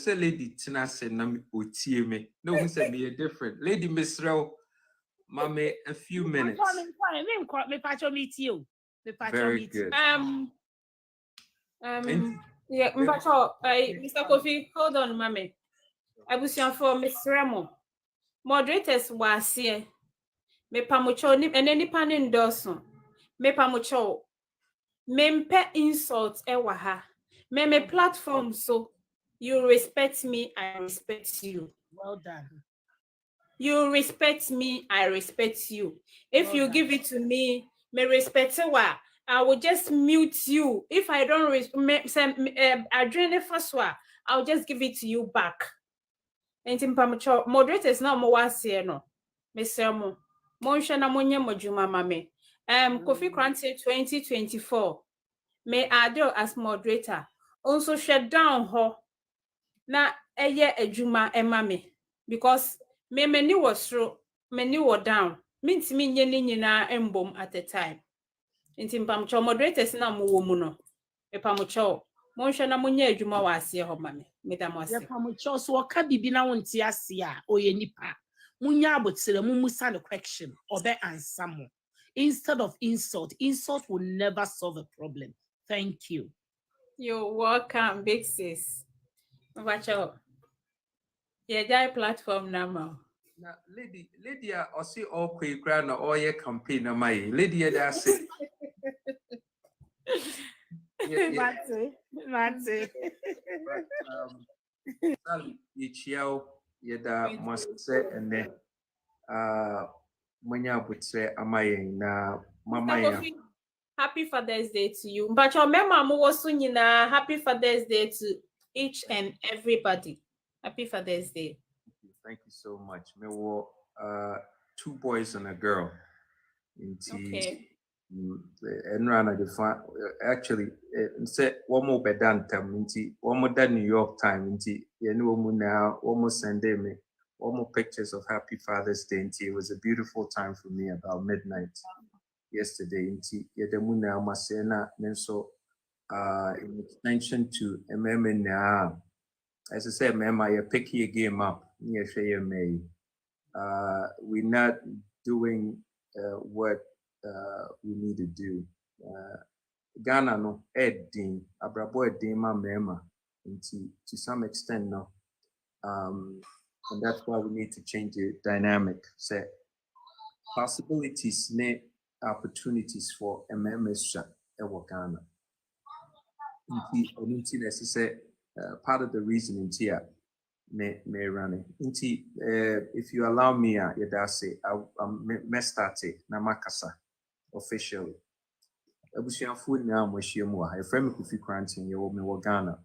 say lady tina say na me otie me. No, who said me different. Lady Miss Row, mame a few minutes. Very good. Yeah, Mr. Kofi, hold on, mame. I was here for Miss Remo. Moderators was here. Me pamucho ni eneni panin doson. Me pamucho. Mempe insult ewa ha. Me platform so you respect me, I respect you. Well done. You respect me, I respect you. If you give it to me, me respect you. I will just mute you. If I don't address the first one, I'll just give it to you back. And in Pamucho, moderators now more was here no. Mr. Mo. Monsha na monye mojuma mame. Kofi Krante 2024. May Ado as moderator. Also shut down ho. Na eye ejuma emame. Because me many was through, many were down. Means me nyina embom at the time. Inti mpamcho moderators na mo wo mu no. Epamcho. Monsha na monye ejuma wase ho mame. Medamwase. Epamcho so oka bibi na wonti ase a oye nipa. Munya abotere mu musa the question or be answer mo. Instead of insult will never solve a problem. Thank you. You're welcome, big sis. Mabacho. Yeah, that platform now. Now, lady, I see all quick ground or your campaign on my lady. That's it. Mate. Ichiao yeda must say and then Manya would say amaye na mama. Happy Father's Day to you. But your mama was soon happy Father's Day to each and everybody. Happy Father's Day. Thank you so much. Me were 2 boys and a girl. Okay. Actually, said one more bedantam, one more than New York time, now, almost Sunday me, one more pictures of Happy Father's Day. It was a beautiful time for me about midnight yesterday. Yedemuna Masena, so in extension to MMA as I said, Mama, you pick your game up. We're not doing what we need to do. Ghana no Edding, Abrabo Edding ma Mema, to some extent no. And that's why we need to change the dynamic. Say possibilities, ne opportunities for MMS in Ghana. Part of the reason in here may run it. If you allow me, I start Namakasa officially. Abusian food now, Moshiamua, a friend of Kofi you Ghana.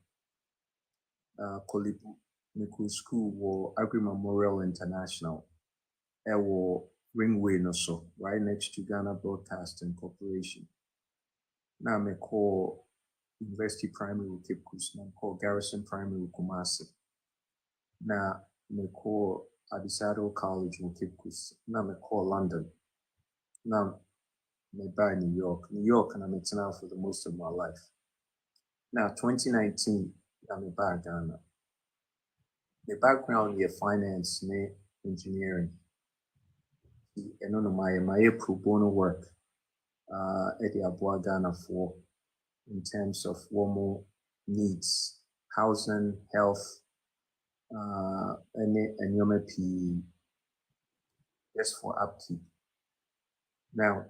Kolibu, Miku School, war Agri Memorial International, war Ringway no so, right next to Ghana Broadcasting Corporation. Now me call University Primary Cape Coast, now call Garrison Primary Kumasi. Now me call Adisado College in Cape Coast. Now me call London. Now me buy New York, and I'm now for the most of my life. Now 2019, I'm buy Ghana. The background is finance, engineering. And on my pro bono work at the Abua Ghana for in terms of formal needs, housing, health, and your PE, just for upkeep. Now,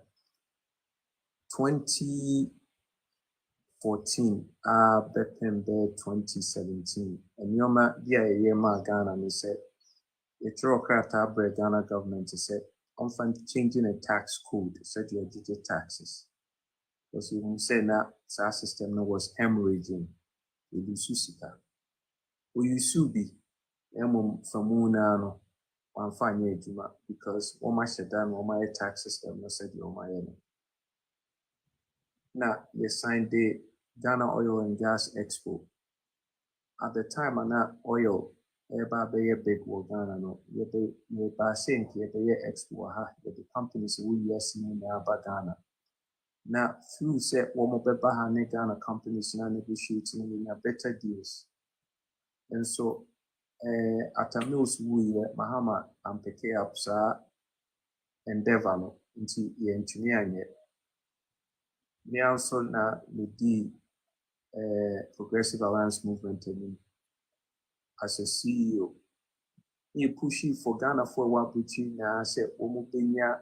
2014, Bepem 2017, and Yoma, Yema Ghana, and said, the Trocrata Ghana government said, I'm changing a tax code, said your digital taxes. Because you say that our system was hemorrhaging. We do susika. We use subi. Famuna one fine year because all my sedan, all my tax system, no said you my enemy. Now they signed the Ghana Oil and Gas Expo. At the time, and that oil, be a big war Ghana no. You by saying you expo the companies we yes in Ghana. Now, through say one more Ghana companies now negotiating in better deals. And so at a mills we Mahama and pick up sa endeavor no into engineering. Me also na me Progressive Alliance Movement as a CEO. He pushing for Ghana for what between say omubenya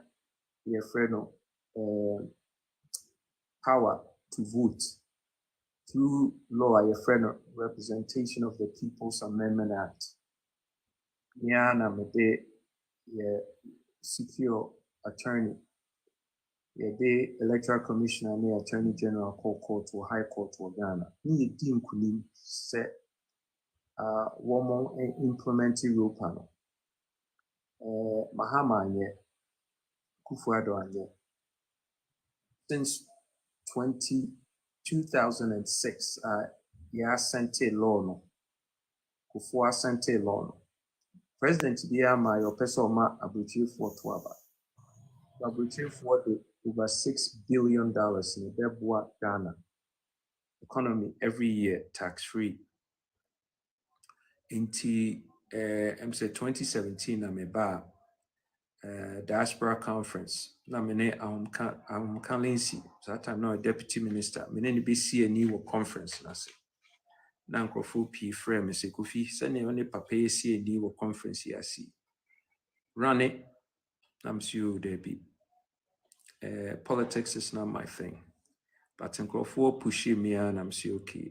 your friend power to vote through law your friend Representation of the People's Amendment Act. Niana mede secure attorney. The Electoral Commissioner and the Attorney General court or High Court or Ghana. Ni di nkunim se woman implementing rule panel. Mahama anye Kufuor anye. Since 2006, ya sente law no. Kufuor sente law no. President biya ma your person ma abuchi for tuaba. Abuchi for the over $6 billion in the Bebwa Ghana economy every year, tax-free. Inti I'm say 2017 I'm about diaspora conference. Na mene I'm Kalinsi. So that time now a deputy minister. Mene ni BC a new conference na se. Na nkrofo P frame me se Kofi send only papa see a new conference ya see. Run it. I'm sure there be. Politics is not my thing. But nkrofo push me and I'm say okay.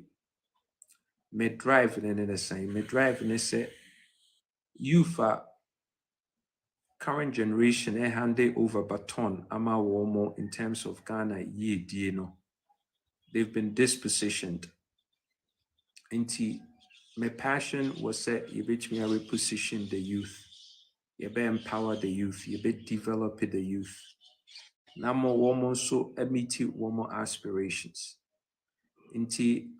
Me drive in the same. Me drive in say youth current generation hand over baton ama womo in terms of Ghana ye no. They've been dispositioned. My passion was say you bet me reposition the youth. You be empower the youth, you be develop the youth. Namo woman so meet woman aspirations.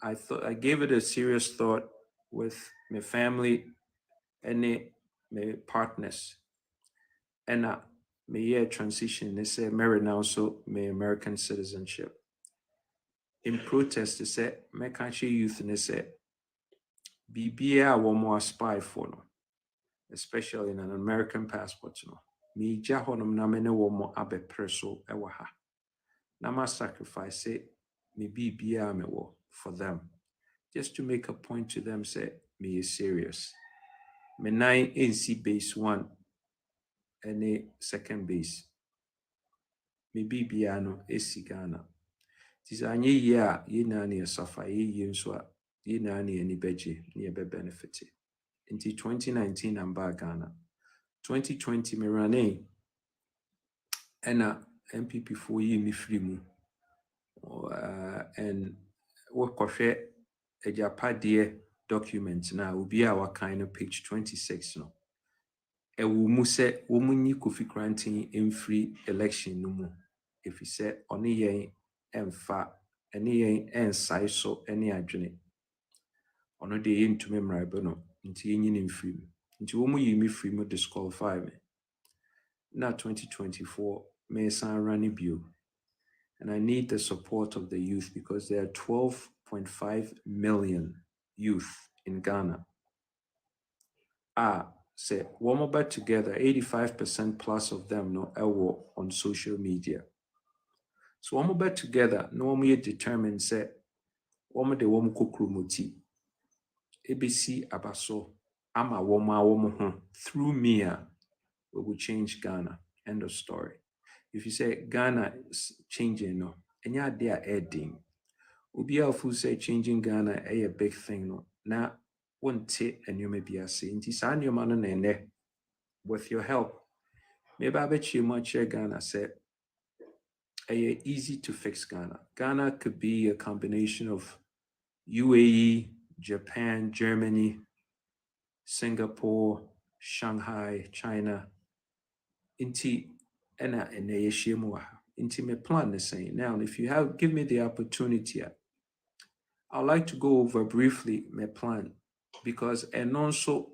I gave it a serious thought with my family and my partners. And my transition, they say married now, so my American citizenship. In protest, they say my country youth and they say BBA one more aspire for no, especially in an American passport, no. Me jahonum na mene one more abe preso ewaha. Nama sacrifice it, me BBA me wo for them. Just to make a point to them, say me is serious. Me 9 NC base 1 and a second base. Me BBA no esi Ghana. Tis anye ya ye nani a suffer ye yenswa ye nani any beje ni be benefit. Until 2019 I'm back Ghana. 2020 me rane ena MPP 4 ye me free mu. And what kofe a japade document na ubi our kind of page 26 no. E wu mu se wo mu ni Kofi Korankye in free election no mu. If he said oni yen emfa ene yen ensai so ene adwene ono de yentumi mraibe no nti yenyi ne mfiri mu nti wo mu yi me free mu disqualify me na 2024 me san run bio and I need the support of the youth because there are 12.5 million youth in Ghana say one more together 85% plus of them no ewo on social media. So one more together, no more determined say one de one kukrumuti. ABC abaso ama woma through me we will change Ghana. End of story. If you say Ghana is changing no, and yeah they are adding. Ubi alfu say changing Ghana a big thing no. Na won't take and you may be a saint. It's on your man and with your help. Maybe I bet you much Ghana said easy to fix Ghana. Ghana could be a combination of UAE, Japan, Germany, Singapore, Shanghai, China. Inti ena yeshimwa. Inti me plan the same. Now, if you give me the opportunity, I'd like to go over briefly my plan because and also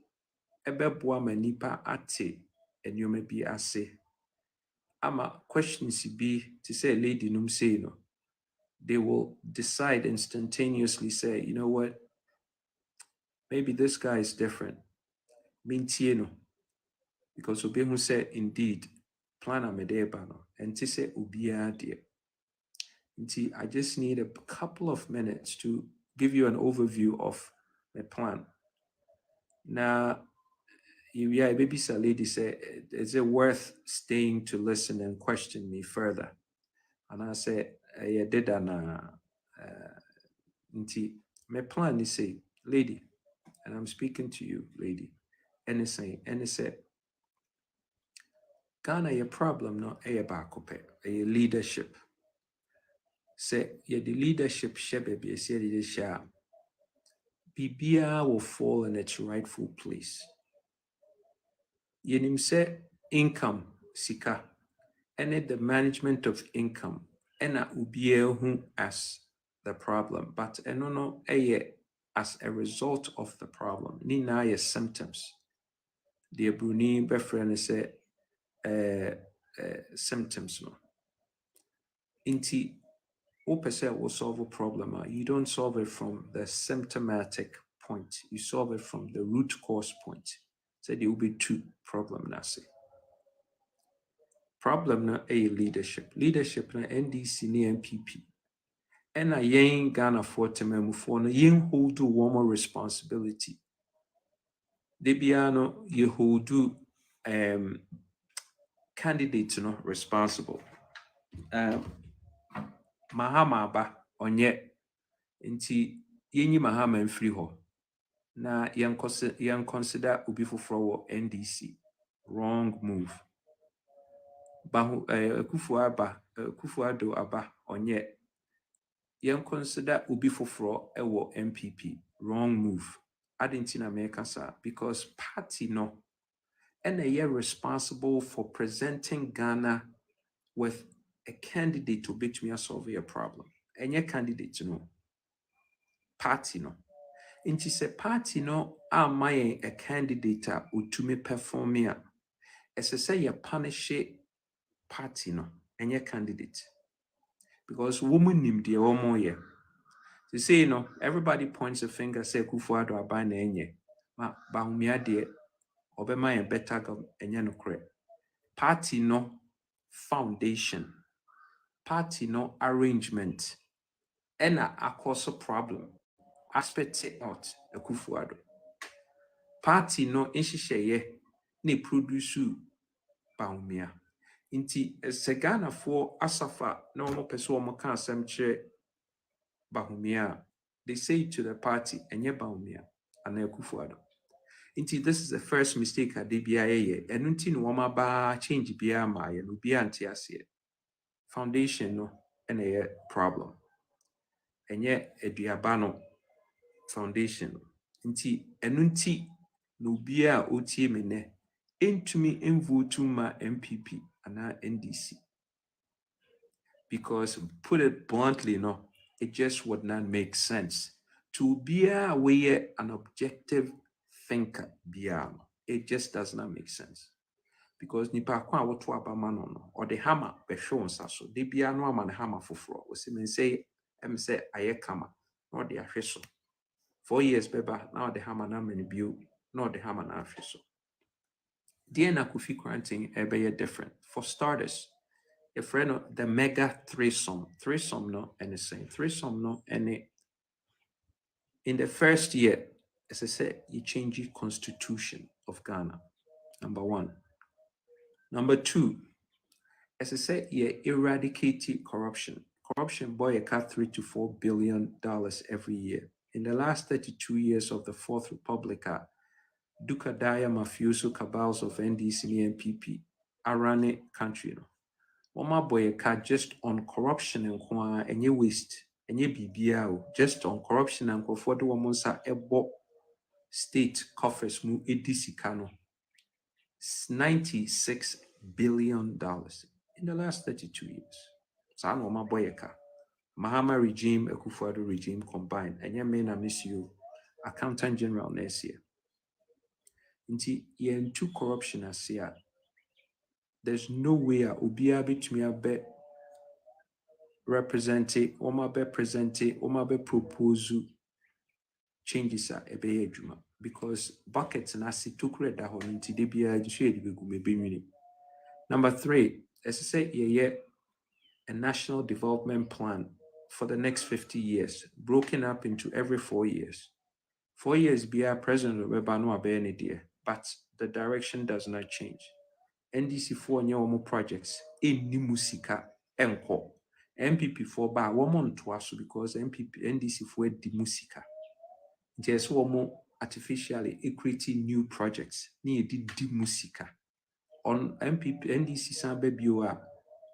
ebeboa manipa ate and you may be ase. Ama questions be to say lady num say no. They will decide instantaneously say, you know what? maybe this guy is different. Mintie no. Because obi who said indeed plan a medeba no and to say ubia dear. I just need a couple of minutes to give you an overview of my plan. Now, yeah, maybe some lady say, is it worth staying to listen and question me further? And I said, yeah, did an my plan is say, lady, and I'm speaking to you, lady, and it's saying, and it said, Ghana, your problem no a leadership. Say, yeah, the leadership share baby, say the share. Bibia will fall in its rightful place. Yenim say income, sika, and the management of income, and ubie as the problem, but no as a result of the problem. Nina ye symptoms. The Bruni befriend say symptoms no. Inti opposite will solve a problem. You don't solve it from the symptomatic point. You solve it from the root cause point. So there will be two problems. Problem na a leadership. Leadership na NDC ni MPP. And a yen Ghana for tememu for no yen hold one more responsibility. Debiano you hold candidates no responsible. Mahama ba onye nti yenyi Mahama mfiri ho. Na yan consider ubi foforo NDC. Wrong move. Bahu Kufuado aba onye yan consider ubi foforo ewo MPP. Wrong move. Adentina mekasa because party no and they are responsible for presenting Ghana with a candidate to beat me solve a problem. And your candidate no party no. Inti se party no amaye a candidate utume perform ya. Ese say you punish party no and your candidate. Because woman nim the omo ye. To say everybody points a finger, say Kufuado abana enye. Ma baumia de obema ye better go enye no kre. Party no foundation. Party no arrangement. Ena akoso problem. Aspect it out a Kufuado. Party no inshisheye ne produce baumia. Inti Segana for Asafa no mo peso mo kan semche bahumia. They say to the party enye baumia and Kufuado. Inti this is the first mistake at DBIA and unti no wama ba change bia ma ye no bia antiase. Foundation no and a problem. Enye eduabano foundation. Inti enunti no bia otie mene entumi envotu ma MPP and NDC. Because put it bluntly, it just would not make sense. To be an objective thinker, it just does not make sense. Because nipa kwa watu abama no or the hammer be show so de bia no ama hammer foforo o se men say aye kama no de ahweso 4 years beba now the hammer na many bio no the hammer na ahweso. The na Kofi Korankye ebe different. For starters, a friend of the mega threesome no anything threesome no any in the first year, as I said, you change the constitution of Ghana. Number one. Number two, as I said, you eradicate corruption. Corruption boy cut $3 to $4 billion every year. In the last 32 years of the Fourth Republic, Dukadaya mafioso cabals of NDC and NPP are running country. Oma boy cut just on corruption and ye waste and ye BBL just on corruption and for the womansa ebo state coffers mu edisi kano $96 billion in the last 32 years. So I'm Oma boy Mahama regime, Akufo-Addo regime combined, and ye may miss you, Accountant General next year. Inti yen two corruption as here. There's no way Ubia betumi be represente, Oma be presente, Oma be propose changes are ebeye adwuma because buckets na si tokure da ho nti de bia de hwe de begu mebewini. Number 3, as I say a national development plan for the next 50 years, broken up into every 4 years. 4 years be our president Obeba no abene dear, but the direction does not change. NDC 4 nye projects ni musika enko. MPP 4 ba womo ntoaso because NDC 4 di musika. Just womo artificially creating new projects ni di musika. On NDC san babio a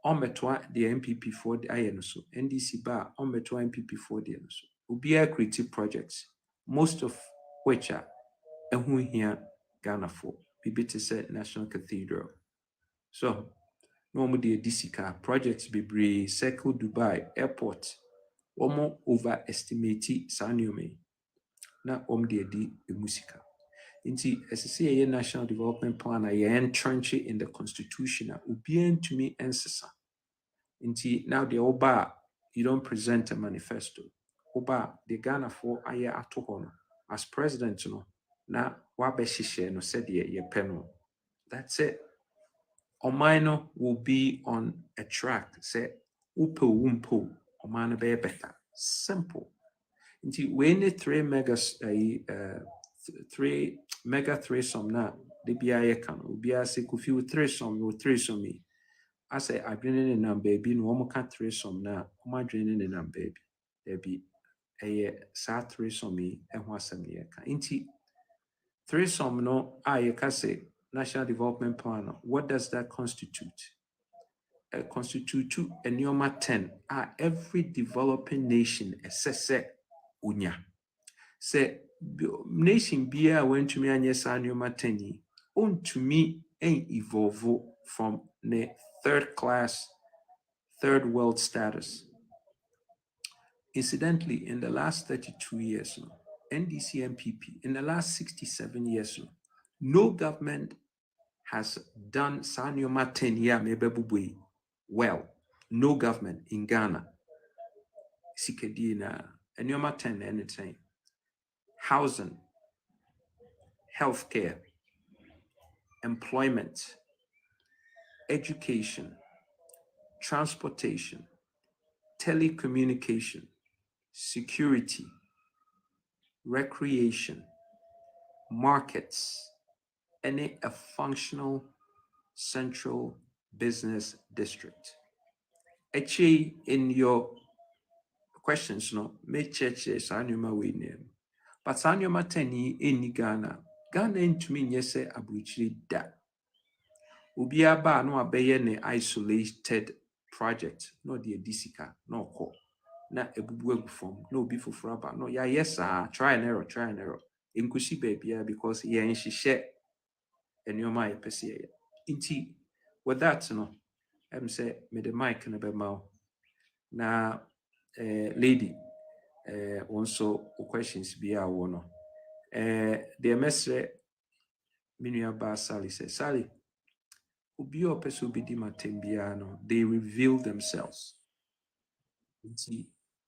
ometwa the MPP 4 the ayenoso. NDC ba ometwa MPP 4 the ayenoso. Ubia creative projects, most of which are here Ghana for. Bibiti said National Cathedral. So, normally DCCA projects be Circle Dubai Airport. Omo overestimate Sanyome. Na di musika. Inti SSA a National Development Plan a entrench in the Constitution ubien to me ensesa. Inti now the Oba you don't present a manifesto. Oba the Ghana for aye atohono as president no na wabeshishe no said ye peno. That's it. Omino will be on a track. Say upo wumpo omano be better. Simple. Inti when 3 mega threesome na de bia kan obi ase kofi wo threesome I say I bring in nam baby no omo ka threesome na omo adwene ne nam baby there be sa threesome e ho asem ye kan inti threesome no ye ka say National Development Plan, what does that constitute? Constitute a neoma 10 every developing nation assess unya. Say nation bia went to me and yes neoma 10 on to me ain't evolve from the third world status. Incidentally, in the last 32 years, NDC MPP, in the last 67 years, no government has done Sanyoma 10 year mebebubwe well. No government in Ghana. Sikadina, Anyoma 10 anything. Housing, healthcare, employment, education, transportation, telecommunication, security, recreation, markets, and a functional central business district. Actually, in your questions, no, me church Sanyoma we name. But Sanyoma 10 in Ghana. Ghana into me yes abuchiri da. Ubiaba no abeye ne isolated project, no the disika, no ko. Na ebubu form, no be for fraba, no ya yes try and error. Inkushi baby because yeah and she share and your my pesi. Inti with that no, I'm say me the mic and a na lady also questions be our one. The mesre minua ba Sally says Sally Ubi or person be matembiano, they reveal themselves.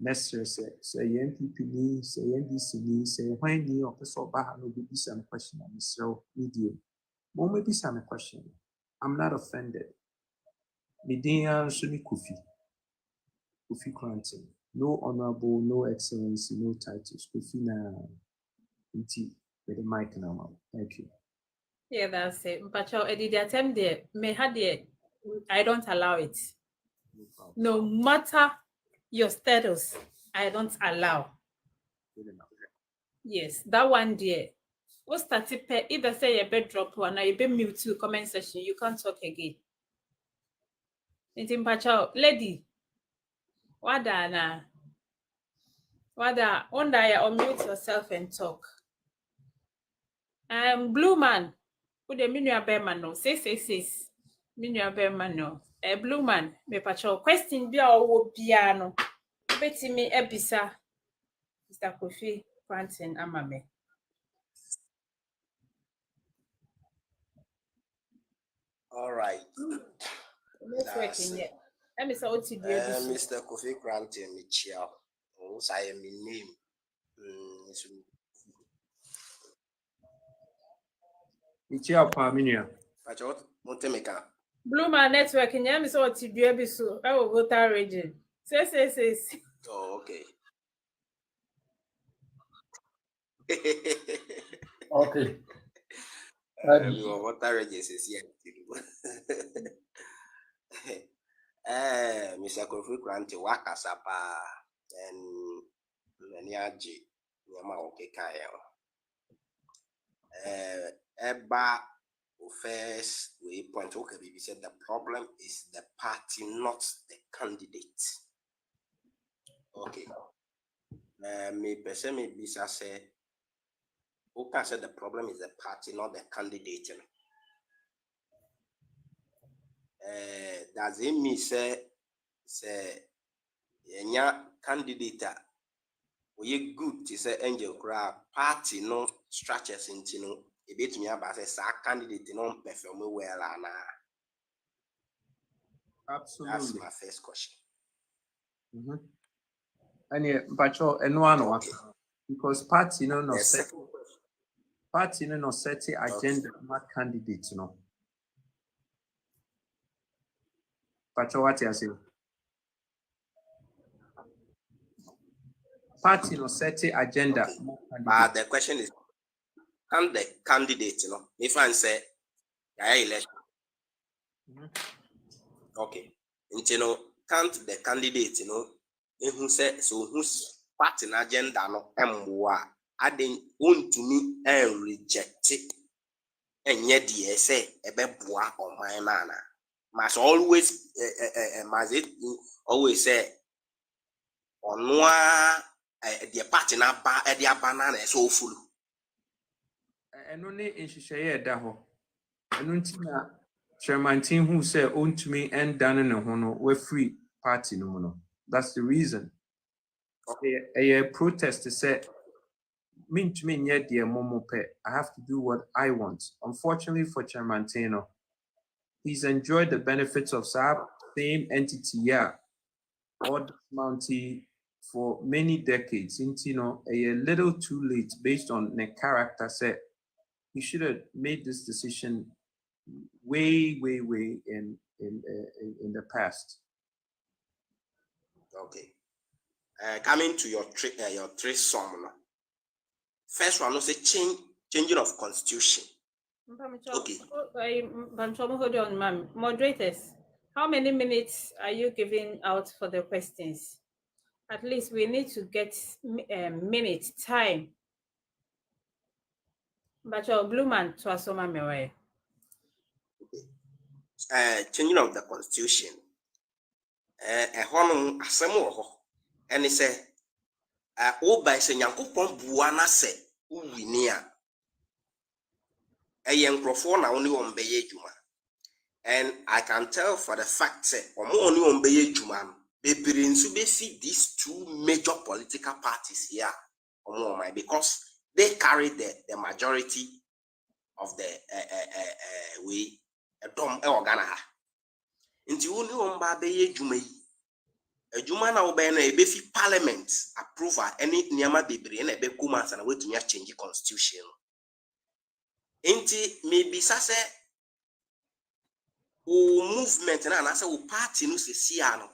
Mestre say NPP ni, say NDC ni, say when you or person baha no be some question on so medium. More maybe some question. I'm not offended. Midian Suni Kofi Cranton. No honorable, no excellency, no titles. Kofi na inti with the mic now. Thank you. Yeah, that's it. But the attempt there, may had it. I don't allow it. No matter your status, I don't allow. Yes, that one there. What started either say a bed drop one or you be mute to comment section, you can't talk again. It's in lady. Wada one day unmute yourself and talk. Blue man. Who the minua bearman no 666 minua bearman no blue man me pacho question bia owo bia no betimi ebisa Mr. Kofi Cranton amame. All right. Mr. Kofi Cranton Michelle. I am in name. Ichi apaminia. Pacho, Montemeka. Blue Man Network, and Yam is what to do episode. I will go to region. Say. Oh, okay. Okay. What register here? Mr. Kofi Granti Wakasapa and Leniaji Yama Okekaya. Eba first we point okay, we said the problem is the party, not the candidate. Okay. Me person me bisa say who can say the problem is the party, not the candidate. Does it mean say yenya candidate we good to say angel crowd party no structures into no a bit me about say candidate no perform well and Absolutely. that's my first question. And yeah, Pacho, and one Okay. because party no Yes, set party no set agenda not candidates no. Pacho, what you say? Party no set agenda. Okay. But the question is, can the candidate, if I say, election. Okay. Can't the candidate, who said, so whose party agenda, adding on to me and reject it. And yet, yes, say, a beboa or my nana. Must always, always say, on the party na the banana so full. And only in Shishaya Daho. And until Chairman Team who said, own to me and done in a hono, we're free party no mono. That's the reason. Okay, a protest to say, mean to me, yet dear Momo Pet, I have to do what I want. Unfortunately for Chairman Teno, he's enjoyed the benefits of SAP, same entity, yeah, or Mountie for many decades. Into a little too late based on the character set. He should have made this decision way in the past. Okay. Coming to your three sum. First one was a changing of constitution. Okay. Hold on, ma'am. Moderators, how many minutes are you giving out for the questions? At least we need to get minute time. But your Blue Man to asoma me. Changing of the constitution. Honum asemo and he said, by saying Yankupon Buana said, Uwinia. A young crofon only on Beye Juma. And I can tell for the fact that only on Beye Juma, they see these two major political parties here, because they carry the majority of the way a dom organa. Into only on Beye Juma. A Juma now be na ebefi parliament approve any niama bebre na ebe kuma sana we to change the constitution. Inti maybe sase o movement na say o party no se siano.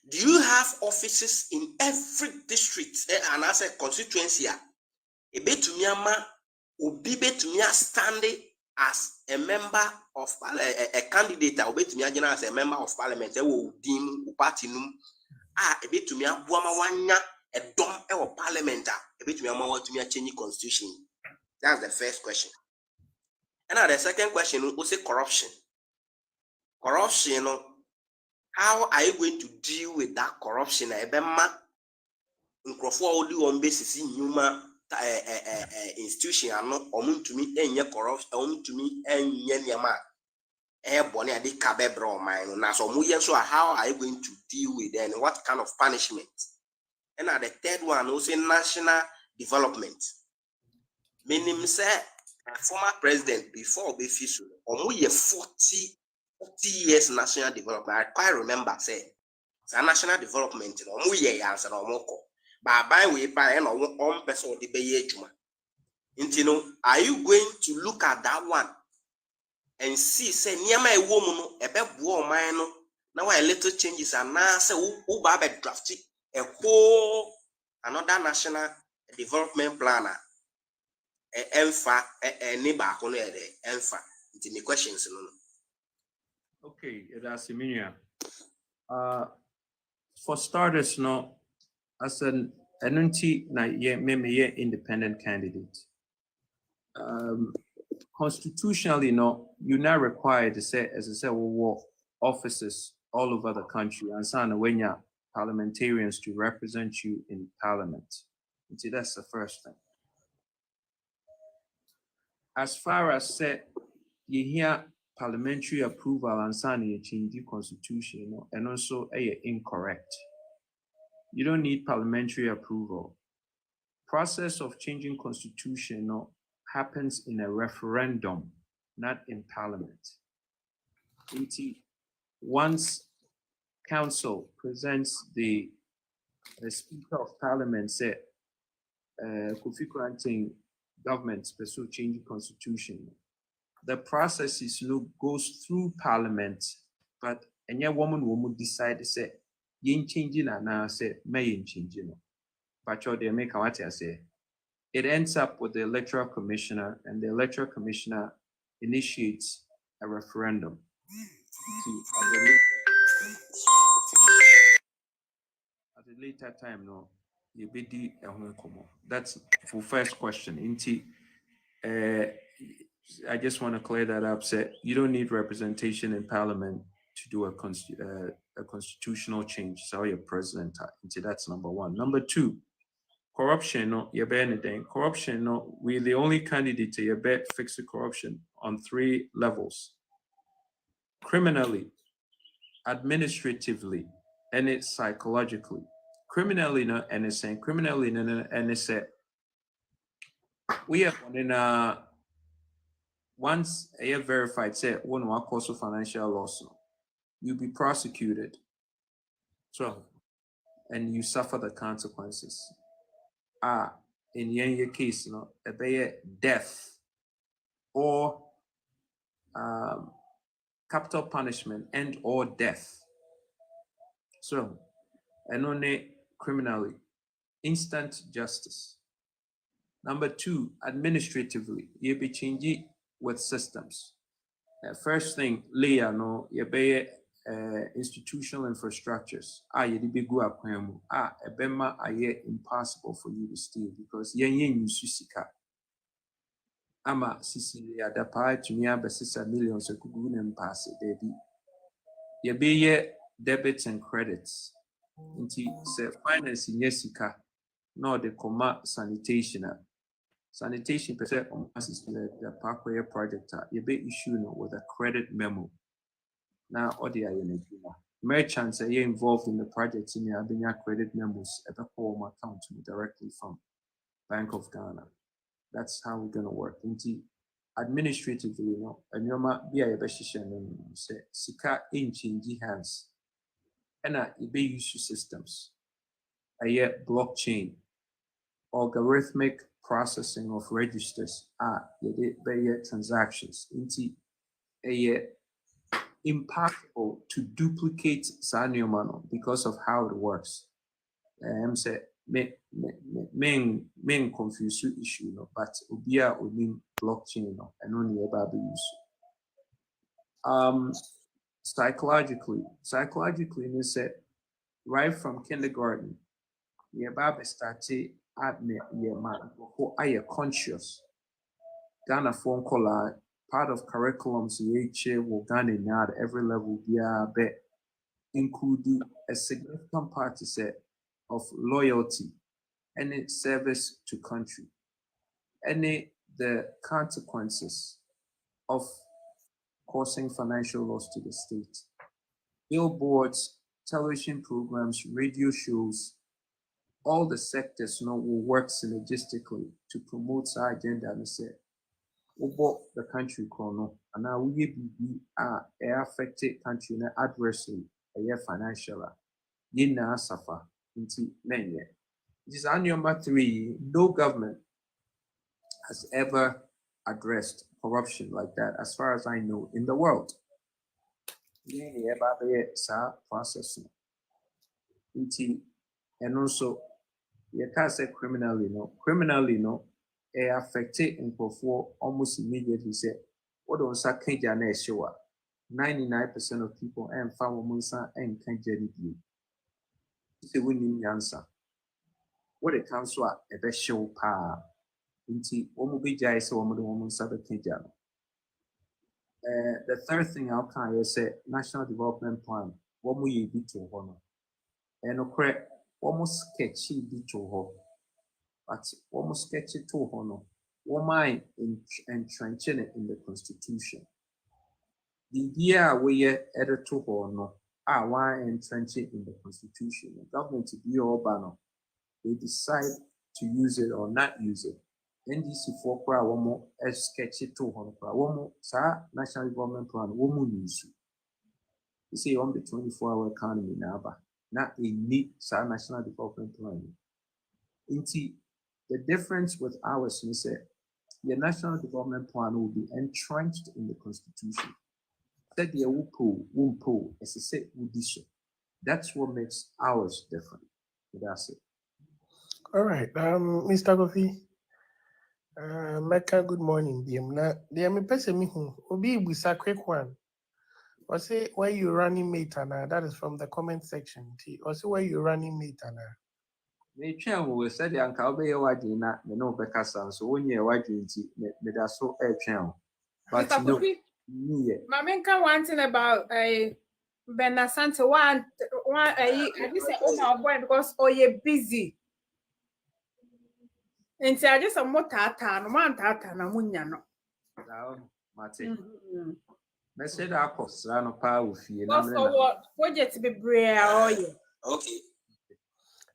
Do you have offices in every district and as a constituency? Ebe to miama obi be to mia standing as a member of a candidate or be to mia as a member of parliament e wo dim o party num a bit to me a dom or parliament a bit to me a want to me a change constitution. That's the first question. And now the second question was corruption. Corruption, how are you going to deal with that corruption? Ebema only on basis in human institution are not to me and corruption to me and yama. Bonnie adi kabebro mine. Now so how are you going to deal with them? What kind of punishment? And the third one also national development. Meaning say former president before Befisu, almost 40 years national development. I quite remember say national development almost year answer no more. But by way by no one person the be juma. You know, are you going to look at that one and see say nyama e wo mu no ebe buo man no na why little changes and na say who ba be draft a whole another national development plan emfa ni ba ko no e de emfa nti me questions no. Okay, that's Emilia. For starters, no, as an NNT na ye independent candidate. Constitutionally, no, you're not required to say, as I said, offices all over the country and sign when you parliamentarians to represent you in parliament. And see, that's the first thing. As far as said, you hear parliamentary approval and sign you change the constitution, you know, and also incorrect. You don't need parliamentary approval. Process of changing constitution, you know, happens in a referendum, not in parliament. Once council presents the speaker of parliament say Kofi granting government special changing constitution, the process is goes through parliament, but any woman will decide to say yin changing and now say may changing. But they make what I say. It ends up with the electoral commissioner, and the electoral commissioner initiates a referendum. At a later time, no, you be the that's for first question. I just want to clear that up. Say you don't need representation in parliament to do a constitutional change. So your president. That's number one. Number two. Corruption, no, you bet anything. Corruption, no, we're the only candidate to bet fix the corruption on 3 levels: criminally, administratively, and it's psychologically. Criminally, no, and it's saying criminally, no, and it's said we have one in once a verified say one more cause of financial loss, you'll be prosecuted. So, and you suffer the consequences. In your case, you know, a death or capital punishment and or death. So, and only criminally, instant justice. Number 2, administratively, you be changing with systems. First thing, Leah, no, you be institutional infrastructures. You the big go up ebema impossible for you to steal because yen susika. Ama sisi ya da pa tumi abesisa millions ekugu ne mpasse debi. You be debits and credits. Nti se finance nyesika no de koma sanitation. Sanitation per se the parkway project you be issue with a credit memo. Now, merchants are involved in the project in the credit memos at the home account directly from Bank of Ghana. That's how we're gonna work. Administratively, you know, and you might be a say sika in change hands. And it be use systems. Blockchain, algorithmic processing of registers transactions. Impossible to duplicate Sanyomano because of how it works. I'm say main confuse issue, no, but Ubia would blockchain no, and only about the use. Psychologically, they said right from kindergarten, yeah, Baba started at me, yeah, man, I am conscious. Ghana phone call part of curriculums will Ghana now at every level be include a significant part of loyalty and its service to country and the consequences of causing financial loss to the state. Billboards, television programs, radio shows, all the sectors will work synergistically to promote our agenda and say the country chrono and now we be affected country adversely financial suffer into many. This is number 3, no government has ever addressed corruption like that, as far as I know, in the world. Yeah, process. And also, you can't say criminally, no. Criminally, no, it affected in almost immediately. Say, what don't say can't show 99% of people and farm monsa and can't get it. Say, we need answer. What it comes to a best show pa. Inti, one will be jay so one the woman sabe can't. The third thing I'll kind of say, national development plan. What will you be to honor? And okay, almost sketchy be to honor. But almost sketchy to honor. What mind entrenching it in the constitution? The year we edit to honor. Why entrench it in the constitution? The government to be all banner. They decide to use it or not use it. NDC for kwa womo sketchy to honor. Womo sa national development plan womo use. You see on the 24-hour economy now, but not a neat national development plan. Inti, the difference with ours is that the national development plan will be entrenched in the constitution. That the wumpo, as I said, that's what makes ours different. That's it. All right, Mr. Kofi. Mecca, good morning. The me person me who obi busa quick one. Or say where you running mate and that is from the comment section. Or say where you running mate and Me twa wo said anka obey wadin na me no bekasa so wonye wadin ti me da so e twa. But Mr. no, Kofi, me Mamenka one thing about Ben Asante one I just say oh my boy because you're busy. And I just a motata no man tata na munya no. Mate. Me say da akosra no pa wo fie na me So what project be brave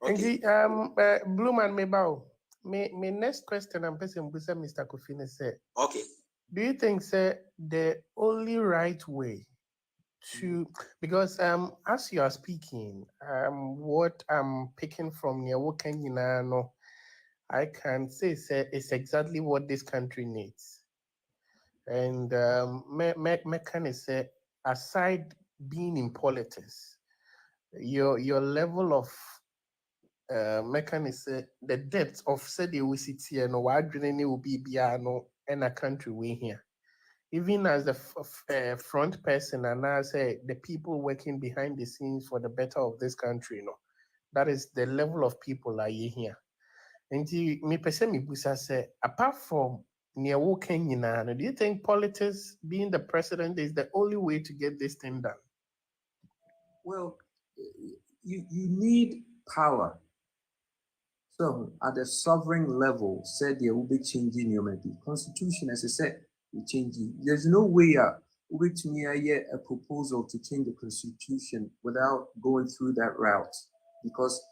Okay. Blue man me bow. Me next question I'm person busa Mr. Kofi ne say. Okay. Do you think say the only right way to, because as you are speaking, what I'm picking from your working no, I can say it's exactly what this country needs. And me can say, aside being in politics, your level of the depth of say the city and what will be no in a country we here. Even as the front person, and I say the people working behind the scenes for the better of this country, that is the level of people are here. And me person me busa say, apart from near walking do you think politics, being the president, is the only way to get this thing done? Well, you need power. So at the sovereign level, said there will be changing your constitution, as I said, will changing. There's no way to me a proposal to change the constitution without going through that route, because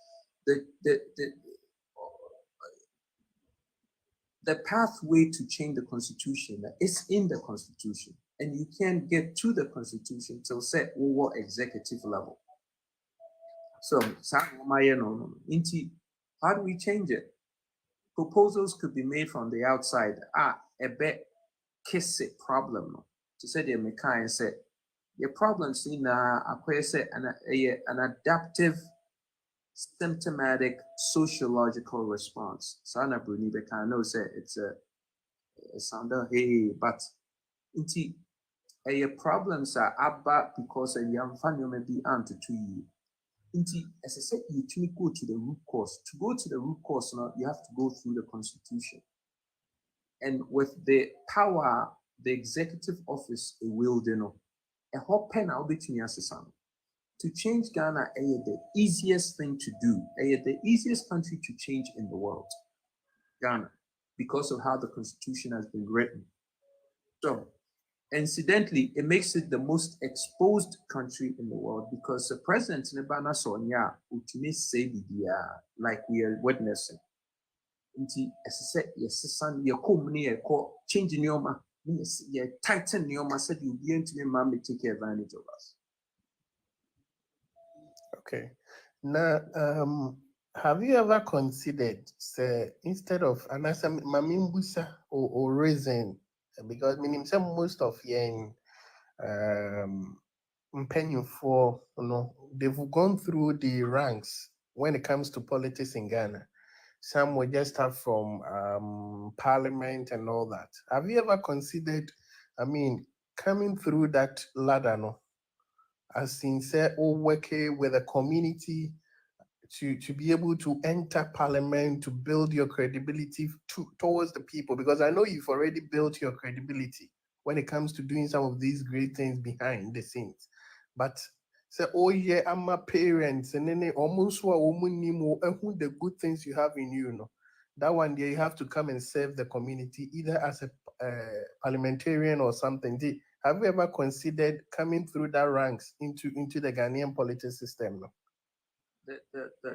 the pathway to change the constitution is in the constitution, and you can't get to the constitution till set over executive level. So, how do we change it? Proposals could be made from the outside. A bit kiss it problem. To say the Mekai said, the problems in an adaptive, symptomatic, sociological response. Sana Bruni Bekan knows that it's a sounder, hey, but problems are about because a young fan may be anti 2 years. As I said, you go to the root cause. To go to the root cause now, you have to go through the constitution. And with the power, the executive office will a whole pen I'll be to change Ghana, the easiest thing to do, the easiest country to change in the world, Ghana, because of how the constitution has been written. So, incidentally, it makes it the most exposed country in the world because the president in Ghana Sonia ultimately say like we are witnessing. As I said, yes, son, your company changing your ma, you tighten your ma said you'll be into the to take advantage of us. Okay. Now Have you ever considered, say, instead of anasa mamimbusa or reason, because meaning some most of yen for they've gone through the ranks when it comes to politics in Ghana. Some will just start from parliament and all that. Have you ever considered, I mean, coming through that ladder, no, as in say, working with a community to be able to enter parliament to build your credibility towards the people? Because I know you've already built your credibility when it comes to doing some of these great things behind the scenes. But say, oh yeah, I'm my parents, and then they almost who the good things you have in you, know. That one day you have to come and serve the community either as a parliamentarian or something. Have you ever considered coming through that ranks into the Ghanaian politics system? No?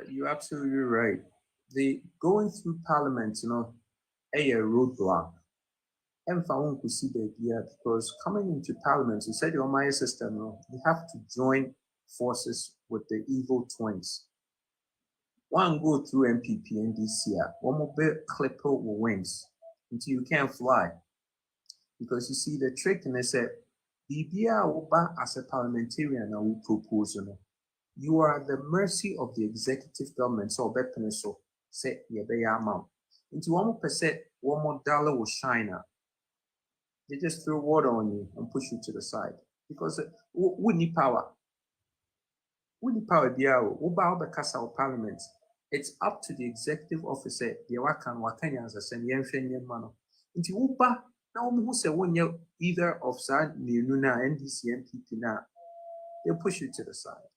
You're absolutely right. The going through parliament, a roadblock. And found to see the idea because coming into parliament, you said your Maya system, you have to join forces with the evil twins. One go through MPP and DCR, one more bit clip with wings until you can't fly. Because you see the trick and they said, BBA as a parliamentarian, I will propose, you are at the mercy of the executive government. So, so say, yeah, they are amount. Into 1%, $1 will shine. They just throw water on you and push you to the side because we need power. We need power. Parliament. It's up to the executive officer. The Wakanya as a senior man. Into Uba now who say 1 year either of San Nuna NDC MPP now. They'll push you to the side.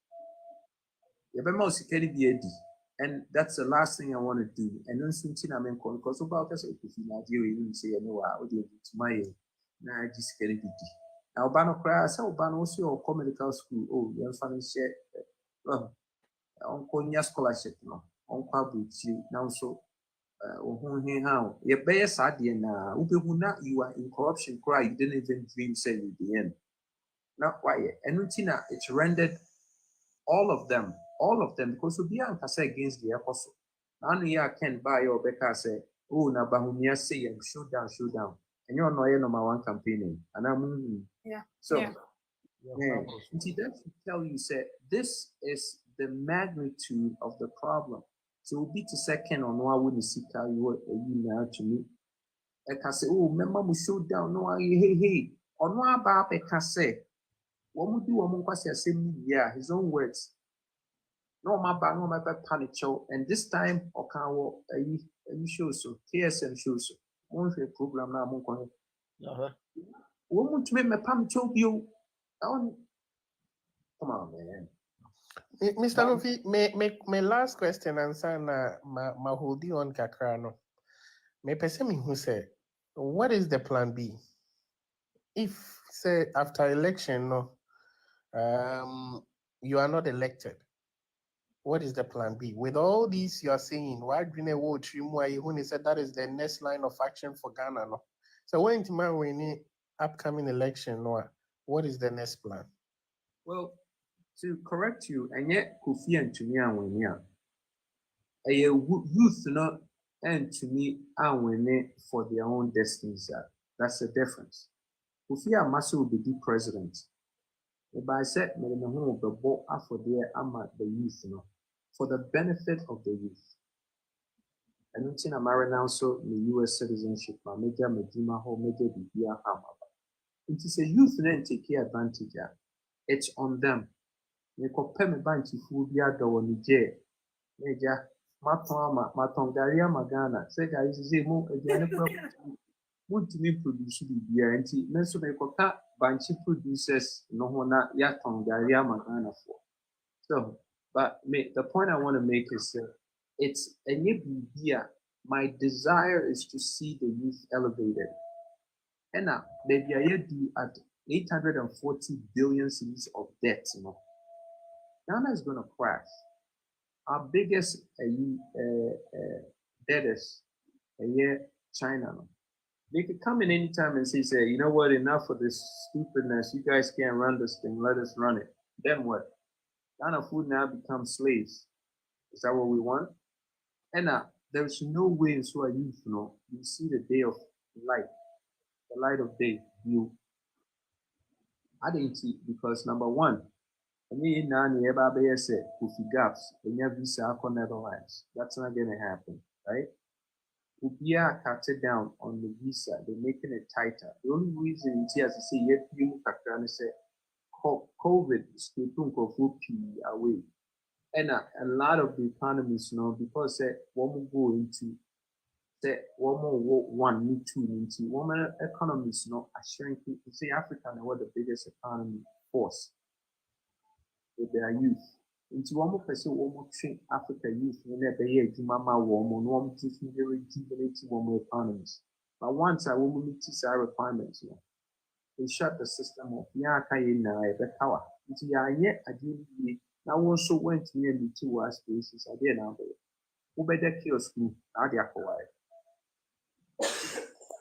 And that's the last thing I want to do. And then something I'm in because about us, if you not say, I would my na just get it. Now, Bano cry, so Bano also or medical school. Oh, you're funny shit. Uncle scholarship, no, Uncle Bucci, now so. How your best idea now, you are in corruption, cry, you didn't even dream, say you the end. Not quiet. And it's rendered all of them, because we are against the apostle. Now, you can buy your Becca say, oh, na Bahumia say, shoot down. And you're not number one campaigning. And I'm so Yeah. that should tell you, say, this is the magnitude of the problem. So we'll be to second on why wouldn't see how you now to me. I can say, oh, remember we shoot down. No, hey, on what about I can say, what would do one say, yeah, his own words. No, my panic show, and this time, okay, you show so KSM shows so. One program now, woman to make my pam show you. Come on, man. Mr. Luffy, my last question answer na ma hold you on kakrano. Me pese me who say, what is the plan B? If say after election, no, you are not elected. What is the plan B? With all these you are saying, why Green Watch you said that is the next line of action for Ghana, no? So when tomorrow we need upcoming election, no, what is the next plan? Well, to correct you, and yet Kofi and to me and when a youth not and to me and when for their own destinies. That's the difference. Kofi and Masu will be the president. If I said, me the home of the ball for there, I'm at the youth, for the benefit of the youth. And I'm saying I'm now so the US citizenship, my major Medina home, major Bibia Hammer. It is a youth then take advantage. It's on them. Me compare me bank food be ada woni je. Meja maton garia magana. Say guys say mo aduane to me produce bibia nti me so me koka banchi producers no ho na ya ton garia magana for. So, but the point I want to make is it's a bibia. My desire is to see the youth elevated. And now, baby, I do at 840 billion cedis of debt, Ghana is going to crash. Our biggest debtors, China. They could come in anytime and say, you know what, enough of this stupidness. You guys can't run this thing. Let us run it. Then what? Ghana food now becomes slaves. Is that what we want? And there's no way so youth, you see the day of light, the light of day. You, I didn't see because number one, I mean, now nearby say Kofi gaps and your visa Netherlands. That's not gonna happen, right? Ubia cut it down on the visa, they're making it tighter. The only reason is as I say, yet you can say COVID is keeping away. And a lot of the economies, because one go into one need two into woman economies, are shrinking. You see, Africa now what the biggest economy force with their youth. Into one more person, one more train Africa youth when they hear Jumama woman, one to rejuvenate one more economies. But once I will meet these requirements, they shut the system off. Yeah, can power. Into yeah, I didn't. Now also went near the 2 hour spaces. I did now. Who better kill school? Now they are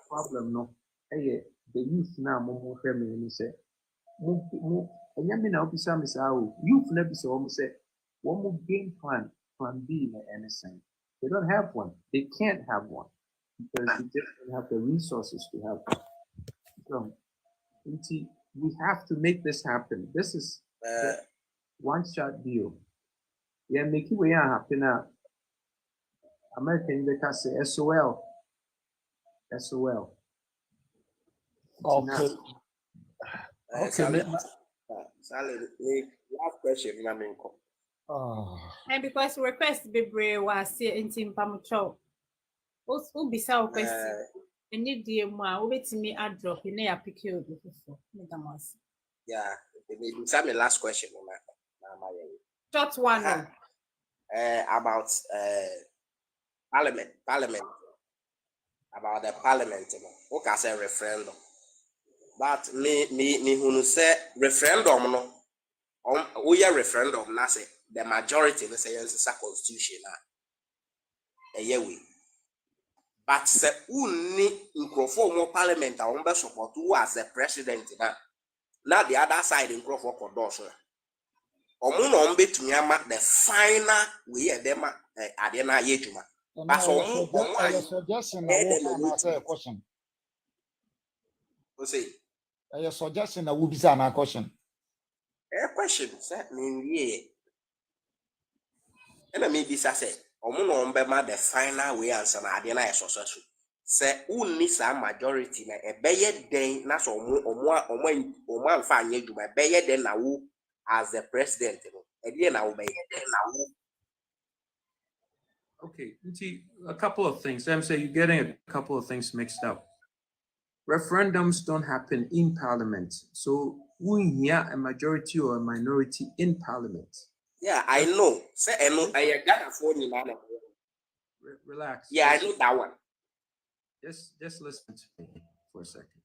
problem no. Hey, the youth now more family and say, and yami now be some is how youth never so almost say one more game plan B in anything. They don't have one. They can't have one because they just don't have the resources to have one. So, we have to make this happen. This is one-shot deal. Yeah, make it way happen now. American they can say SOL. SOL. Okay. Salad, last question, Naminko. And because request be brave was in Tim Pamucho. Also, be so question. And need the ma, wait me a drop in a pick you before. Yeah, it's my last question. Short one. About parliament. About the parliament, what can say referendum? But me who say referendum no. We are referendum na say the majority we say is a constitution na. We. But say unni nkrofo mo parliament a won be support who as the president na the other side nkrofo kodoso. Omo no betumi ama the final we e dem ade na ye djuma. But suggestion na say question. O say A suggestion na will be a question. A question say me ye. And maybe say omo no be the final way answer na ade na e successful. Say unni sa majority na e beye den na so omo anfa anye djuma beye den na wo as the president no. E dey na wo beye den na wo. Okay, a couple of things. I'm saying you're getting a couple of things mixed up. Referendums don't happen in parliament. So we hear a majority or a minority in parliament. Yeah, I know. Say I know I got a phone in man. Relax. Yeah, I know that one. Just listen to me for a second.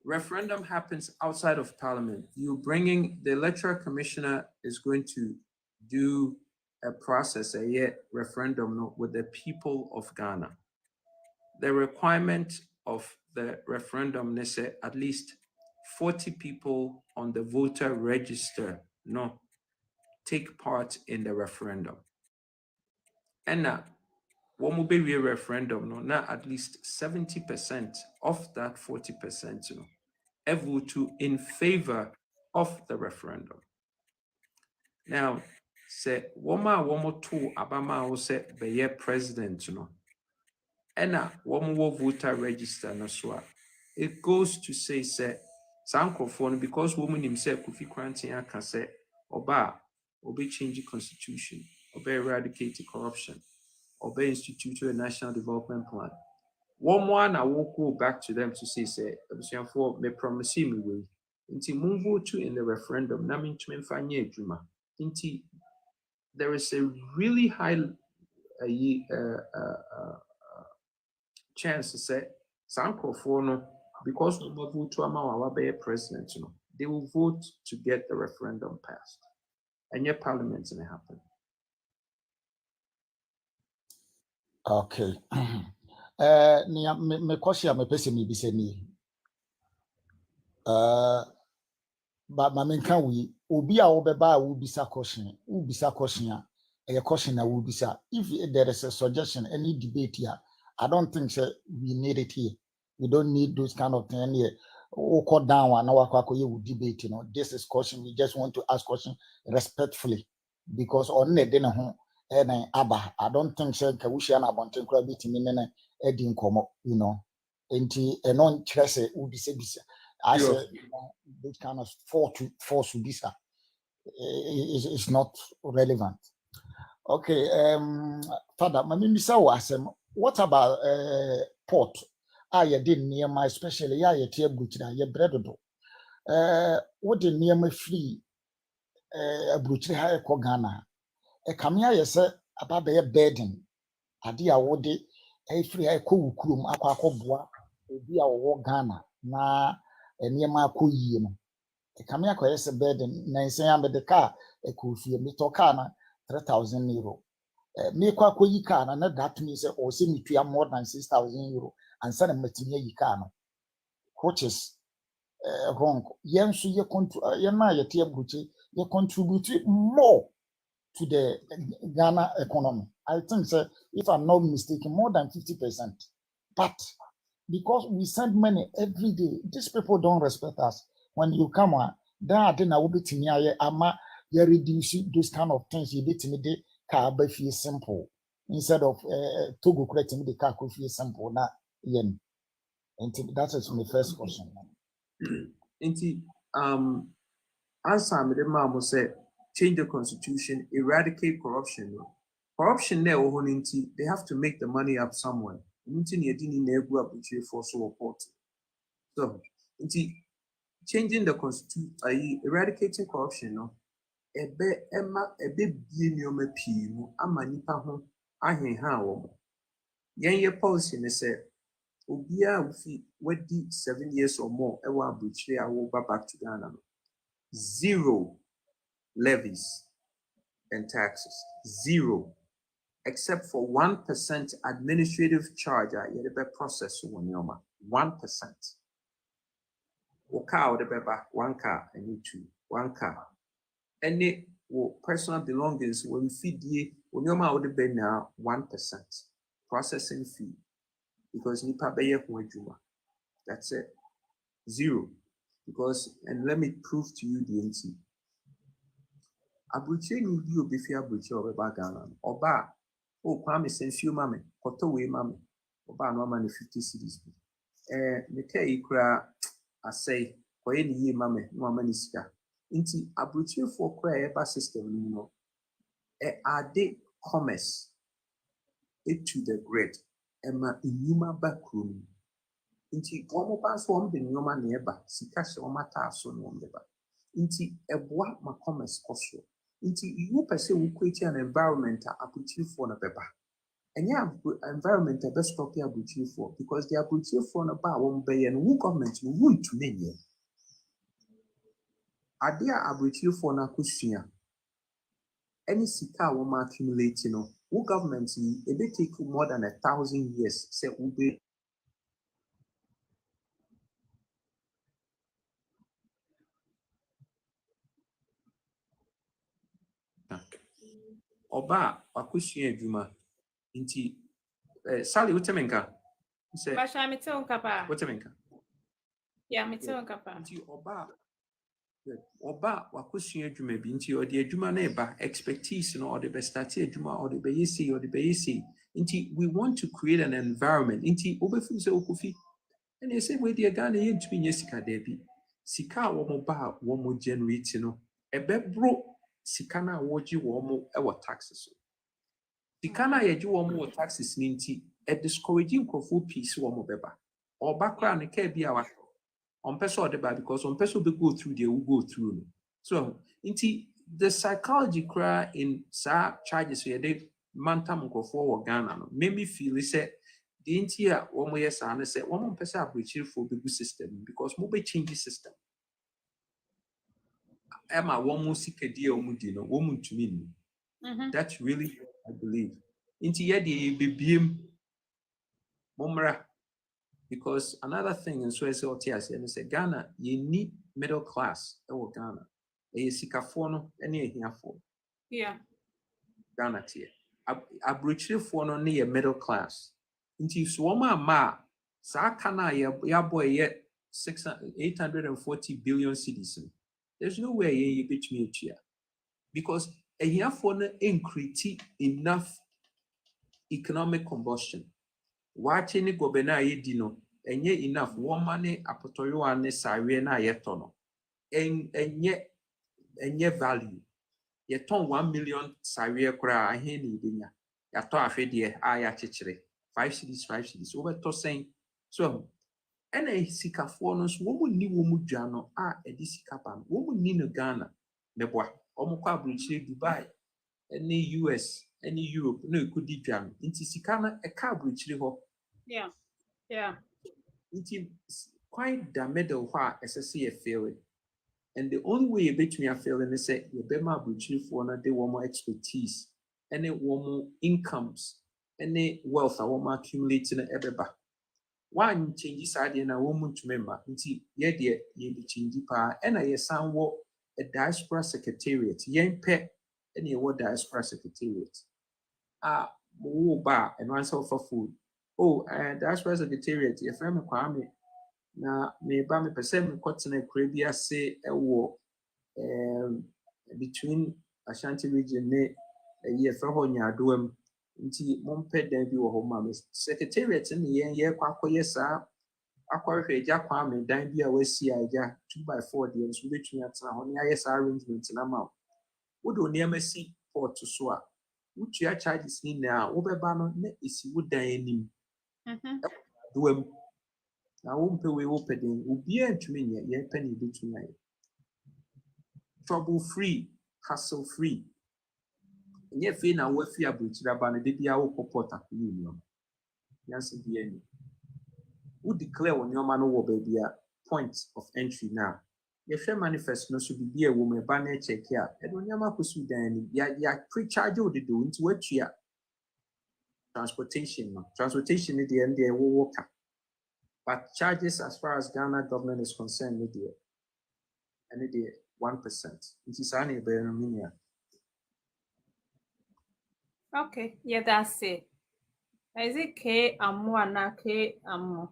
Referendum happens outside of parliament. You bringing the electoral commissioner is going to do a process, a referendum with the people of Ghana. The requirement of the referendum is at least 40 people on the voter register take part in the referendum. And now, what will be a referendum? Now at least 70% of that 40% vote in favor of the referendum. Now, say one two Abama will say be president, and one more voter register no so. It goes to say Sankophone because woman himself Kofi Krantin can say oba change the constitution, oba eradicate corruption, oba institute a national development plan. One I will go back to them to say for me promise me way. Until move vote in the referendum, na mean to me juma. Until there is a really high chance to say Sankophone because we vote to our president, they will vote to get the referendum passed. And your parliament's gonna happen. Okay. Me question me pese me bise ni. But ma menka we obi a obeba a wo bisa question a a question that will be sir. If there is a suggestion, any debate here, I don't think sir, we need it here. We don't need those kind of things here. Or cut down one hour will debate, you know. This is question. We just want to ask question respectfully. Because on the dinner home, and I don't think sir Kawushian about to Eddie Komo, you know. And non tresse would be said, I said, this kind of force to this is not relevant. Okay, Father, my name is what about port? You did near my especially you tear butcher, you bread do. What did near my free a butcher higher Kogana? A camia, you said about their bedding. Adia would a free a cool crum, a quacobois, a dear war Ghana, na a near my cool year. A camia quest a bed and Nancy the car, a cool fear me tokana, 3,000 euro. Me kwa yi car, and that means or see me to more than 6,000 euro and send a metinia yi car, which is wrong. Yen so you contribute more to the Ghana economy. I think, sir, if I'm not mistaken, more than 50%. But because we send money every day, these people don't respect us. When you come on, then I will be to ama you reduce those kind of things. You did to me the car by feel simple instead of Togo correcting the car could feel simple. Not yen. And that is my first question. Answer me the mom said change the constitution, eradicate corruption. Corruption there, they have to make the money up somewhere. So, changing the constitution, eradicating corruption, no. Emma a bit biennium ama nipa ho ahenha wo. Yen ye policy ne say obia ufi wedi 7 years or more e wa abuchire awo back to Ghana. Zero levies and taxes. Zero. Except for 1% administrative charge at the process 1%. Car the beba, 1 car, and you 2, 1 car. Any personal belongings when feed ye when you're the bed now 1% processing fee because nipa beye juma. That's it. Zero. Because and let me prove to you the NT. Abuche ni bi obefi abuche obeba Ghana. Oba o kwame sensuo mame, koto we mame. Oba no ma 50 cedis. Me kai kura asay koye ni ye mame no ma ni sika. Inti abuche for kwa eba system ni no. Ade commerce to the grid. Ema inyuma backroom. Inti womo pa so om de nyoma na eba sika se o mata so no mbeba. Inti eboa ma commerce koso. Inti you pese wo create an environment abuchi for na beba. Enya environment be stop ya abuchi for because the abuchi for na ba wo mbeye no government no won to menye. Ade abuchi for na kusua. Any sika wo ma accumulate no wo government e be take more than 1,000 years say wo be Oba akusua adwuma nti Sally utemenka say Basha metel kapa. utemenka Yeah, metel kapa. nti oba akusua adwuma bi nti odi adwuma na eba expertise no or the best start adwuma or the be nti we want to create an environment nti obefu say okufi and they say we dey Ghana yentumi nye sika da bi sika wo mo ba wo mo generate no ebebro sika na woji wo mo e wo taxes sika na yeji wo mo wo taxes ni nti e discouraging crofo piece wo mo beba or background ne ka bia wa on person or the bad because on person be go through they will go through no. So nti the psychology cry in sa charges we dey mantam crofo wo Ghana no make me feel say the ntia wo mo yes and say wo mo person abreach for the system because mo be change the system. Emma woman sikadi omudi no woman to me. That's really I believe. Into ye the BBM Momra because another thing and so I say OTS and say Ghana you need middle class or Ghana. A sikafono any here for. Yeah. Ghana tie. Abrochirefo no ne middle class. Nti so wɔn ama saa aka na yɛabɔ 840 billion cedis. There's no way you betumi atua. Because ahiafoɔ no increase enough economic combustion. Wache ne gobe na yɛdi no enye enough wɔma ne apɔtɔyowa ne sareɛ na yɛtɔ no. Enye value. Yɛtɔn 1 million sareɛ koraa ahe ne ibenya. Yɛatɔ ahwedeɛ a yɛakyekyere 5 cedis. Wobɛtɔ sɛn. So ɛna sikafoɔ no so wɔn ni wɔn dwa no a ɛde sika ba no wɔn ni no Ghana mɛboa wɔn kɔ abrokyire Dubai ɛne US ɛne Europe na ekodi dwa no nti sika no ɛka abrokyire hɔ. Yeah. Nti quite the middle hɔ a ɛsɛ sɛ yɛ fail. And the only way you betumi afail is say you bema abrokyirifoɔ no de wɔn expertise ɛne wɔn incomes ɛne wealth a wɔn accumulate no ɛbɛba. One change saa deɛ na wɔn ntumi mma nti yɛ deɛ yɛ de change paa ɛna yɛ san wɔ a diaspora secretariat yɛn pɛ ɛna yɛwɔ diaspora secretariat a mo ba ɛno ansa wɔfa food diaspora secretariat yɛfrɛ me Kwame na me ba me pɛ sɛ me kɔtena kura bi ase ɛwɔ between Ashanti region ne yɛfrɛ hɔ Nyadoam. Nti mompɛ dan bi wɔ hɔ ma me secretariat ne yɛn kɔ akɔyɛ saa akɔhwɛ agya Kwame dan bi a wasi agya 2x4 deɛ nso betumi atena hɔ ne ayɛ saa arrangement na ma wo de nneɛma si port so a wotua charges ni na wobɛba no na esi wo dan anim doam na wompɛ we wopɛ den obiara ntumi nyɛ yɛn pɛ ne betumi ayɛ trouble free hassle free. Nye fe na wo afi abrokyire aba no de bia wo port akɔyɛ nneɛma yanse bia ni wo declare wo nneɛma no wɔ baabi a point of entry na yɛhwɛ manifest no so bibia wo me ba na check a ɛdo nneɛma kɔsu dan ni ya pre-charge wo de do nti watua transportation ni de ende wo ka but charges as far as Ghana government is concerned with the 1%. Nti saa na ebe no minia. Okay, yeah, that's it. Is it K Amuana K Amu?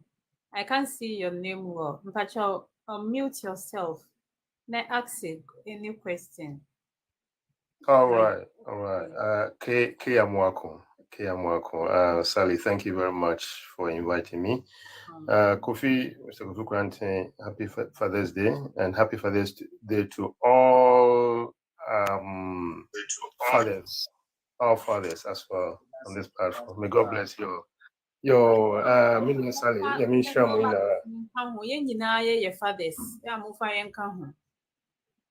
I can't see your name well. Mpacho, unmute yourself. Now ask any question. All right. K Amuako. Sally, thank you very much for inviting me. Mr. Kofi Granting, happy Father's Day and happy Father's Day to all fathers. All fathers as well on this platform. May God bless you. Minion Sally, I mean, fathers.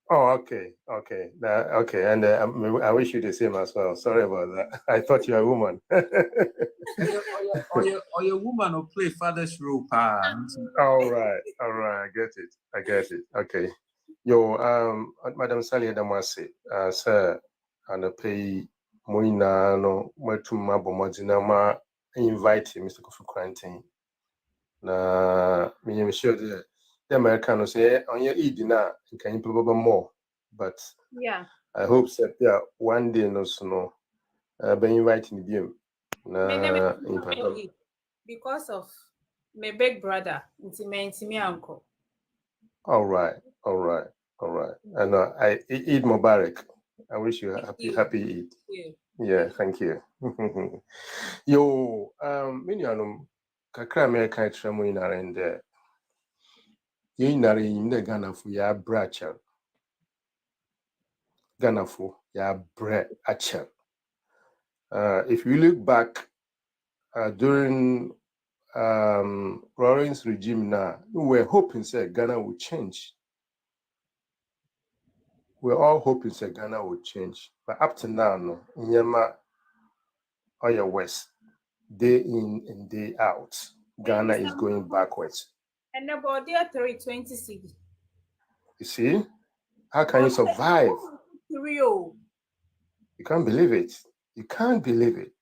Oh, okay. And I wish you the same as well. Sorry about that. I thought you're a woman. or your woman will play father's role, pa. All right. I get it. Okay. Madam Sally Adamasi, sir, and the pay Moina no Matumma Bomodinama invite Mr. Kofi Granting. Na me sure the Americans say on your dinner you can probably more. But yeah, I hope that one day no snow be inviting you. Because of my big brother, it's my uncle. All right. And I Eid Mubarak. I wish you happy Eid. Yeah, thank you. Minianum kakra America tramu inarende. Yinare in the Ghana for ya bracha. Ghana for ya bre acha. If you look back during Rawlings regime now, we were hoping that Ghana would change. We're all hoping that Ghana would change. But up to now, no, Nyama or your West, day in and day out, Ghana is going backwards. And about there 320 You see? How can you survive? Rio. You can't believe it.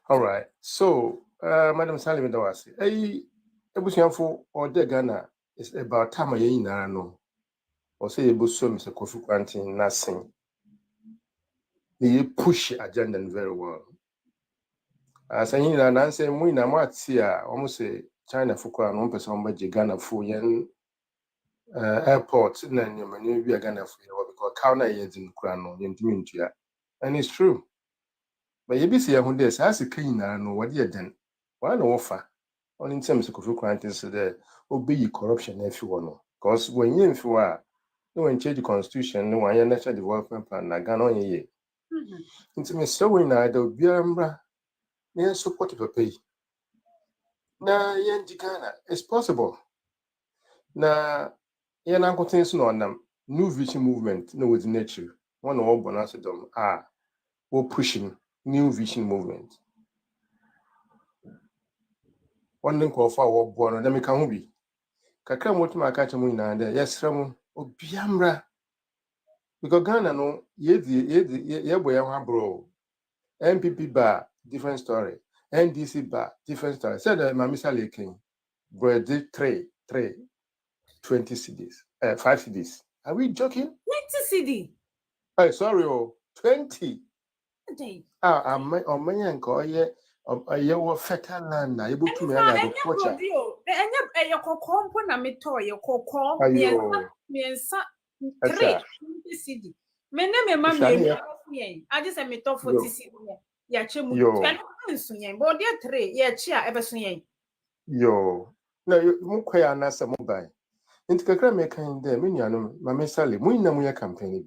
All right. So, Madam Salim Dawasi, Ebusianfo or de Ghana is about time no. Or say Ebuso Mr. Kofi Granting nothing. They push agenda very well. As I hear and answer, we na matia almost say China for Kwan, 1% by Ghana for yen airport, and then you may be a Ghana for you because Kauna is in Krano, Yentumintia. And it's true. But you be see who this has a clean and what you done. One offer on in terms of quantities there will be corruption if you want. Because when you are, no one change the constitution, no one national development plan, na Ghana on ye. Into me so when I do be near support of a pay. Na yen Ghana, it's possible. Na yen uncle things no on them. New vision movement, no with nature. One or bonus them we're pushing new vision movement. One link of our born, let me come be. Kakram what my catch mo na there, yes, from Obiamra. Because Ghana no, ye boy, bro. MPP bar, different story. NDC bar, different story. Said Mamisa Laking, bread 20 CDs, 5 CDs. Are we joking? 20 CD. Hey, sorry, 20. Day. I'm my uncle, yeah. Your fertile land, able to me agriculture. Your cocoa, na me toy, your cocoa, miensa, 3 CD. Me name mammy, I just am me top 40 CD. Ya chemu, but there 3, yeah, cheer ever swing. Yo, no, you mukaya nasa mobile. Into Kakra make in there, Minianum, Mamma Sally, Muinamuya campaign.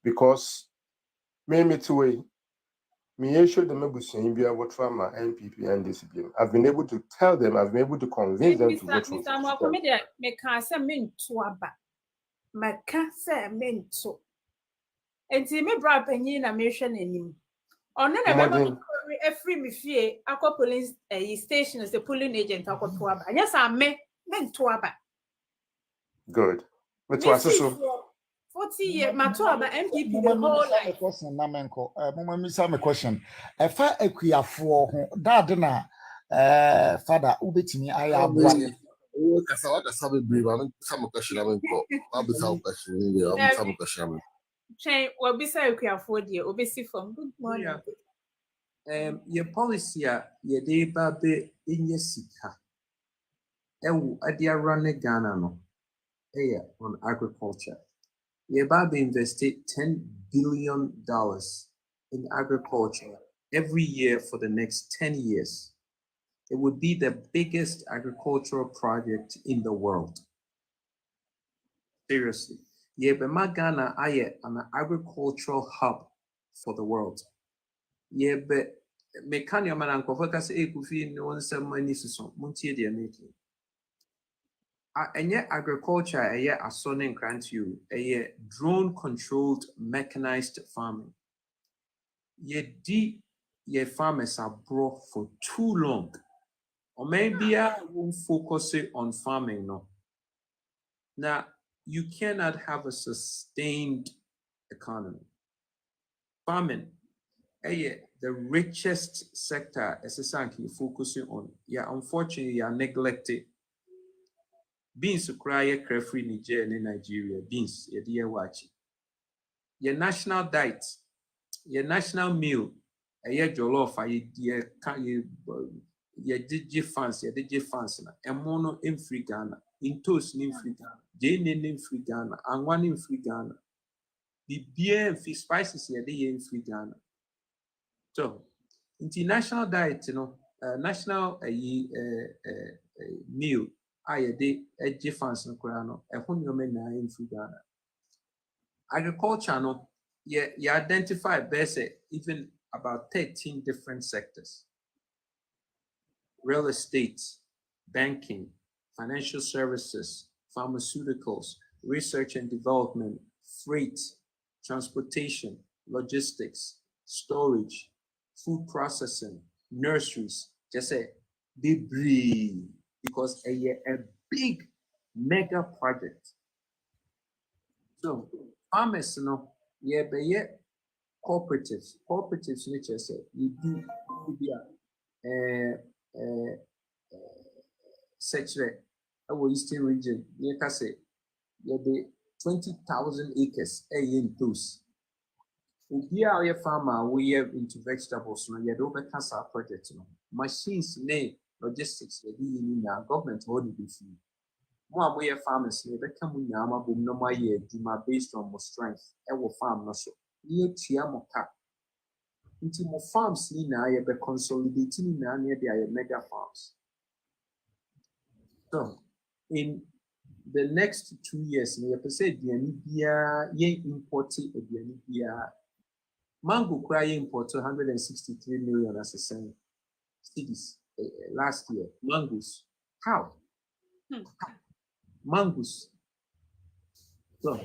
Because me to way. Me show them able to India what farmer NPP and discipline. I've been able to tell them, I've been able to convince them to vote for Mr. Me can say men to aba. Me can say men to. And see me bra penny na me hwe nanim. Ono na me free me fie akọ police station as the polling agent akọ to aba. Anya sa men to aba. Good. But was so 40 years, my two about MPP the whole life. Question, Namenko. Mama, question. If I acquire for that, father, ubetini, I have one. Some question. I'll be some question. Some question. Chain, what be say acquire for dear, obesi from good morning. Your policy, your day baby in your sika. Adia run Ghana no. On agriculture. Yebaba invested $10 billion in agriculture every year for the next 10 years. It would be the biggest agricultural project in the world. Seriously. Yebema Ghana aye an agricultural hub for the world. Yebe mekanya manankofaka se ekufi no nsem mani suso muntie de making. Enye agriculture eye asone nkranti you eye drone controlled mechanized farming. Ye farmers are broke for too long. Or maybe I won't focus on farming no. Now you cannot have a sustained economy. Farming, the richest sector is focusing on. Yeah, unfortunately, you are neglected. Beans cry crayfree Niger and Nigeria. Beans, dear watch. Your national diet, your national meal, a year jollof, your DJ fans, and mono in free Ghana, in toast in free Ghana, Jane in free Ghana, and one in free Ghana. The beer and fish spices here, they in free Ghana. So, international diet, national meal. I de fans no krano e ho nyome na in Ghana. Agriculture no you identify best even about 13 different sectors. Real estate, banking, financial services, pharmaceuticals, research and development, freight, transportation, logistics, storage, food processing, nurseries, just say debris. Because a big mega project. So farmers be cooperatives. Cooperatives nature say you do such our eastern region, you can say you be 20,000 acres in those. obi a ɔyɛ farmer we are into vegetables no yɛde wobɛka saa project no machines ne logistics yɛde yɛ nyinaa government hɔ de bɛfiri mo a moyɛ farmers no yɛbɛka mo nyinaa ma bom na moayɛ adwuma based on mo strength ɛwɔ farm no so ne yɛtua mo ka nti mo farms nyinaa yɛbɛ consolidate nyinaa ne yɛde ayɛ mega farms. So in the next 2 years no yɛpɛ sɛ aduane biara yɛn import aduane biara mango kura yɛ import 163 million as a cent cedis last year. Mangoes. How? Mangoes. So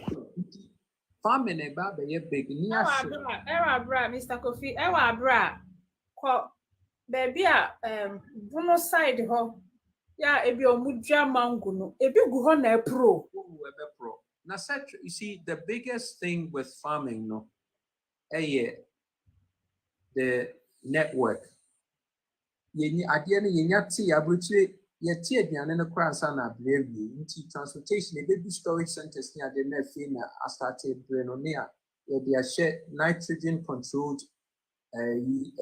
farming about the big near Mr. Kofi, Abra, baby, Bruno side ho. Yeah, ebi omudja mango no. Ebi gu ho na pro. Now, you see, the biggest thing with farming, no, the network. Transportation, a baby storage centers near the Nefina, I started Brenonia, they share nitrogen controlled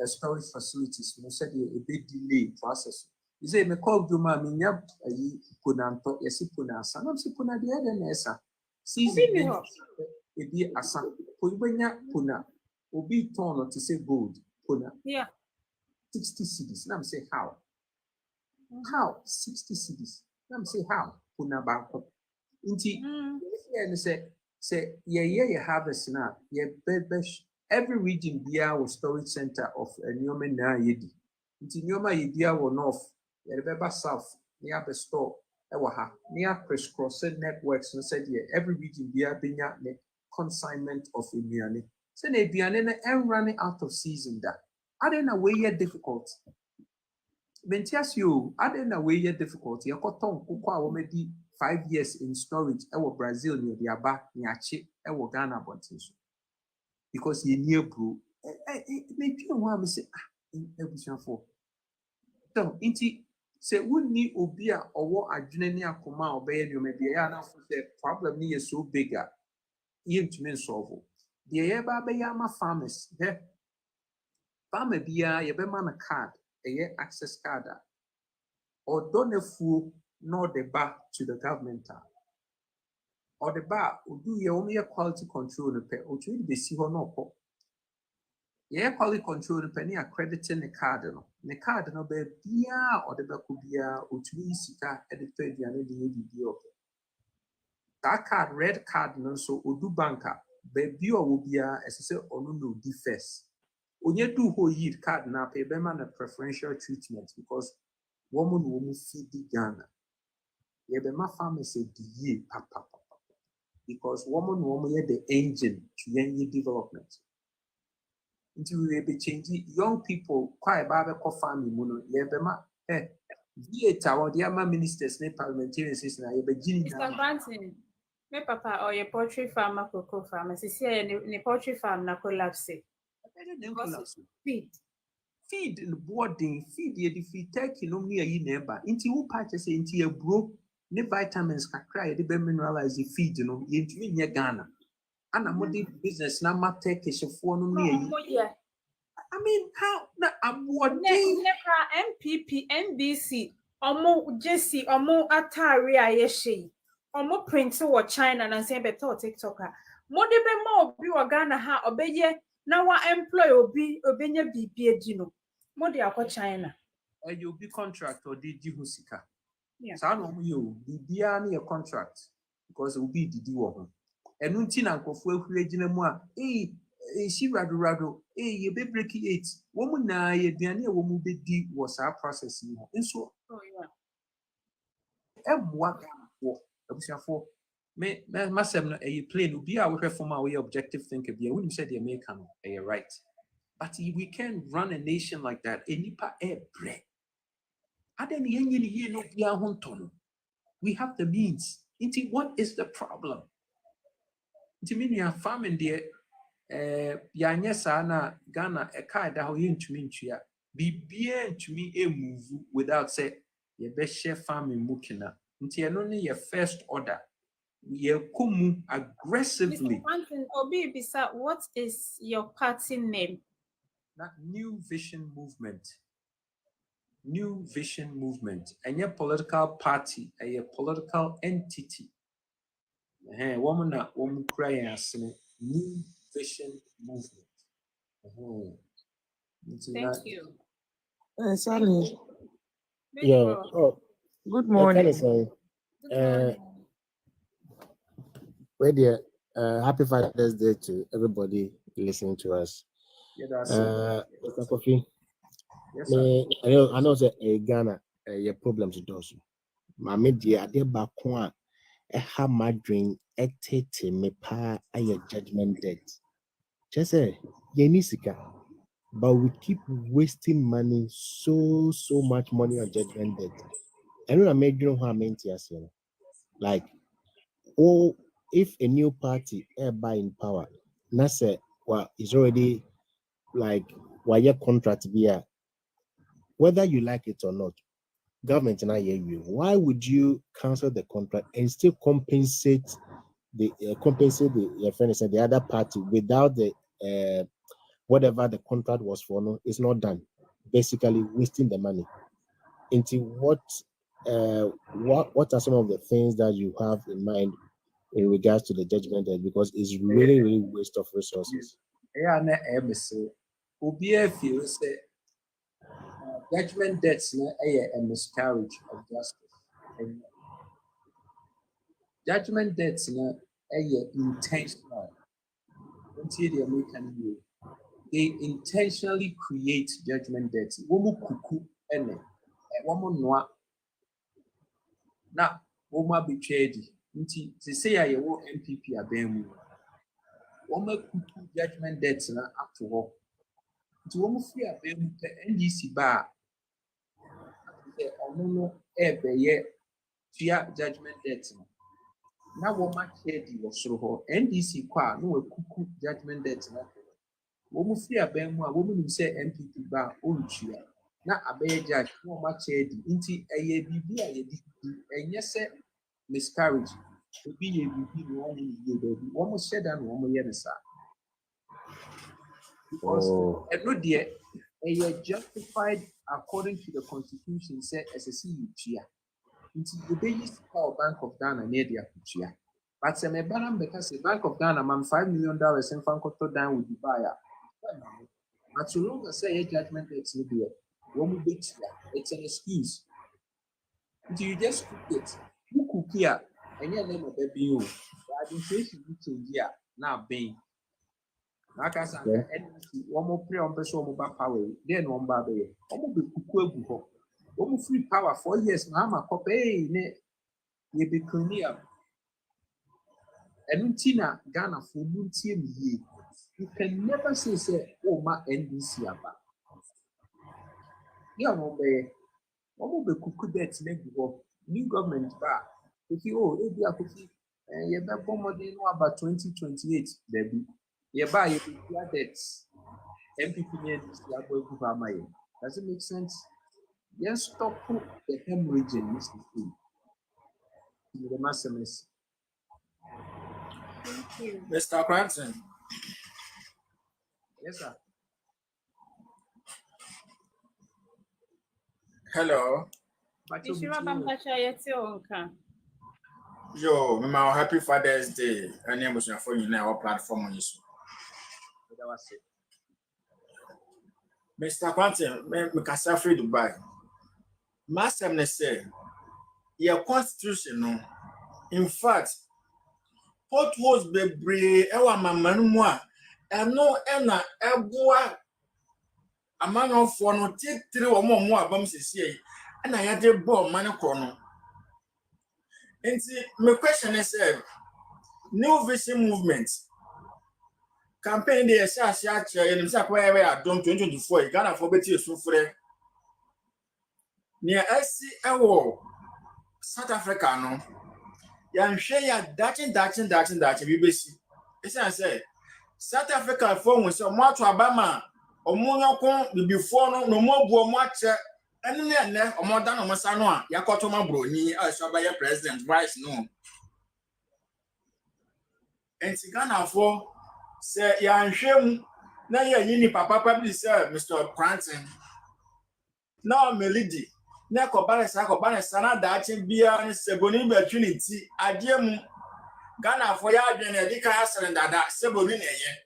storage facilities. You said a big delay process. You say, me call Duma, Minya, Punanto, Yasipuna, San of Sipuna, the other Nessa. Season, a be a son, Puna, Obi Tono to say gold, Puna. Yeah. 60 cities. Let me say how. How 60 cities? Let me say how. Puna Banko. Inti, and say, you harvest now. Every region beer was storage center of a Newman na yedi. Inti Nyoma Yedia were north, Yerebeba south, near the store, Ewaha, near crisscross networks, and said, every region beer being the consignment of Imiane. Send a Bianena and running out of season that. I don't know where you're difficult. Bentias you, I don't know where you're difficult. You're cotton, Kukwa, already 5 years in storage. I was Brazil near the Aba, near Chip, I was Ghana, because you're near brew. Maybe you want me say, everything for. So, inti, say, wouldn't need Obia or what I didn't near Koma or Bay, you may be enough for the problem is so bigger. You to mean solve. The Yama farmers, there. Farmer bia yebema na card, access card, or don't fool nor the bar to the government, or the bar will do your only quality control the pay, or to be see or no. Quality control the penny accrediting the card no be bia or the bakubia or to be sika at the third year the that card, red card, no so Udu banker, baby or will be as I say, or no defense. When you do whole year card now, pay them a preferential treatment because woman feed the Ghana. You be my farmer say the year papa because woman the engine to any development. Until we be changing young people quite bad farming mono. You be my the ama ministers ne parliamentarians is na you be Jimmy. Mr. Banton, me papa or your poultry farmer, cocoa farmer, see poultry farm na collapse. Feed in boarding, feed the feed take near you neighbor. Into who patches into a bro, ne vitamins can cry, the be mineralize the feed, into me Ghana. And I'm the business now, my take is a phone near you. I mean, how I'm what MPP, NBC, Omo Jesse, Omo Atari, Ayeshi, Omo Prince or China and say better TikToker. More de more be or Ghana ha obey. Now our employee will be obeying BPA, more de aqua China. You'll be contract or did you husika? Yes. So I know you be a contract because it will be the do. And Untina Kofu Regina, she rado, ye be breaking it. Woman, ye be a woman be was our processing. And so, what for me, myself, a plane will be our from our way objective thinker. Be wouldn't say the American, right? But we can run a nation like that. Enipa air bread. We have the means. Into what is the problem? Into me, you are farming there. Yanyesa na Ghana a car that how you to me be to me a move without say your best chef farming mukina. Into only your first order. Yekumu aggressively. Mr. Quentin, Obi Bisa, what is your party name? That New Vision Movement. New Vision Movement. And your political party, a political entity. Woman crying New Vision Movement. Thank you. Sally. Big Yeah. bro. Oh, Good good morning. morning. Well, dear, happy Father's Day to everybody listening to us. Yeah, that's Mr. Kofi, yes, sir. I know that Ghana, your problems with those. My media, they back one, a hammer drink, a tete, me pa, a judgment debt. Just say, Yenisika, but we keep wasting money, so much money on judgment debt. I don't know, how I meant yes, like, oh, if a new party ever in power, not say, well, it's already like, why your contract be a, whether you like it or not, government and I hear you. Why would you cancel the contract and still compensate the your friends and the other party without the whatever the contract was for? No, it's not done. Basically, wasting the money. Into what are some of the things that you have in mind in regards to the judgment debt, because it's really waste of resources. Yeah, na embassy. Ubia feels that judgment debts na a miscarriage of justice. And judgment debts na intentional. Until the American way, they intentionally create judgment debts. Womu kuku ene, womu noa. Na womu betrayed. Until they say I will MPP abemu. Womu kuku judgment debts na after all. Nti wɔn free abɛɛmu pɛ NDC ba a ɔno no ɛbɛyɛ tua judgment debt no na wɔn akyɛ di wɔ soro hɔ NDC kɔ a na wɔkuku judgment debt no wɔn free abɛɛmu a wɔn nim sɛ MPP ba a ɔntua na abɛyɛ judge na wɔn akyɛ di nti ɛyɛ biribi a yɛdi ɛnyɛ sɛ miscarriage obi yɛ biribi na wɔn yɛ baabi wɔn hyɛ da na wɔn yɛ ne saa. Because justified according to the constitution, say SSC Uchia. It's the biggest power Bank of Ghana near the Akuchia. But some Banam because the Bank of Ghana, $5 million and Fancoto down with the buyer. But so long as say a judgment it's no beer, it's an excuse. Until you just cook it. You cook here and your name of baby you. I didn't say you change here now being. Like I said, one more prayer on person about power, then one baby. One be kuku one free power 4 years. Now I'm a copy. You be clear. And Tina Ghana for team ye. You can never say, oh, my NDC about. Yeah, one be kuku debts new government back. If you if you are cookie, you better more than about 2028, baby. You buy your debts. MPP does it make sense? Yes, stop the hemorrhaging, Mr. Free. The master miss. Thank you. Mr. Crampton. Yes, sir. Hello. Yo, my happy Father's Day. My name is for you now. Our platform on you. Mr. Quentin, me kasa free Dubai. Master me say, your constitution no. In fact, potholes bebree ewa mamanu mu a eno na eboa amanofo no titiri wo mo abam sisi e na ya de ball man ko no. Nti my question is New Vision Movement campaign dey ese actually enim say kwa we adom 2024 Ghana for beti esufre near asi ewo South Africa no yan hwe ya datin we besi ese say South Africa for we say mo ato abama omo nyoko before no mo bu omo ache ene omo da no mo sa no a yakoto ma broni a so ba president vice no And Ghana for say ya nhwem na ya yini papa probably say Mr. Cranton. Now Melody na kobane sa na dachi bia ni seboni be trinity adiem Ghana for ya adwen e dika asere dada seboni na ye.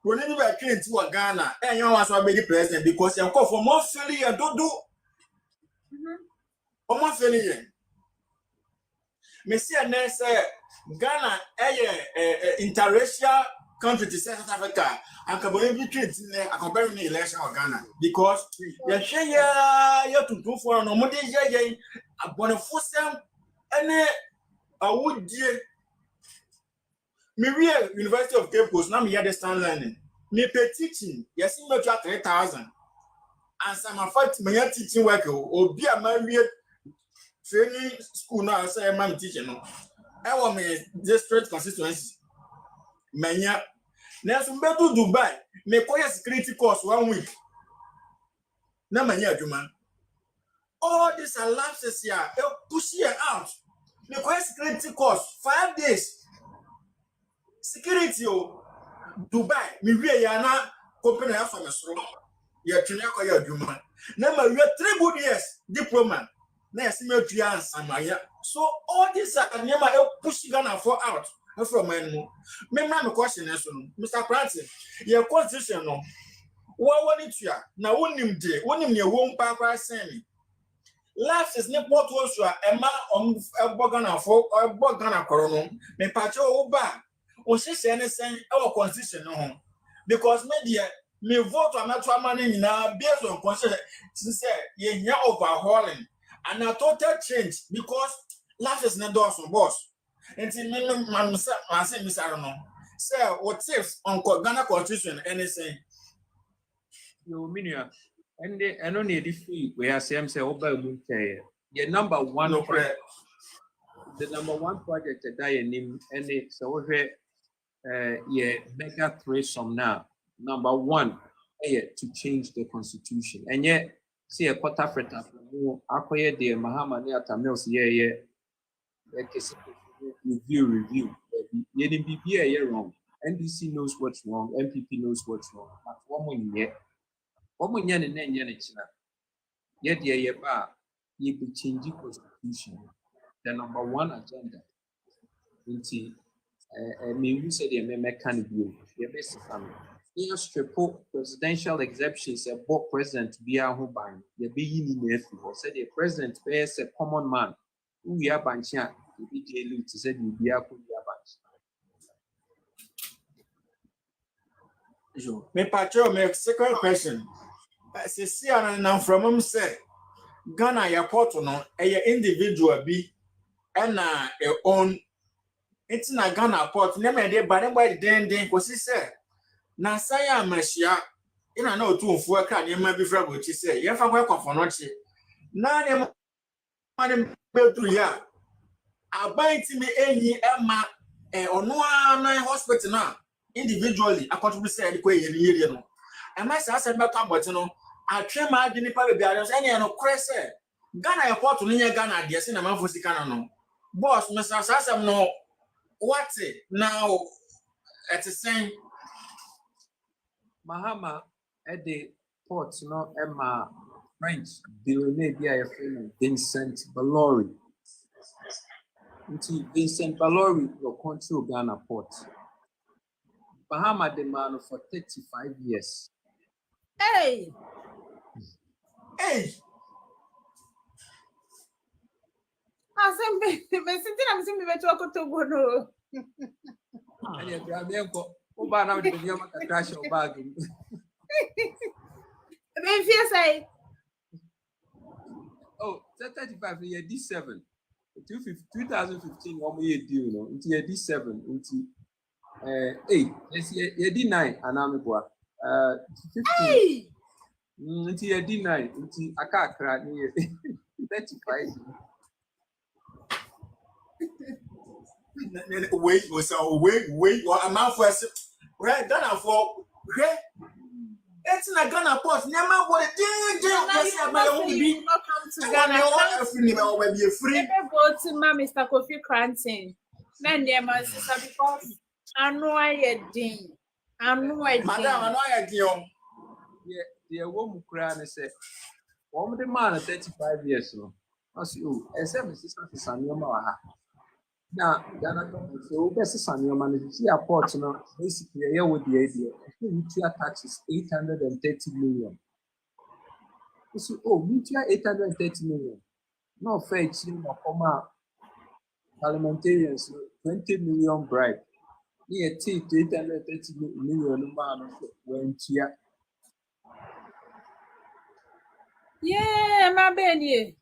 When you be trinity wa Ghana and you want to be the president because you call for more failure do more failure. Me see and say Ghana interracial country to South Africa and Kaboni be treated in a comparing election of Ghana because you share you to do for no more day a bonafosam and a wood dear. Me real University of Cape Coast now me understand learning. Me pay teaching, yes, me to 3,000. And some of my teaching work or be a my training school now say I'm teaching no. I want me district constituency. Manya. Now some better Dubai. Me koya security course 1 week. Na manya juma. All these are lapses here. They'll push you out. Me koya security course 5 days. Security Dubai. Me we ya na company from Mesro. Ya tunya koya juma. Na ma we 3 good years diploma. Na ya see me tuya ansamaya. So all these are never push Ghana for out from my no. Me question is Mr. Cranton, your constitution no. What want it ya? Now wonim de, wonim ye won pa send. Last is ne port was Emma on Ghana for or Ghana corono. Me pacho oba. O she say anything our constitution no. Because media me vote on natural money now based on constitution say ye overhauling and a total change because life is not doors from boss. And man say Miss Arono. Say what tips on Ghana constitution anything. You mean and they only defeat where Sam say over your number one No project, the number one project that I name and it's over mega threesome now. Number one to change the constitution. And yet see a quarter freta acquire the Mahama near Tamils review. You didn't be here wrong. NDC knows what's wrong, MPP knows what's wrong. But one more year and then yet you be changing constitution. The number one agenda. Until we said the mechanic view, your best family. Yes, triple presidential exceptions a book president be a who bind. The being in the said the president bears a common man who we are banchia, the BJ to said you be a good bunch. Me patro me second question. See and from him say Ghana ya port no a individual be and own it's na Ghana port never dey but nobody den because he said na saya machia ina na otu mfu aka ne ma bi fra go chi say ye fa kwa for no chi na ne ma betu ya aban ti me enyi ema ono na hospital na individually according to say ko ye ni no am I say better but no atwe ma adi nipa be biara say ene no kore say Ghana airport no nye Ghana de say na manfo sika no boss Mr. Sasam no what now at the same Mahama at the port no Emma French billionaire Vincent Ballori. Vincent Ballori will control Ghana port. Bahama demand for 35 years. Hey! Hey! I'm sitting with you to go no. And you have over now the crash of bag. Say, oh, 35 year D7. 2015 1 year deal no into year D7 into 8 yes year D9 anamibwa 15 into year D9 into akakra near 35 wait what amount for right Ghana for it's not Ghana port never what be not come to Ghana. Free. Go to Mr. Kofi Cranton. Then sister because Ano aye din. Ano aye Madam, I din. know I deal. The woman crying and said, "Woman, the man 35 years no." I say, "Oh, except Mrs. Sanyomaha." Now, Ghana government say, "Oh, best Sanyomaha, you see a port no, basically, a year with the idea. Mutual taxes 830 million." You see, oh, mutual 830 million. No fair, no former parliamentarians, 20 million bribe. Near T 830 million man went here. Yeah, my baby.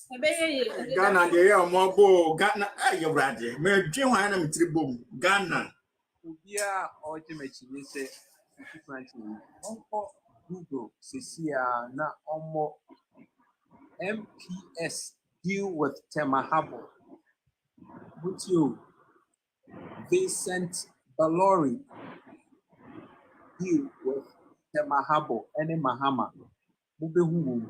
Ghana. Ghana, the year more bo. Ghana, you ready? Me dream I am tribum. Ghana. Ubia ultimately say, Uncle Google, Cecilia, na Omo MPS deal with Temahabo. With you, Vincent Balori deal with Temahabo, any Mahama. Mubehu.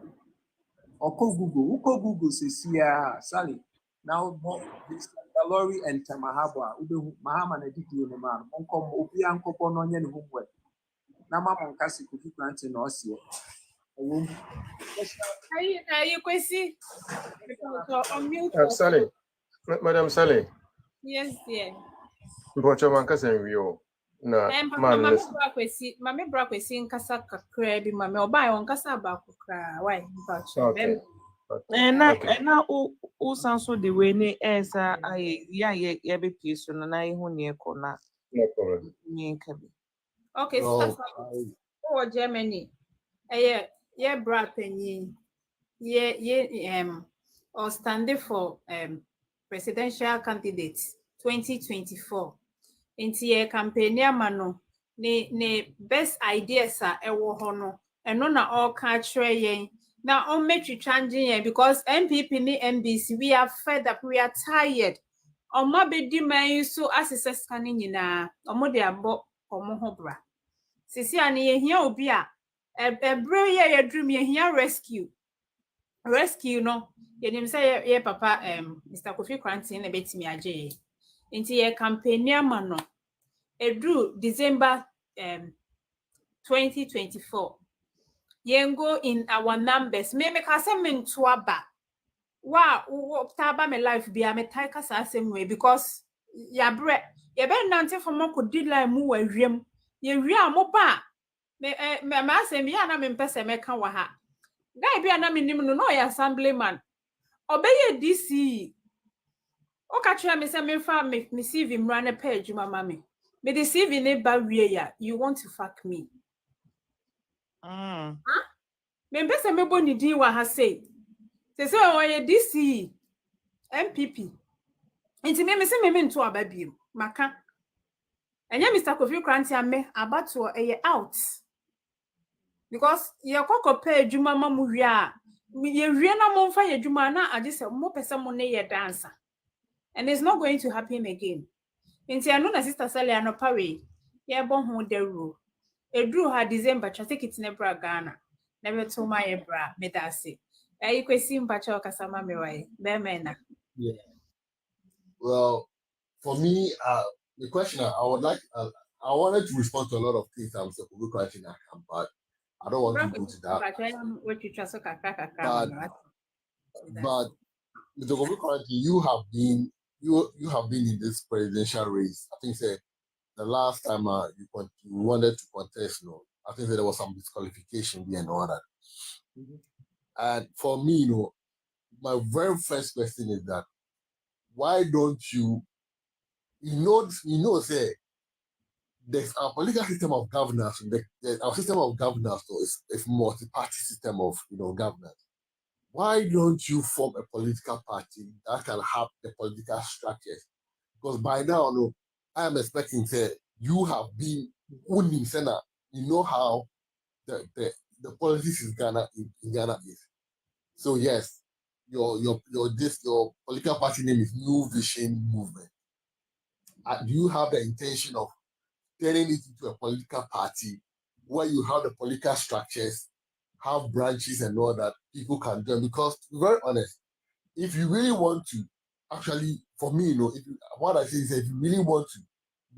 Oko Google, Cecilia, Sally. Now, Vincent Balori and Temahabo, Ubehu, Mahama, and a deal no man. Uncle Ubia, Uncle Bononian homework. Nama Monkasi could you grant in Ossia? Are you crazy? On mute. Sally, Madam Sally, Yes, dear. Bocho Mancas and Rio. No, man, Mammy Brakwesi in Casa Crabby, Mammy, or buy on Casa Bakukra. Why? okay. Na o sanso de we ne esa aye ya ye be piece no na ihu ne ko na No problem. me nka bi. Okay, Well, oh, Germany. Yeah, Brad Penny. Yeah, or standing for presidential candidate 2024. Into your campaign, mano, ne best ideas are ewo hono, and no na all culture yen. Now, on make you changing because MPP ni MBC, we are fed up, we are tired. On my bedi man, so as a scanning in a mo de abo or mohobra. Sisi ani ye here obia, a brave ye dream ye here rescue no. Yenim say ye papa Mr. Kofi Krantin na betimi agye. Nti ye campaign ama no. Edru December 2024. Yengo in our numbers. Me ka se me nto aba. Wa ta ba me life bia me tai kasa asem we because ya bre ye be nante for mo ko di line mu wa wiem. Ye wi mo ba me asem ya na me mpese me ka wa ha. Guy bia na me nim no ya assemblyman. Obeye DC. O ka try me say me fa me CV mrane page mama me. Me the CV ne ba wie ya. You want to fuck me? Huh? Me mpese me boni din wa ha say. Say o ye DC MPP. Enti me say me nto aba biem. Maka. Enya Mr. Kofi Kranti ame abato eye out. Because ye kokko pay adwuma ma mu wie a ye wie na mo mfa ye adwuma na age se mo pese mo ne ye dancer. And it's not going to happen again. Inti anu na sister Sally anopa we ye bo ho deru. Edru ha December cha take it ne bra Ghana. Na be to my bra me da se. You kwesi mpacha okasama me wai. Be mena. yeah. Well, for me, the question I wanted to respond to a lot of things I'm supposed to question, but I don't want to go to that. But Mr. Kofi, you have been in this presidential race. I think say the last time you wanted to contest, no, I think there was some disqualification there and all that. And for me, my very first question is that why don't you say there's a political system of governance. Our system of governance is multi-party system of governance. Why don't you form a political party that can have the political structures? Because by now, I am expecting that you have been winning Senate. You know how the politics in Ghana is. So yes, your political party name is New Vision Movement. Do you have the intention of turning it into a political party where you have the political structures, have branches and all that people can do? Because to be very honest, if you really want to, actually, for me, what I say is that if you really want to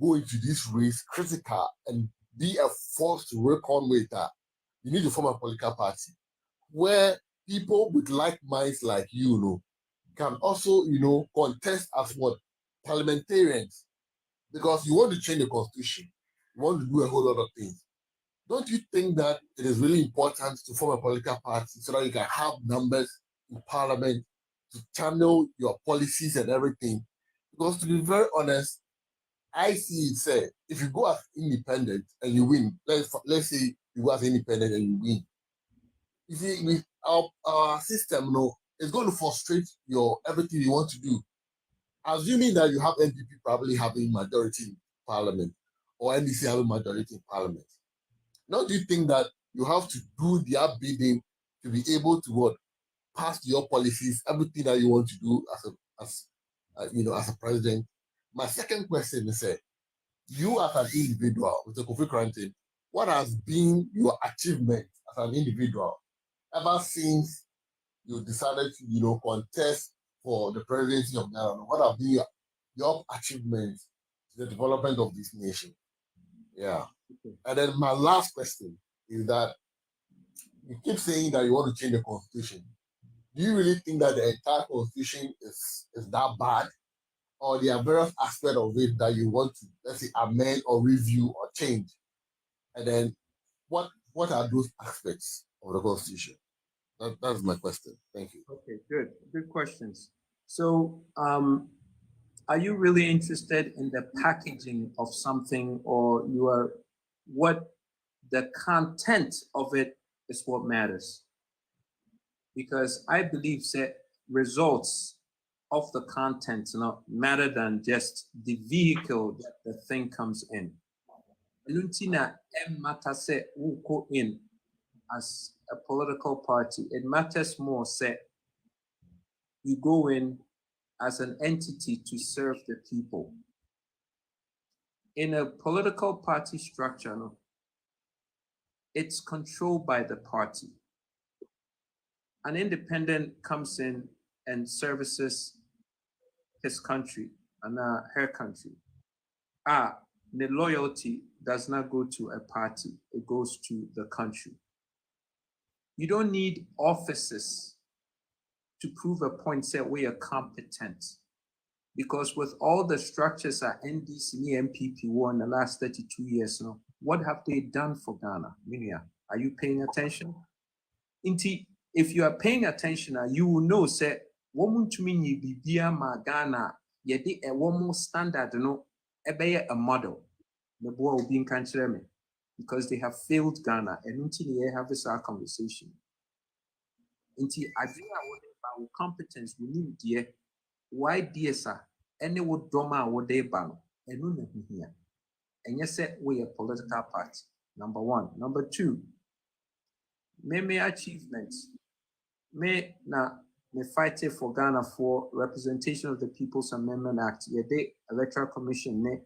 go into this race critical and be a force to reckon with that, you need to form a political party where people with like minds like you, can also, contest as what parliamentarians, because you want to change the constitution, you want to do a whole lot of things. Don't you think that it is really important to form a political party so that you can have numbers in parliament to channel your policies and everything? Because to be very honest, I see it say if you go as independent and you win, let's say you go as independent and you win. You see, with our system, it's going to frustrate your everything you want to do. Assuming that you have NPP probably having majority in parliament or NDC having majority in parliament. Now, do you think that you have to do their bidding to be able to what pass your policies, everything that you want to do as a president? My second question is, you as an individual with the Kofi Quarantine, what has been your achievement as an individual ever since you decided to, contest for the presidency of Ghana? What have been your achievements to the development of this nation? Yeah. And then my last question is that you keep saying that you want to change the constitution. Do you really think that the entire constitution is that bad? Or there are various aspects of it that you want to, let's say, amend or review or change? And then what are those aspects of the constitution? That's my question. Thank you. Okay, good questions. So, are you really interested in the packaging of something, or what the content of it is what matters? Because I believe that results of the content matter than just the vehicle that the thing comes in. Luntina matter say who go in as a political party. It matters more say you go in as an entity to serve the people. In a political party structure, it's controlled by the party. An independent comes in and services his country and her country. The loyalty does not go to a party, it goes to the country. You don't need offices to prove a point that we are competent. Because with all the structures that NDC and MPP won in the last 32 years, what have they done for Ghana? Minia, are you paying attention? Inti, if you are paying attention, you will know, say, woman to me, Bibia ma Ghana, yet a woman standard, a model. The boy will be in country because they have failed Ghana, and until they have this conversation. Inti, I do our competence, we need dear. Why dear sir? Any would drama what they ban and no here. And yes, we a political party. Number one. Number two, me achievements. Me fight for Ghana for representation of the People's Amendment Act. Yeah, the Electoral Commission,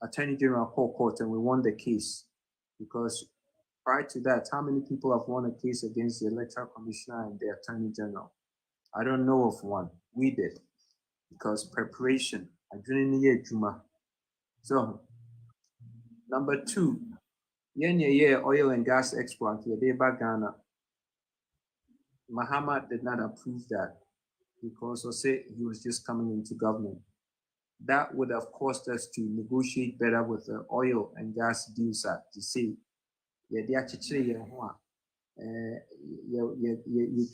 Attorney General Paul Court, and we won the case. Because prior to that, how many people have won a case against the Electoral Commissioner and the Attorney General? I don't know of one. We did. Because preparation, I didn't need Juma. So, number two, oil and gas export, Ghana. Mahama did not approve that because he was just coming into government. That would have caused us to negotiate better with the oil and gas deals to say, you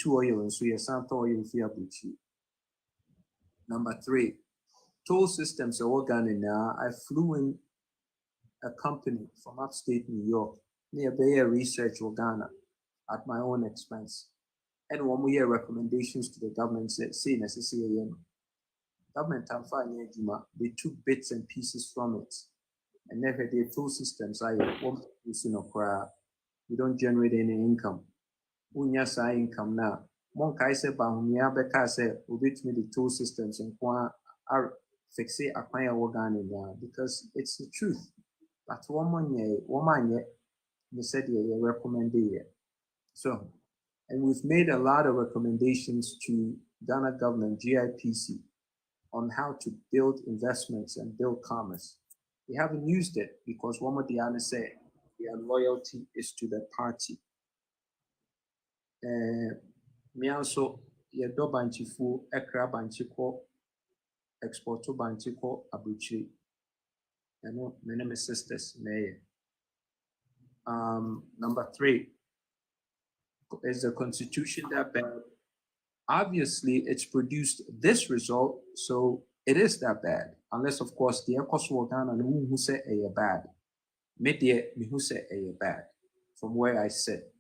two oil and so you Santa oil fear. Number three, toll systems are organic now. I flew in a company from upstate New York near Bay Research Ghana at my own expense. And when we hear recommendations to the government, say necessary, government they took bits and pieces from it. And never their toll systems we don't generate any income. We have income now. Monkai said, Bahumia Beka said, we me the toll systems and fix it acquire organ because it's the truth. But woman yet, they said, you recommend it. So, and we've made a lot of recommendations to Ghana government, GIPC, on how to build investments and build commerce. We haven't used it because one of the others said their loyalty is to the party. Me also, yɛdɔ bankyifoɔ ɛkra bankye kɔ export to bankye kɔ abukyire. Ɛno me ne me sisters na ɛyɛ. Number 3 is the constitution that bad? Obviously, it's produced this result, so it is that bad. Unless, of course, the ECOSWAR Ghana who say a bad. Me who say a bad. From where I sit.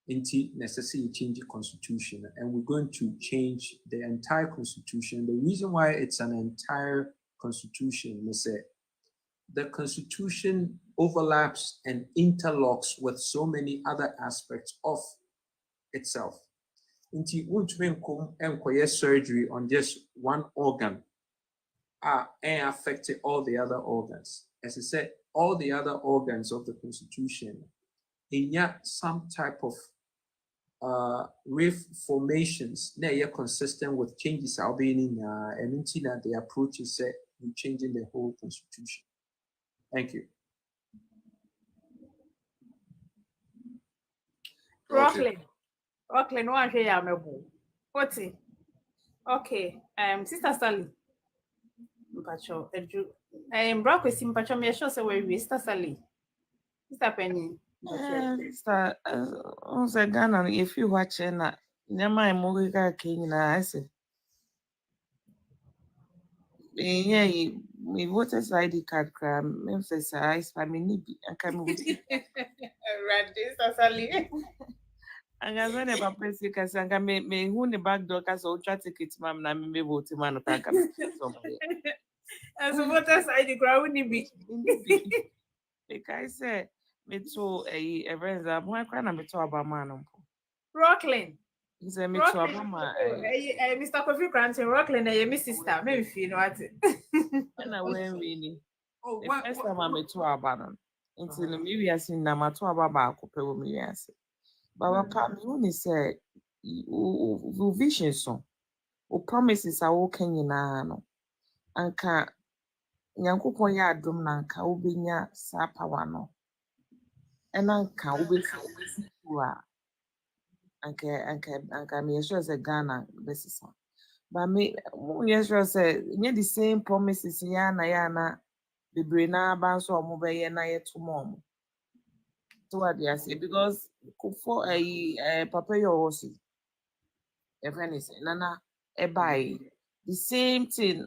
Inti necessarily change the constitution, and we're going to change the entire constitution. The reason why it's an entire constitution is that the constitution overlaps and interlocks with so many other aspects of itself. Inti untumi nkom enkoye surgery on just one organ and affected all the other organs. As I said, all the other organs of the constitution, in some type of reformations, they are consistent with changes are being and the approach is set in changing the whole constitution. Thank you. Rockland, what are you? What's it? Okay, Sister Sally. Mpacho, Brock with Simpacho, me sure say we Sister Sally. Sister Penny. Sister, on the Ghana, if you watch it, Nema Mogiga King, I say. Yeah, me voter's ID card cram, emphasize, I mean, I can move. Sister Sally. And as when a place you can say, me who the back door can so try to get ma'am, na me vote man of as a voter's ID crowd be. Like I say, me too a friend that one can me to about man. Rockland. He said me to about Mr. Coffee Cranton, Rockland, my sister, maybe you know what. And I went really. The first time I met to about them. Until maybe I seen them at about Baco, me answer. But what me say, vision so, o promises are walking in ano. Anka nyankopon ya adom na anka obenya sa power no. And anka obesifu a anka me sure say Ghana besisa. But me sure say the same promises ya na bebre na ba so omo be ye na ye to mom. So what they say because for papa your house a friend is nana e buy the same thing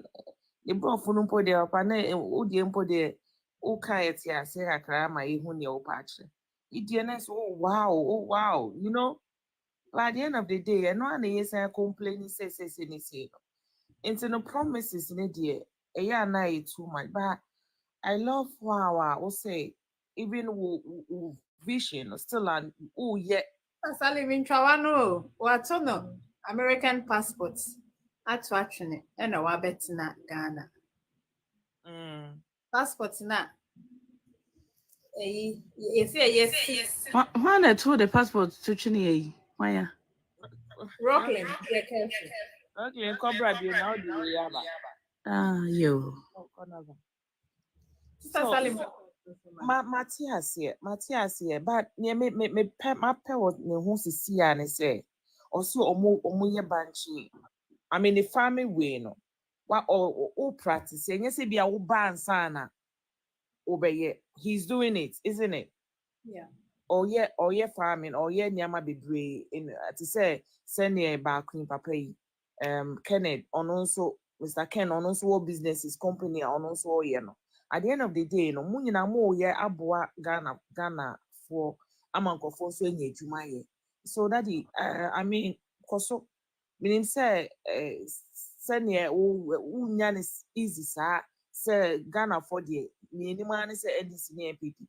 the bro for no po de papa na o de mpo de o kan yet ya say akra ma e hu ne o pa kire idiones oh wow you know, by the end of the day no an yes complain say into no promises in the e na e too much. But I love how I say even vision still an yeah. Sally Vinchawano, what's no American passports. That's watching it. And I bet na Ghana. Passports na. Yes. When I told the passport to Chini, why? Rockland, Rockland, Cobra, you know the you. So, Matthias here, but near me my parent who see and say, also omo ye banchi. I mean, the family way no. What all practice, and yes, be a ban sana. Obey, he's doing it, isn't it? Yeah. Or yeah, farming, or yeah, nyama be in to say, send near back in papa. Kenneth on also Mr. Ken on also businesses company on also no. At the end of the day, no money na more yeah aboa Ghana for amanko for so nye juma ye. So that I mean, koso meaning say send ye unyan is easy sa say Ghana for the minimum say NDC ne NPP.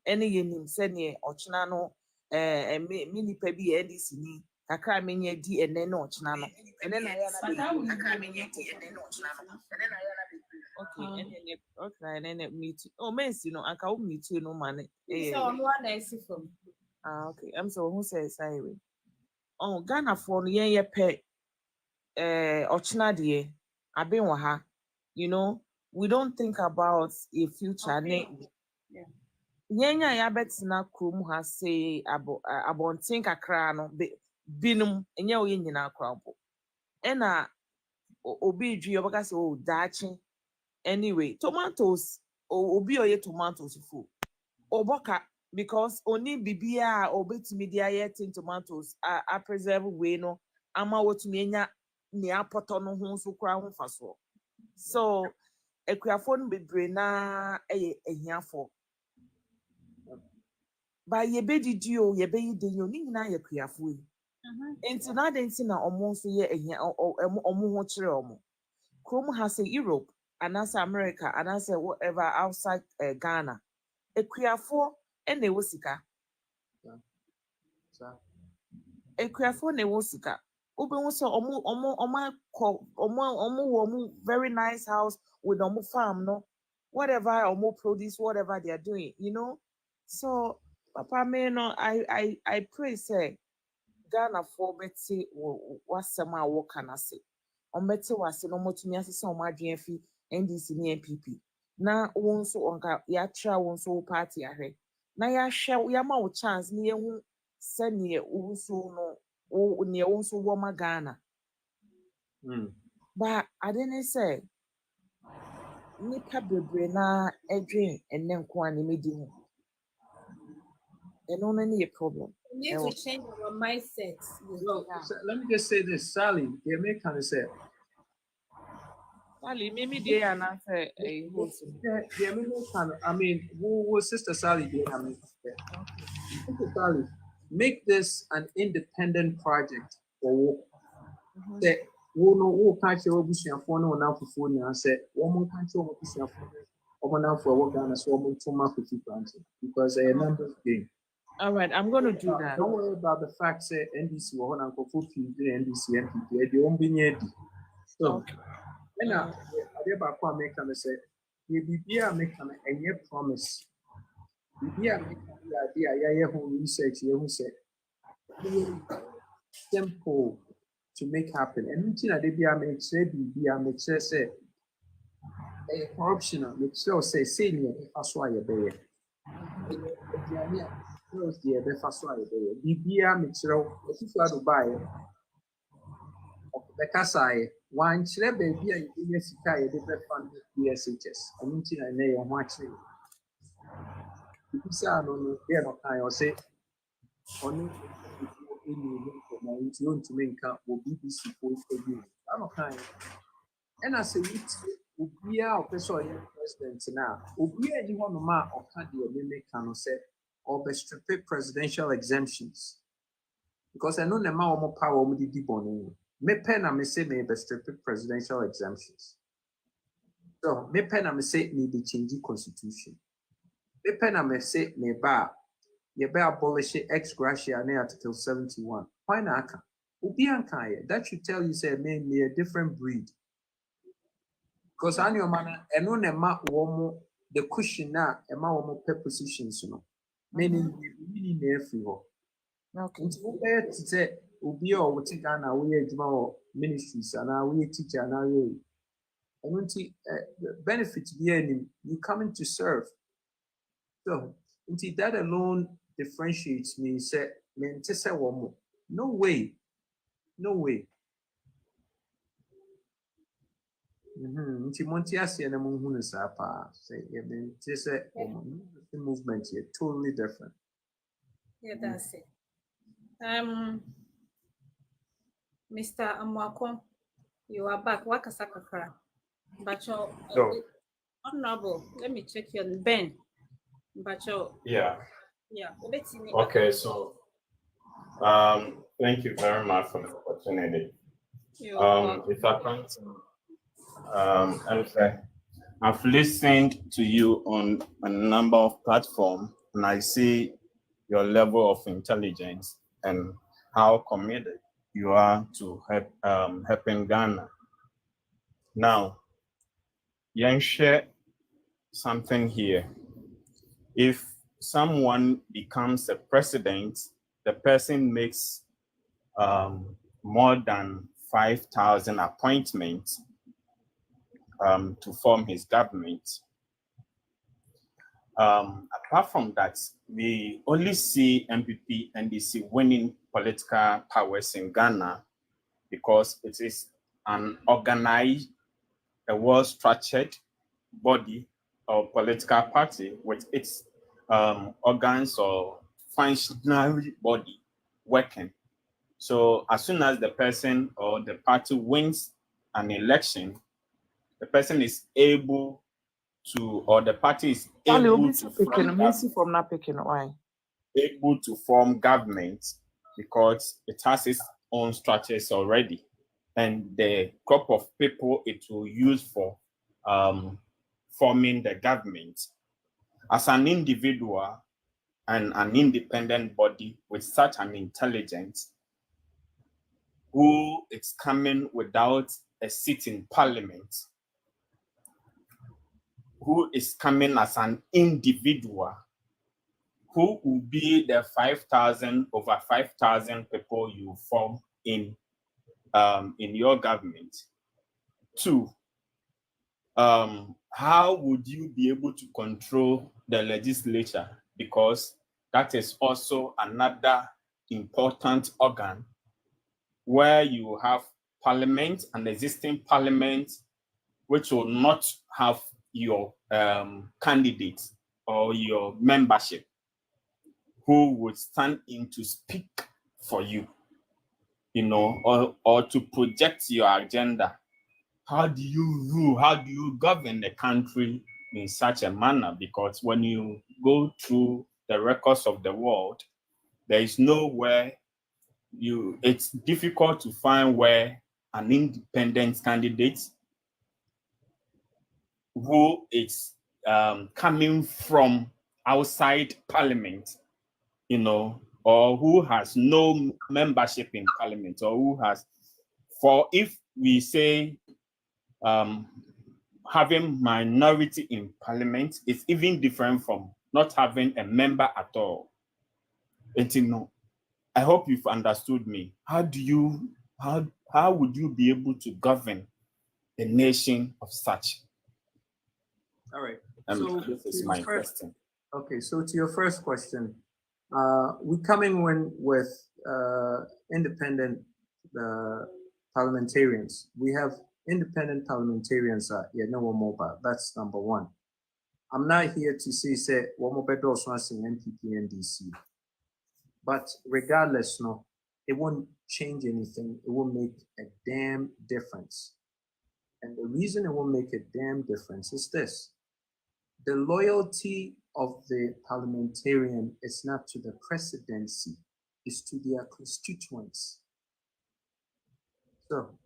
Any yenim send ye ochina no mini pebi NDC ni kakra menye di ene no ochina no. And then I okay, and then meet. Oh, Messi, you know, I can't meet you no money. So one nice from. Okay. I'm so who says I will. Oh, Ghana for ye pay ochina die. I've been with her. You know, we don't think about a future. Okay. Yeah. Nyanya ya betina krom ha say abonten kakra no binum enye oye nyina krabo. Ena obi dwi obaka say oh dachi. Anyway, tomatoes obi oye tomatoes full. Oboka because only bibia obetumi dia yet tomatoes a preserve we no ama wotumi enya ne apoto no ho so kra ho faso. So ekuafo no bebre na ehiafo. Ba yebedidi o yebeyide yo ni nyina yekuafo yi. Enti na denti na omo so ye ehia omo ho kire omo. Krom has a Europe and as America and as whatever outside Ghana. Ekuafo ene wo sika. Ekuafo ne wo sika. Obenwo so omo very nice house with omo farm no. Whatever omo produce, whatever they are doing, you know. So Papa me no I pray say Ghana for beti wasema wo kana say. Omete wase no motumi asesa omadwen fi NDC ne NPP. Na won so onka ya tra won so party ahwe. Na ya hwe ya ma wo chance ne yehu se ne wo so no wo ne wo so wo ma Ghana. But I didn't say nipa bebre na edwen enne nko ani medi ho. Eno no ne problem. We need to change our mindset. Well, let me just say this, Sally. They may kind of say, Sally, maybe they are not a host. yeah, I mean, who Sister Sally? I mean, Sister Sally, make this an independent project for that. Who can't you obusi afọ na ona fufu na say one can't you obusi afọ omo na for work Ghana so omo to ma 50 branches because a numbers game. All right, I'm going to do that. Don't worry about the fact that NDC will hold on for NDC NPP. They won't be near. So, and now, I about to make them say, you be a make them a year promise. Be a make the idea, yeah, who research, you who say, simple to make happen. And until they be a make say, a corruption, make sure say, senior, that's why you're there. Close the befa so aye be bibia me kire ofufu adubai the kasai wan kire baby a ye sika ye de befa DSHS amunti na ye ho akire bisa no dey no kan o say oni any no nti on to make o BBC post ebi no kan and I say it obia o person ye president na obia ni ho no ma o ka de me make no say or restricted presidential exemptions. Because I know the amount of power we did on me pen I may say may restricted presidential exemptions. So me pen I may say may be changing constitution. Me pen I may say may bar ye be abolish ex gratia near Article 71. Why not? That should tell you say may a different breed. Because I know man I know the amount the cushion now amount of positions, you know. Meaning really near free. Okay. It's say Ubi or what Ghana we ministries and we teacher and I want to benefit the enemy. You coming to serve. So that alone differentiates me. Say me to say one more. No way. Nti monti ase na mo hunu sa pa say the movement here totally different. Yeah, that's it. Mr. Amwako, you are back. Wakasakakra. But your honorable, let me check your Ben. But your yeah. Yeah. Okay, so thank you very much for the opportunity. If I can I've listened to you on a number of platforms, and I see your level of intelligence and how committed you are to helping Ghana. Now, you share something here. If someone becomes a president, the person makes more than 5,000 appointments. to form his government. Apart from that, we only see MPP NDC winning political powers in Ghana because it is an organized, a well-structured body or political party with its organs or functional body working. So as soon as the person or the party wins an election, the person is able to, or the party is able to form government because it has its own structures already, and the crop of people it will use for forming the government. As an individual and an independent body with such an intelligence, who is coming without a seat in parliament, who is coming as an individual, who will be the 5,000, over 5,000 people you form in your government. Two, how would you be able to control the legislature? Because that is also another important organ where you have parliament, an existing parliament, which will not have your candidates or your membership who would stand in to speak for you, or to project your agenda. How do you rule? How do you govern the country in such a manner? Because when you go through the records of the world, there is nowhere it's difficult to find where an independent candidate who is coming from outside parliament, or who has no membership in parliament, or who has, if we say having minority in parliament is even different from not having a member at all. I hope you've understood me. How would you be able to govern a nation of such? All right. So this is my question. Okay, so to your first question, we're coming with independent parliamentarians. We have independent parliamentarians mobile. That's number one. I'm not here to say one more better also MPP and DC. But regardless, it won't change anything. It won't make a damn difference. And the reason it won't make a damn difference is this. The loyalty of the parliamentarian is not to the presidency, it's to their constituents. So,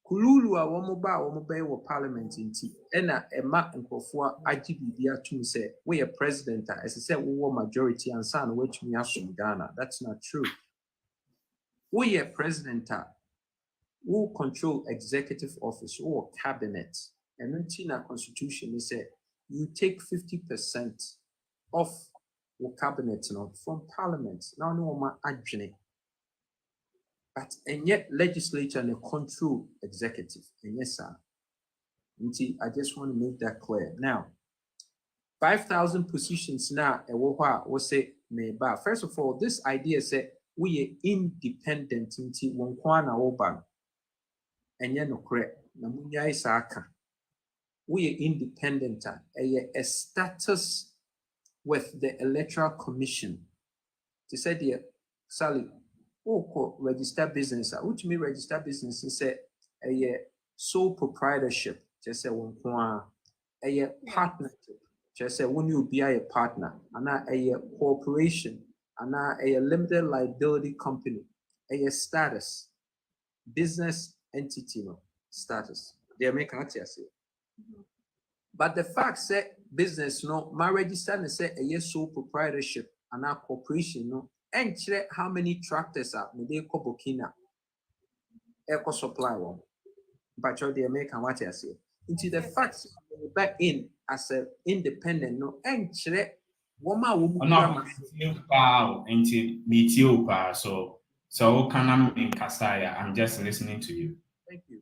kululu a wɔn parliament nti ɛna ɛma nkurɔfoɔ agye biribi atum sɛ woyɛ president a ɛsɛ sɛ wowɔ majority ansa na woatumi asom Ghana. That's not true. Woyɛ president a wo control executive office or cabinet, and in our constitution is say you take 50% of your cabinet from parliament. Now no more adjune. But and yet legislature and control executive. And yes, sir. I just want to make that clear. Now, 5,000 positions now, we'll say, first of all, this idea said we are independent into one kwana oban. And yet no correct. Namunya isaka. We are independent. A status with the Electoral Commission. To say the Sally. Register business, which means register business is a sole proprietorship, just say one a partnership, just say when you be a partner, and a corporation, and a limited liability company, a status, business entity status. They make an say. But the fact say business my register and say a sole proprietorship and a corporation and check how many tractors are they call Burkina eco supply one. But they make what I say. Into the facts back in as an independent and check woman so can I in Kasaya? I'm just listening to you. Thank you.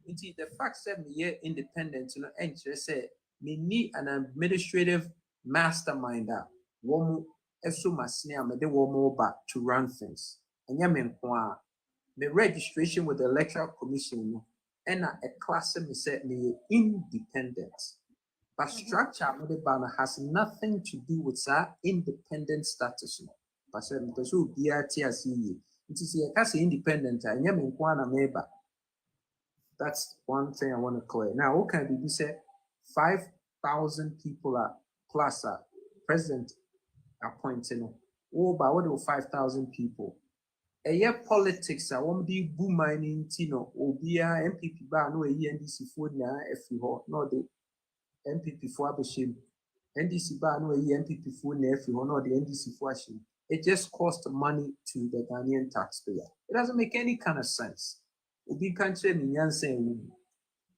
Indeed, the fact that me independent, and just say me need an administrative mastermind that woman eso masnia me de woman back to run things. And ya me the registration with the electoral commission and a class me say me independent. But structure me the banner has nothing to do with that independent status. But say me so be at TSE. It is a case independent and ya me na meba. That's one thing I want to clear. Now, what can be said? 5,000 people are plus president appointing. Oh, but what do 5,000 people? A year politics, I won't be boom mining, Tino, Obia, MPP bar, no, NDC food now, if you hold, no, the MPP for Abishim, NDC bar, no, MPP food, if you hold, no, the NDC for Ashim. It just costs money to the Ghanaian taxpayer. It doesn't make any kind of sense. Obi country ni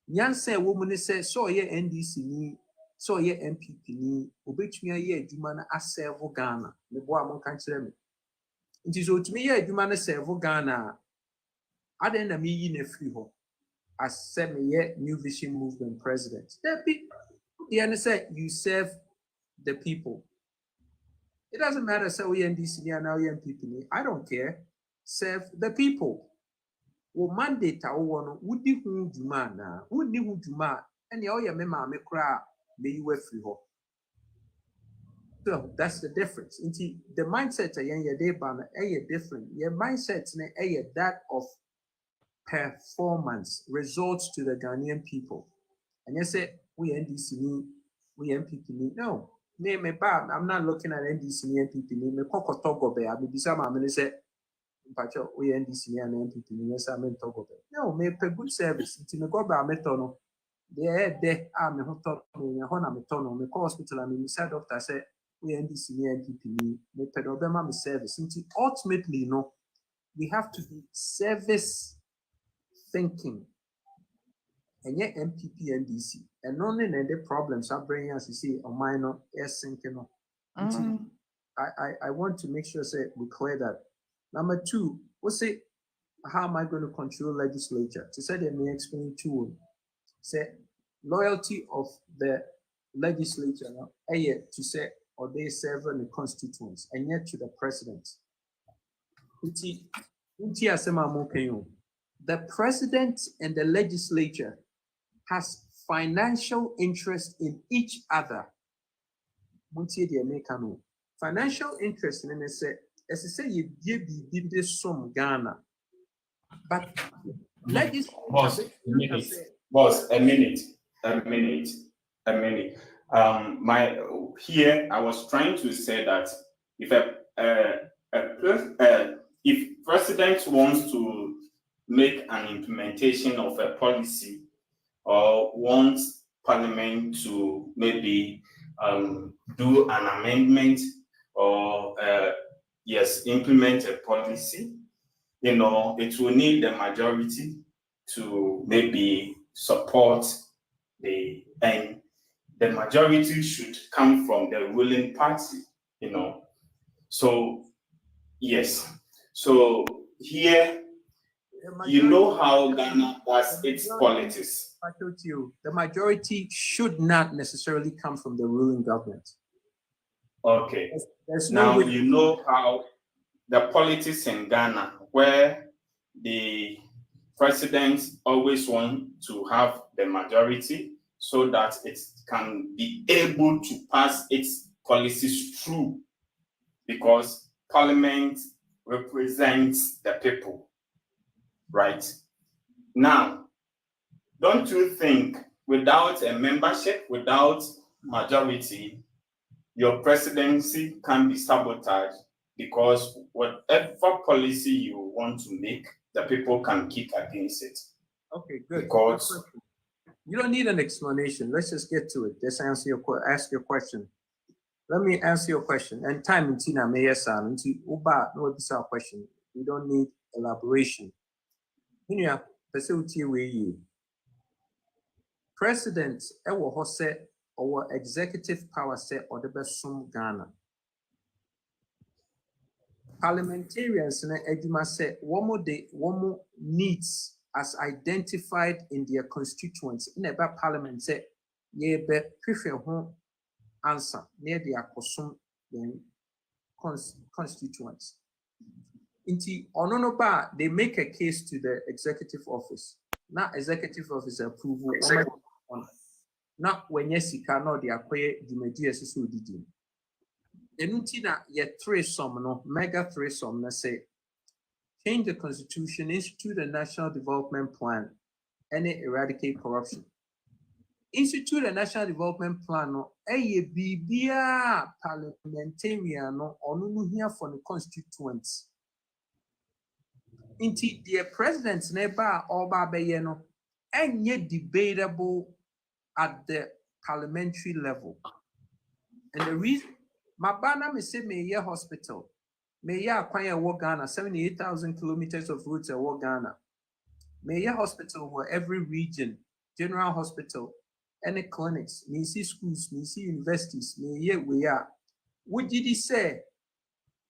Nyanse woman say so ye NDC ni so ye MPP ni obetumi ye adwuma na aserve Ghana me bo amon country me nti so otumi ye adwuma na serve Ghana aden na me yi na free ho asem ye New Vision Movement president the say you serve the people. It doesn't matter say we NDC ni now ye MPP ni, I don't care, serve the people. Wo mandate a wo no wudi hu dwuma na wudi hu dwuma and ya oya me ma me kra me you free ho. So that's the difference. Inti the mindset a yen ye dey ban different. Your mindset ne that of performance results to the Ghanaian people. And you say we NDC ni we MPP ni. No, me ba I'm not looking at NDC ni MPP ni me kokotogo be abi bisa ma me say Pacho, we NDC and MPP, yes, I'm in Togo. No, me pay good service. It's in the go by metono. They are me hot me hona metono, me hospital, and me said doctor say we NDC and MPP, me pedobema me service. Ultimately, no, we have to be service thinking. And yet MPP and DC. And only in the problems are bringing us, you see, on minor air sinking. I want to make sure say we clear that. Number two, we'll say, how am I going to control legislature? To say they may explain to say loyalty of the legislature, to say, or they serve the constituents, and yet to the president. The president and the legislature has financial interest in each other. Financial interest in it say, as I say, you give this some Ghana, but Boss, a minute. Here I was trying to say that if president wants to make an implementation of a policy or wants parliament to maybe do an amendment or implement a policy, it will need the majority to maybe support and the majority should come from the ruling party, So yes. So here how Ghana does its politics. The majority should not necessarily come from the ruling government. Okay. There's now how the politics in Ghana, where the president always want to have the majority so that it can be able to pass its policies through, because parliament represents the people, right? Now, don't you think without a membership, without majority, your presidency can be sabotaged, because whatever policy you want to make, the people can kick against it? Okay, good. Because you don't need an explanation. Let's just get to it. Just ask your question. Let me answer your question. And time in Tina may uba no bisa question. We don't need elaboration. President ewo hose or executive power say or the best Ghana. Parliamentarians na eduma say one more needs as identified in their constituents in a parliament say ye be prefer home answer near their constituents. Inti ono ba they make a case to the executive office. Now executive office approval not when yesika no they acquire the media so didi. Enuti na ye threesome no mega threesome na say change the constitution, institute a national development plan, and eradicate corruption. Institute a national development plan no bibia parliamentarian no onu here for the constituents. Inti the president's neighbor or babe no enye debatable at the parliamentary level. And the reason Mabana me say me hospital. May acquire war Ghana, 78,000 kilometers of roads at war Ghana. May hospital where every region, general hospital, any clinics, may see schools, may see universities, may we are. What did he say?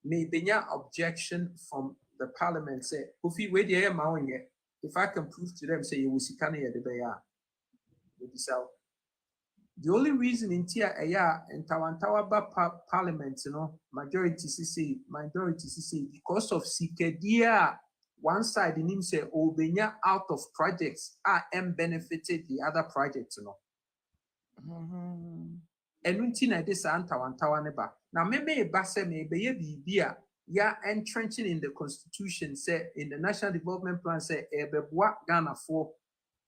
May be objection from the parliament say, if I can prove to them, say you will see the only reason in Tia and Tawantawaba Parliament, majority CC, minority CC, because of Sikedia, one side in him say, Obenya out of projects are benefited the other projects, And until this Antawantawaneba. Now, maybe a basse may be ya entrenching in the constitution, say in the national development plan, say, Ebebwa Ghana for.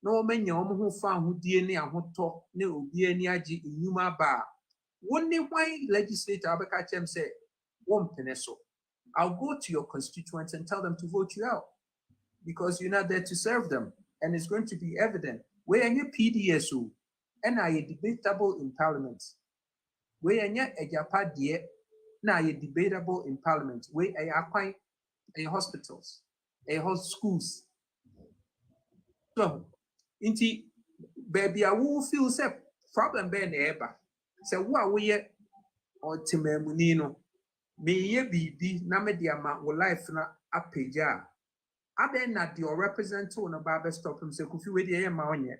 No man who found who DNA and who talk no DNA in Yuma bar. One day, why legislator Abakachem say, one peneso. I'll go to your constituents and tell them to vote you out because you're not there to serve them. And it's going to be evident. Where are your PDSU and are you debatable in parliament? Where are a Japa dear? Now you're debatable in parliament. Where are you quite a hospitals, a schools? So, Inti baby, I will feel say problem be neighbor. Say what we or timemunino. Me ye bibi na me dia ma wo life na apeja. Aden na the represent on a barber stop him say kufi we dia ma onye.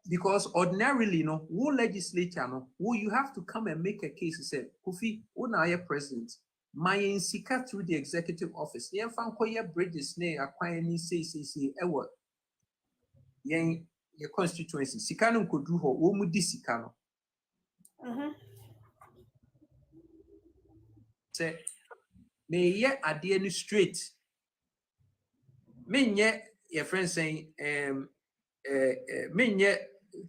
Because ordinarily no, who legislature no, who you have to come and make a case and say kufi una ye president. My insika through the executive office. Yen fan koye bridges ne acquire ni say ewo. Yen your constituency. Sikano kodu ho wo mu di sikano. Say me ye ade ni straight. Me nye your friend saying me nye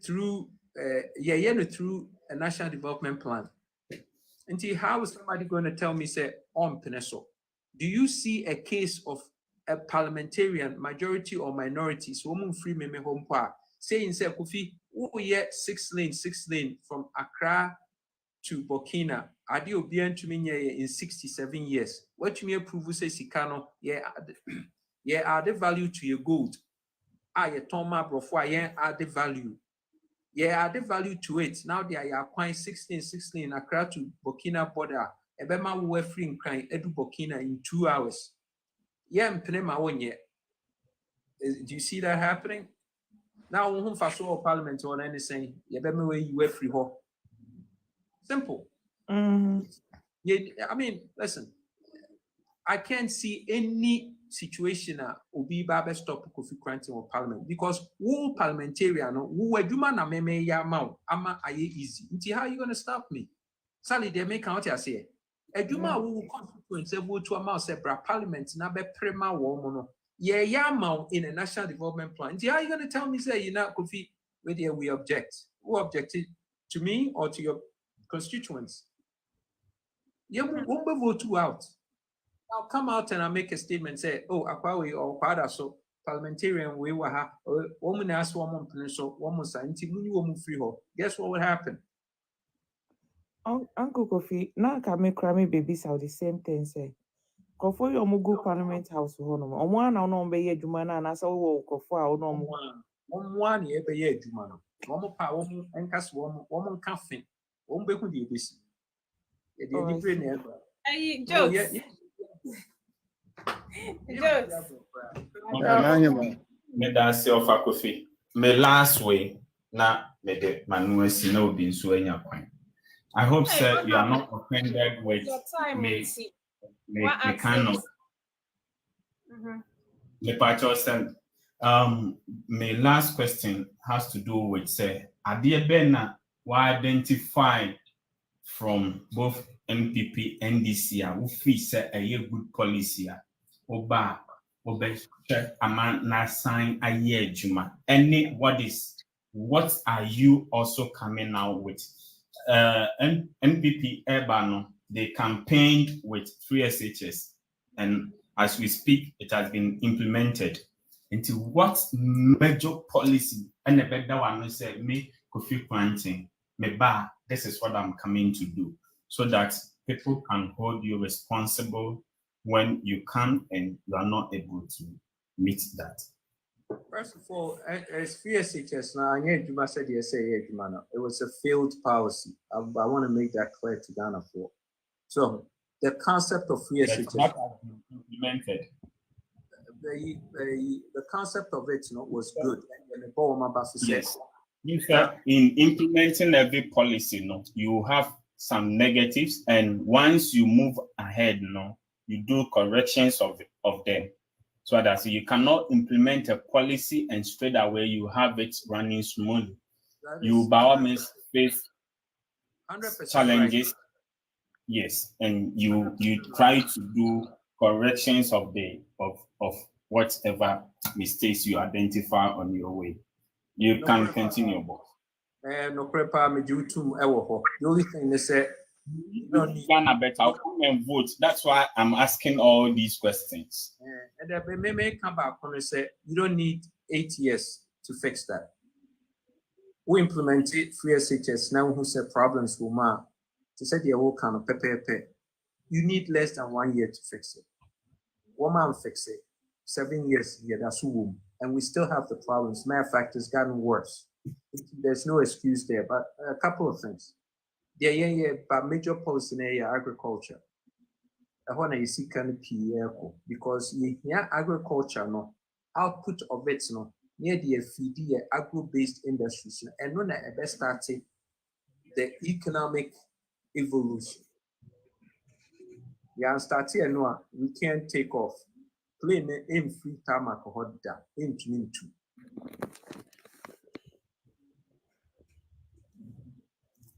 through no through a national development plan. Until how is somebody going to tell me, say, on Peneso? Do you see a case of a parliamentarian, majority or minorities, woman free me home par, saying, say, Kofi, oh, yeah, 6 lane from Accra to Burkina, Adio bien to me in 67 years. What you may prove, say, Sikano, add the value to your gold. Yeah, Toma Brofwa, add the value. Yeah, add value to it. Now they are acquiring 16 Accra to Burkina border. Ebema we free in crime edu Burkina in 2 hours. Yeah, Mpenema one yet. Do you see that happening? Now who faso parliament or anything, Yebema way you were free ho. Simple. Yeah, I mean, listen, I can't see any situation obi ba stop Kofi Granting or parliament because who parliamentarian who were na meme ya mau ama aye easy. How are you going to stop me? Sally they make out here say Eduma who constituency vote to amount say bra parliament na be prema wo no ya mau in a national development plan. How are you going to tell me say you not Kofi where we object? Who objected to me or to your constituents? You won't vote you out. I'll come out and I'll make a statement, say, oh, Akwawi or Kwada, so parliamentarian, we were ha, woman asked woman, so woman sign, woman free ho. Guess what would happen? Uncle Kofi, now can make crammy babies out the same thing, say. Kofo yo mugu parliament house ho no. Omo na no be ye dwuma na na so wo kofo a no mo. Omo na ye be ye dwuma no. Omo pa omo enkas omo nka fe. Omo be hu de ebesi. Ye de different na eba. Jokes. Jokes. Me that's your faculty. Me last way na me de manuasi na obi nso anya kwan. I hope Hey, sir what you are not happened? offended with Your time me will see. me What me kind of accent? me patcho send my last question has to do with say adie be na we identify from both NPP NDC a we feel say a good policy a oba check aman na sign a year juma any what are you also coming out with NPP Urbano they campaigned with 3 SHS and as we speak it has been implemented into what major policy and the better one say me Kofi Kwanten me ba this is what I'm coming to do so that people can hold you responsible when you come and you are not able to meet that. First of all, as FSHS now, said it was a failed policy. I want to make that clear to Ghana for. So the concept of FSHS, that has been implemented. The concept of it was good. Yes. In fact, in implementing every policy, you have some negatives, and once you move ahead, you do corrections of them. So that you cannot implement a policy and straight away you have it running smoothly. You by all means face 100% challenges, right. yes, and you try to do corrections of whatever mistakes you identify on your way. You can continue, boss. No prepare me due to the only thing they say Ghana better. I'll come and vote. That's why I'm asking all these questions. And then may come back and say you don't need 8 years to fix that. We implemented 3 SHS now who said problems will ma to say the whole kind of pay. You need less than 1 year to fix it. 1 month fix it. 7 years here, that's who, and we still have the problems. Matter of fact, it's gotten worse. There's no excuse there, but a couple of things. But major policy in area agriculture. I want to see kind of because agriculture no output of it no near the feed agro-based industries and when I best started the economic evolution. Yeah, start here no we can't take off. Plane in free time alcohol da into me too.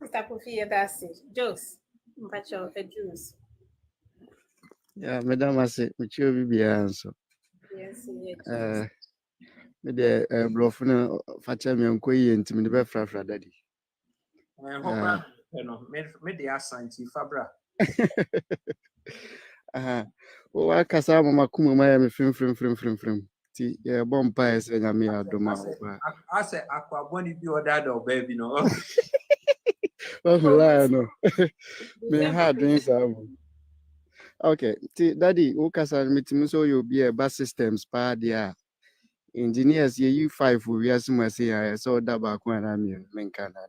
Mr. Kofi, that's it. Jokes. Mpacho, the juice. Yeah, Madam, I say, which you will be answer. Yes, yes. The Brofuna Fatima and Koyi and Timmy Befra Daddy. Made the assign to Fabra. Oh, I Casama Makuma Miami film. Tea, yeah, Bompire saying I may have doma. I said, Aqua, when you or dad or baby, no. Oh, no. May have dreams. Okay, Daddy, Okasan meeting so you'll be a bus systems part there. Engineers, you 5 will be as much as I saw that back when I'm in Canada.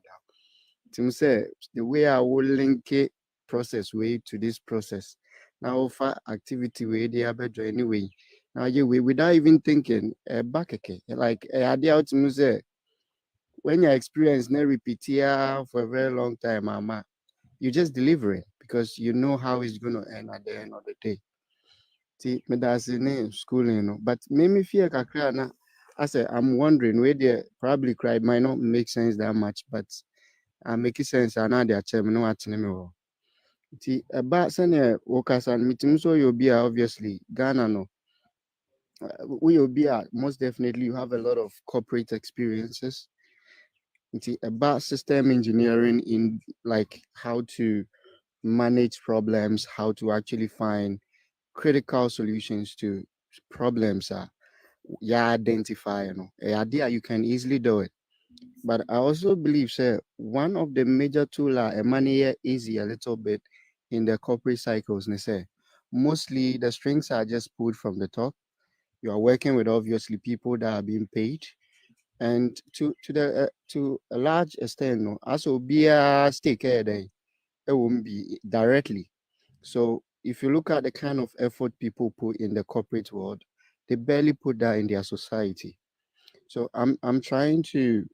Tim say the way I will link it process way to this process. Now offer activity way they are better anyway. Now you without even thinking back again. Like idea to say when you experience no repeat here for a very long time, mama, you just deliver it because you know how it's gonna end at the end of the day. See, me that's in schooling, but maybe fear kakra na. I say I'm wondering where they probably cried might not make sense that much, but make sense. I know they are chairman no at me. See, about senior workers and meeting so you'll be obviously Ghana no. We will be most definitely you have a lot of corporate experiences. See, about system engineering in like how to manage problems, how to actually find critical solutions to problems identify idea you can easily do it. But I also believe one of the major tools money easy a little bit in the corporate cycles mostly the strings are just pulled from the top. You are working with obviously people that are being paid, and to a large extent as will be a stake it won't be directly. So if you look at the kind of effort people put in the corporate world, they barely put that in their society. So I'm trying to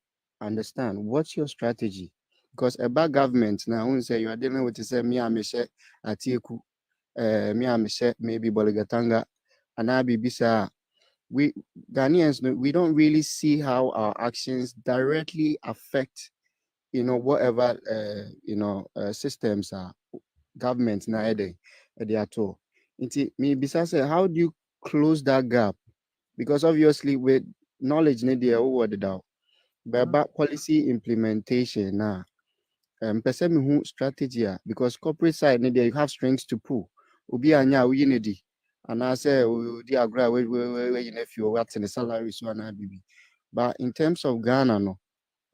understand what's your strategy, because about government now, I won't say you are dealing with say me I'm Atiku, me I'm maybe Boligatanga, and I be bisa. We Ghanaians, we don't really see how our actions directly affect, whatever systems are government na they at all. Me bisa say, how do you close that gap? Because obviously with knowledge ne there over the down, but about policy implementation now, person who strategy because corporate side ne there you have strings to pull. Obi anya we ne di, and I say di agra we you know if you what in the salary so na bibi. But in terms of Ghana no,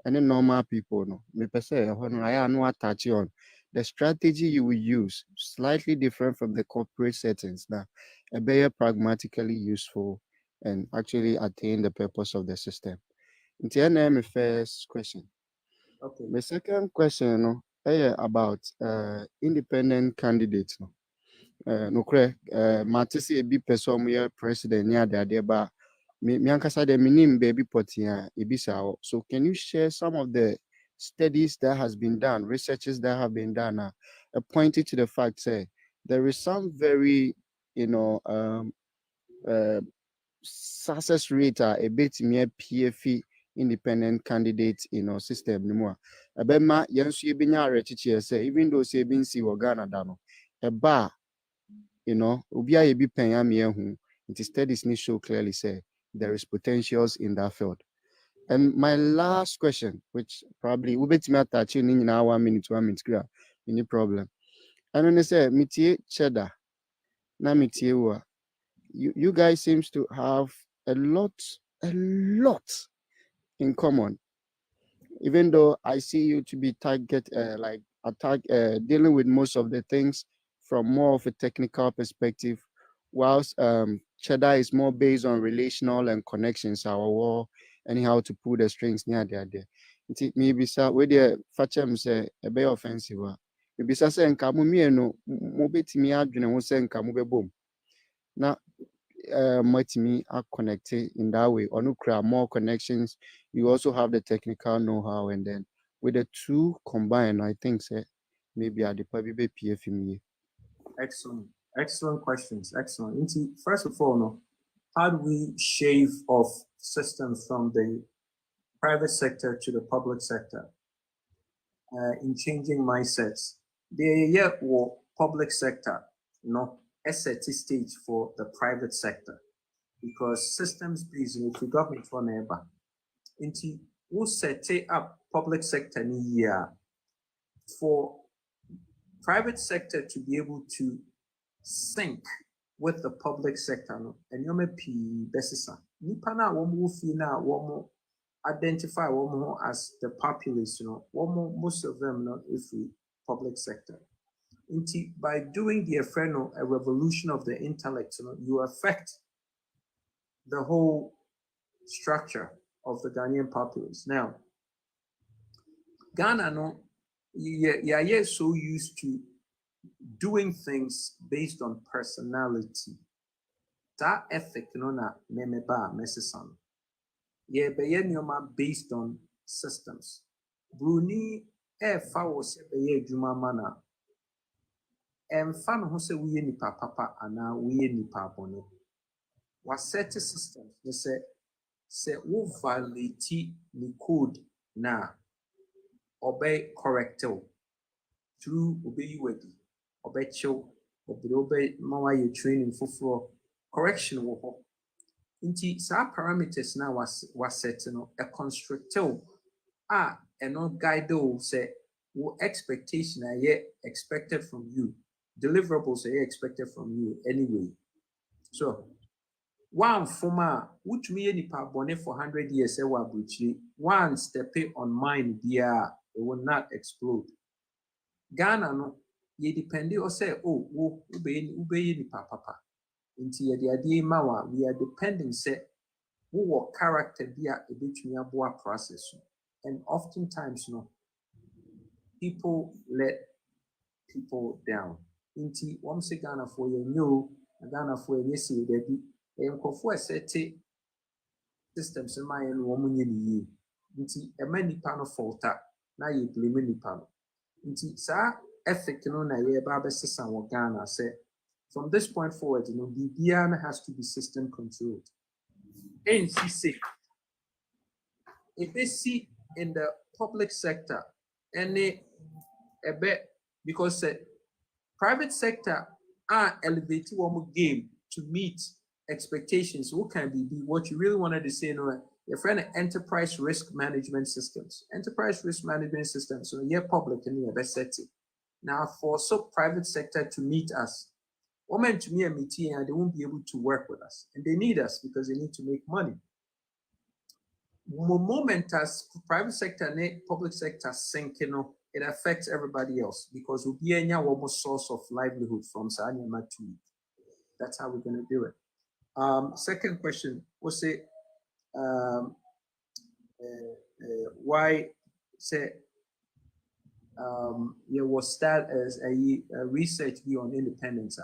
any normal people no, me per se I no attach on the strategy you will use slightly different from the corporate settings now, a better pragmatically useful and actually attain the purpose of the system. Into my first question. Okay. My second question no, about independent candidates no. No mate say ebi person mo president near the ba me ankasa de minim baby potia ebisa. So can you share some of the studies that has been done, researches that have been done, pointed to the fact say there is some very success rate a bit mere PFE independent candidate system no more. Abema yensu ebinya rechiche say even though say bin si Ghana da no eba obi a yebi pen ya me ehu it studies ni show clearly say there is potentials in that field. And my last question, which probably we bet me attach in 1 minute, any problem. And when they say mitie cheddar, na mitie wa, you guys seems to have a lot in common. Even though I see you to be dealing with most of the things from more of a technical perspective, whilst Cheddar is more based on relational and connections, our war, and how to pull the strings near there. Maybe sir, where the fachem say a bay offensive. Maybe sir say nkamu mieno mobetimi adwene ho say nkamu bebom. Now me are connected in that way. Or no more connections. You also have the technical know-how, and then with the two combined, I think say maybe at the probably PFME. Excellent questions. Excellent. First of all, no, how do we shave off systems from the private sector to the public sector in changing mindsets? The public sector, asset stage for the private sector, because systems based in the government for neighbor. Into who set up public sector in a year for private sector to be able to sync with the public sector, and you may be besisa. Nipana womu fina womu identify womu as the populace, womu most of them is the public sector. By doing the a revolution of the intellect, you affect the whole structure of the Ghanaian populace. Now, Ghana, yeah, so used to doing things based on personality. That ethic, na memeba mesesan. Yeah, based on systems. Bruni fa was a juma mana. Fan who say we nipa papa ana we nipa bone. Was set systems. They say wo violate the code na obey correcto through obey wedi obey chill obey mawa ye training for correction wo ho. Nti sa parameters na was set a constructive guide say wo expectation expected from you, deliverables expected from you anyway. So one former which me nipa bone for 100 years one step on mine it will not explode. Ghana no ye depend or say wo ube nipa papa into the mawa we are depending say who character be a bit process. And oftentimes people let people down. Inti wɔn sɛ Ghanafoɔ yɛ nyɛ o, na Ghanafoɔ yɛ nyɛ sei daabi. Ɛyɛ nkurɔfoɔ a ɛsɛte systems no ma yɛn no wɔn nyɛ ne yie. Nti ɛma nipa no falter na yɛ blame nipa no. Nti saa ethic no na yɛreba abɛsesa wɔ Ghana sɛ from this point forward, biribiara has to be system controlled. NCC, if they see in the public sector any a bit because private sector are elevating one game to meet expectations. What can be what you really wanted to say? No, your friend enterprise risk management systems. Enterprise risk management systems. So yeah, public and yeah, best set it. Now for private sector to meet us. Women to me a meeting and they won't be able to work with us. And they need us because they need to make money. Moment as private sector and public sector sinking, it affects everybody else because we'll be any almost source of livelihood from Sanyama to. That's how we're going to do it. Second question was say why say there was start as a research view on independence.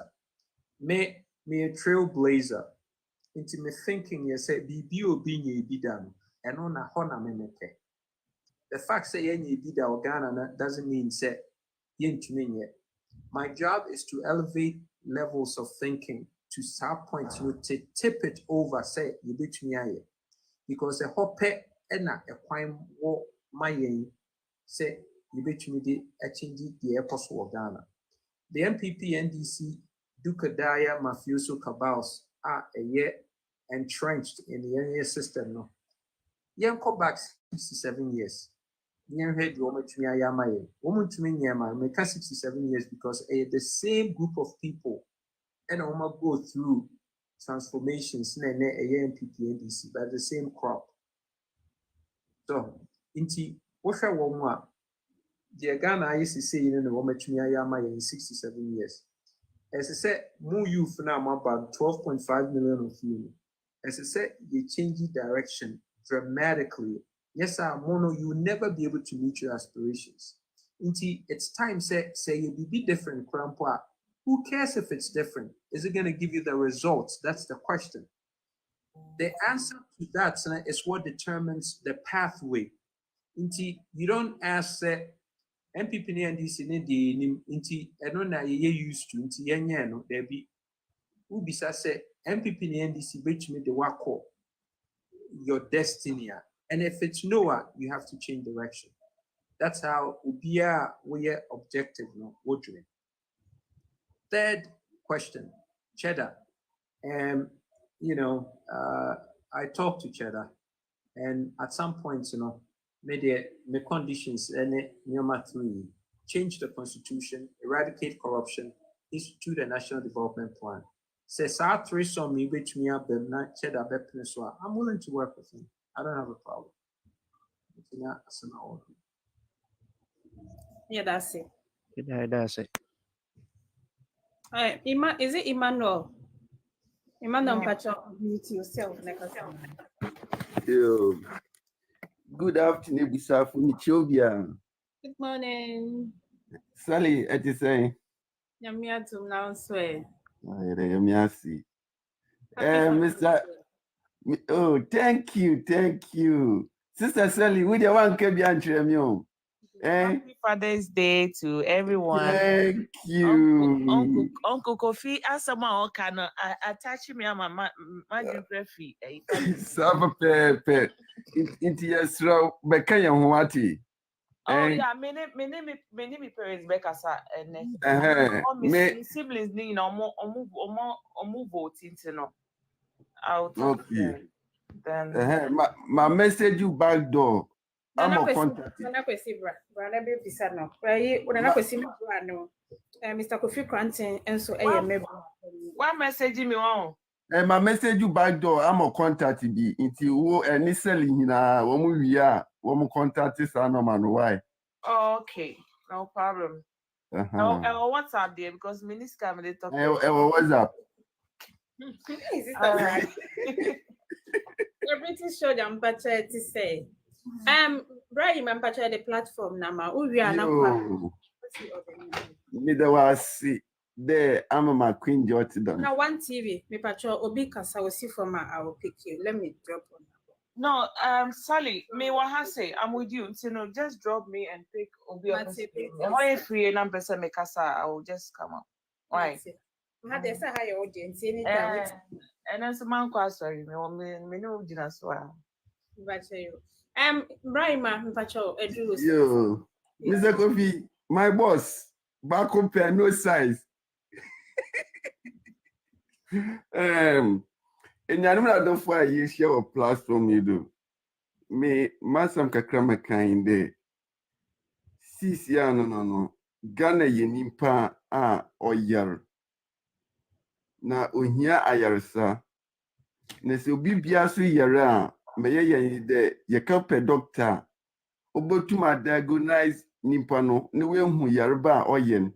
Me a trailblazer. Into me thinking, you say, BBO being a bidan, and on a hona meneke. The fact say any bida or Ghana doesn't mean say yin to me yet. My job is to elevate levels of thinking to some point you tip it over, say, you bit me aye. Because a hope and a quine war my yin say, you bit me the the apostle of Ghana. The MPP NDC Dukadaya Mafioso cabals are a year entrenched in the NA system. No, young back 67 years. Young head woman to me, I am a woman to me, make 67 years because the same group of people and I go through transformations in a year MPP NDC by the same crop. So, inti, what shall one the Ghana I used to say in the woman to me, I am in 67 years. As I said, more youth now about 12.5 million of you. As I said, they change the direction dramatically. Yes, mono, you will never be able to meet your aspirations. Until it's time, say you be different, Grandpa. Who cares if it's different? Is it going to give you the results? That's the question. The answer to that is what determines the pathway. Until you don't ask, MPP and NDC inti eno na ye used to inti yenye no there be who bisa say MPP and NDC between the wako your destiny and if it's Noah you have to change direction. That's how ubia we objective no wodre. Third question, Cheddar. I talked to Cheddar and at some point the conditions and number 3, change the constitution, eradicate corruption, institute a national development plan. Says our 3 some me which me up Cheddar Peninsula. I'm willing to work with him. I don't have a problem. Yeah, that's it. Yeah, that's it. Is it Emmanuel? Emmanuel, Yeah. mute yourself. Yo, good afternoon, Bisafu Nichobia. Good morning. Sally, at the same. Yamia to now swear. Mr. Oh, thank you. Sister Sally, we the one can be Antremio. Happy Father's Day to everyone. Thank you. Uncle Kofi, as someone can attach me on my geography. Saba pepe. Into your straw, Bekaya Huati. Oh, yeah, my name is parents Bekasa and all my siblings need move voting to know. Okay. Then my message you back door. I'm a contact. Mr. Kofi Kranton and so one message me on. My message you back door. I'm a contact be into any selling when we are contact is man why. Okay, no problem. No, what's up there because Minister they talk. What's up? The British show them better to say. Brian Mampacha the platform nama. We are now. Me the was see. there I'm my queen Jordan. Now one TV, me patrol Obi Kasa will see from I will pick you. Let me drop on. No, Sally, me wahase, I'm with you. So no, just drop me and pick Obi. Why free number say me kasa, I will just come up. Why? How they say how your audience anytime. And then some man sorry, me no dinner so. Brahima, me patrol Edu. Yo, Mr. Kofi, my boss, back compare no size. And I don't find you share a platform you do. Me, Masam Kakrama kind there. Sis ya no. Ghana yenimpa oyar. Na ohia ayarsa. Na se obi bia so yara meye yen de ye ka pe doctor. Obotuma diagnose nimpa no ne we hu yarba oyen.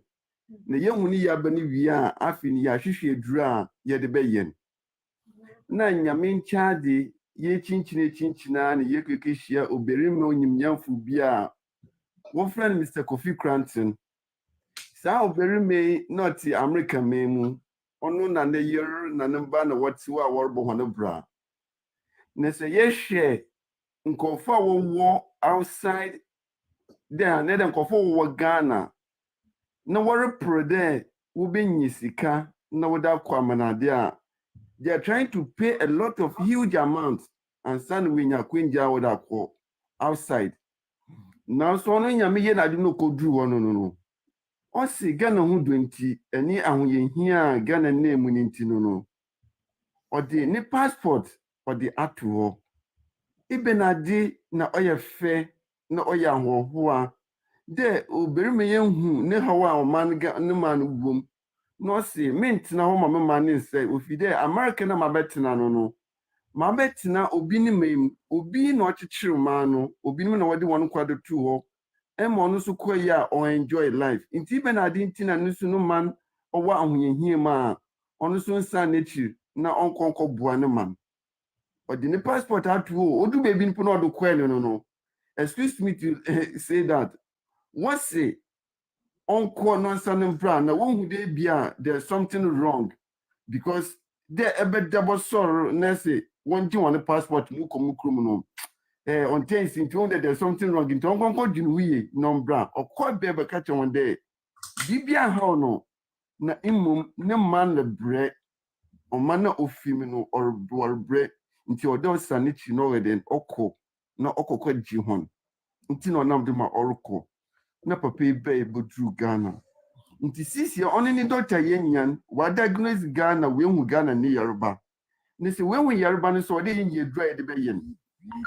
Na ye hu ni yaba ni wi afi ni ya hwehwe aduru ye de be yen. Na nyame nchaade ye chinchina na ye kekehia oberima onyimnyamfo bia wo friend Mr. Kofi Cranton sa oberima not America memu ono na ne yer na ne ba na wati wa worbo hono bra na se ye hwe nkofo wo outside there na den nkofo wo Ghana na wore prode wo benyi sika na woda kwamanade a they are trying to pay a lot of huge amounts and send when you queenja would outside. Now so no nyame ye na de no kodru no. O si Ghana hu 20 ani ahoye hia Ghana name ni nti no. O de ni passport o de atu ho. Ibe na de na oye fe na oye ahoho a de oberime ye hu ne hawa o man ne man wom. No see mint na ho mama man say ofide America na mabetina no mabetina obi ni mem obi na ochechiri ma no obi ni na wode won kwado tu ho emo no so koya o enjoy life inti be na di ntina no so no man owa ahoyehie ma ono so nsa nature na onkonko bua ne man odi ni passport atu ho odu bebi npo na odo kwel no excuse me to say that what say Uncle Nonsan Brown, now one who they be there's something wrong because there ever double sorrow, Nessie, one thing on the passport, Mukomukrumno. On things in that there's something wrong in Tongon Jinui, non brown, or quite better catch one day. Bibia how no, na imum, no man the bread, or manner of female or bread, until those sanichi no then oko, no oko quite jihon, until no number my oracle. Na papa be bodru Ghana nti sisi oni ni doctor yenyan wa diagnose Ghana we hu Ghana ni Yoruba ni se we hu Yoruba no so de yin edura de be yen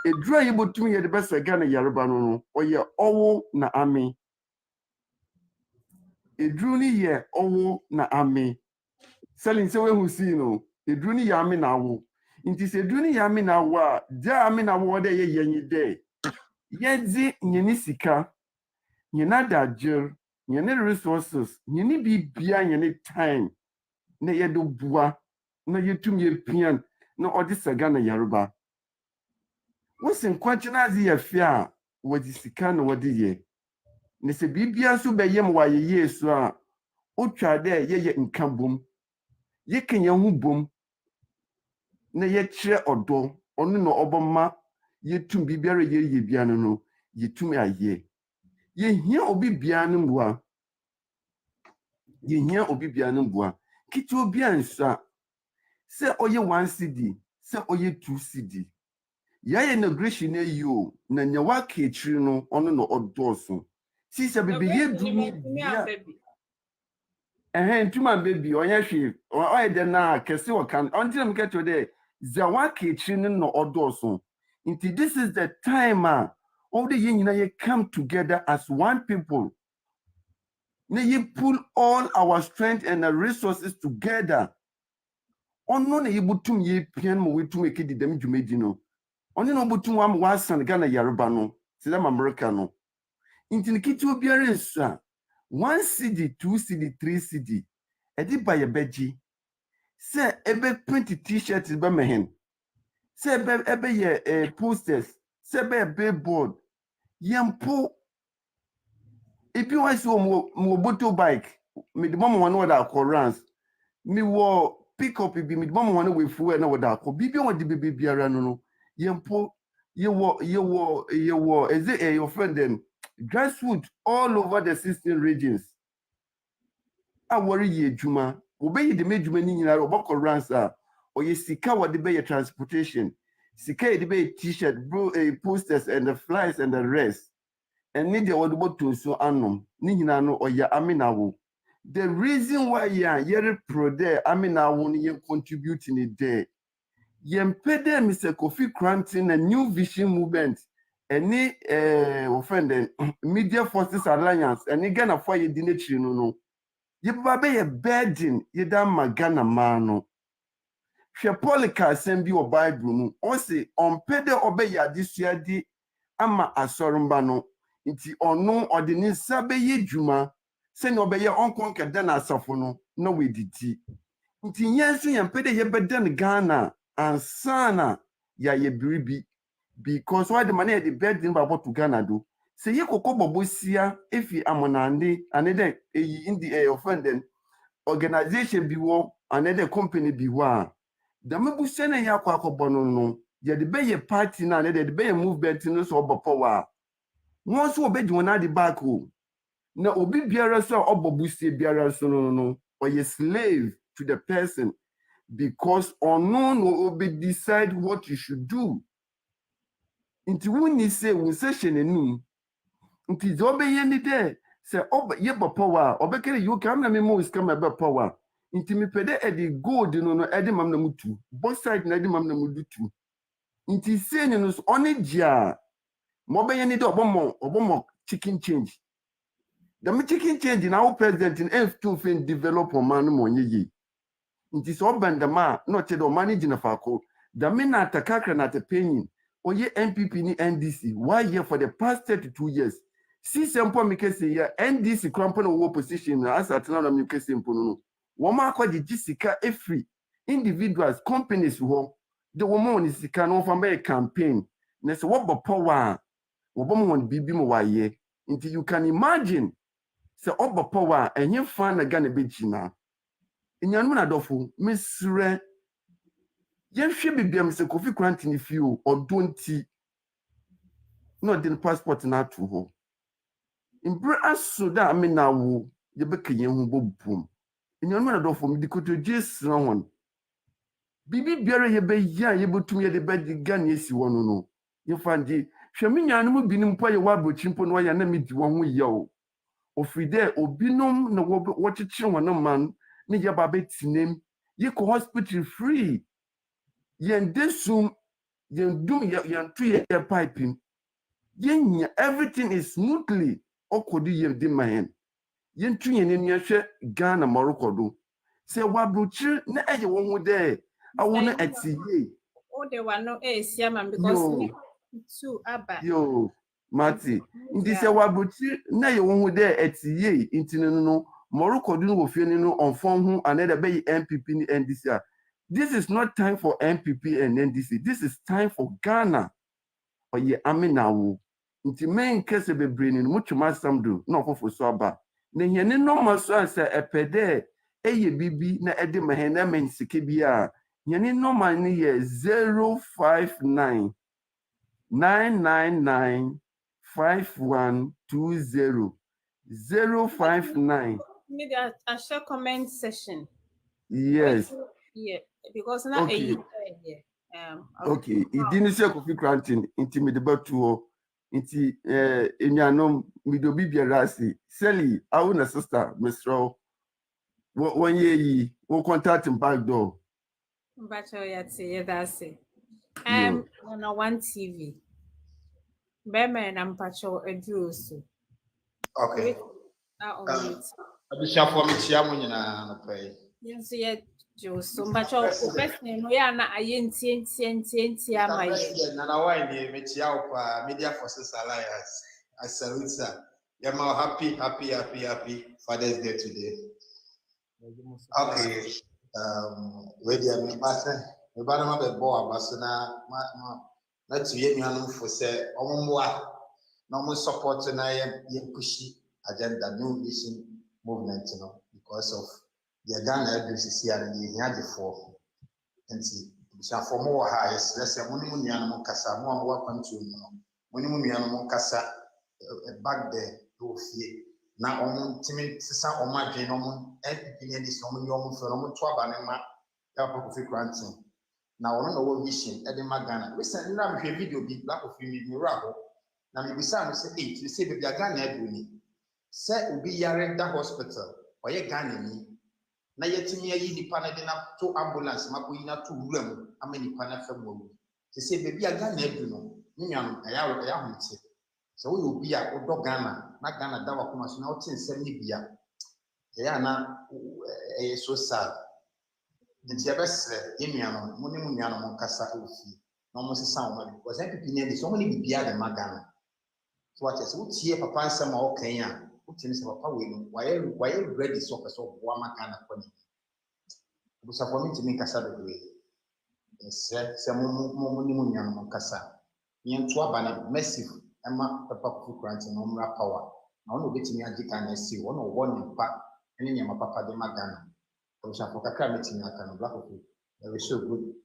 edura ye botum ye de be se Ghana Yoruba no oye owo na ame edru ni ye owo na ame selling se we hu si no edru ni ya ame na wo nti se edru ni ya ame na wo a ja ame na wo de ye yen de ye di nyeni sika Yena dajir, yene resources, yene bibia yene time, na yedo bua, na yetum ye pian, na odi sagana Yoruba. What's in quantinazi ye fear, what is the kind of what ye? Nese bibia so be yem wa ye so a, o trade ye nkambum, ye ken ye hu bom, na ye chere odo, onu no oboma, ye tum bibiara ye biano no, ye tum aye. Ye hia obi bia no mboa ye hia obi bia no mboa kiti obi ansa se oye 1 cedi se oye 2 cedi ya inauguration na yo na nyawa kechiri no ono no odoso si se bebe ye du ni bia ntuma baby onya hwe oye de na kese o kan until me get today zawa kechiri no odoso nti this is the time all the yin come together as one people. You pull all our strength and the resources together. Ono na yibutum ye pian mo wetum ekedi dem dwumedi no. Ono no butum am wasan Ghana Yoruba no. Sidam America no. Inti kiti obiara nsa 1 cedi, 2 cedi, 3 cedi. Edi ba ye beji. Se ebe print t-shirts be mehen. Se ebe ye posters. Se ebe billboard. Yampo ebi wa so mo moto bike me the mama one that runs. Me wo pick up be me the mama one we fuel na wada ko bibi on the baby biara no yempo ye wo is it your friend then grassroots all over the 16 regions. I worry ye juma obey the medjuma ni nyina obako runs or ye sika what the be transportation sika the be t-shirt posters and the flyers and the rest and need the word to so anom ni nyina no oya aminawo. The reason why you're pro there, I mean, I want you contributing it there. Yempede Mr. Kofi Cranton a new vision movement, any offended Media Forces Alliance, and again a fire dinner no. You babe a burden, you damn magana mano. She polica send you a Bible, or say on pede obey ya this year di ama asorumbano, inti ono or the nisabe ye juma. Send obey your uncle Dana Safono, no we did tea. Nti yensu yempede ye beden Ghana and sana ya ye bribi because why the money the bed in about to Ghana do. Say ye koko bobosia if ye amonande another in the offending organization be war another company be war. The mebu sene ya kwa bono no ye the be ye party na the be ye movement no so power. Once we be you na the back home. Na obi biara so obobusie biara so no or ye slave to the person because unknown will be decide what you should do. Inti wuni say we session enu. Inti zobe yeni de say oba ye power obekere you come na me mo is come be power. Inti mi pede e di gold no e di mam na mutu. Both side na di mam na mutu. Inti say no so oni dia. Mo be yeni de obomo chicken change. The chicken change in our president in F2 fin develop or man money. It is all bandama, not a managing a faco. The men at a kakran at a penny, or ye MPP ni NDC. Why here for the past 32 years? See some make say ya NDC crampon or opposition as at now make simple. Woma kwa di Jessica free individuals, companies who the woman is can offer a campaign. Next what power, Obama bibi mo waye. Until you can imagine. So oba power and you find a gun a bit china. In Yanuna dofu, Miss Yen should be Mr. Kofi Cranton if you or don't not the passport not to ho. In Bra so that I mean now you be yen boom. In Yanuna dofu, the could just someone. Bibi Biara ye be ya ye to me the bed the gun yes you want to know. You find the Shamian will be in play a wabo chimpo no ya name one way yo. Ofide obinom na watching one man ni ya babet name ye ko hospital free yen desum yen dum yen 2 year piping yen everything is smoothly okodi yen de man yen tu yen ni hwe Ghana Morocco do se wabrochi na eye won ho de awo na atiye Oh, they were no siaman because me too abba. yo Mati, ndi se wabuchi na ye wo hu de etiye intine no Morocco do no fie no onfon hu another be MPP ni NDC. This is not time for MPP and NDC. This is time for Ghana. Oye aminawo. Nti men kese bebre ni mutuma samdo na ofofo so aba. Na hene no maso ansa epede eye bibi na ede mahena men sike bia. Hene no man ni ye 059 999 5120 059. Maybe a share comment session. Yes. Yeah, because now Okay. okay. It didn't say Kofi Cranton intimidate to inti enyanom midobi biarasi. Sally, our sister, Mr. 1 year ye will contact him back door. But that's it. Yo. On one TV. Bemen and Pacho a Jews. Okay. Abisha for me chiamu nyina no pay. Yes, yet Jews. So much of best name we are not a yenti ama ye. Nana why ni me chia kwa Media Forces Alliance. I salute sir. Yama happy Father's Day today. Okay. Where the me master me ba na be bo abaso na to ye nuanum for say ommoa na mo support na ye pushi agenda new vision movement no because of the Ghana addresses here and the had before. And see, for more highs, let's say Munimunian Cassa, more welcome to Munimunian Cassa back there, to fear. Now, on Timmy, Sissa, or my genome, and this woman, your for Twabanema, Yapo granting. Now, on our vision, Eddie Magana. Listen, now if video be black of you, miracle. Now, maybe some say, hey, you say, baby, Ghana, doing say, will be Yaren that hospital, or ye Ghana. Na yetimi ayi nipa na de na to ambulance makoyi na to wuram ama nipa na fa mu se se bebi aga na edu no nyam aya honte se wo obi a odo Ghana na Ghana da wa kuma so na o tin sem ni bia ya na so sad de ti abesre yemia no mo ni mu nya no mo kasa ofi na mo se san o ma because pipi ne de so mo ni bibia de magana so what se wo tie papa nsem a o kan ya utimi se papa we no why ready so person boa makana kwani busa for me timi kasa do we se mo ni mu nyam kasa yen to aba na massive ema papa ku grant no mra power na ono betimi agika na si ono wo ne pa ene nyama papa de magana busa for kakra metimi aka no black people they were so good.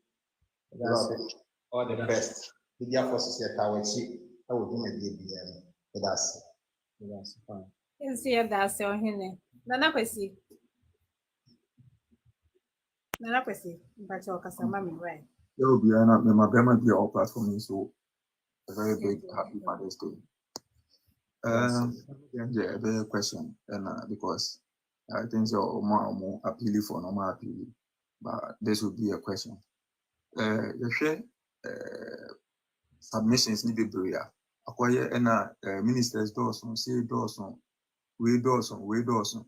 That's it. All the best media forces here tawachi I will do my baby that's fine. Yes, yeah, that's your hene. Nana kwesi, but your customer, right? There will be my grandma be all platform, so a very big happy Father's Day. A better question, and because I think you're more appealing for normal appealing, but this would be a question. You share submissions need to be burial. Acquire and ministers Dawson, say Dawson, we Dawson.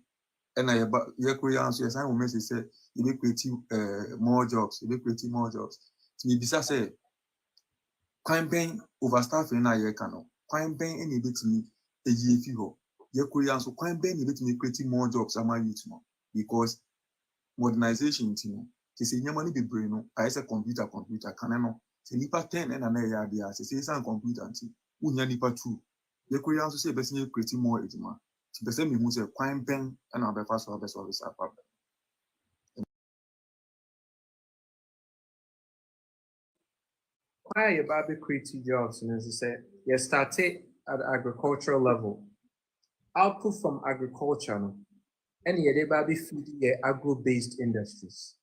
And I about your Korean, yes, I will message say, you will create more jobs, To be bisa say, campaign overstaffing na ye cano, campaign any bit me a year figure. Your Korean, so campaign bit me creating more jobs am I youth because modernization, to say your money be brain, I say computer, can I know? Say nipa 10 and an area, say some computer, unya nipa 2. Your Korean, so say, best creating more ejima. The same who say crime pen and our first service a problem. Why about the creative jobs? And as I said, you started at agricultural level. Output from agriculture, and you baby feed your agro-based industries.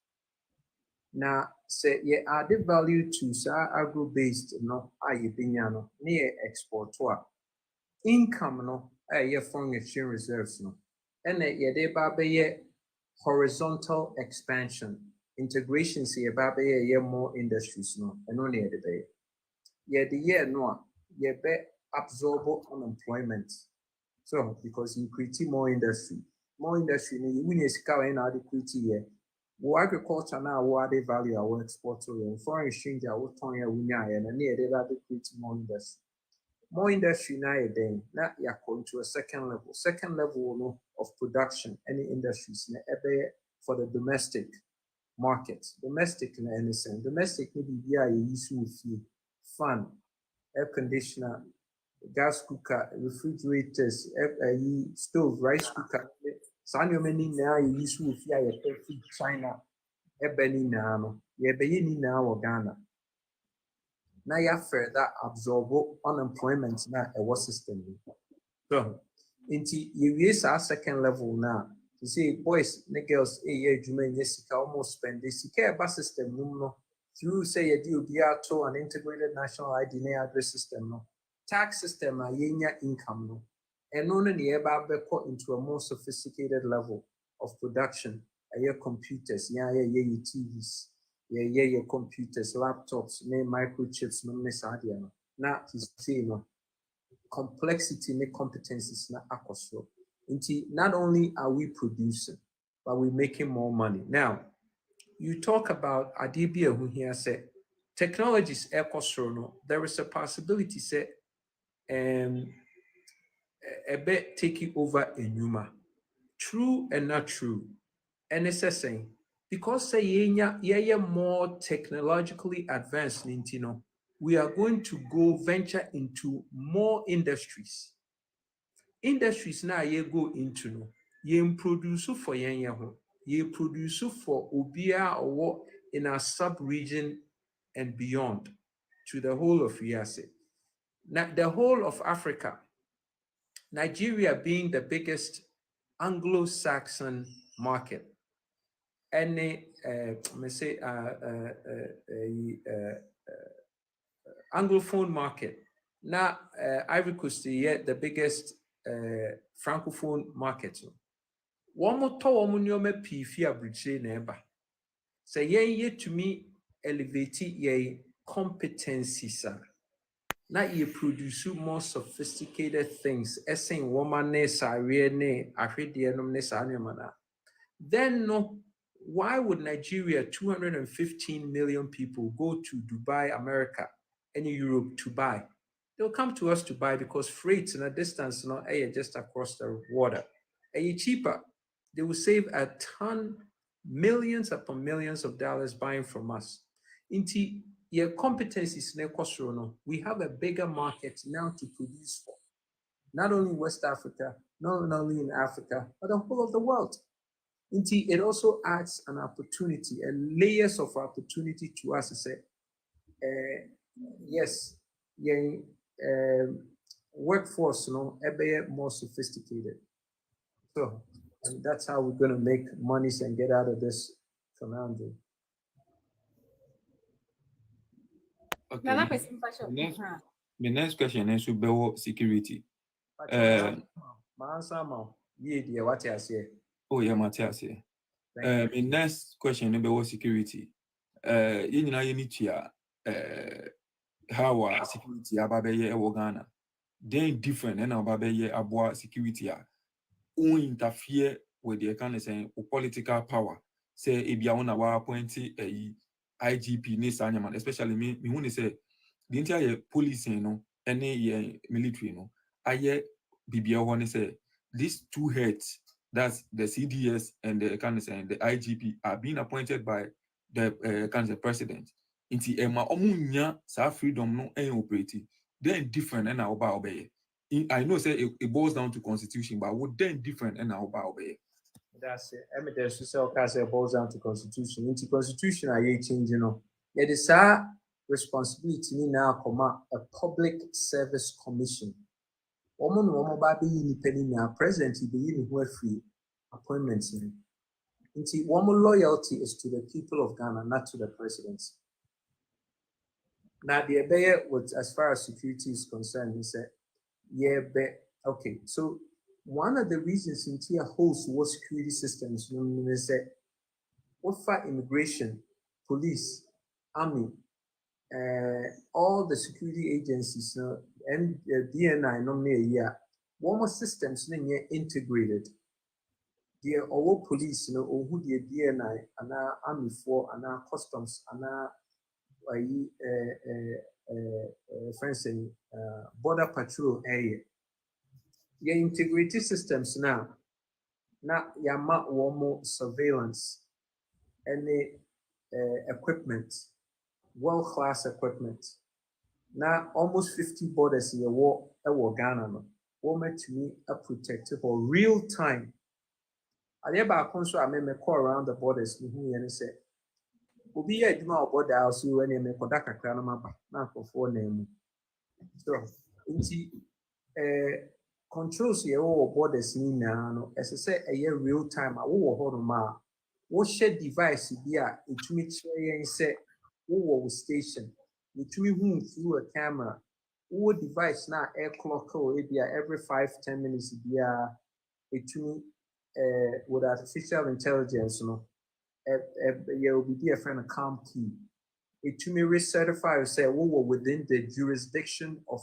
Now, say you add value to agro-based no ayibinyano near export to income no your foreign exchange reserves no and ye baby horizontal expansion integration see baby more industries no and only the bay the year no ye be absorb unemployment so because you create more industry you win a scout and adequate year agriculture now what they value our export to foreign exchange our ton and near they adequate more industry now then now you're going to a second level of production any industries for the domestic market domestic maybe fan air conditioner gas cooker refrigerators stove rice cooker many now you use China now Ghana now you further absorb unemployment now a system. So into you use our second level now. You see boys and girls almost spend this bus system no through say a deal an integrated national ID address system no tax system income no and only into a more sophisticated level of production computers TVs your computers, laptops, microchips, now he's saying complexity, competencies, not only are we producing, but we're making more money. Now, you talk about Adibia who here said technologies there is a possibility say a bit taking over a Numa. True and not true. And it's saying because say more technologically advanced we are going to go venture into more industries now you go into Yen produce for yen yaho. Ye produce for Ubia or in our sub-region and beyond to the whole of Yase. Now, the whole of Africa, Nigeria being the biggest Anglo-Saxon market, any, Anglophone market. Now, Ivory Coast is the biggest Francophone market. One more to one more piece here, British neighbor. So ye to me elevate ye competency, sir. Now you produce more sophisticated things. Essaying woman ne sare ne ahwedienum ne sanyamana. Then no, why would Nigeria, 215 million people, go to Dubai, America, and Europe to buy? They'll come to us to buy because freight in a distance, just across the water, cheaper. They will save a ton, millions upon millions of dollars buying from us. Inti your competencies, we have a bigger market now to produce for. Not only in West Africa, not only in Africa, but the whole of the world. It also adds an opportunity, and layers of opportunity to us to say, yes, workforce, more sophisticated. So, and that's how we're going to make monies and get out of this conundrum. Okay. The next question is about security. Oh yeah, Matthias here. The next question is about security. You need to how security ababeye e Ghana. Then different and ababeye abwa security who interfere with the kind of saying political power. Say if you want to appoint a IGP ne sanyaman, especially me want to say the entire police any military aye bibia want to say these two heads, that's the CDS and the kind of saying the IGP, are being appointed by the kind of president. Inti ema omunya sa freedom no operate. Then different and our obey. I know say it boils down to constitution, but would then different and our obey. That's it. Evidence to say it boils down to constitution. Into constitution are you changing? It is our responsibility now come a public service commission. Woman baby independent now present be free appointments. Into woman loyalty is to the people of Ghana, not to the presidency. Now the Abeya with as far as security is concerned, he said, okay. So one of the reasons in Tia hosts war security systems is that what for immigration, police, army, all the security agencies, and DNI no near one more systems integrated. The all police, or who the DNI and our army for and our customs and our friends border patrol area. Your integrated systems now yama more surveillance any equipment, world-class equipment. Now almost 50 borders in the war Ghana no woman to me a protective for real time. I never also I call around the borders and say Obi ya adwuma oboda also when e mekoda kakra no maba na akofo na emu so nti controls ye wo borders ni na no ese real time a wo ho no ma wo share device bi a etumi kire yen se wo station etumi hu through a camera wo device na air clock o e bia every 5-10 minutes bia etumi with artificial intelligence no will be a friend of calm key. It to me recertify or say, within the jurisdiction of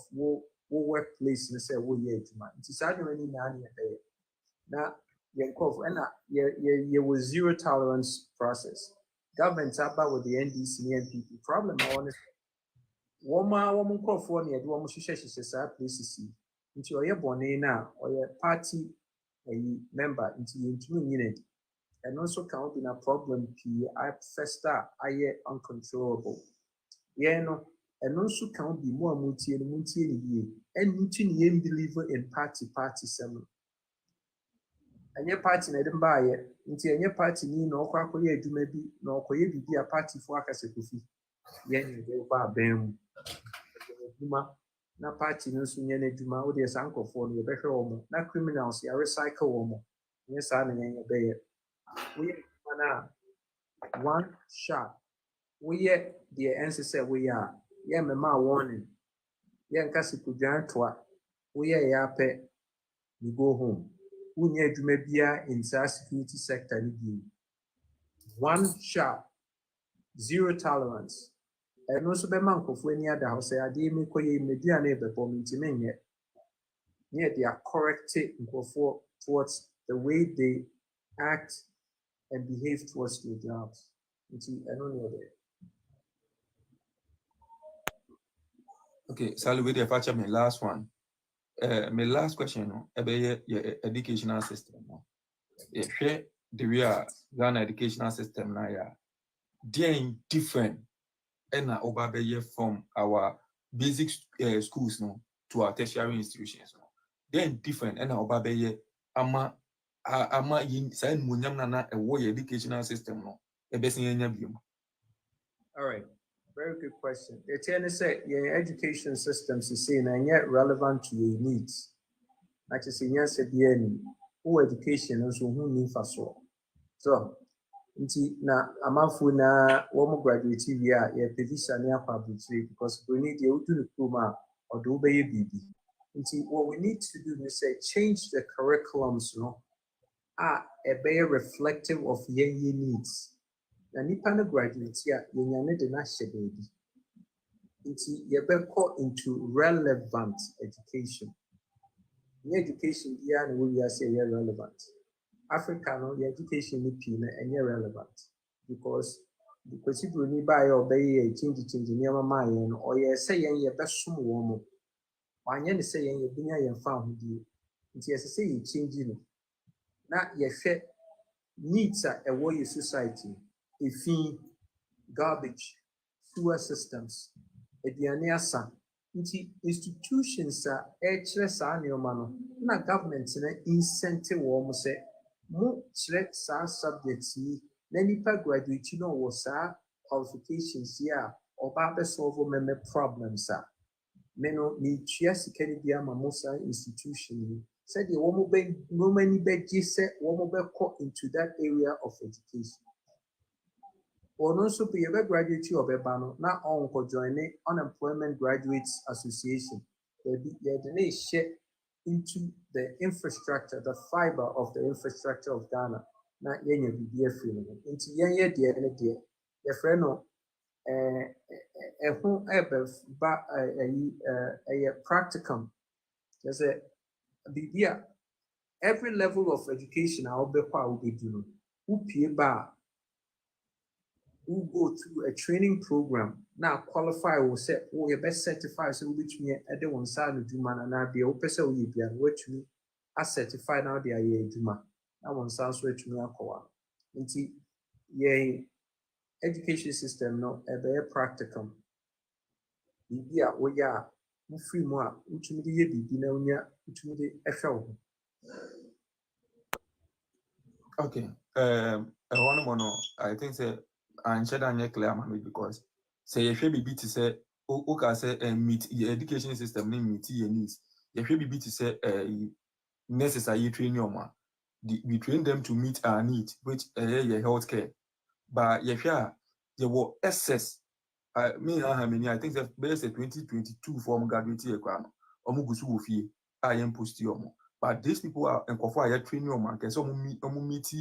workplace and say, yeah, it is any now, you was zero tolerance process. Government about with the NDC and NPP problem. I want to woman call for me, do almost places into your bonnet now or your party member into unit. And also can be a problem. I fester, I uncontrollable. No, and also can be more multi and multi and multi believer in party seminar. ɛnyɛ party na ɛde mbaayɛ nti ɛnyɛ party ni na ɔkɔ akɔyɛ adwuma bi na ɔkɔyɛ biribi a party fo akasa kofi yɛn na ɛde ba abɛn mu adwuma na party no nso nyɛ n'adwuma wodeɛ saa nkurɔfoɔ no yɛbɛhwɛ wɔn na criminals yɛarecycle wɔn nyɛ saa na yɛn yɛbɛyɛ woyɛ adwuma no a one shot woyɛ deɛ ɛnse sɛ woyɛ a yɛmmɛma warning yɛnka sɛ kodwan toa woyɛ yɛ apɛ you go home wonyɛ adwuma biara in saa security sector no bi one shot zero tolerance ɛno nso bɛma nkurɔfoɔ ani ada hɔ sɛ adeɛ mekɔyɛ mmɛduane ɛbɛbɔ me nti menyɛ ne yɛde acorrecte nkurɔfoɔ towards the way they act and behave towards their jobs nti ɛno ne yɛbɛyɛ. Okay, Sally, wait if I check my last one. My last question, no, your educational system. No, if the real Ghana educational system now, yeah, they're different, and now from our basic schools, no, to our tertiary institutions, no, they're different, and now ama in sign munyamna a way educational system, no, a best in any. All right. Very good question. The ten say your education systems is saying and yet relevant to your needs. Like I say, yes, at the end, who education also who need for so. Na amafu na womo graduate via your position near public because we need you to diploma or do be BB. What we need to do is say change the curriculums, no, a better reflective of your needs. Na nipa no graduate a yɛnyane de n'ahyɛ baabi nti yɛbɛkɔ into relevant education nye education biara na wɔwi ase yɛ relevant Africa no the education no pii na ɛnyɛ relevant because kwesi buroni baayɛ ɔbɛyɛ change nneɛma maa yɛn no ɔyɛ sɛ yɛn yɛbɛsom wɔn mo wanyɛ ne sɛ yɛn yɛbɛnya yɛn fa ahodie nti yɛsɛ sɛ yɛ change no na yɛhwɛ needs a ɛwɔ yɛ society efi garbage sewer systems aduane asa nti institutions a ɛkyerɛ saa nneɛma no na government na incentive wɔn sɛ mo kyerɛ saa subjects yi na nipa graduate no wɔ saa qualifications yi a ɔba abɛsolve mɛmɛ problems a me no metua sika no bi ama mo saa institution yi sɛdeɛ wɔn ani bɛgye sɛ wɔn bɛkɔ into that area of education. Ono nso pe yɛbɛ graduate ɔbɛba no na ɔnkɔ join ne unemployment graduates association yɛde ne hyɛ into the infrastructure the fiber of the infrastructure of Ghana na yɛnya biribi afiri no ho nti yɛnyɛ deɛ ne deɛ yɛfrɛ no ɛho ɛbɛba ɛyɛ practicum kyerɛ sɛ biribi a every level of education a wobɛkɔ a wobɛdu no wopie ba a who go through a training program now qualify will say oh you best certify so which me at the one side of Juma and I be open so you be what me a certify now the year Juma that one sounds which me a call into ye education system no a very practicum be a we are free more which me the be dinner which me the FL. Okay, one more, I think say. And share that clear because say if you be to say okay say meet the education system meet your needs. If you be to say necessary training your we train them to meet our needs, which your healthcare. But if you were excess, I think that best 2022 form graduate equal omugusu fee I am post you. But these people are and for training your man, so meet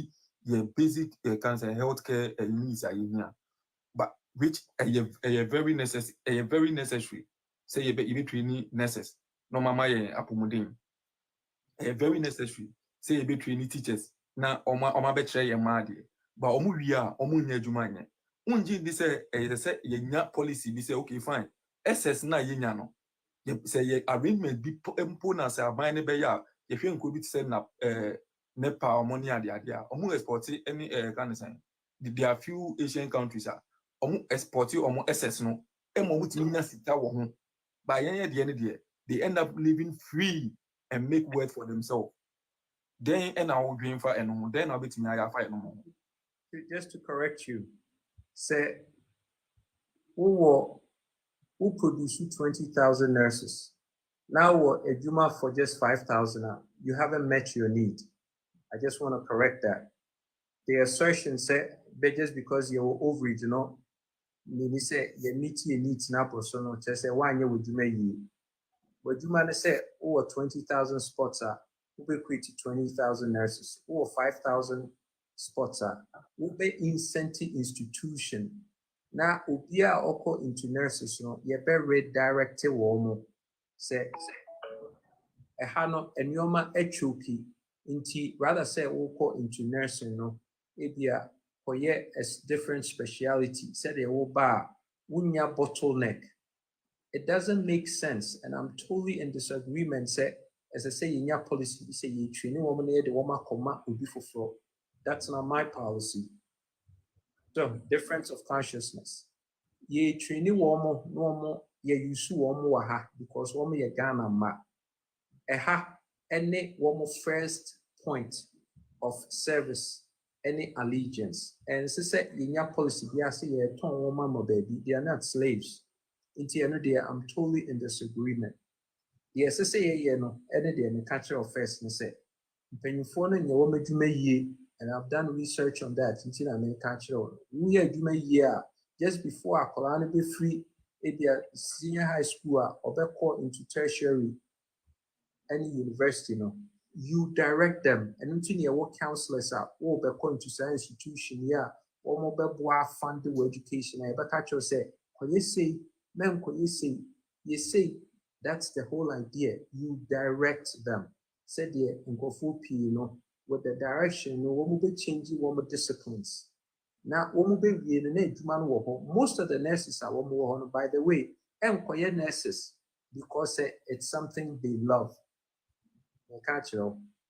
your basic cancer healthcare needs are in here, but which are very necessary. Say you be training nurses, no mama apomodin. Very necessary. Say you be training teachers. Na oma betray your madi. But omu wia omu nyejumanye. Unji this say ye policy. This say okay fine. SS na ye no. Say ye arrangement be impona say abane be ya. Ye feel could be say na NEPA or money at the idea. Omu export any kind of sign. There are few Asian countries are omu export omu SS no. Emo muti mina sita wo ho. By the end they end up living free and make work for themselves. then and I will dream for and then I'll be to me. I fight no more. Just to correct you, say who produce 20,000 nurses. Now a Juma for just 5,000. You haven't met your need. I just want to correct that. The assertion said, but just because you're overage, you know, you say you meet your needs now, so no, just say why you would you make you. But you might say, oh, 20,000 spots are, we create 20,000 nurses, or 5,000 spots are, we be incentive institution. Now, Ubia Oko into nurses, no, you better redirect a woman. Say, a hano, and yoma echoki, inti, rather say Oko into nursing, no, ebia, for ye as different speciality, said a oba, unya bottleneck. It doesn't make sense, and I'm totally in disagreement. Say, as I say, in your policy, you say you train woman here, the woman comma will be for fraud. That's not my policy. So, difference of consciousness. Ye train woman, no more, ye use woman waha, because woman ye Ghana ma. Eha, any woman first point of service, any allegiance. And so say, in your policy, you say, ye ton woman, my baby, they are not slaves. I'm totally in disagreement. Yes, I say, any day, and catcher of first and say, Pennyphone and your woman, and I've done research on that. Until I may catcher, we are doing year just before a colony be free, if they are senior high school or back into tertiary, any university, you direct them, and until your work counselors are all back into science institution, or mobile fund the education. I ever catcher say, you say, men, you say that's the whole idea. You direct them. Said the Ngofo with the direction, what will be changing one disciplines. Now, what will be most of the nurses are one, by the way, and nurses, because it's something they love.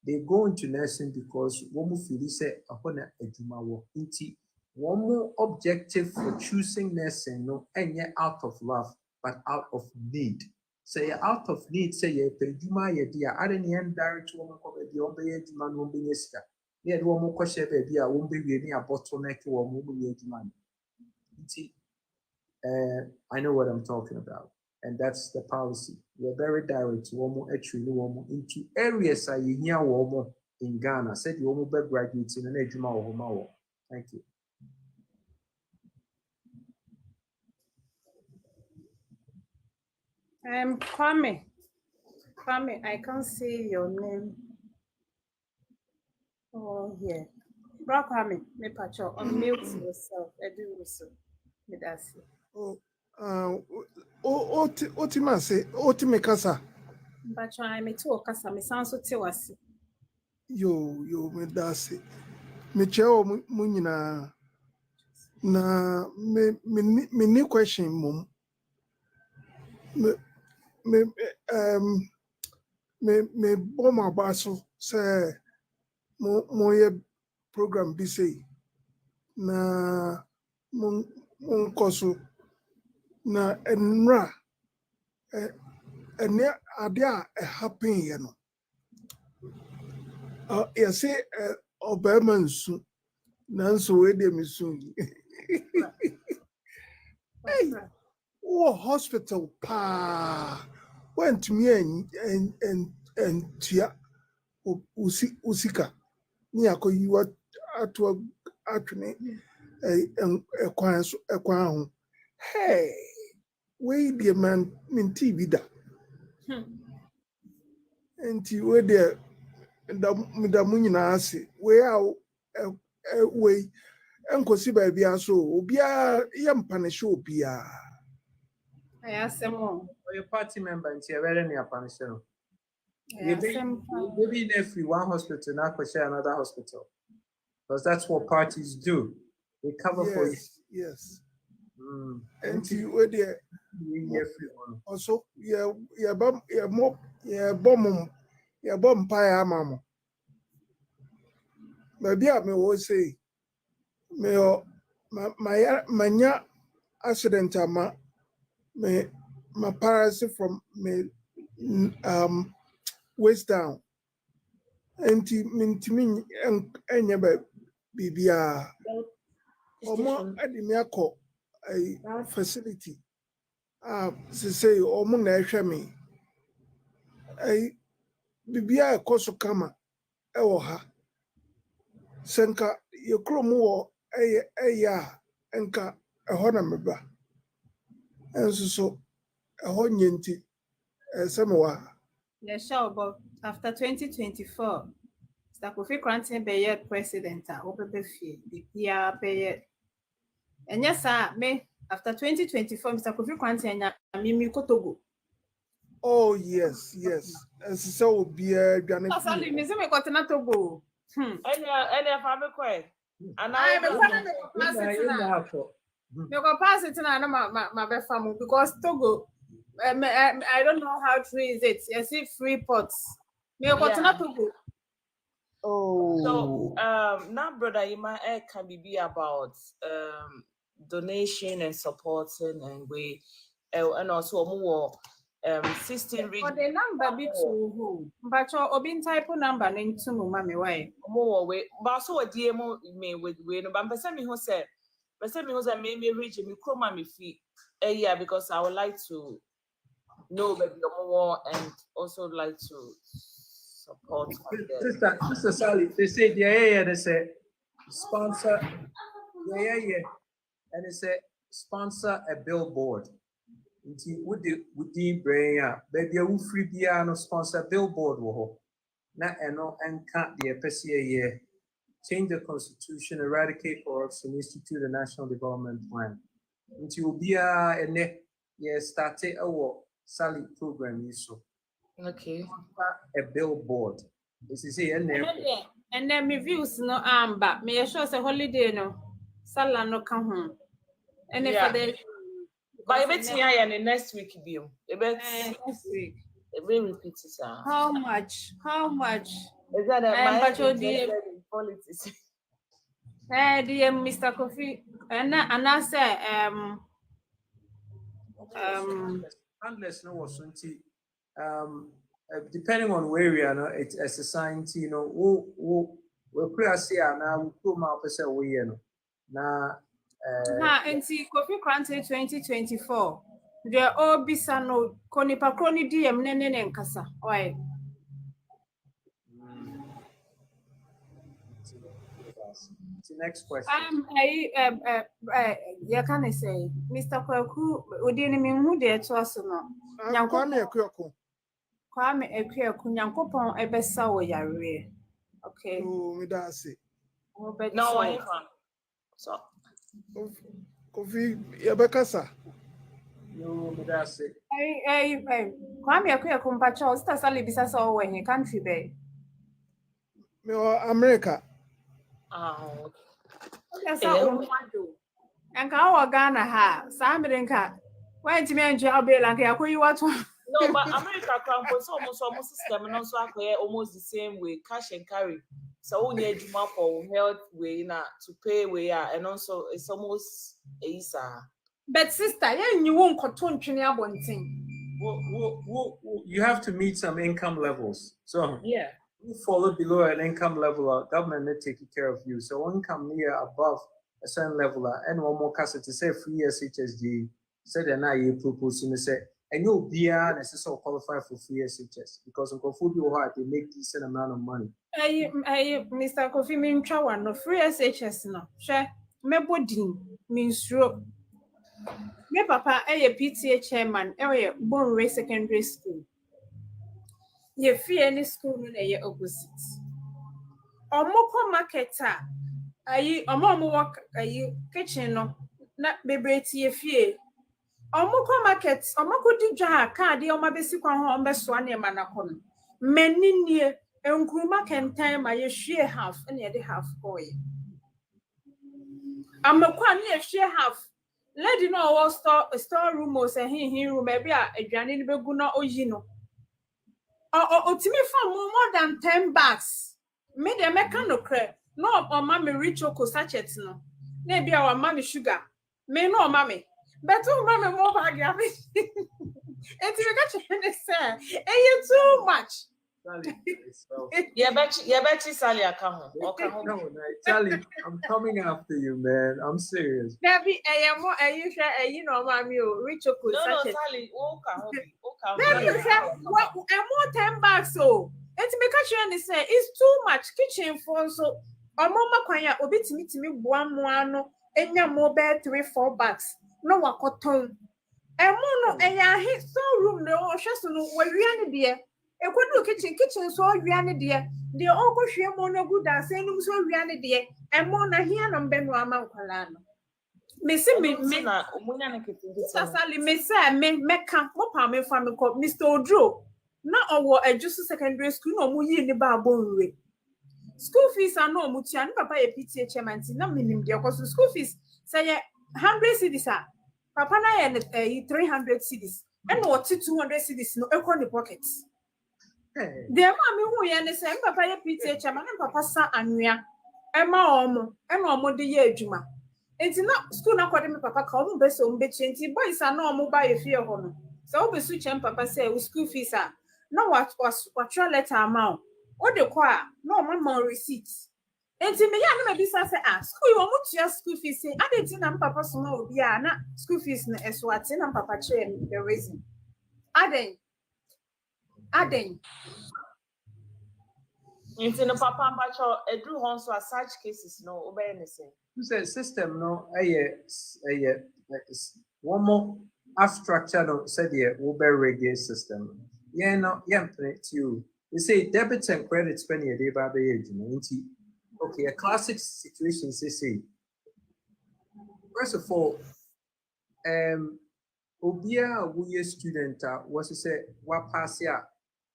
They go into nursing because one will feel say one more objective for choosing nursing, and yet out of love, but out of need. Say out of need, say ye pay Juma ye dear, I didn't end direct woman come the obey Juman won't be yeska. Near the woman question baby, I won't be near a bottleneck or moving Juman. I know what I'm talking about, and that's the policy. We're very direct to woman actually woman into areas I hear woman in Ghana. Said you woman graduates in an ejuma or Thank you. Kwame, I can't see your name. Oh, yeah. Bro, Kwame, me pacho, unmute yourself. Edu Russo. Me that's it. Otime kasa. Pacho, I'm a two kasa. Me sound so tiwasi. Yo, me that's it. Me cheo munyina na me new question mum. Me boma baso say mo ye program bi say na mon koso na enra ene ade a happen ye no you say obama nsu nanso we dey misu hey hospital pa went me and tia usika ni akoyiwa atwa atwene ekwan ho hey we dey man min TV da enti we dey da munyina ase we we enkosi ba bia so obia yempane show bia I asked them all. Or your party member and you're very near Panishano. Maybe if we one hospital, now could share another hospital. Because that's what parties do. They cover for you. Yes. And you were there. Also, bomb pie, mamma. Maybe I may always say, my accident, my parents from me waist down. Enti mintimi enye ba bibia. Omo ade me akọ a facility. Say omo na ehwe me. Bibia ekoso kama ewo ha. Senka ye krom wo eya enka eho na meba. Enso so eho nyenti semewa. Yes, sure, but after 2024, Mr. Kofi Krantin be president, OPPF, BPR be. And yes, sir, me after 2024, Mr. Kofi Krantin and Mimi Kotogo. Oh yes. So be a Sorry, Miss me got na Togo. Any family quite. And I I me go pass it na my family because Togo. I don't know how true is it. I see free pots. Me got na Togo. So now brother Ima can be about donation and supporting and we and also more 16 regions. For the number be to who? But your obin type of number into mommy why? More way, but so a DMO me with no but person me who said me region me chroma me fee yeah because I would like to know maybe more and also like to support Sister Sally, they say they say sponsor and they say sponsor a billboard. Would the brain baby a free no sponsor billboard wo na eno and can't the PCA change the constitution, eradicate corruption, institute a national development plan. Until be a started our Sally program so. Okay. A billboard. This is here and then me views no but me sure say holiday no sala no come home. And if the but I bet you next week be next week. Repeat it. How much? Is that my politics? Dear Mr. Kofi, and I say unless no was depending on where we are, it's a society, you know, we pray say now we come out say we you know now. And see Kofi Krantin 2024. There all bisa no konipa kroni DM nene nkasa. Why? Next question. You can say, Mr. Kwaku, udini mi hu de to aso no. Kwame Ekuyaku Nyankopon ebesa wo yare. Okay. Oh, me da say. No, I so Kofi yabekasa. No, me da say. Kwame Ekuyaku mpacha o sta sale bisa so wo he country be. Me America. Yes, I want to. And ka Ghana ha, Samirinka. Why did you enjoy like you what? No, but America can put almost system and also almost the same way, cash and carry. So we need to for health way na to pay way and also it's almost a But sister, you won't control you have to meet some income levels. So yeah. You fall below an income level, government will take care of you. So income near above a certain level, and one more cast to say free SHSD, said and I propose to say, and you'll be necessarily qualify for free SHS because on food you hard, they make decent amount of money. Mr. Kofi Mintra one no free SHS no. Share me body means rope. Me papa a PTA chairman, Bonway Secondary School. Ye free any school no ye opposite. Omoko marketer omo work kitchen no na bebreti ye fie. Omoko market omoko di dwa card ye oma besi kwa ho ombeso na ma na kono. Mani nie enkruma kentan ma ye hwie half na ye de half boy. Amekwa na ye hwie half. Lady no wo store room o se hin room e bia aduane ni begu na oyi no. Otimi for more than 10 bags. Me de meka no kre. No mama me rich choco sachet no. Na bia wa mama sugar. Me no mama. But mama more bag ya me. Enti me ka chene say, too much. Charlie, myself. Yɛbɛkye Sally aka ho. Ɔka ho. No, Charlie, I'm coming after you, man. I'm serious. Debbie, rich No, Sally, woka ho bi. Woka ho Debbie, bi. more 10 bags so. And to make sure say it's too much kitchen for so. Mama kwanya obi timi bua moano enya mobile 3-4 bags. No wakoton. No eya hit so room no hweso no wawiane de. Ekodu kitchen so wawiane de. De okohwe mo no good as enum so wawiane de. Emo na hia no mbe no ama nkwala no. Me say me na omunya ne kitchen. Sasali me say me meka mo pa me fa me ko Mr. Odro na owo Ajusu secondary school no mo yi ni ba abonwe. School fees are no mutia. No papa ye PTA chairman. Na minimum dia cost school fees. Say 100 cedis. Papa na ye 300 cedis. And what 200 cedis no echo the pockets. The mommy who ye say papa ye PTA chairman and papa sa anua. Emma omo de ye adwuma. Enti na school na kwade me papa ka omo be so mbe enti boys are no omo ba ye fie ho no. So obe su chem papa say school fees are. Na what letter amount. What the choir? No mama receipts. And to me, I never be say, school, you want your school fees. Say, I didn't know papa so no be na school fees na eswat and papa chair the reason. Aden. Into the papa mpacho edru hon so such cases no obey anything. You say system no one more structure no said the Uber reggae system. Yeah, no, yeah, you. They say debits and credits spending a day by the age. Okay, a classic situation is say. First of all, Obia we a student was to say what pass ya.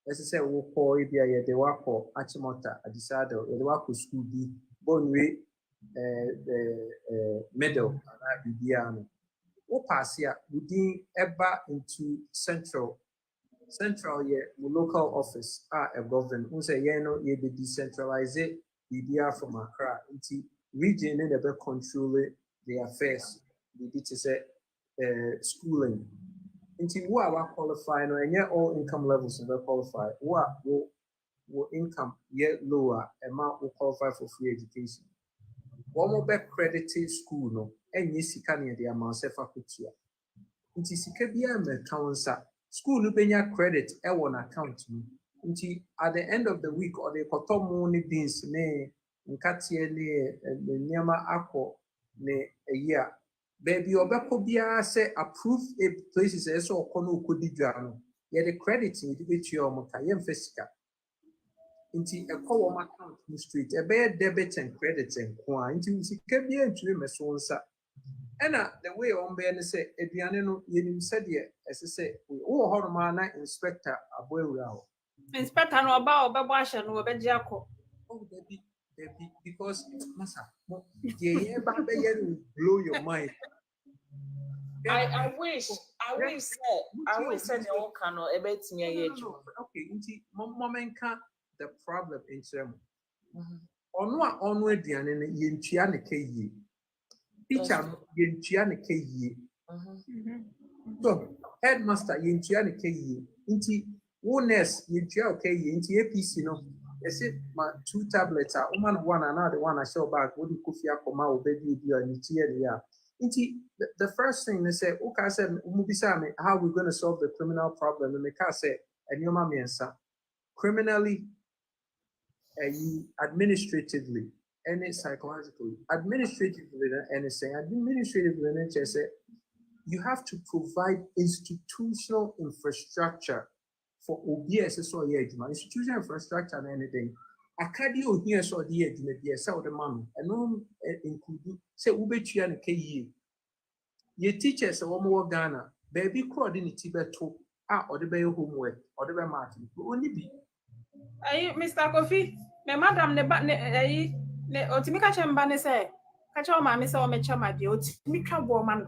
Let's say we call Ibia de wako Achimota Adisado, the wako school be bonwe middle and Ibiano. What pass ya within ever into central local office a government who say ye be decentralize the from Accra into region and the control the affairs the say schooling into who are qualified and yet all income levels will qualify who income yet lower amount will qualify for free education. One more back credited school no and yes you can the amount of faculty into sikabia me council school no benya credit e won account no nti at the end of the week or the kotomo ni beans ne nkatie ne nyama akọ ne a year baby obekọ bia say approve a places e so okono okodi dwa no ye the credit ni betu o mka ye mfesika nti e call wo account no straight e be debit and credit enko a nti sika bia ntwe meso nsa. And the way on Ben say, Ediano, you said, as I say, oh, Hormana inspector, a boy. Inspector no about Babash and Webejako. Oh, because Massa, the will blow your mind. I wish said the old cano a bit near. Okay, moment the problem in some. Onward and Yinchiana K. Teacher Yinchiana K. So, headmaster Yinchiana K. Inti, oneness Yinchia K. Inti APC no. I said my 2 tablets are one another one I show back. Wouldn't Kufia Koma baby and Yinchia. Inti, the first thing they said, okay, I said, Mubisame, how are we going to solve the criminal problem? And the car said, and your mommy and son, criminally, administratively, and psychologically, administratively, and saying administratively, and say you have to provide institutional infrastructure for OBS or institutional infrastructure and anything. Akadio here so the so the man and include say Ubechi and K. Ye teachers or more Ghana, baby crowd in Tibet or the bay homework or the market only be. Mr. Kofi, my madam ne otimika chamba ne say kacha o ma me say o me chama de otimika bo man.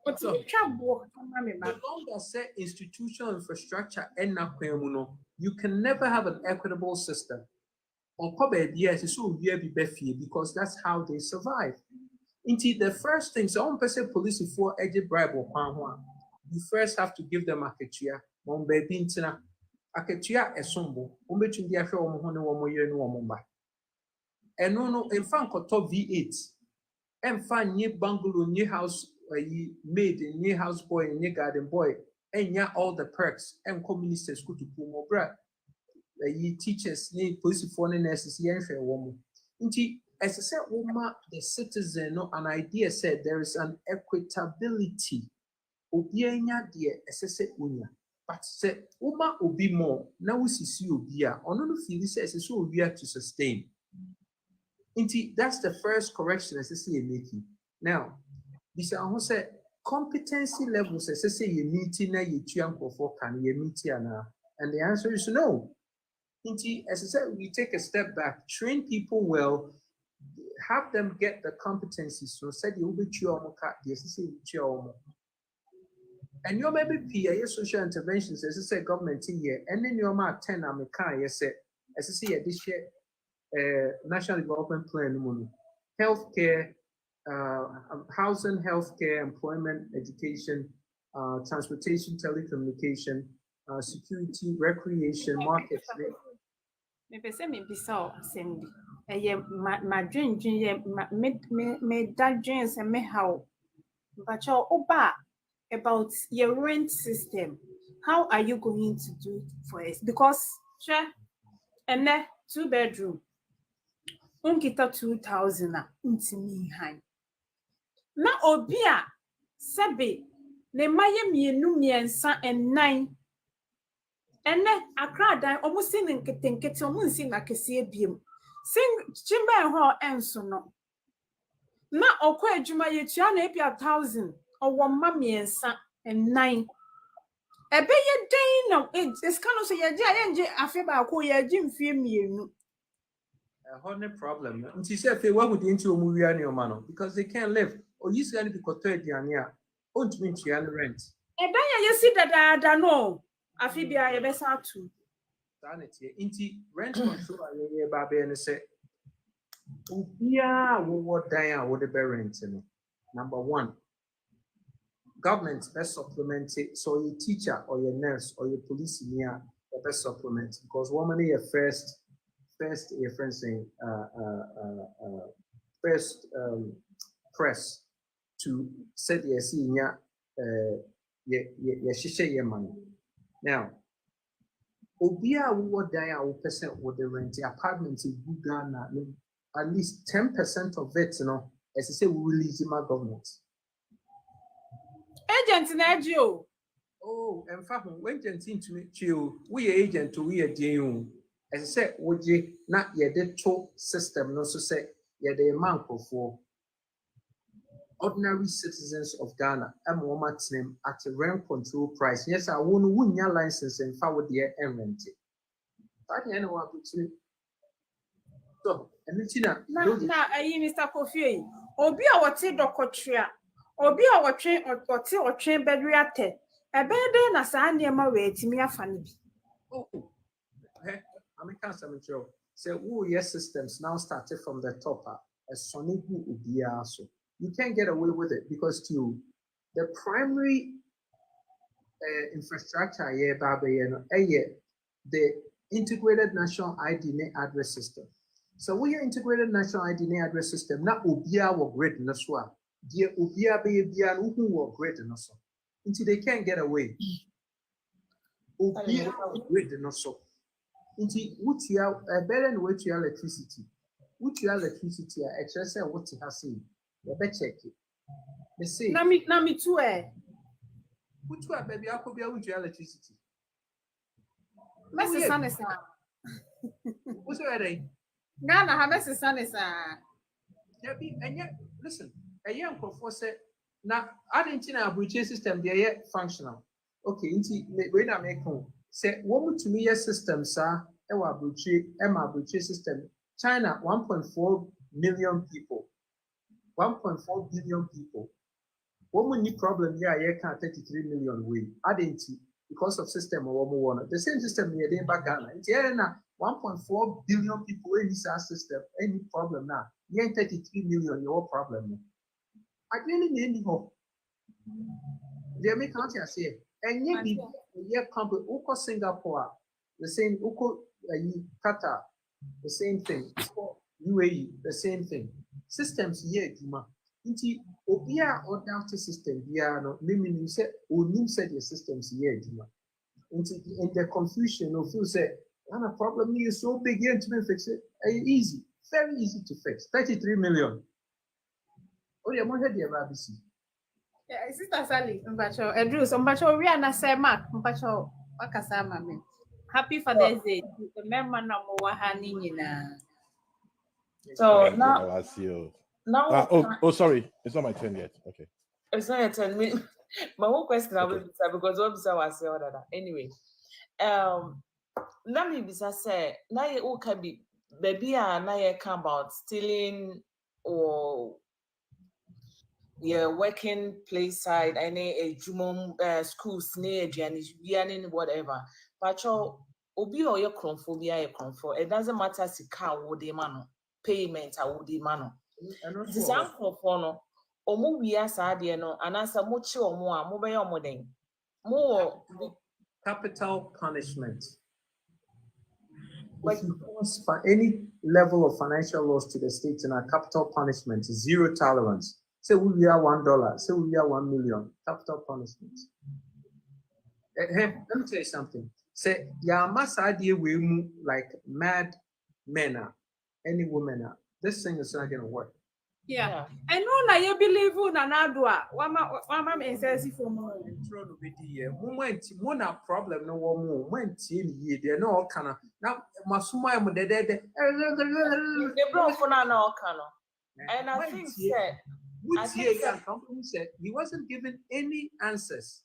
The longer say institutional infrastructure and you can never have an equitable system. On because that's how they survive. Indeed, the first thing, so person police for edge bribe or you first have to give them a picture. One baby akatua esombo umbetumi dia hwe wo ho ne wo yere ne wo mba eno no emfa nkoto V8 emfa nye bungalow nye house maid nye house boy nye garden boy enya all the perks enko ministers kutupu mo bra teachers nye police for nurses yen hwe wo mo nti as I said woman the citizen no an idea said there is an equitability obi enya de esese unya but say woman obi more na wusisi obi a ono no feel say esese obi to sustain. Inti, that's the first correction as I say you're making. Now, this is say competency levels as I say you're meeting na you for can you meet and the answer is no. Inti, as I said, we take a step back, train people well, have them get the competencies. So said you will be and you maybe PA social interventions as I say government here, and then you're my 10 American, yes, as I say this year. National Development Plan, healthcare, housing, healthcare, employment, education, transportation, telecommunication, security, recreation, markets. Maybe say maybe so assembly. My dream, me that dreams and me how, but your oba about your rent system. How are you going to do it for us? Because sure, and then 2-bedroom. Unkita 2,000 na untimi han. Na obi a sebe ne maye mienu miensa enan. Ene akradan omo si ne nketenkete omo nsi na kese ebiem. Sing chimba ho enso no. Na okwa adwuma yetua na ebia 1,000 owo ma miensa enan. Ebe ye den no it's kind of say ye je afi ba ko ye ji mfie mienu. No problem. Nti say fe wa hudi nti omu wia ne omano because they can't live. Or you say ni bikoto ediane a ontumi ntua no rent. Eba ye si dada no. Afi bia ye besa atu. Sanity. Nti rent control ye ba be ne say ubia wo dan a wo de be rent no. Number 1. Government best supplement it. So your teacher or your nurse or your police near the best supplement because woman your first your friend saying first press to set your senior your money. Now, Obia will die our percent with the rent apartments in Ghana, at least 10% of it, you know, as I say, we will release my government. Agent in Agio. Oh, in fact, when agent into you, we agent to we a deal. As I said, would you not yet the top system, no so say, yeah, the amount for ordinary citizens of Ghana, and woman's name at a rent control price. Yes, I won't win your license and forward the air rent. But anyone between so, and it's now, Mr. Kofi, Obi a wate dokotria, Obi a watching or train bedriate, a bed na sa niema we timi afani bi. Oh, I'm a cancer material. So, yes, systems now started from the top as Sonic Ubia. So, you can't get away with it because the primary infrastructure, the integrated national ID address system. So, we are integrated national ID address system, not Ubia or grid in the swamp. Dear Ubia be who were great in us. Until they can't get away. Ubia grid in us. Until what you are better than what your electricity. What your electricity, actually, what you have seen. You better check it. They say, Nami too, which one, baby? I could be with your electricity. Messi Sanesa. What's your name? Ghana, have Messi Sanesa. And yet, listen, a young professor said, now, I didn't know a bridge system, they are functional. Okay, when I make home, say, what to me, your system, sir, our bridge system. China, 1.4 million people. 1.4 billion people. What we need problem here, I can't 33 million way. I didn't because of system or one. The same system here, they back Ghana. It's here now 1.4 billion people in this system. Any problem now? You ain't 33 million, your problem. I didn't need any hope. They make country say, and yet, company, Singapore, the same. Qatar, the same thing. UAE, the same thing. Systems here, Juma. Inti obia or down system here no meaning say onim said the systems here, Juma. Inti in the confusion of you say, and a problem is so big here to be fix it. Easy, very easy to fix. 33 million. Oh, yeah, more head the ABC. Yeah, Sister Sally, Mbacho, Edru, so Mbacho, we are not say Mark, Mbacho, Wakasama, me. Happy Father's Day. The member number one. So Thank you, now, Alessio. now, Oh, sorry. It's not my turn yet. Okay. it's not your turn. My whole question I will Okay. be because what was say that. Anyway, now me bisa say now you all can be baby and now you come about stealing or your working place side any a jumom schools near Gianni whatever. But obi or your chromophobia it doesn't matter si car would the man payment I would the man. This uncle for no omo we as adie no anasa mo chi omo a mo be omo den more Capital punishment. If you cause any level of financial loss to the state in a capital punishment, zero tolerance. Say we are $1, say we are 1 million, capital punishment. Hey, let me tell you something. Say, ya idea we like mad men are, any woman are. This thing is not gonna work. Yeah. I know now you believe in another. Wama me says for more. Mona problem no one went ye there no kind of now masuma am de the bro for now and I think said he wasn't given any answers.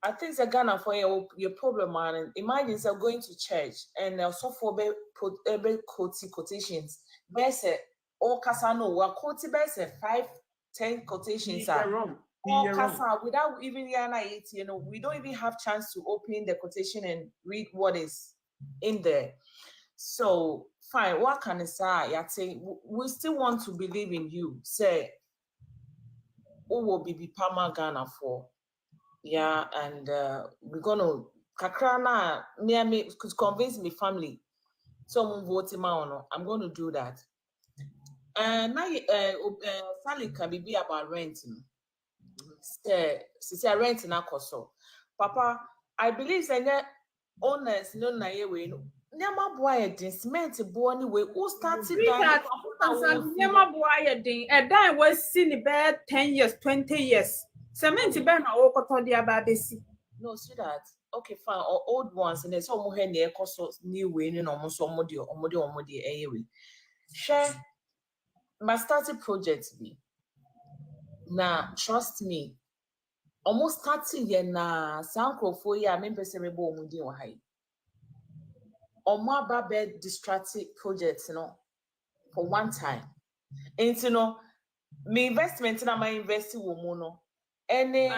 I think the Ghana for your problem, man. Imagine you're going to church and also for every quotations. Best all casano were quoted best 5-10 quotations are all casa without even we don't even have chance to open the quotation and read what is in there. So fine, what can I say? We still want to believe in you. Say, who will be Palma Ghana for? Yeah, and we're gonna kakrana me could convince my family. So I'm gonna do that. And now Sally can be about renting. Say rent na koso. Papa, I believe that owners no na ye we no. Nyama boy din cement boy ni we who started that nyama boy din e dan was seen about 10 years, 20 years. Cement be na wo koto dia ba besi. No, see that. Okay, fine. Or old ones and there's some more near cost new way no almost omodi anyway. Share my started project be. Now trust me. Almost 30 years na sanko for ya me pese me bo omudi o hai. Omo aba distracted projects for one time. And me investment na my investing wo mu no. Any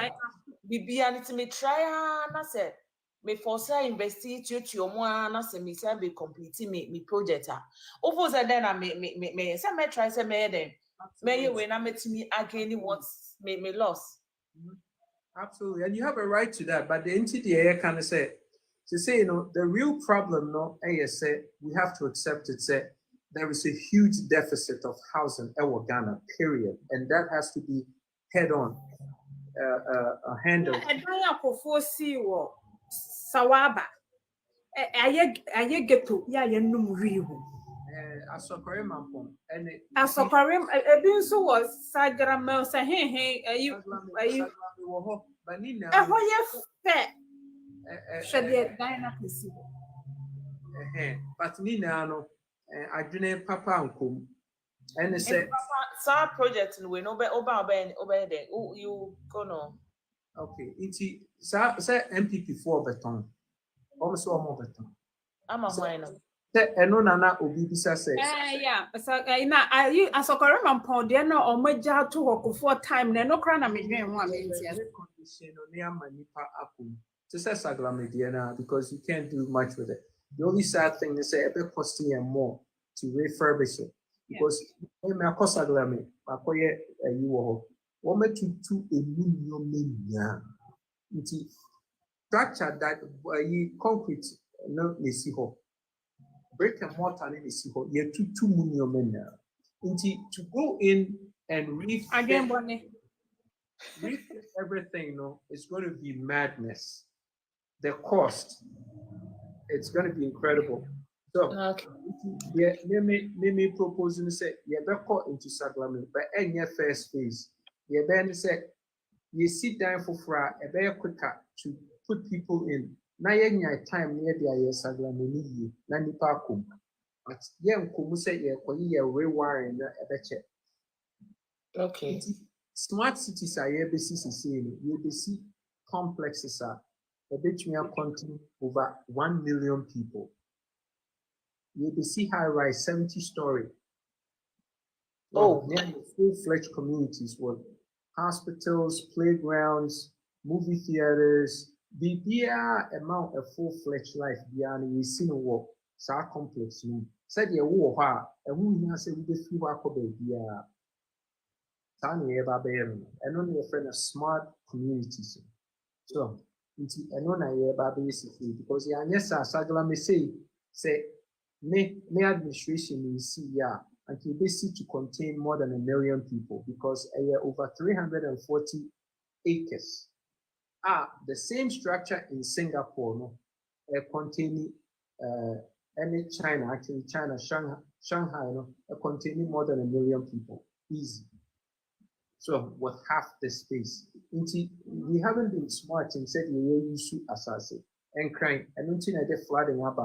bibia ni me try na say me force invest to omo na say me say be complete me project a. Over then na me say me try say me then. Me we na metimi again what me loss. Absolutely, and you have a right to that. But the entity kind of say, the real problem, say we have to accept it. Say there is a huge deficit of housing in Ghana, period, and that has to be head on, handled. Sawaba. I get to Asokore mampom and Asokore ebin so was Sagramel say hey you Banina but Nina no adwene papa nkom and say project we no be over there you gonna okay iti say MPP for beton also more beton I'm a wine. Eno nana obi bisa say yeah so na you Asokore mampon de no omaja to work for time na no kra na me dwen ho amentia condition no ne amanipa akum to say saglamedie na because you can't do much with it. The only sad thing is say it costing you more to refurbish it because me akosaglame akoye you wo wo metu emunyo menya nti structure that concrete no nesi ho. Brick and mortar ne nesi ho. Ye tutu mu nneɛma nyinaa. Nti to go in and refit everything, no, it's going to be madness. The cost, it's going to be incredible. So, yeah, me proposing say, yeah, back into Saglame, but any first phase, yeah, then say, you sit down for fra, a very quicker to put people in. Now, yeah, time near the Saglame, Nani Parkum. But yeah, Kumu say, yeah, rewiring a better. Okay. Smart cities are here, you see complexes are a bit more contain over 1 million people. You see high rise 70-story. Oh, full-fledged communities with hospitals, playgrounds, movie theaters. The amount of full-fledged life beyond we see no work. So complex. Said you war, and who has a few baby. And only a friend of smart communities. So, and on a basically because yes, Sagla may say, me administration is and you basically to contain more than 1 million people because over 340 acres. The same structure in Singapore, no, containing any China, actually China, Shanghai, no, containing more than 1 million people. Easy. So with half the space. We haven't been smart and said we will use assassin and crime and until I get flooding up.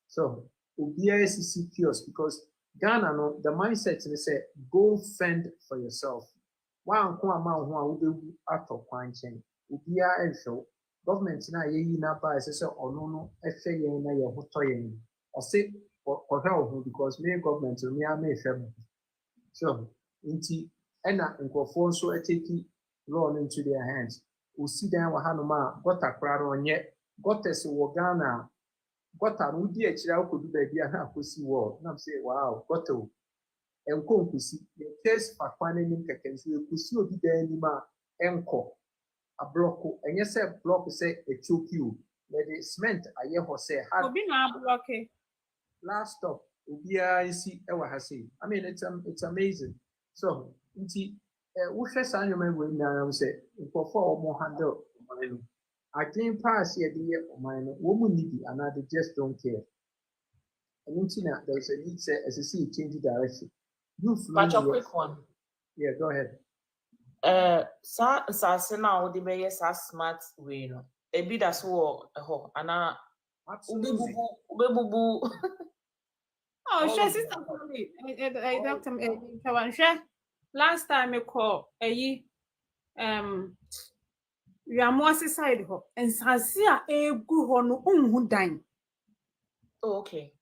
So OBISC kiosk because Ghana no the mindset is say go fend for yourself. One amount who will be out of quanching. Show government na ye na ba say no ehwe na ye hoto yen. Or say or help because me government me am ehwe. So and nkurɔfoɔ nso take law into their hands. We see them wahanoma gutter crowd on yet gutters wɔ Ghana gutter no di akyire akɔdu baabi a na akɔsi wall na say wow gutter and nkusi the test for finding kɛkɛ nso ekusi obi dan anim a ɛnkɔ ablɔko ɛnyɛ sɛ block sɛ echoki o the cement ayɛ hɔ sɛ hard obi na block last stop obiara nsi ɛwɔ ha sei I mean it's amazing. So we first annual we say for more handle I think pass here the mine woman need and they just don't care. And there's a need say as I see change direction. But a quick one. Yeah, go ahead. Sa now the be smart way no. E bi da so ho ana ubebubu. Oh, sure, sister. Dr. Last time I call we are more side ho and sasia egu ho no unhu dan. Oh, okay.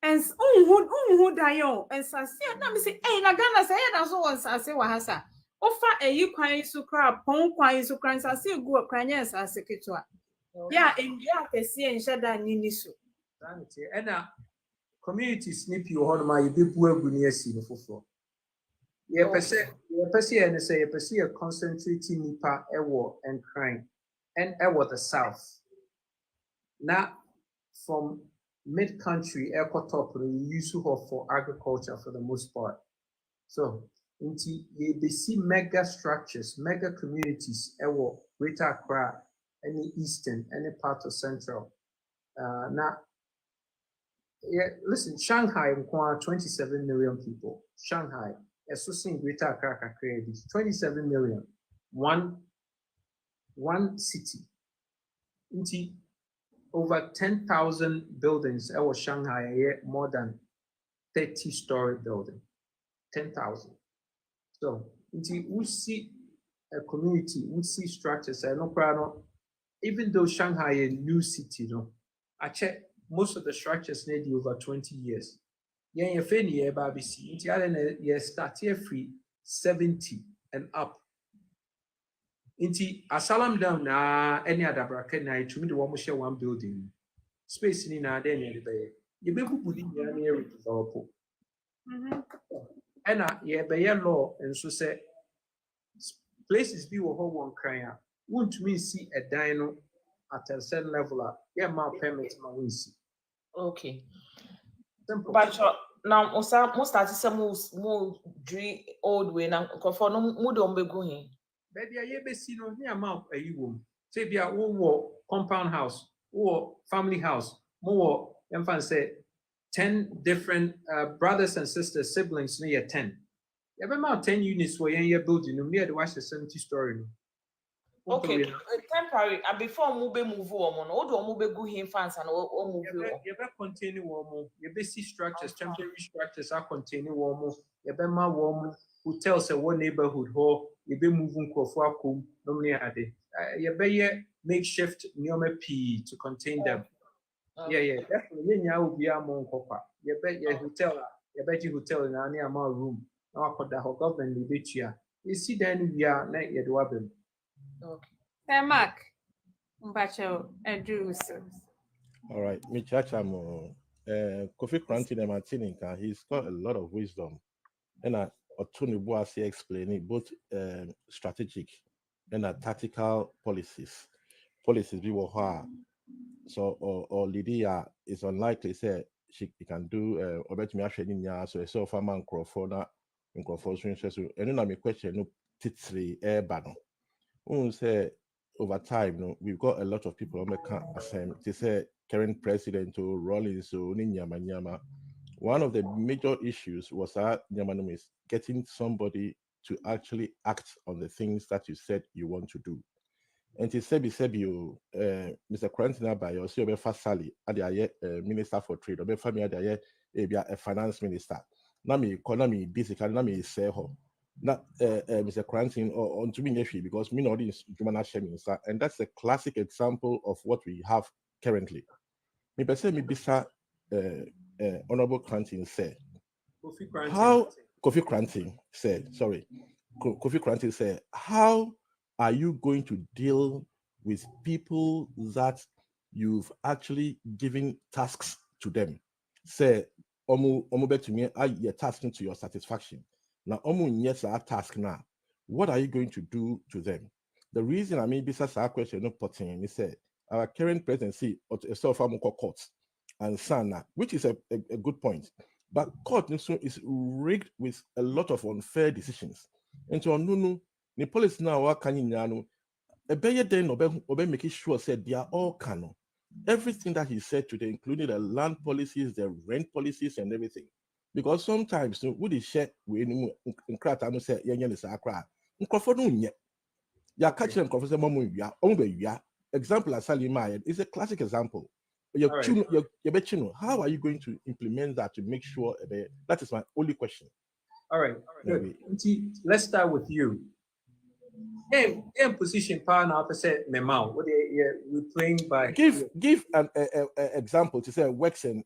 And unhu dan yo and sasia na me say na Ghana say na so won sasia wa hasa. Ofa kwan su kra pon kwan su kran sasia egu kran yen sasia ketwa. Yeah, and ya kesi en shada nini so. And community snippy or my people will be near scene for. Yeah, per se, and say a concentrating nipa war and crime and the south. Now from mid country, top we use for agriculture for the most part. So they see mega structures, mega communities, Greater Accra, any eastern, any part of central. Now yeah, listen, Shanghai 27 million people. Shanghai, associating Greater Accra created 27 million. One city. Over 10,000 buildings. That was Shanghai, more than 30-story building. 10,000. So we see a community, we see structures. Even though Shanghai is a new city, I check. Most of the structures need over 20 years. Yeah, you feel BBC. You start here free 70 and up. Asalam down na any other bracket na to me the one share one building. Space in na then you be putting near develop. And yeah, law and so say places be one crying. Won't me see a dino at a certain level, yeah, my permit my wins. Okay. Simple. But now, most start some more dream old way now. For no mood on be going. Baby, I be see no here amount a you wom. Say be a compound house or family house. More infant say 10 different brothers and sisters, siblings near 10. You have about 10 units where you're building, no near the watch the 70-story. Okay, temporary. And before move on, all the move go here fans and all move on. You better continue warm. You better see structures, temporary structures are containing warm. You better my warm hotels a one neighborhood hall. You be moving for normally had it. You better makeshift neoma P to contain them. Yeah, definitely. You will be a mon copper. You bet your hotel, you bet your hotel in any amount room. Now I could the whole government live it here. You see, then we are not yet wabbling. Okay. Mark, Mbacho, All right, Michachamo, Kofi Kranti Martinica, he's got a lot of wisdom. And Otuni Boasi explaining both strategic and tactical policies. Policies we were hard. So or Lydia is unlikely say she can do obet me actually so a self man crofona in crofona so and then my question no titri air banner. Say over time, no, we've got a lot of people on the camp. They say current president to Rollins, so Nyama. One of the major issues was that Nyama is getting somebody to actually act on the things that you said you want to do. And he said, you, Mr. Quentin Abayo, see your first Sally, Minister for Trade, or family, a finance minister. Nami economy, basically, Nami say ho. Not Mr. Cranton or on to me because me not is human minister, and that's a classic example of what we have currently. Me per se me bisa Honorable Cranton said. Kofi Cranton said, sorry. Kofi Cranton said, how are you going to deal with people that you've actually given tasks to them? Say, omu bet to me, you're tasking to your satisfaction. Now, yes, our task now. What are you going to do to them? The reason I mean, besides our question, no potting, he said, our current presidency of a self-farm court and Sana, which is a good point. But court is rigged with a lot of unfair decisions. And so, no, the police now are can you a better then obe making sure said they are all canon. Everything that he said today, including the land policies, the rent policies, and everything. Because sometimes we the share we in crata say yenye is akra. Nkofo no nye. Ya catch them nkofo say momo wia, omo be wia. Example asali my is a classic example. How are you going to implement that to make sure that is my only question. All right. Good. Let's start with you. Hey, position power now percent memo. What we playing by give an example to say works in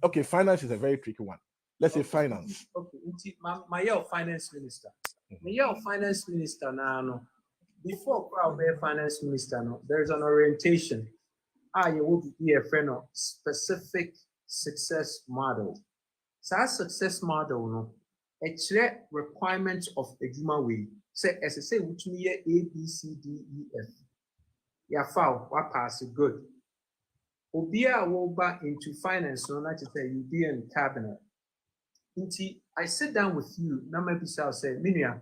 okay, finance is a very tricky one. Let's say finance. Okay, my finance minister. My finance minister now. Before crowd be finance minister, no, there's an orientation. You will be a friend of specific success model. So that success model, no, it's requirements of a human way. Say as I say, which mean A, B, C, D, E, F. Yeah, foul, what pass it good. Obia will back into finance, no, not to say you be in cabinet. I sit down with you, now maybe I'll say, Minia,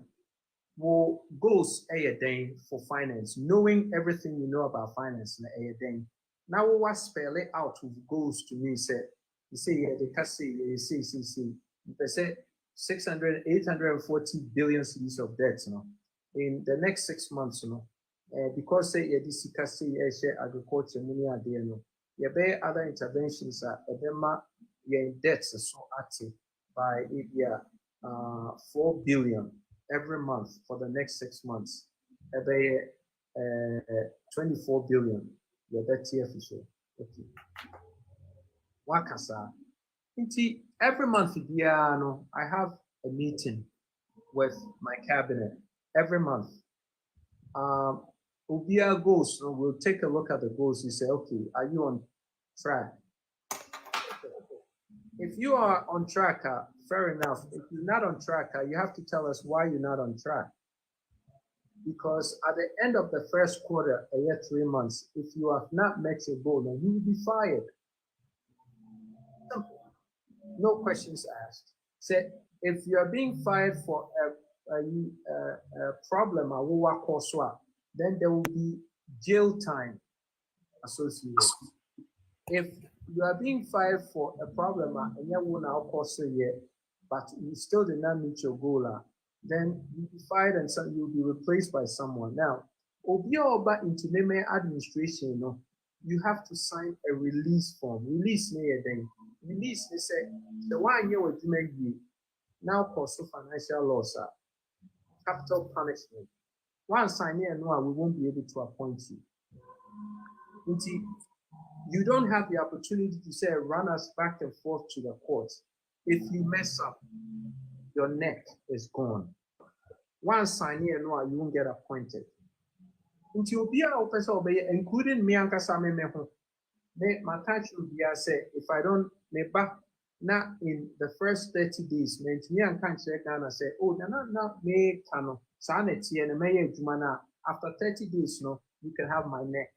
will goals a day for finance, knowing everything you know about finance in a day. Now we will spell it out with goals to me, say, you say, yeah, they can say, you say, 840 billion cities of debt, you know, in the next 6 months, you know, because say, yeah, this is agriculture, money are there, you know, yeah, other interventions are, yeah, debts are so active by 4 billion every month for the next 6 months. 24 billion. Yeah, that's here for sure. Okay. Wakasa. Every month, I have a meeting with my cabinet every month. Ubia goals, we'll take a look at the goals. You say, okay, are you on track? If you are on track, fair enough. If you're not on track, you have to tell us why you're not on track. Because at the end of the first quarter, a year, 3 months, if you have not met your goal, then you will be fired. no questions asked. Say, if you are being fired for a problem, then there will be jail time associated. If you are being fired for a problem and you but you still did not meet your goal, then you'll be fired and you'll be replaced by someone. Now, Oba into the administration, you have to sign a release form. Release Release, they say, the 1 year with you now cause financial loss, capital punishment. One sign here, no, we won't be able to appoint you. You don't have the opportunity to say run us back and forth to the courts. If you mess up, your neck is gone. One sign here, no, you won't get appointed. Including me and Kasame Meho. My touch will be I say if I don't back now in the first 30 days, me and can't check and I say, oh, no, me cano, sanity and me after 30 days, no, you can have my neck.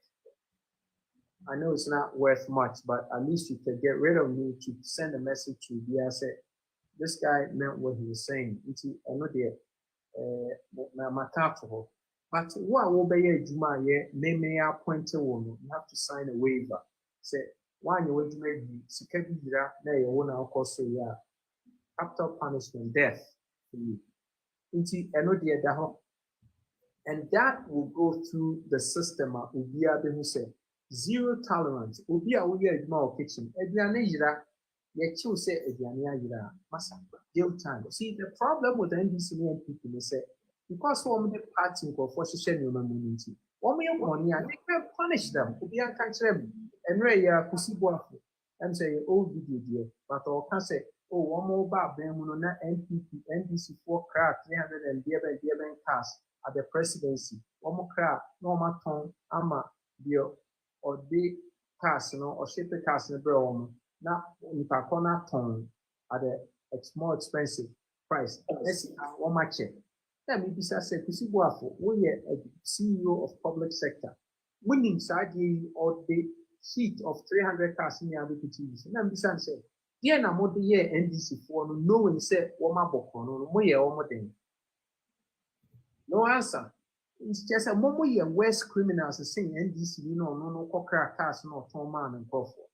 I know it's not worth much, but at least you can get rid of me to send a message to the say, this guy meant what he was saying. I know but what will be a Juma may appoint a woman, you have to sign a waiver. Say, one you will make security na your own cost capital punishment, death for you. And that will go through the system who say zero tolerance. Kitchen. Jail time. See, the problem with the NDC and people they say because one the party for social community, money and they can punish them. And and say, oh, video, but or can say, oh, one more bad NDC 4 crack 311 cars at the presidency. One more crack, no more tongue, deal, or big cars, or shape the cars in the brown. Now, if I corner tongue at a more expensive price, let's see how much it. Then maybe say, we are a CEO of public sector. Winning side or the sheet of 300 cars in the ABPTVs. And then Bisan said, yeah, na more the year NDC for knowing say Woma Boko, no more thing. No answer. It's just a moment year worst criminals are saying NDC, no cocker cars, no Tom man and Crawford.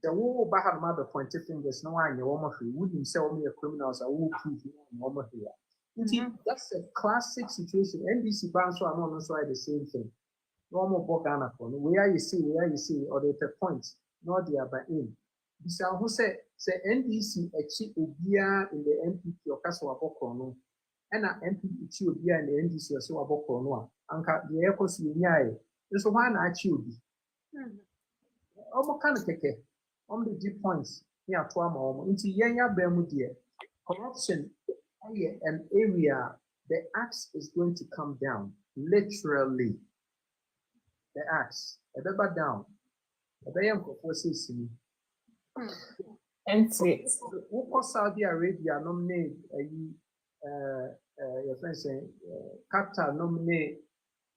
The war back mother pointed fingers, no one, your woman who wouldn't sell me a criminals, I will prove you over here. That's a classic situation. NDC bands are not also the same thing. Normal Bogana, where you see, or the point, not the other in. Bisa who say NDC achieve Ubia in the MPP or Castle Abokono, and an MPP Ubia in the NDC or so Abokono, and the Ecos Uniae. There's one I achieve. Omokanake, on the deep points near Tuama, into Yanya Bermudia. Corruption, an area, the axe is going to come down, literally. The axe, a bit down. A bayam for Sicily. And who Saudi Arabia nominate your friend saying Qatar nominate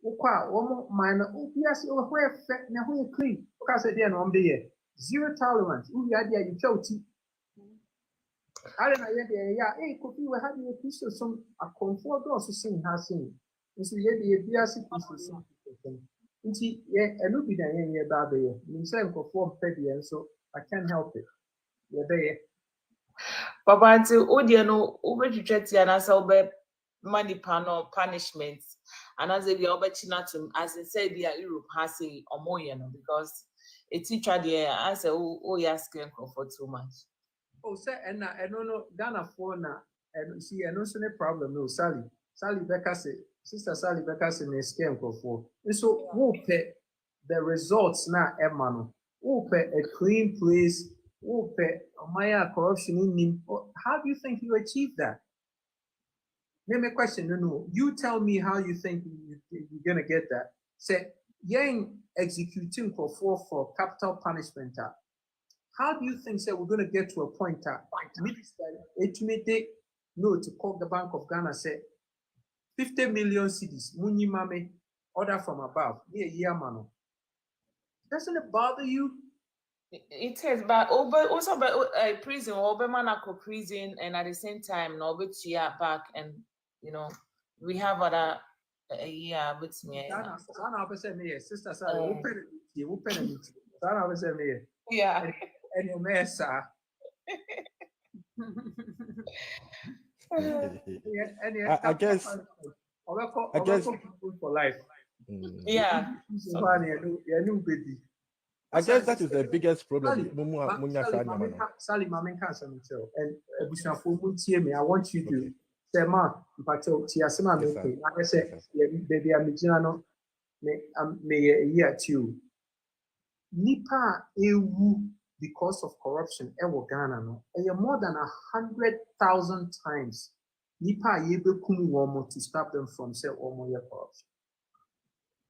one minor yes where clean because at the end of the year zero tolerance. Who the idea you chose? I don't know hey could we have a piece of some a comfort also saying has seen. You see the BRC piece of something. I look at the baby. You say for petty and so I can't help it. You're there. Papa, until Odiano, over to Chetty and as over money panel punishments, and as if you're betting as I said, the Europe has a Omoyano because a teacher there answer, oh, you're asking for too much. Oh, sir, and I don't know, Ghana for now, and see, I don't see any problem. No, Sally Becker say, Sister Sally Becker say, may scam for. And so, we'll pay the results now, Emmanuel. We'll pay a clean place. We'll pay Maya corruption in him. How do you think you achieve that? Let me question. No. You tell me how you think you're going to get that. Say, you're executing for capital punishment. How do you think, say, we're going to get to a point no to call the Bank of Ghana, say, 50 million cedis, Muni Mame, order from above. Yeah, mano. Doesn't it bother you? It is, but also prison, Obermanako prison, and at the same time, no, but back, and you know, we have other yeah, but me. Sana opposite me, sister Sally, open it. Sana opposite me. Yeah. And your mess, I guess for life. Yeah. I guess that is the biggest problem. Sally, Mamma can't tell. And for me, I want you to say, Ma, but Tiasima, I say, baby, I'm may a year too. Nipa ewu because of corruption ewo Ghana no more than 100,000 times nipa yebe kumi womo to stop them from say omo ye corruption.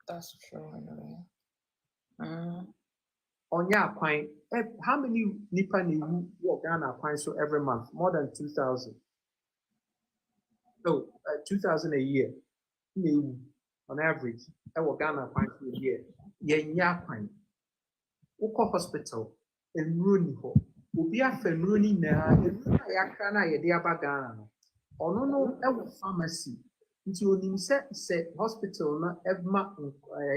That's true. Onya kwan, how many nipa newu wo Ghana kwan so every month? More than 2,000. So 2,000 a year. Newu on average ewo Ghana kwan for a year. Yenya kwan. Uko hospital enuro ni ho obi afa enuro ni na enuro yakra na ye de aba Ghana no ono no ewo pharmacy nti onim se hospital na ebma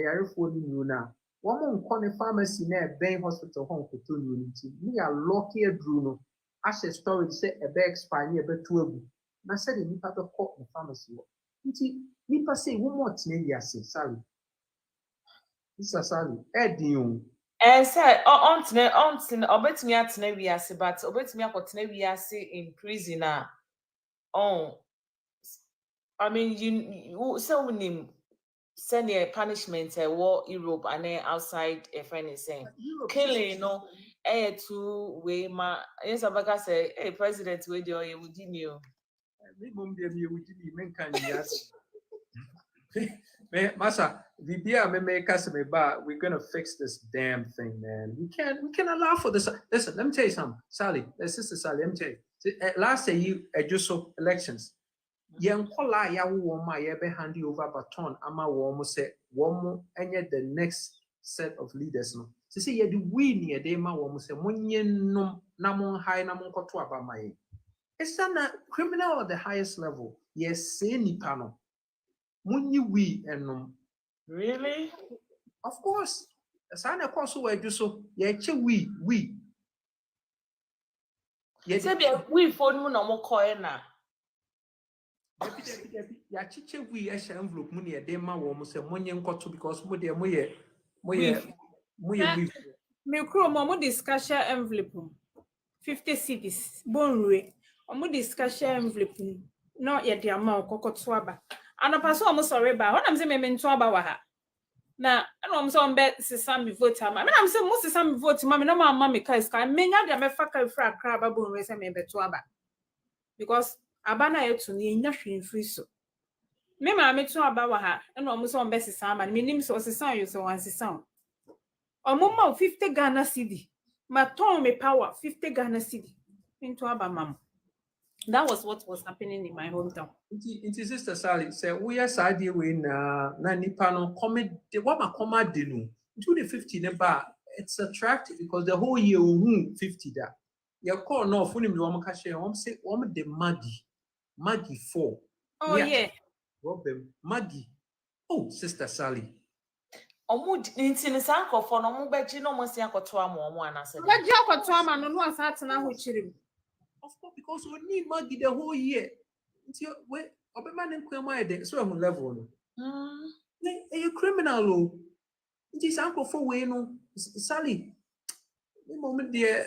yarefo ni nuro na wo mo nko ne pharmacy na eben hospital ho nkoto nuro nti ni ya lock edru no ashe storage se ebe expire ni ebe to agu na se de nipa be ko ne pharmacy wo nti nipa say wo mo tene wiase sorry Sally edin Say on obetumi atena wiase, but obetumi akotena wiase in prison I mean you so name send a punishment war Europe and outside a friend is saying killing no 2 way ma yes abaga say hey president we do you would you Masa, we're gonna fix this damn thing, man. We can't allow for this. Listen, let me tell you something, Sally. Sister Sally, let me tell you. Last year, just so elections. Young Kola Yawu Woma Yebe hand you over baton. Ama Womo say Womo any the next set of leaders. No, to see you do win ye de ma Womo say Munye no namon high namon koto abamaye. It's not a criminal at the highest level. Yes, say ni pano. Munyi we and really? Of course. The sign of course who do so. Yeah, we. Yes, we for no more coin now. Ya chiche we a envelope money a day ma wo say money nkoto because mo de moye me kro mo discussion envelope 50 cedis bonwe mo discussion envelope no ye de ama okokoto aba anopa so mo sorry ba when am say me nto aba wa ha na no am so mbe sesa me vote ama me am say mo sesa me vote ma me no ma me kai ska me nya de me fa kai fra akra ba bonwe say me beto aba because abana yetu ni nya hwe free so me ma me to aba wa ha no am so mbe sesa ama me nim so sesa yo so wan sesa Omuma 50 Ghana cedi. Ma ton me power 50 Ghana cedi. Into aba mam. That was what was happening in my hometown. It is Sister Sally say we are side we na nipa no come de what ma come de no. Into the 50 never it's attractive because the whole year 50 da. Your call no funny me wo ka share. Say the Maggie 4. Oh yeah. Problem Maggie. Oh Sister Sally. Omu intini sankofo no mu beji no mo si akoto ama omu anase. Beji akoto ama no asa atena ho chirim. Of course, because we need Maggie the whole year. Until we obema nkwema ede so ehun level no. You criminal o. Nti sankofo we no Sally. The moment there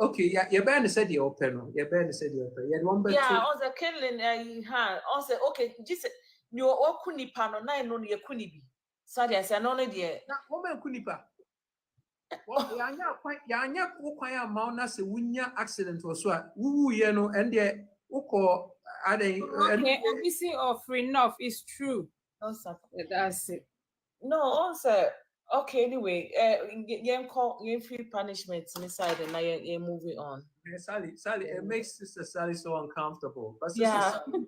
okay, yeah, Ben said the open no. Yeah, Ben said the open. Yeah, one better. Yeah, on the killing on say okay, just you okunipa no na no ye kunibi. Sorry, I said no idea. Na woman kunipa. Well, yanya kwan amount na se wunya accident or so. Wu ye no and the uko ade okay, ABC of enough is true. That's it. No, also okay, anyway, yen free punishment inside and now you're moving on. Sally, it makes Sister Sally so uncomfortable. But yeah. Sally,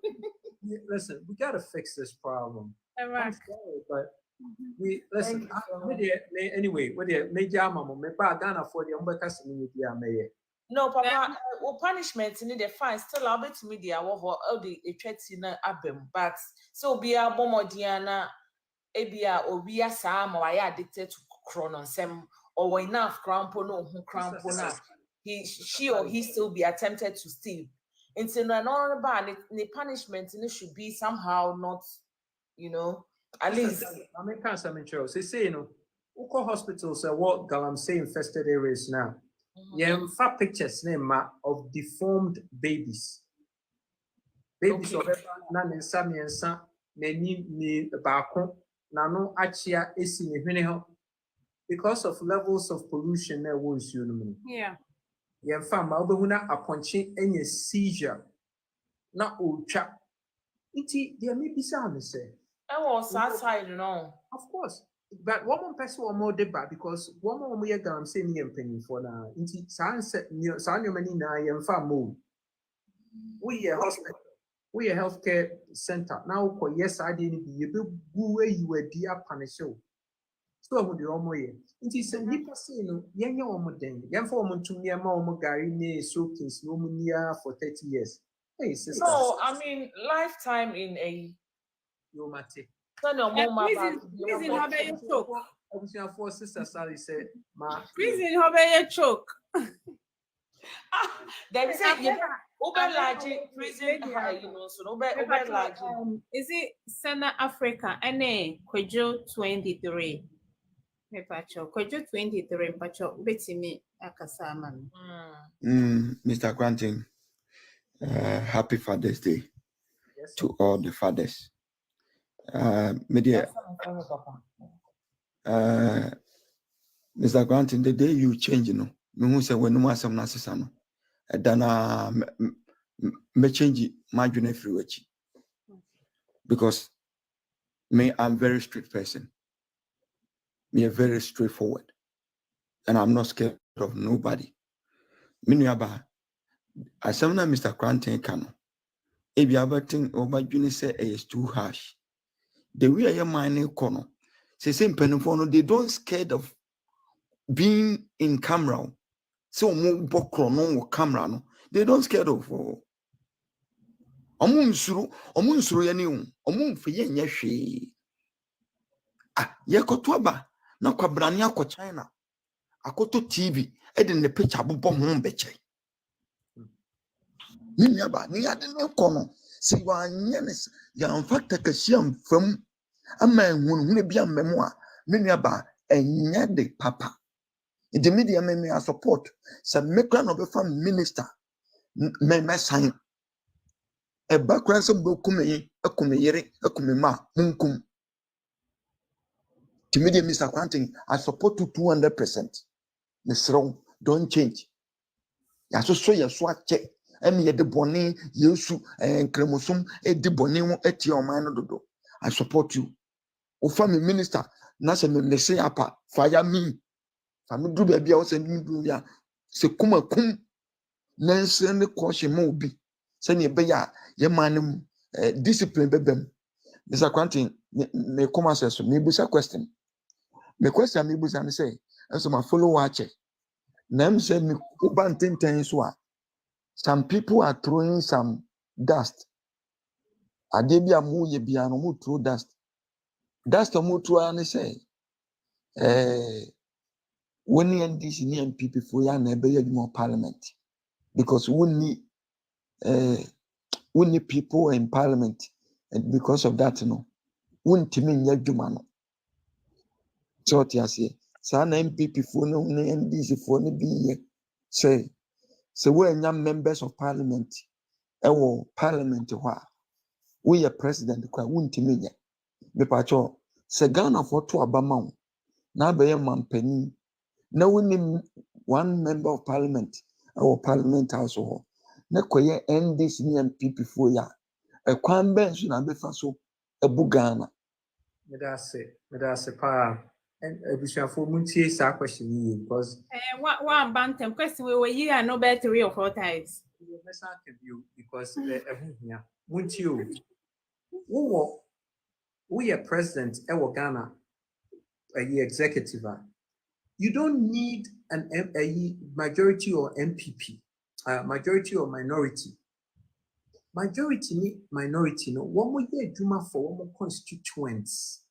listen, we gotta fix this problem. I'm sorry, but We listen. Anyway, what the major mama me ba Ghana for the umbeka community amaye. No, Papa, punishment in the fine still a bit media or the tretina abem, but so be a bomodiana, ebia or be a sam or I addicted to chronosem or enough crampo no who crampo now. She or he still be attempted to steal. It's in an honorable ban, the punishment in it should be somehow not, at least. I mean, can't some intro. Say, Uko hospitals are what Galamsey infested areas now. Fa pictures name of deformed babies. Babies of nan and Sammy and San, ni Bako, Nano Achia, Esi, Nihineho. Because of levels of pollution, there was you. Yeah. Fam, Albahuna, a punching any seizure. Not old chap. There may be sound, say. Oh, outside, Of course. But one person or more debate because one more year I'm saying you're paying for now. Inti science many na yem famo. We a hospital, we a healthcare center. Now yes, I didn't be able you were dear panisho. So would the omo ye. Inti say nipa say no, yenya omo den. Yen for omo to me ama omo gari ne showcase no near for 30 years. Hey sister. No, I mean lifetime in a Mate. Prison have a choke. For sister Sally said, "Ma, prison have a choke." Then say, Uber large prison, so Uber large. Is it Southern Africa? Ane Kwejo 23. Me pacho Kwejo 23. Pacho beti me akasaman. Mr. Granting, happy Father's Day to all the fathers. Media, Mr. Granting, the day you change, me who say when no more some nasisano, then me change my journey through it because me I'm very strict person. Me a very straightforward, and I'm not scared of nobody. Me nyaba, I say na Mr. Granting kano. If you ever think over journey say is too harsh. The way I am mining corner, say same penophono, they don't scared of being in camera. So more bokrono camera no. They don't scared of omunsuru yani omumfiye nyehwe. Ah, ye kotwaba na kwabrani akọ China. Akoto TV e de ne picture bobo ho beche. Ni aba ni ade ne kono. Si wanye ne ya mfakta kasiam fam ama ehunu bia mmemu a menuaba enya de papa the media me support some make no be fam minister me sign e background some dokume akumeyere akumema munkum the media Mr. Granting I support you 200%. Mr. Don't change ya so ya so ache em ye de boni yesu kremosum e de boni won etie o man no dodo I support you o family minister na se me say apa fire me fami do be bia o se me do ya se kuma kum na nse ne ko hye ma obi se ne be ya ye man discipline bebem Mr. Granting me come say so me bu question me question me bu say so ma follow watch na am say me uban tenten so a some people are throwing some dust ade bia mu ye bia no mu throw dust mu throw an say when you NDC ni MPP for ya na be more parliament because we need people in parliament and because of that no wontimi nya dwuma no so ti ase sa na MPP for no ni NDC for no bi say so we nya members of parliament ewo parliament ho a we are president kwa wontimi nya me pa cho se Ghana for to abama na be mampani na woni one member of parliament our parliament house ho na koye NDC ni MPP for ya e kwan ben so na be fa so ebu Ghana me da se pa and for muntie sa question yi because one bantam question we were here no better 3 or 4 times because muntie we are president e Ghana executive, you don't need a majority or MPP, majority or minority. Majority ni minority no one more year juma for one more constituents.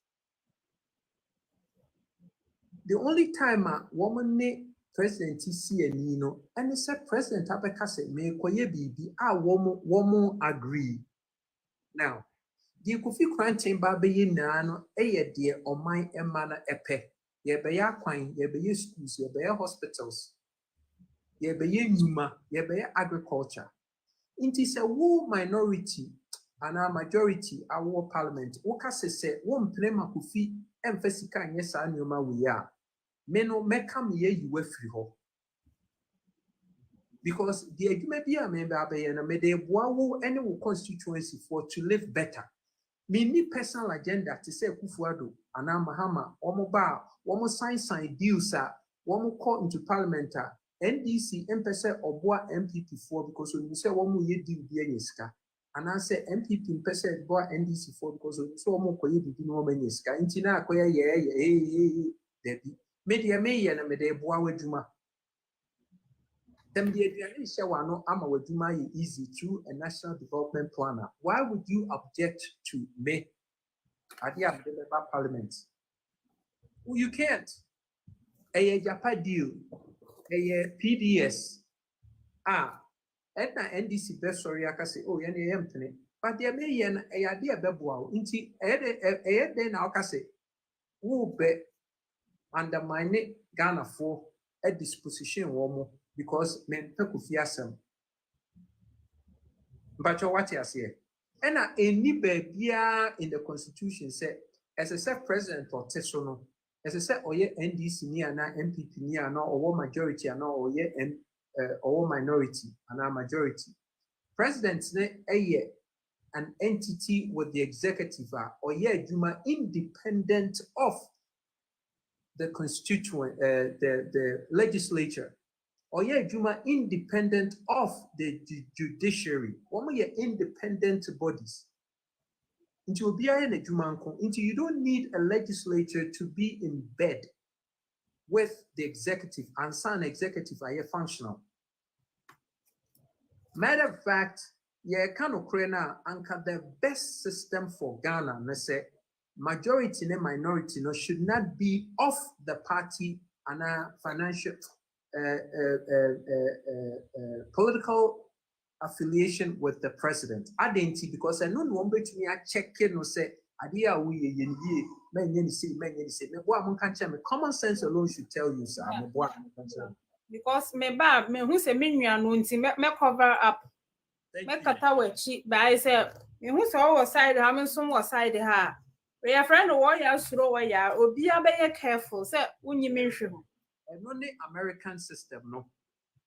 The only time woman ne president see a nino and it's a president abeka say me koye bibi woman agree. Now the Kofi Kranten ba be na no eye de oman ema na epe ye be ya kwan ye be schools ye be hospitals ye be nyuma ye be agriculture. It is a war minority and a majority a war parliament. Oka se one plema kufi emphasica and yes anuma we are. Meno mekam ye you were free ho. Because the agreement be a member and a mede wo any constituency for to live better. Me personal agenda to say Kufuado and Mahama, Omoba, Womo sign deals, Womo call into parliament. NDC MPC Oboa MPP4 because when you say one more year deal Bianiska, and I say MPP MPC Boa NDC4 because when you say one more year deal Bianiska, Intina Koya, Debbie, Media May and Mede Boa Juma. Them the Adrianisha Wano Ama Wajuma easy through a national development planner. Why would you object to me at the parliament? Well, you can't. A Japa deal. A PDS and NDC best sorry I can say oh yeah empty but there may an idea bebo inti then I can say who be undermine Ghana for a disposition woman because men pekufiasem but what you say and any baby in the constitution said as a president or tesono as I said, or ye NDC near na MPP near no or majority and or ye or minority and a majority. Presidents ne an entity with the executive or ye juma independent of the constituent the legislature or ye juma independent of the judiciary. One ye independent bodies. Into you don't need a legislature to be in bed with the executive and some executive are functional. Matter of fact, can anchor the best system for Ghana. And say majority and minority no should not be of the party and financial political affiliation with the president. I didn't see because I know one way to me I check in or say idea we common sense alone should tell you sir. Because me who say me me cover up me kata wachi but I say me who say our side ha me some side ha we your friend warrior suro warrior obi be careful say unyi me hwe ho and only American system no.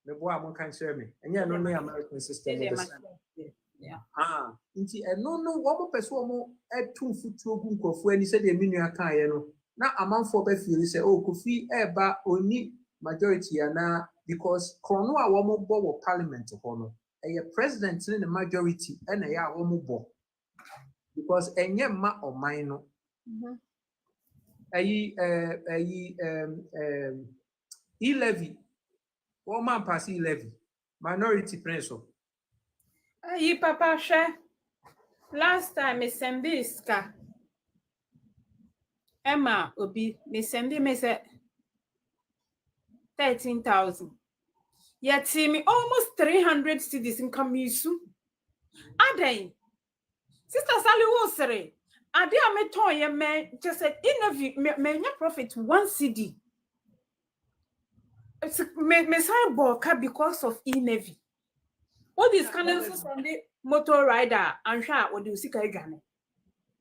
Me boy am kan share me. Enya no ne American system the same. Yeah. Nti no wo mo pese wo mo etu futuo gu nkofo ani se de menu aka ye no. Na amanfo be feel say oh Kofi eba oni majority na because krono a wo mo bo wo parliament ho no. E president ne majority e na ya wo mo bo. Because enye ma oman no. E-levy. Woman pass E-levy. Minority principle. Ayi papa share. Last time me sendi iska. Emma obi me sendi me say 13,000. Yet see me almost 300 cedis in Kamisu. Aden. Sister Sally Wosere. Ade a me ton ye me just said interview me profit 1 CD. It's me sign boka because of e-navy. What is canon Sunday motor rider and sha what do you see Gane?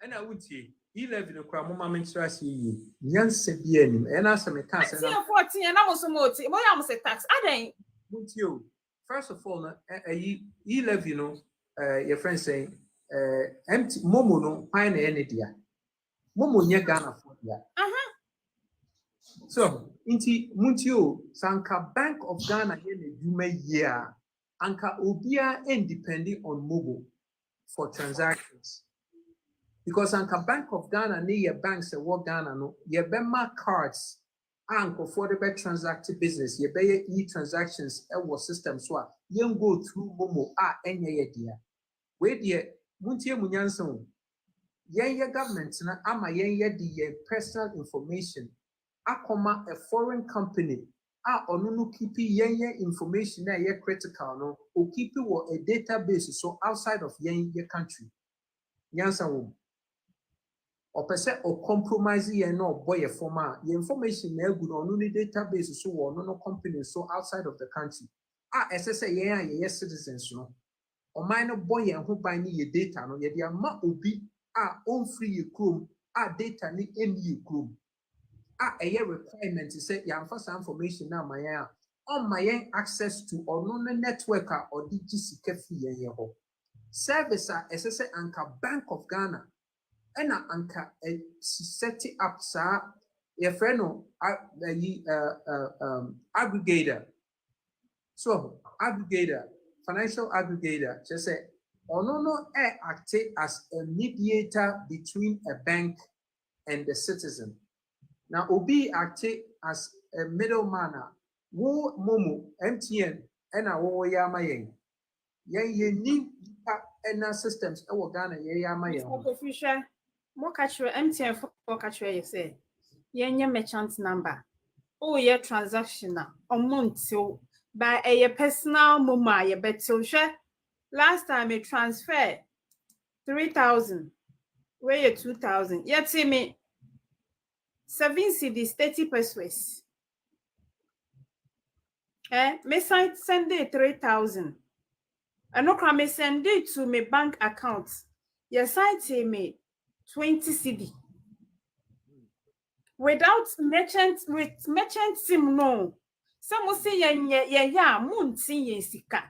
And I would say e-levy no kwa mama menstrasi yi. Nyanse bi anim. And as me can say 14 and I was moti. Boy am say tax. Aden. First of all, e-levy no your friend saying empty momo no pine any dia. Momo nye Ghana for dia. So, inti muntio sanka Bank of Ghana here jume year anka obia independent on mobile for transactions. Because Anka Bank of Ghana near banks and what Ghana no ye bema cards anko for the bet transact business ye be e-transactions system so ye go through Momo enye dia. We dear muntie munyanso ye government na ama ye the personal information akoma a foreign company ono no keep ye information na ye critical no o keep a database so outside of ye country nyansa wo or per se or compromise ye no boy a former the information na good on only database so no company so outside of the country SSA ye citizens no or minor boy and who buy ni data no ye dia ma obi on free ye chrome data ni any chrome a year requirement is say ya first information na my on my access to or no network or DGC fee ho service SSA anka Bank of Ghana ena anka set it up sa your friend no aggregator so aggregator financial aggregator just say no act as a mediator between a bank and the citizen. Now obi act as a middleman wo momo MTN ena wo yama yen ni ena systems e wo Ghana ye yama yen official mo catch MTN for catch you say yenye merchant number ye transactional until by a personal momo ye betil share last time I transfer 3,000 where you 2,000 yet see me 7 cedis 30 pesos me send it 3,000 and no crime send it to my bank account yes I say me 20 cedi without merchant sim no some say yeah munti yesika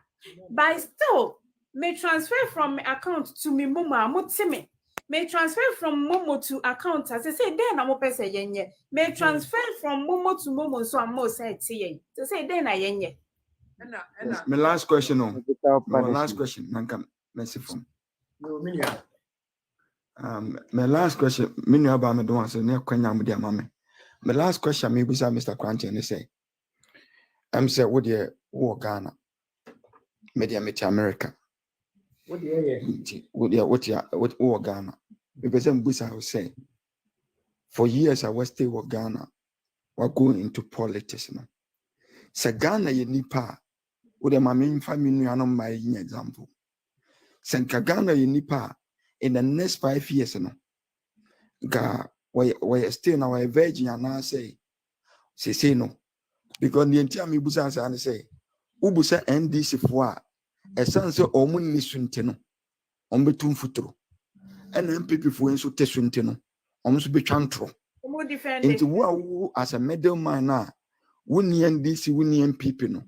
but still may transfer from my account to me mama mutime may transfer from Momo to account as I say then I'm pese yenye may transfer from Momo to Momo so I'm more say to say then I yenye. My last question my last question nanka merci from my last question minu aba me do answer ne kwanya mo dia mame my last question me bisa Mr. Kranti and say I'm say what the Ghana media meet America what Ghana because I'm bisa will say for years I was stay with Ghana we're going into politics now so Ghana ye nipa what am I mean family no my example so Ghana ye nipa in the next 5 years no ga we stay now a virgin and I say no because the entire me busa say and say ubusa NDC for a sense of omun ni sunte no ombetum futuro and MPP for enso te sunte no omso betwa ntro into wo as a middleman na woni NDC woni MPP no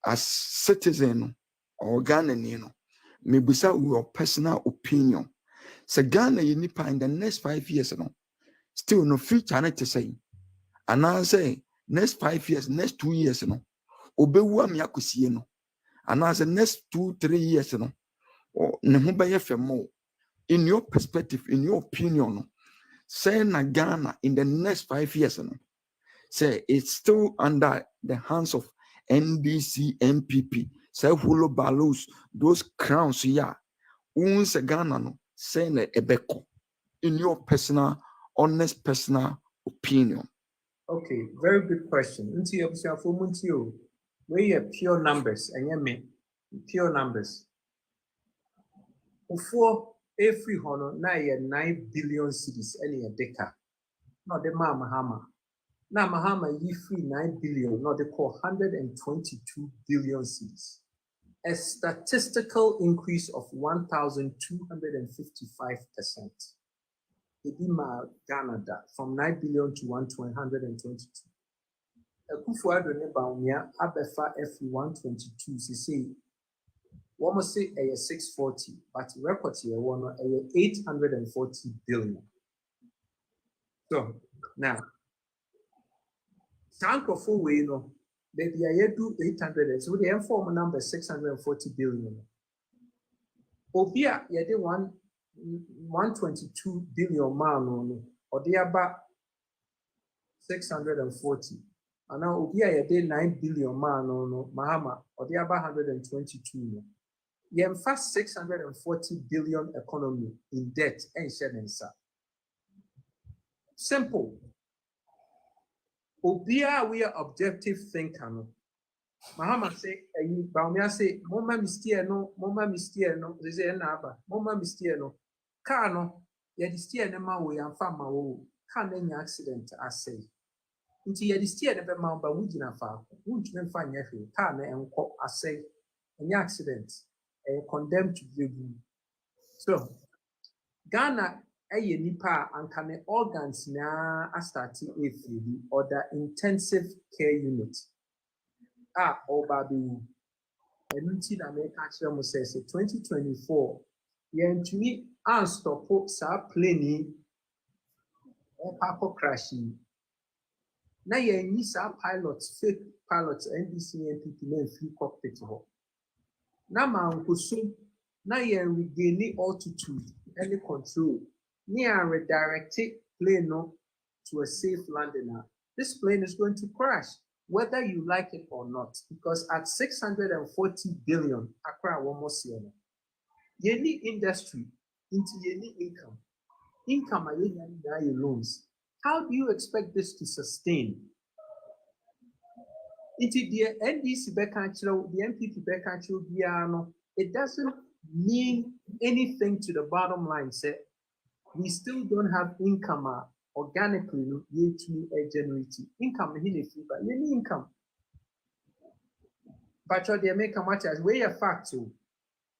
as citizen no or Ghana no me busa your personal opinion so Ghana you nipa in the next 5 years no still no future na to say and I say next 5 years next 2 years no obewu am yakosie no and as the next 2-3 years no ne ho be femo in your perspective in your opinion no say na Ghana in the next 5 years no say it's still under the hands of NDC MPP say hulo balos those crowns here unse Ghana no say na ebeko in your personal honest personal opinion. Okay, very good question. Unti obisa for muntio we are pure numbers and me pure numbers before every honor na 9 billion cedis any a deca no the Mahama now Mahama ye free 9 billion no they call 122 billion cedis a statistical increase of 1,255%. Canada from 9 billion to 122. Kufuado ne baumia abefa F122 say one say a 640 but record here one 840 billion. So now tank of way no baby I do 800 so the inform number 640 billion. Obia ye de 1 122 billion man or the about 640. And now obi a yɛde 9 billion man no mahama or the about 122 no. Yɛmfa 640 billion economy in debt and nsa. Simple. Obia we are objective thinker no. Mahama say, Baumia say, Moma Mistier no, they say, Naba, Moma Mistier no, car no, yet the steer never way and farm my own, can't any accident, I say. Into yet the steer never mount by Woodina farm, won't even find every car and call, I say, any accident, condemned to the room. So, Ghana, nipa and can organs now are starting a field or the intensive care unit. Obabi, and until America says 2024, yentumi unstop sa plane crashing. Now you sa pilots, fake pilots, NBC and people in free cockpit. Now man kusum, now you regain altitude, any control. Near redirect plane to a safe landing. This plane is going to crash, whether you like it or not, because at 640 billion, Accra almost here. Any industry into any income, income are your loans. How do you expect this to sustain? Into the NDC Bekanchilo, the MPP Bekanchilo, it doesn't mean anything to the bottom line. Say, we still don't have income organically to generate income but any income. But they make a much as way a fact to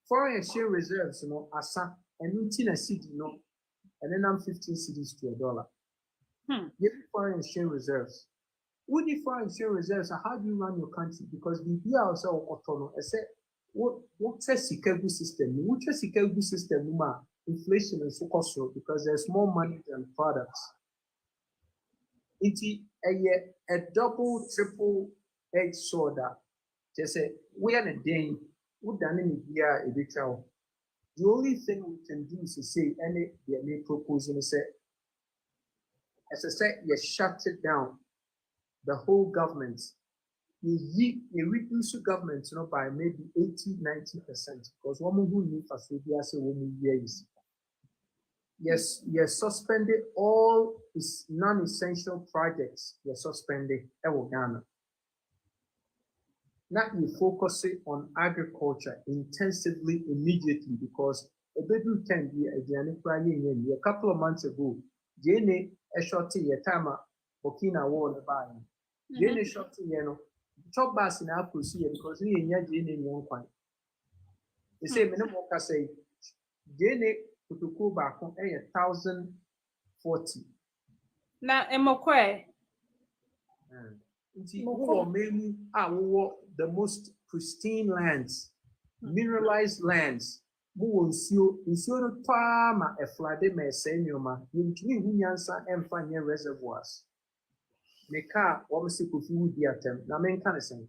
foreign exchange reserves, asa and in a city, and then I'm 15 cities to $1. Give foreign exchange reserves. With the foreign exchange reserves, how do you run your country? Because we are also autonomous. I said, what's a Sikagu system? What's a Sikagu system? Inflation is focused because there's more money than products. It's a double, triple edged sword. Just say, we are a day, we done in here a bit. The only thing we can do is to say, any proposal is say, as I said, you shut it down. The whole government, you reduce the government by maybe 80-90%. Because one who need for years. Yes, suspended all its non-essential projects. You're suspended Ghana. Now you focus on agriculture intensively immediately because a baby can be a couple of months ago. Jene a short time Burkina war the buy. Jene short chop bass in our because we in Jene young quite. They say minimum say Jene to go back on 1,040. Now, Emokwe. The most pristine lands, mineralized lands. Insio farm a flood me senior you nyansa and find reservoirs. Meka, almost could you be at them. Now, men can say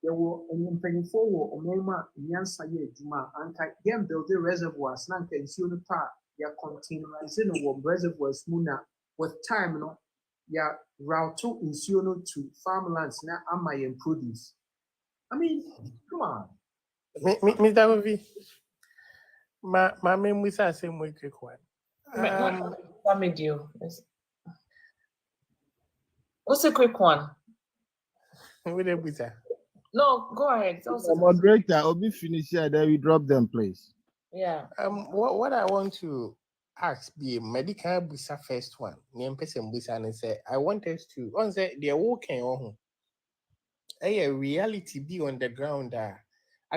there were an impending forward or Mema Nyansa Juma and can build the reservoirs. Nanka insio pa ya containerizing or reservoirs muna with time ya route to insio to farmlands now am my produce. I mean, come on. Mr. Ovi, my name is the same way quick one. What's a quick one? No, go ahead. The moderator, Obi finish here, then we drop them, please. Yeah. What I want to ask be medical busa first one. Name person busa and say I want us to once they're walking on. A reality be on the ground. I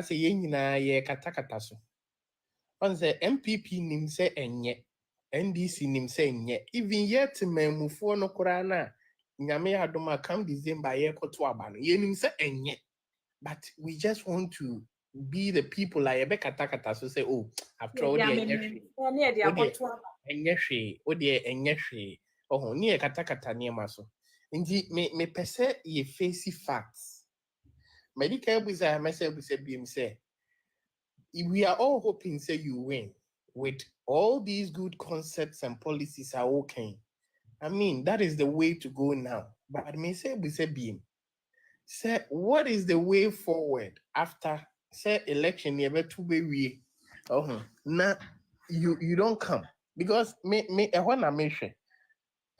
say ye katakata so. Once the MPP nim say enye, NDC nim say enye. Even yet memu for no korana. Nyame adoma come December ye koto abano. Ye nim say enye. But we just want to be the people like ebe katakata so say oh after all the enye oh ni katakata ni maso. Inji me pese ye face facts. Medical business myself say BM say we are all hoping say you win. with all these good concepts and policies are okay. I mean, that is the way to go now. But me say we say beam. Say what is the way forward after say election never to be we. Oh, now you don't come because me a one nation.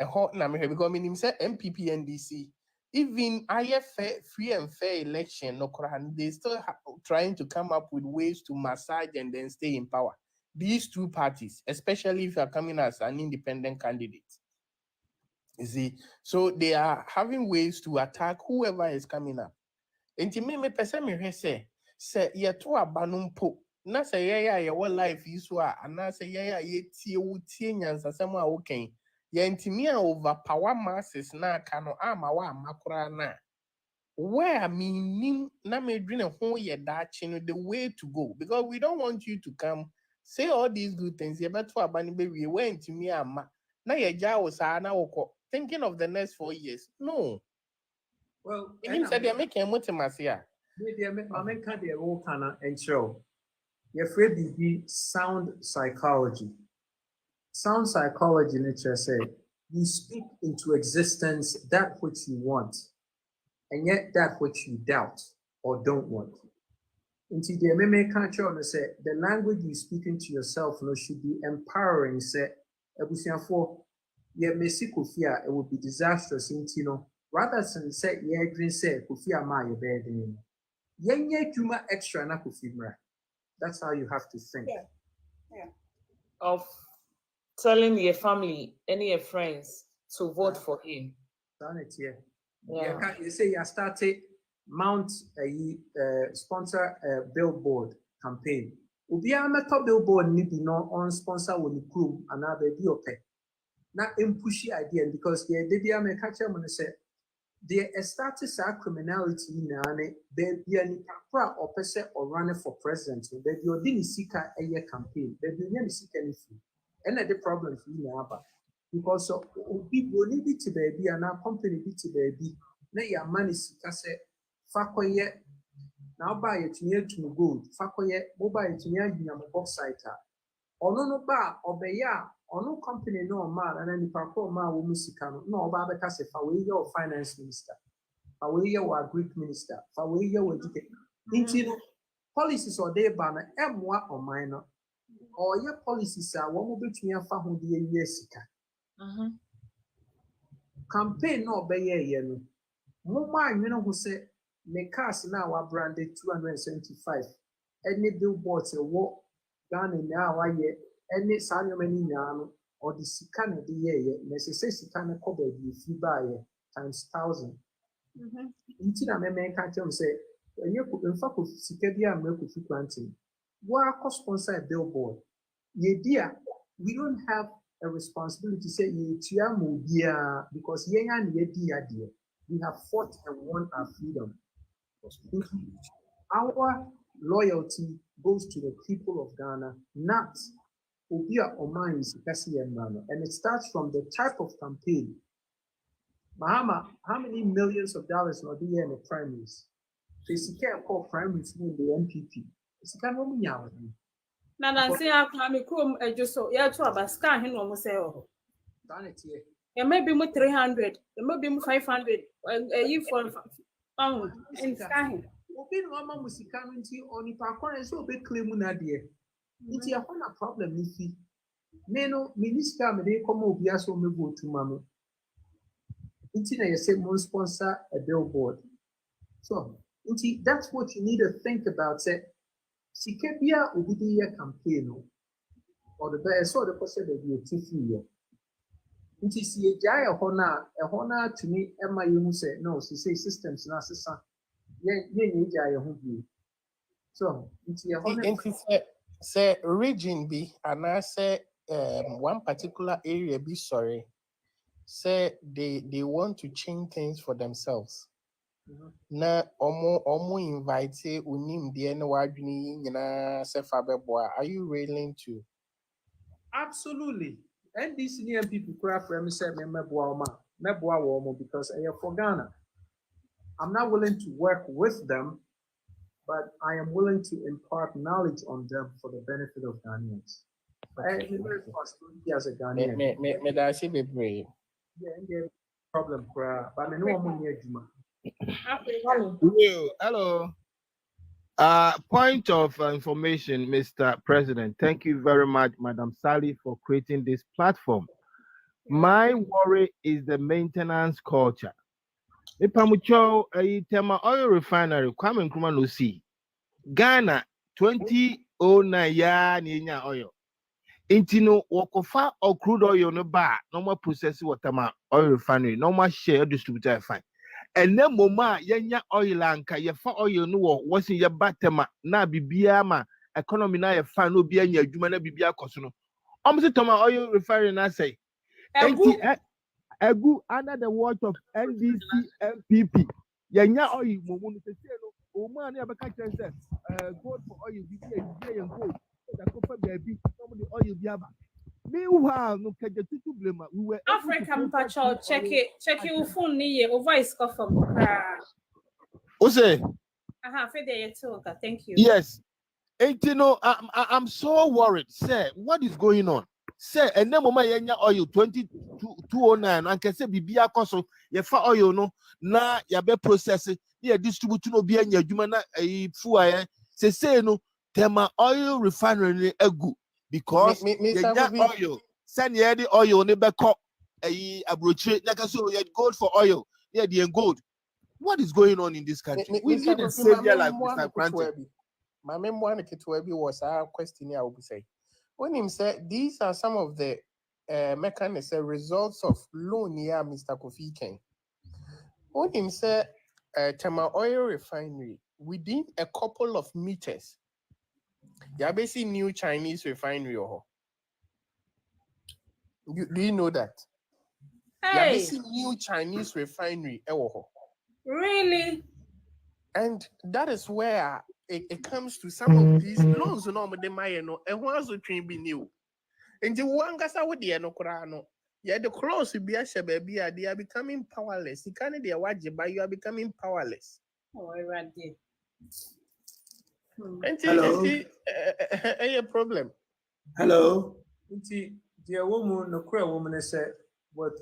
A hot name because me say MPP NDC. Even fair, free and fair election, no Quran, they still trying to come up with ways to massage and then stay in power. These two parties, especially if you are coming as an independent candidate, you see, so they are having ways to attack whoever is coming up. And to me person me say ye to abanum po na say ye life is wa and na say ye tie nyansasem a woken ye ntimi a overpower masses na ka no ama wa amakora na where meaning na me dream ho ye dachi no the way to go because we don't want you to come say all these good things ye beto abani be we went to me ama na ye ja wo sa na wo thinking of the next 4 years no. Well, it means that they're making a motimasia. I make the whole kind of and show. You're afraid to be sound psychology. Sound psychology, nature say, you speak into existence that which you want, and yet that which you doubt or don't want. Into the MMA culture, and say the language you speak into yourself no should be empowering. Say, for your messy fear, it would be disastrous. Into rather than say, yeah, green say, Kufia ma your bed. Yenye juma extra na kufimra. That's how you have to think. Yeah. Of telling your family, any your friends to vote for him. Done it, yeah. Yeah. You say you started mount a sponsor a billboard campaign. Ubi amato billboard ni bi no on sponsor with the crew and now they be okay. Not impushy idea because the idea me catch them and say they started our criminality in ane baby any kakra or person or running for president. Baby you didn't seek a year campaign. Baby you didn't seek anything. And the problem for you now because of people need it to baby and our company be to baby. Na your money sika say fakoye now buy it near to gold. Fakoye mobile it near you website. No ba obeya no company no man and then the parkour man will musika no oba beka say fa we your finance minister fa we your Greek minister fa we your education into policies or they ban emwa or minor or your policies are one will between your family years campaign no obey ye no mobile you know who say the cars now are branded 275 any billboards a walk Ghana now I any sign many nyano or the sikana the year necessary sikana cover the fee by times 1,000. Intina me can tell say when you could in fact sikadia make with planting. What cost sponsor a billboard? Ye dear, we don't have a responsibility to say ye tiamu dear because ye and ye dear. We have fought and won our freedom. Our loyalty goes to the people of Ghana, not Ubia Oman and it starts from the type of campaign. Mahama, how many millions of dollars are there in the primaries? They can't call primaries in the MPP. It's a kind of Nana say I come chrome just so yeah to about scan him almost say done it here. It may be more 300, it may be more 500, a year for pound and scan him. Obi no ama musika no nti onipa kwan so obi claim na de nti ya na problem ni fi me no minister me dey come obi aso me go to mama nti na you say mo sponsor a billboard so nti that's what you need to think about say sika bia obi dey your campaign or the best so the person that you tifi nti si e ja e ho na to me e ma you say no so say systems na sesa so say region be and I say one particular area be sorry say they want to change things for themselves. Na omo invite unim de na wadwini nyina se fabeboa. Are you willing to? Absolutely. And these senior people cry for me say meboa wo because I for Ghana. I'm not willing to work with them, but I am willing to impart knowledge on them for the benefit of Ghanaians. The responsibility as a Ghanaian. Me da se bebree. Yeah, problem, but I know I'm near Juma. Hello. Point of information, Mr. President. Thank you very much, Madam Sally, for creating this platform. My worry is the maintenance culture. Ipamucho, Tema Oil Refinery, Kwame Nkrumah no see. Ghana 2009 ya ninya oil. Intino wakofa or crude oil no bar, no more process waterma oil refinery, no more share distributor fine. And then moma yenya oil anka ye fa oil no was in your batema na bibiama economy na ye fa no bia nya adwuma na bibia koso no. Say toma oil refinery na say. Egu under the watch of NDC MPP. Yenya oil momu no say no. Oma na abeka chance gold for oil bibia and gold. The copper baby some the oil biaba. Meanwhile, no kaje tutu blema. We were African patrol check your phone ni your voice come from. Ose. Thank you. Yes. And you know, I'm so worried. Say, what is going on? Say, and then mama yenya oil 2209 and can say bibia koso ye fa oil no na ya be process ye distribute no bia nya adwuma na fuwa say no Tema oil refinery egu because yenya oil send ye the oil ne be ko abroche na so ye gold for oil yeah the gold. What is going on in this country? We need a savior like Mr. Granted. My memoir was our question. I would say, when him said these are some of the mechanisms results of loan near Mr. Kofi Ken. When him said Tema oil refinery within a couple of meters, you basically new Chinese refinery. Do you know that? Hey. Basically new Chinese refinery. Really? And that is where it comes to some of these loans. No, they might know. And once the train be new, and the one gasa with the no. Yeah, the close to be a baby, they are becoming powerless. You can't be a waji, but you are becoming powerless. Oh, I read it. And Hello. A problem. Hello. The woman, no clear woman said, what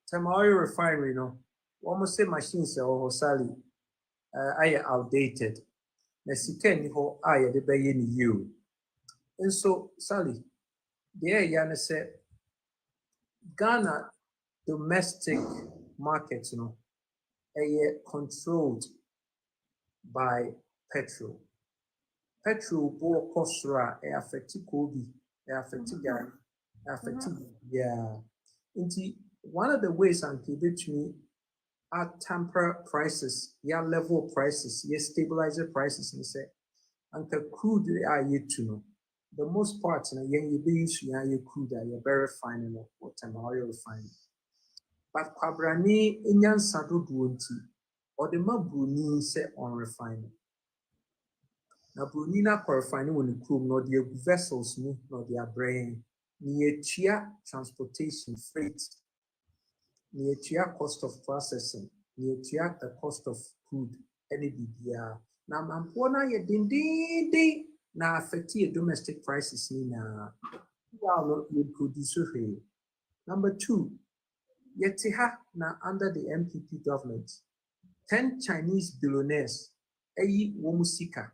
Tema oil refinery, no, almost say machines or Sally, I outdated. Na sika ni ho a ye de beye ni you. And so Sally, there yana said Ghana domestic market, you know, controlled by petrol. Petrol bo kosra affect Kobe, affect Ghana, affect yeah. Indeed, one of the ways I'm between are temper prices, yeah, level prices, yeah, stabilizer prices, and say, and the crude are yet to know. The most part, you be use yeah, you crude, you're very fine or oil refining. But Kwabrani Inyan Sadu Duonti, or the Mabruni say on refining. Now, Brunina refining when the crew, nor the vessels, nor their brain, near chia transportation, freight. Near cost of processing, near the cost of food, any BBR. Now, Mampona, ye din na affect your domestic prices. Nina, you produce here. Number two, yetiha na under the MPP government, 10 Chinese billionaires, womusika.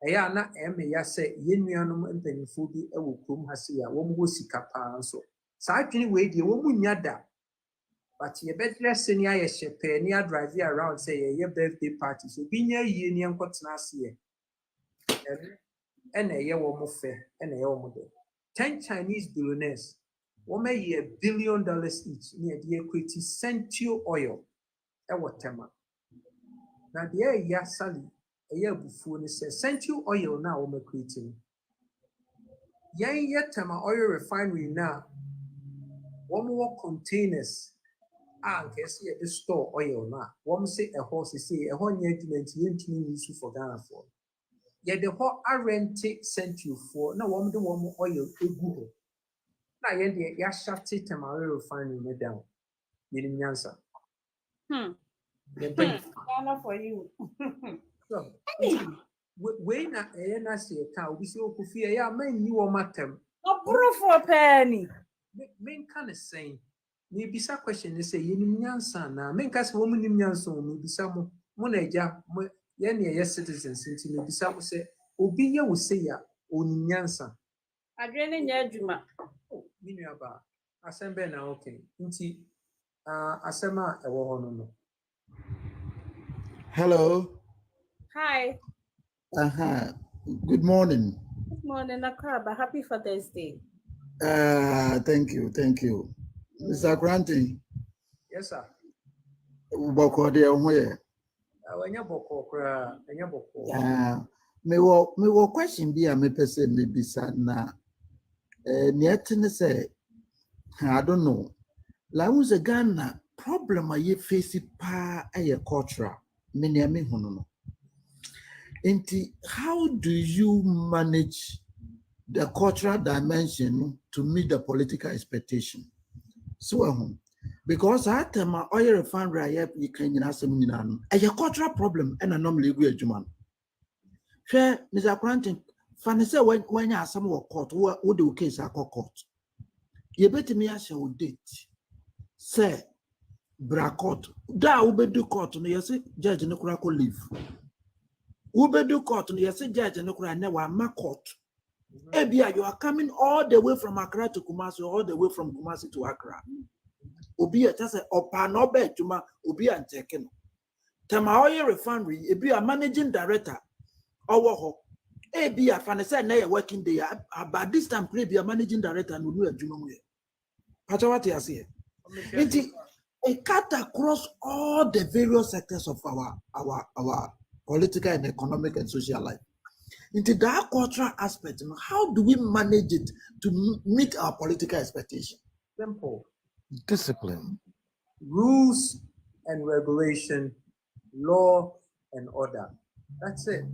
Aya na ya say, yenuanum and penifudi, kum hasia, womusika panso. Sa way, the womunyada. But you better senior ye shepe near drive around say your birthday party. So be near union what's last year. And a year more fair and a year 10 Chinese billionaires. One may $1 billion each near the equity Centio oil. Tema. Now the air ya Sally, a year before they say Centio oil now creating. Yang yet Tema oil refinery now. One more containers. Can see at the store oil now. One say a horse say a whole regiment use for Ghana for. Yet the whole RNT sent you for no one the one oil a Google. Now yet the Yashati Tamari refinery down. Meaning answer. Ghana for you. So, when I say a cow, we see Okufia, yeah, man, you are matem. for penny. Men kind of saying, maybe some question they say, you nyansa na men cast woman nyansa, maybe some moneja, yes citizens, maybe some say, Obi ya will say ya, on nyansa. Adrene nyadwuma. Oh, minuaba. Asembe na okay. Nti asema ewo hono no. Hello. Hi. Good morning. Good morning, Akraba. Happy Father's Day. Thank you. Mr. Granting. Yes, sir. Boko de onwe. Anya boko kra, anya boko. Me wo question bi a me pese me bisa na niatine say I don't know. La unze Ghana problem a ye face pa aye cultural. Me ne me hono no. Inti, how do you manage the cultural dimension to meet the political expectation? So, because I tell my oil refinery, you can a cultural problem and a normally good human. Share, Mr. Granting, Fanny said when you are some court, what do case I call court? You better me ask your date. Say, Bracot, da ube do court, no, you say, Judge no crack leave. Ube do court, no, you say, Judge no crack never ma court. Ebia, you are coming all the way from Accra to Kumasi, all the way from Kumasi to Accra. Obia just say, Opa no bed to ma, Obia and Tekeno. Tamaoye Refinery, Ebia managing director, Owoho. Ebia, Fanesa, nay, working day, but this time, Ebia managing director, and we do a Junoe. Patawati as here. It cut across all the various sectors of our political and economic and social life. Into that cultural aspect, how do we manage it to meet our political expectation? Simple. Discipline. Rules and regulation, law and order. That's it.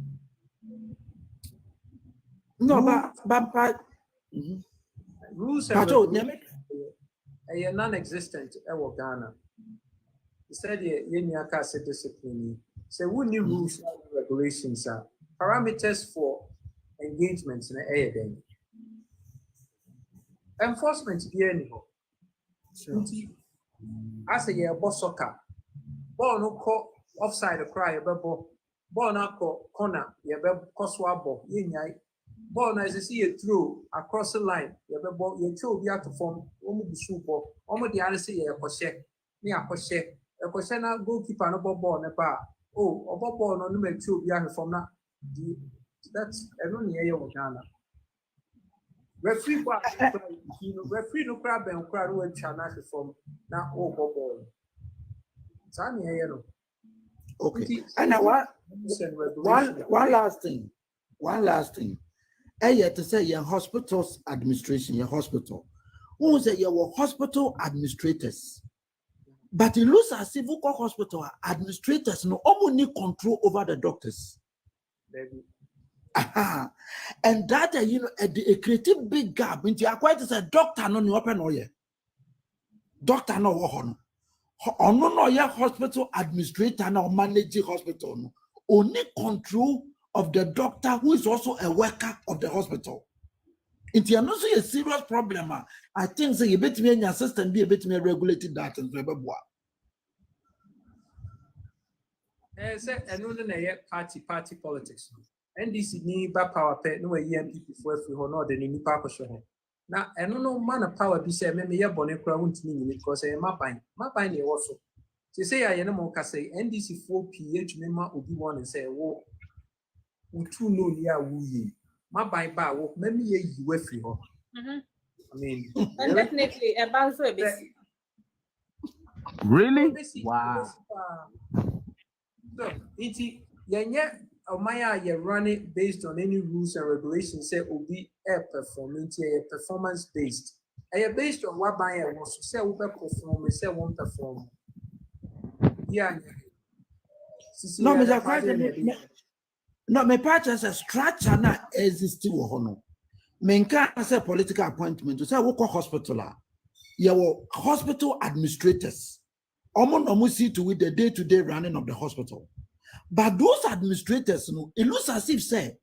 No, but rules and regulation are non-existent in Ghana. He said, "You can't discipline." So, we need rules and regulations are parameters for engagements in the area. Enforcement be anyhow. As a year boss soccer, ball no call offside cry a ball no call corner, ye coswabo, ye ball na see you through across the line, ye ball ye two be out to form, almost the ball, almost the other say ye a coshe na goalkeeper no ball na bar. Oh, or ball no number two be out from that. That's only a Ghana. Referee no crab and crowd with China from now. Oh, ball. Tanya, okay. And one last thing. I to say your hospitals administration, your hospital. Who say your hospital administrators? But it looks as if hospital administrators no only control over the doctors. And that a creative big gap into quite as a doctor no open or doctor no one no hospital administrator no managing hospital no only control of the doctor who is also a worker of the hospital. It's not a serious problem. I think say you bet me your system be a bit more regulated that and say another party politics. NDC ni ba power pay no we MPP for every ho no de ni pa ko hwe na eno no man power bi say me ye bone kura wuntini ni because e maban na e wo so say ya ye no mo ka say NDC 4P etumi ma obi won say wo utu no ni a wu yi maban ba wo me ye yi we free ho. I mean and definitely a balance will be really wow. So it's Omaya, you run it based on any rules and regulations. Say, will be a performance, a performance based. And based on what buyer wants to say, will perform, say, won't perform. Yeah. No, Mr. President, no, my party as a structure not existing. Men can't say political appointment to say, what hospital? Your hospital administrators. Almost see to with the day-to-day running of the hospital. But those administrators, it looks as if say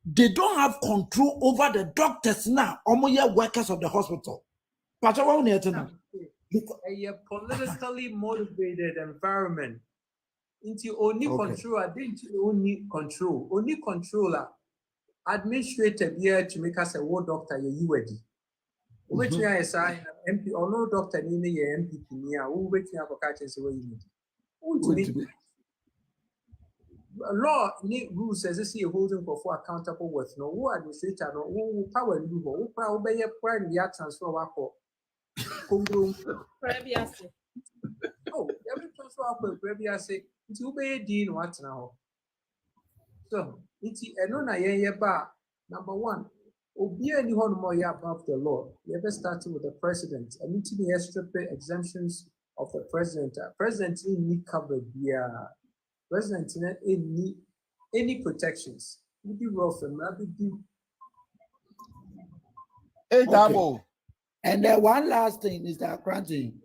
they don't have control over the doctors now. Workers of the hospital. But I want to know. A politically motivated environment. Into only control, I didn't only control. Only controller, administrator here to make us a war doctor, you ready. Which I say MP or no doctor in the MPP near who waiting up a catch and say what you need. Law need rules as a holding for accountable with no administrator, no power you who obey a prime ya transfer work. Oh, every transfer work previous say to obey dean what now? So it's a no na bar. Number one, Obia ni one more above the law. You ever starting with the president and into the extra exemptions of the president. President need covered via president in any protections. Would be rough and rather do. Okay. And then one last thing is that granting.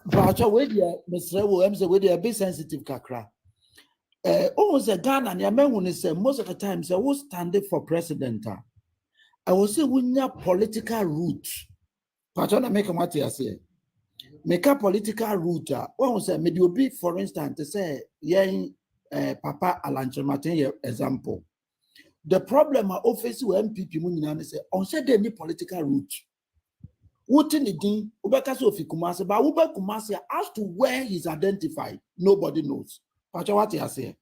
But with your Mr. Williams, with your big sensitive kakra. Almost a Ghana, and your man when say most of the times I was standing for president. I will say we need political route. But I make a matter say. Make a political route. One say maybe you be for instance to say Papa Alanche Martin example. The problem I office with MPP money say on said any political route. What in the thing Ubeka Sophie Kumasi, but Ube Kumasi as to where he's identified, nobody knows. But what I say.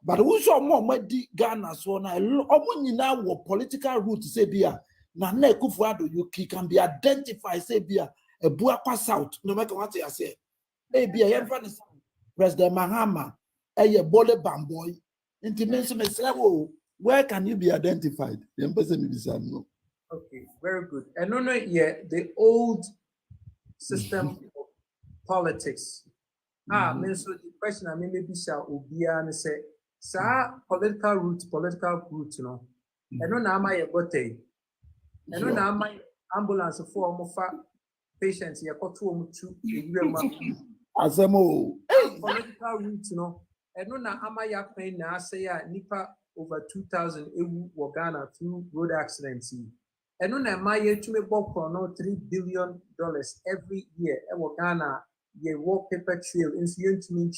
But who saw more Ghana so now now political route say bia na Kufuado you can be identified say bia a Buakwa South no matter what I say. Hey bia President Mahama a Bole Bamboy intimacy where can you be identified? Okay, very good. And no, the old system of politics. So the question I mean maybe shall Ubia and say, sir, political route, no. And no na my bote. And no na my ambulance for more patients here got to Azamo. Political route, no. And no na amaya pain na say nipa over 2,000 Ghana through road accidents. And no na my to me $3 billion every year. Ghana ye wallpaper trail incident to me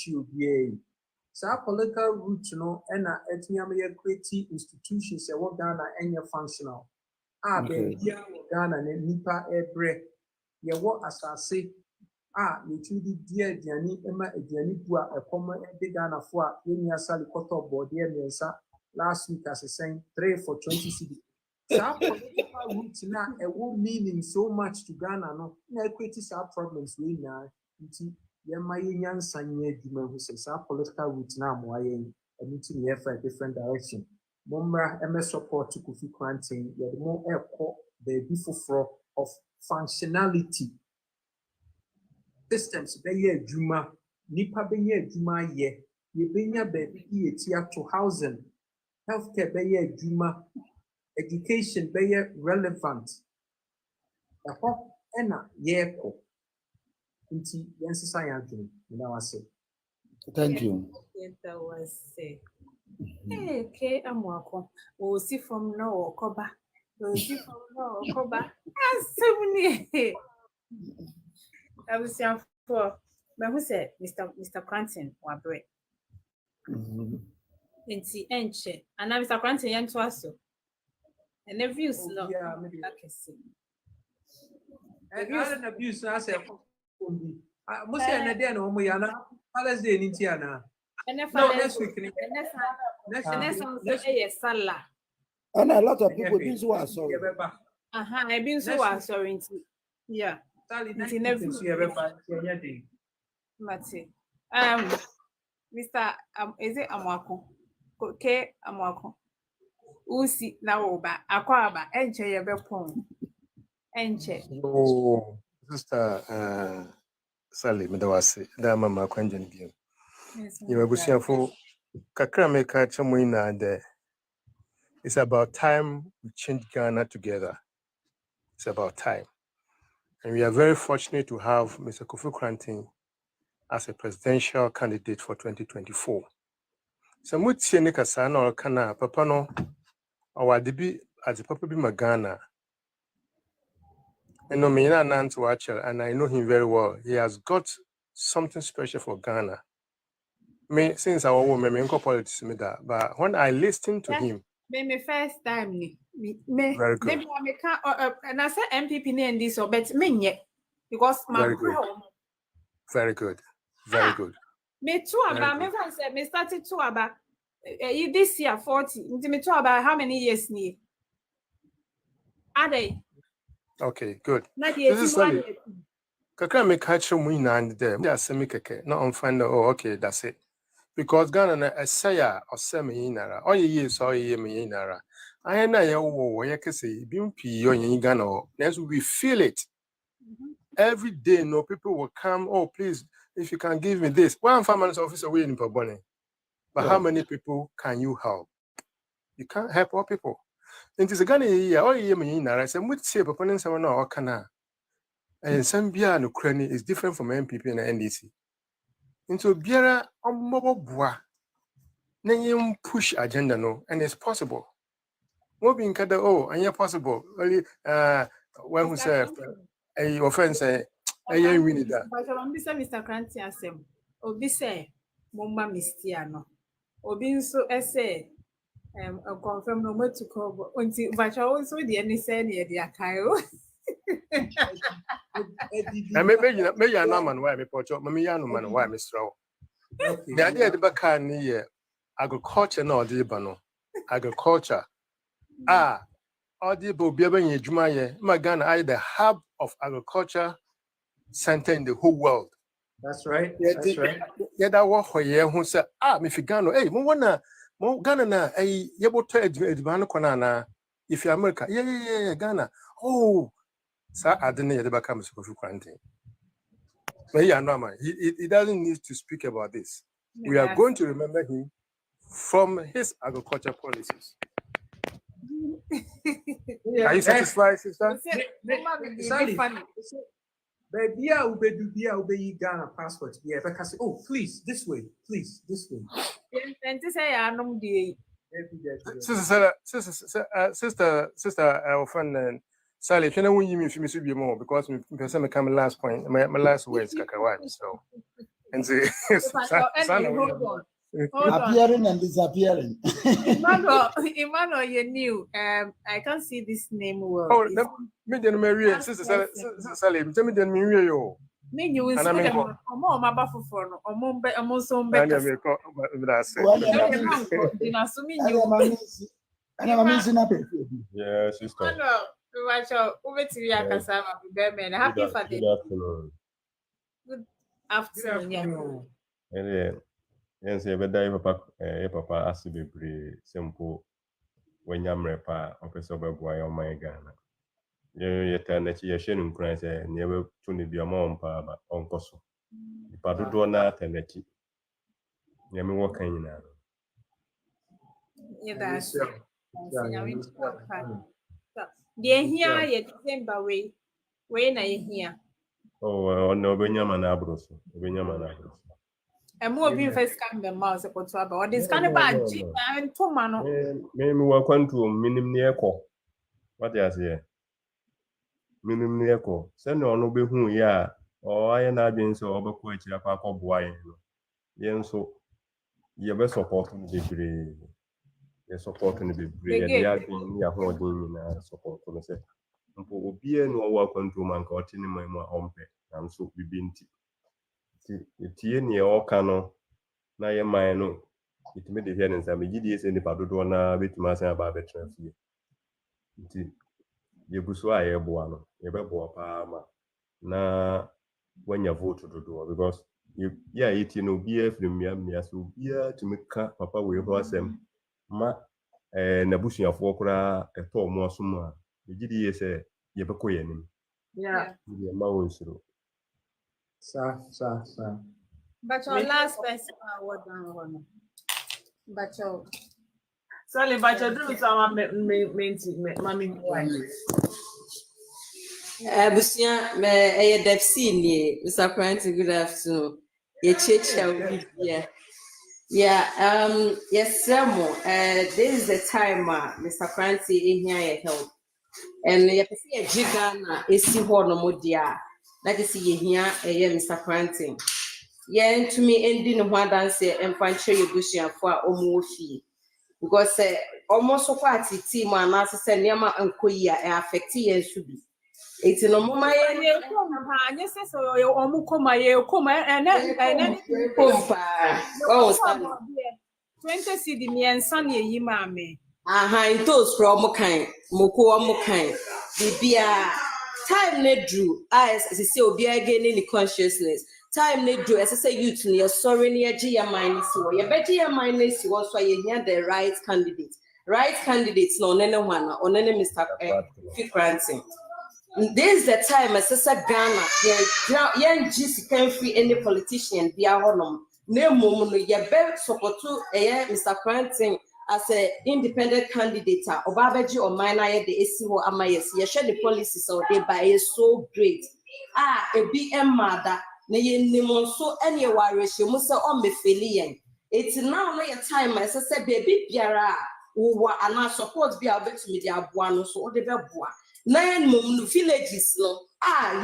so political route no and create institutions Ghana and functional. Baby Ghana nipa ebre ye what asase you truly dear Diani Emma Diani Bua a common Ghana for when you sally cut up board last week as a saying 3 for 20 cedi. So political route now it won't meaning so much to Ghana no create some problems we now my young son who says our political route now and need to be for a different direction. Momra MS support to Kofi Kranting, you have more airport the before of functionality systems be Juma, Nipa be Juma ye, you bring your baby to housing, healthcare be Juma, education be relevant. The hop ena yeko. Thank you. Okay, I'm welcome. We'll see from now or Koba. We'll see from now or Koba. I was saying for, but who said Mr. Cranton or bread? In the enche, and now Mr. Cranton young to us. And the views no. And an abuse, I said. Most of the day, no, we are not. Father's Day in Tiana. Next week. Next Salah. And a lot of people been so sorry. I've been so sorry. Yeah. Mr. Is it Amwako? Okay, Amwako. Usi na oba akwaba enche yebepon. Enche. Oh, Sister Sally Medawasi, Dama Makwanjan Game. You are bushing for Kakrameka Chamuina there. It's about time we change Ghana together. It's about time. And we are very fortunate to have Mr. Kofi Kranting as a presidential candidate for 2024. So much Kasana or Kana, Papa no, Our DB as a papa be Magana. And no me nan to watch and I know him very well. He has got something special for Ghana. Me since our woman me politics me that, but when I listened to him, me first time ni very good. maybe I can't and I said MPP and this or but me yet because my Very good. Very good. Very good. Me too about me say me started to about this year 40 me too about how many years ni are they Okay, good. not This is yet Sally. Kakra me catch you and there. Me say me keke. Not on find oh okay, that's it. Because Ghana na esaya or semi inara. All ye so ye me inara. I na ye wo ye kese bimpi yo yin Ghana. Next we feel it. Every day no people will come, oh please, if you can give me this. One farmer's office away in Pabone. But how many people can you help? You can't help all people. It is a Ghana year, all ye me inara. I said, would say proponents someone or kana. And Sambia no cranny is different from MPP and NDC. Into Biara on mobile bois. Then push agenda no, and it's possible. What being kada oh, and yeah possible. Only when who say a offense a really that. But I'm Mr. Kranti asem. Obi say Mumma Mistiano. Obi so say confirm no more to call until but also the any say near the Akayo. And maybe I know man why me pocho, mammy no man why me straw. The idea the back near agriculture no the bano. Agriculture. All the Bobiaban Jumaye, Magana, I the hub of agriculture center in the whole world. That's right. That's right. Yeah, that was where who said, Mifigano, hey, Mo Ghana na, hey, Yabo to Edmano Konana, if you're America, yeah, Ghana. Oh, sir, I didn't ever come to quarantine. But yeah, no, man, he doesn't need to speak about this. We are going to remember him from his agriculture policies. Are you satisfied, sister? Baby, I will be Ghana passport. Yeah, if I can say, oh, please, this way. And to say I know the Sister, our friend Sally, can I win you if you miss you more because me come last point, my last words, Kakawan. So, and say, appearing and disappearing. Emmanuel, you knew. I can't see this name well. Oh, me then Maria, Sister Sally, tell me then Maria, yo. Me you will see them on my buffalo for among some And better. Yeah, sister. Happy for the good afternoon. Yes, every day, Papa, as be simple when you're repa, Officer Boy, oh my Ghana. You turn that you're sharing cries and never to be a mom, but Uncle so. The Padudona and the key. Yami walking now. Yeah, that's dear here, yet December way. When I hear. Oh, no, Benjamin Abros, Benjamin Abros. And more being first come the mouse about trouble. Or this kind of bad and two man. Maybe we're going to minimum near call. What do you say? Minimum near call. Send on no be who ya or I and I been so over quite a pack of wine. Yen so you best supporting the degree. You're supporting the degree. And you have been near holding in support to say. Be no work on to man continue my own pet. And so we been tie near all cano na ye man no it made the hearings and GDS and the Padudo na bit master about the transfer. Ye buso a ye boano, ye be bo pa na when you vote to do because you it no be from me so be to make papa we ho asem ma na busuafo kura eto mo asom a GDS say ye be ko ye nim. Yeah. Ye ma won suro. Sir. But your last person, what down? But your Sally, but you do some mommy. Busia, me Depsy, Mr. Prentice, good afternoon. Ye checha, yeah. Yeah, yes, Samo. This is the time, Mr. Cranty in here your help. And you can see a gigana is see one no more dear. That is see here, Mr. Cranty. Yeah, to me, ending one dance and find you bushing for almost fee. Because almost so far, team and answer send Yama and Koya affect and should be. It's no more my yes, so and then oh, 20 CD me and Sunny ye mammy. In those from kind, Moko kind. Bibia time ne drew, as I say, be again in the consciousness. Time ne drew, as I say, youth near sorry near Gia minus or your better minus you also hear the right candidate. Right candidates, no, one or any Mr. Granting. This is the time, as I said, Ghana, young GC can't free any politician, be our honor. No moment, your best support to Mr. Granting. As an independent candidate, Obabaji or Minor, the ACO Amayas, you share the policies of the by is so great. A BM mother, Nayin so any worries, you must on me filian. It's now not your time, as I said, baby, Piara, who are not support be able to media buano, so the Bua. 9 villages, no,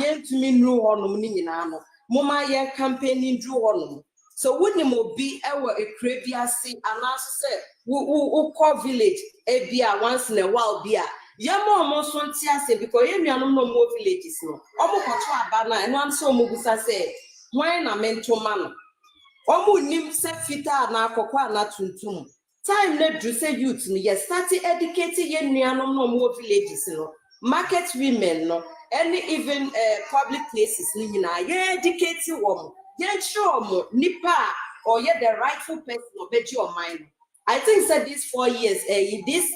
yen to me no on Ninano, Moma yen campaigning drew on. So wouldn't it be our a previous and answer who call village a beer once in a while beer. Yamo almost one say because you no more villages no. Almost banner and one so Mugusa say, why na mento man? Omu nim se fita na kokwa na tuntum. Time let do say youth ni yes started educating yen no more villages no. Market women no. Any even public places ni na ye educating woman. Yet sure nipa or yet the rightful person or bet your mind. I think said these 4 years, this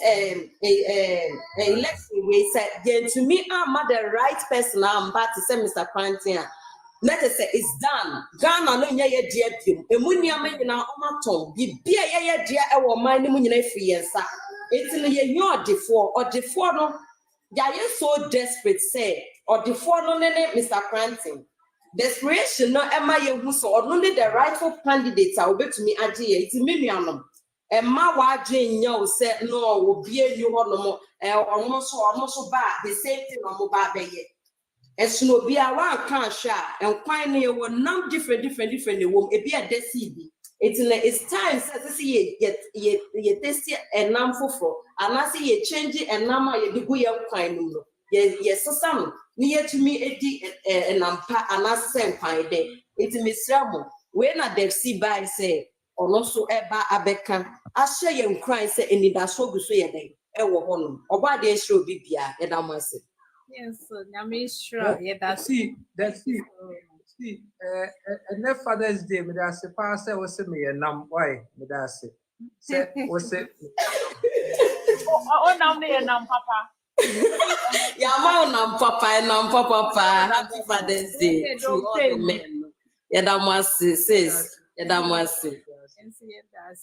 election we said then to me I'm the right person I'm about to say Mr. Quantin. Let us say it's done. Ghana no nya ye dear pim. Emunia me na omaton. Bi bia ye dear e wo man ni munyina free yensa. It's ye your defor or defor no. Ya you so desperate say or defor no nene Mr. Quantin. Desperation no Emma Yehu so only the rightful candidates are obey to me idea. It's million. Emma Wajin yo said no will be a new one almost bad the same thing on mobile bay. And so be a one can't share and quite near one now different womb it be a deceive. It's time to see ye tasty and numb for and I see ye changing and number ye be young kind. Yes, so some near to me and I'm and I same kind day. It's Miss Ramo. When I did see by say, or also eba abeka, I share young crying say, and it so good say a day, or why they show Bibia, and I must say. Yes, I'm sure. Yeah, that's see. And that Father's Day, me that say, Pastor was me a num why, me that say, was it? Oh, now they are Papa. Yeah, Papa. Happy Father's Day to all the men. Yeah, that must says. Yeah, that must say.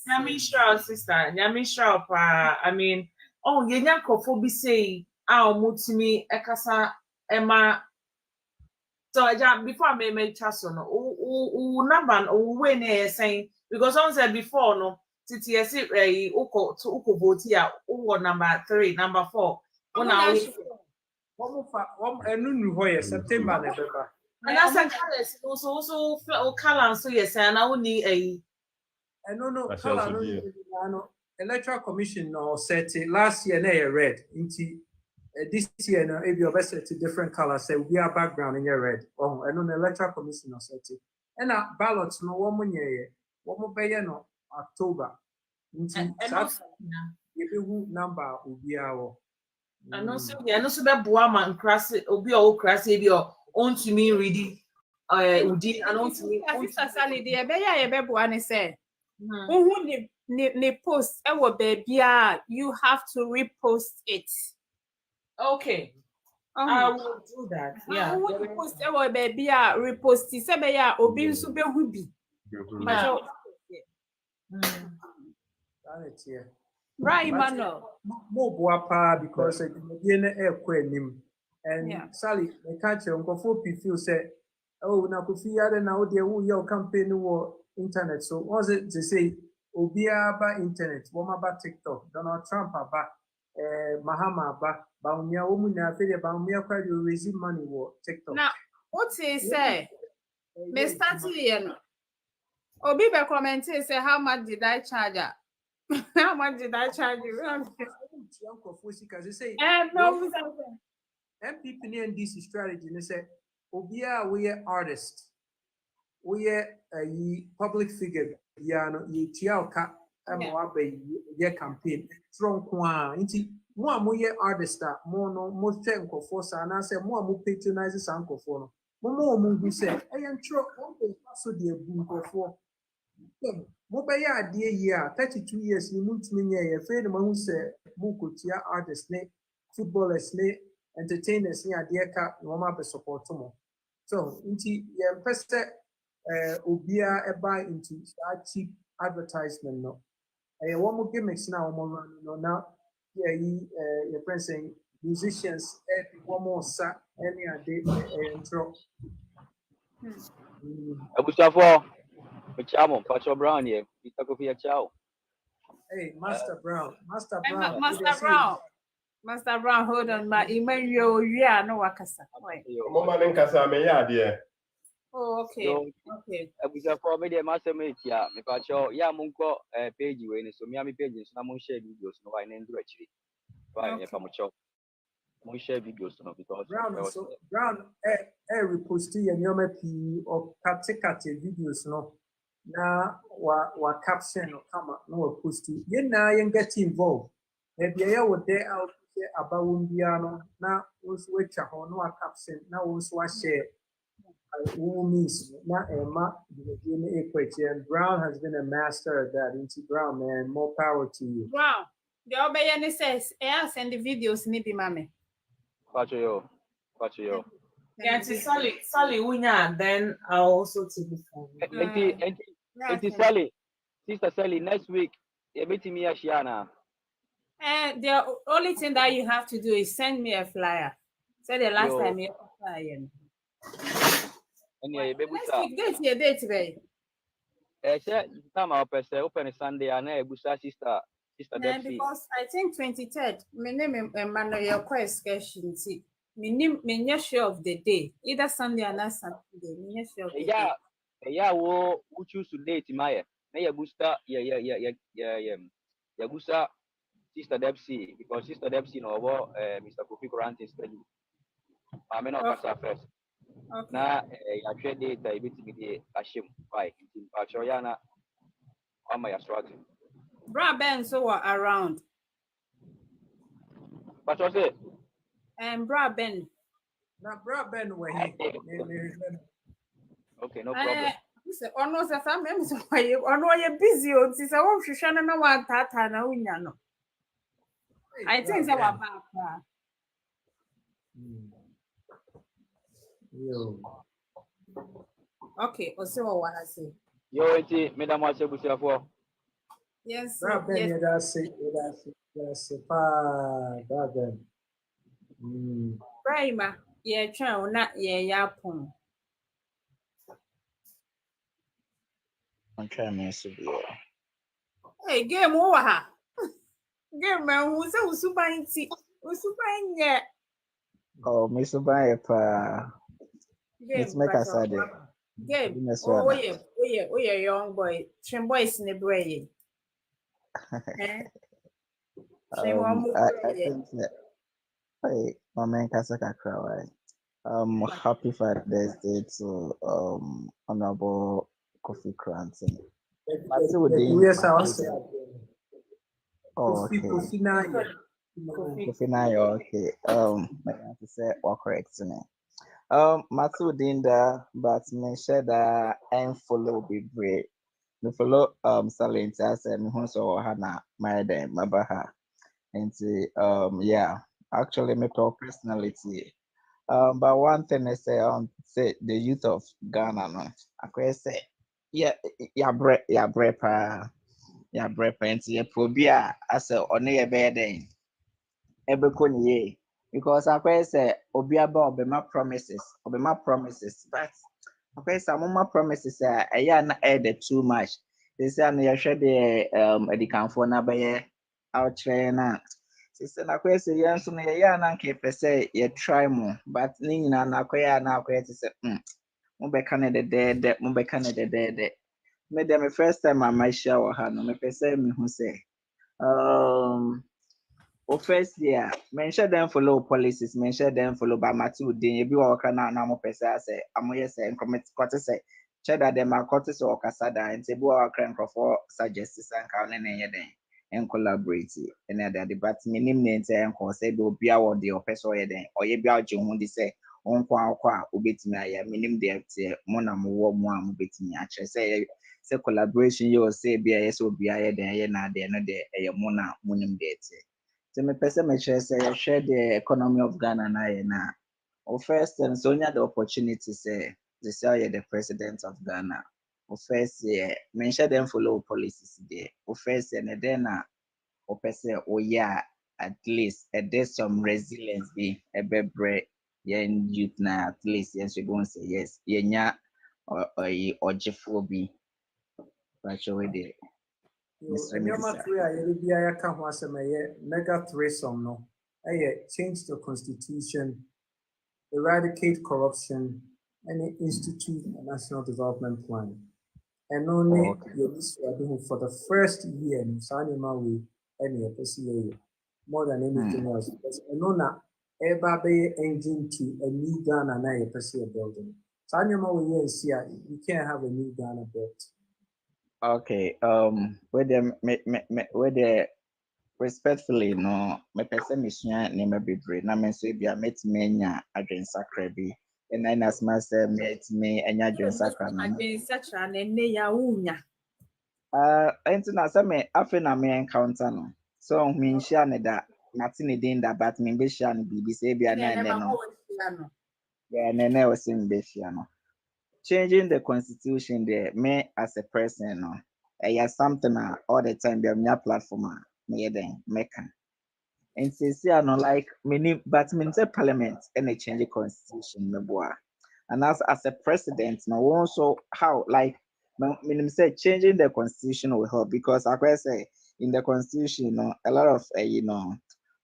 Nyamisha sister, Nyamisha pa. I mean, oh, yenya kofo bi say, mutimi ekasa ema. So before I made chaso no, number when saying because someone said before no, TTS uko vote here, number 3, number 4. September November. And that's a colors also color so yes, and I only a no color no electoral commission no set last year na red into this year no if you have set a different color say we are background in your red and on electoral commission no set and ballots no one year no October into you number will be our and also be boaman crass obi o crass be on to me reading udi and on to me sister Sally dey be ya be boa ne say who ne post e wo baby you have to repost it. Okay. I will do that. Yeah. Who post e wo baby repost say be ya obi nso be hu bi. Right, Emmanuel. More boapa because you know and Sally, I catch you uncle for people say, oh, now could see other now they will your campaign or internet. So was it to say Obia ba internet, woma ba TikTok, Donald Trump aba, Mahama aba, Baumia woman na feel Baumia kwa you raise money wo TikTok. Now, what he say? Me starting here. Obi be comment say how much did I charge her? How much did I charge you? No, MPP and DC strategy, they say, Obia, we are artists. We are a public figure. Yano, ye chiauka, ye campaign. Strong kwa, inti, more artist, more no, most tenko for and I say, more patronizes uncle for no. More movie say, I am sure, so dear boom for. Mobile idea year, 32 years, you move to me, a fair amount say, Mukutia artists, footballers, entertainers, near dear cat, no matter support. So, inti, yeah, first, Ubia a buy into cheap advertisement. No, one more gimmicks now, no, now, yeah, your friend saying musicians, one more sat, any day, intro. Abusafo, Chamo, Pacho Brown here. Mr. Kofi Chao. Hey, Master Brown. Master Hey, Brown. Master Brown. Master Brown, hold on, my email you are no wakasa. Mama nkasa me ya de. Oh, okay. Okay. Abusafo me de master me tia. Me Pacho ya munko page we ni so me am page so na mun share videos no why na ndro achiri. Why me pa mo cho. Mun share videos no because Brown repost your nyoma pi or katekate videos no. Na wa caption no kama no wa post yen na yen get involved. Maybe I would there out about Wumbiano na switch a no wa caption na also share. Who means not Emma, and Brown has been a master of that. Into Brown, man, more power to you. Brown, the Obayani says, send the videos, maybe, mammy. Pacho. Yeah, Sally, Winya, then I'll also take the phone. Enti Sally, Sister Sally, next week, you meet me at Shiana. And the only thing that you have to do is send me a flyer. Say the last time you flyer. Date today. Time I'll open Sunday and I Busa sister Dempsey. Because I think 23rd, my name is Emmanuel Quest question. My name is sure of the day. Either Sunday or not Saturday. Sure of the day. Yeah, who choose to date Maya. May Busta, Yagusa sister Dempsey, because sister Dempsey no Mr. Kofi Granting schedule. I may not pass first. Na I trade data a bit with Ashim by Pachoyana on my strategy. Bra Ben so around. But what's it? Bra Ben. Now, Bra Ben, where okay, no problem. Almost as I'm why you're busy. Since I want to shine no one tata na unyano. I think they were back. Okay, also what I say. Yo, Madam Wasabusafo. Yes, yes. That's it. Prima, yeah, chow, not yeah, yapon. I'm trying to see. Hey, game over. Game man, who's so super inti? Who's super in yet? Oh, Miss Obaya, let's make a sad game. Oh, yeah, young boy. Trim boys in the brain. I think that. Hey, my man Kasaka Krawai. Happy Father's Day to Honorable Kofi Granting. Yes, I was. Oh, okay. Kofi Nayo, okay. I have to say or correct me. Matu Dinda, but me share that and follow be brave. Me follow Salient as and who saw Hana my day, Mabaha. And yeah, actually me talk personality. But one thing I say say the youth of Ghana no. I say yeah brepa and yeah probia as a on a bed ebekoniye because I say obiaba obema promises but I say mama promises yeah na add too much This year no yɛhwɛ deɛ adikanfoɔ no abɛyɛ awokyerɛ no a sɛ nakɔyɛ sɛ yɛn nso no yɛyɛ a na nka yɛpɛ sɛ yɛtry mo but ne nyinaa nakɔyɛ a na akɔyɛ te sɛ mobɛka no dɛdɛɛdɛ mobɛka no dɛdɛɛdɛ me deɛ me first time a mahyia wɔ ha no mepɛ sɛ mehu sɛ o first year menhyɛ dɛn follow policies menhyɛ dɛn follow ba mate wo din ebi wɔ hɔ na mopɛ sɛ asɛ amoyɛ sɛ nkɔmɛkɔte sɛ kyɛ da dɛm akɔte sɛ ɔkasa da nti ebi wɔ hɔ nkurɔfoɔ suggest sɛ nka wo ne ne nyɛ dɛn collaborate ɛna ade but menim ne nti ɛnkɔ sɛ bi obia wɔ deɛ ɔpɛ sɛ ɔyɛ dɛn ɔyɛ bi a ɔgye ho de sɛ ɔnkɔ akɔ a wobɛtumi ayɛ menim deɛ teɛ mo na mowɔ mu a mobɛtumi akyerɛ sɛ collaboration yɛ ɔ sɛ bi a ɛyɛ sɛ obia yɛ dɛn ɛyɛ na adeɛ no deɛ ɛyɛ mo na monim deɛ teɛ nti mepɛ sɛ mekyerɛ sɛ yɛhwɛ the economy of Ghana na ayɛ na first time so onya the opportunity sɛ this year the president of Ghana first year menhyɛ dɛn follow policies deɛ first year ne dɛn na ɔpɛ sɛ ɔyɛ a at least ɛde some resilience bi ɛbɛbrɛ yɛn youth na at least yɛn nso ebi sɛ yes yɛnya ɔgyefoɔ bi bakyɛ wei deɛ nneɛma three a yɛde biara ka ho asɛm ɛyɛ mega threesome no ɛyɛ change the constitution, eradicate corruption, and institute a national development plan. And only for the first year in Sanima we any PCA more than anything else. And no ever be engine to a new Ghana na PCA building. Sanima we here you can't have a new Ghana built. Okay, where the respectfully no me pese me sua nneɛma bebree na me nso bia metumi anya adwensakra bi ɛna na asma sɛ metumi anya adwensakra na adwensakra na ɛnɛ ya wunya ɛnti na sɛ me afe na me encounter no so me nhyia ne da nate ne din da but me be hyia no bibi sɛ bia na ɛnɛ no yeah nene was in Beshia no changing the constitution there me as a person no something all the time be a platform me then mekan and say no like many but me say parliament and a change the constitution me boa and as a president no also how like me say changing the constitution will help because I say in the constitution a lot of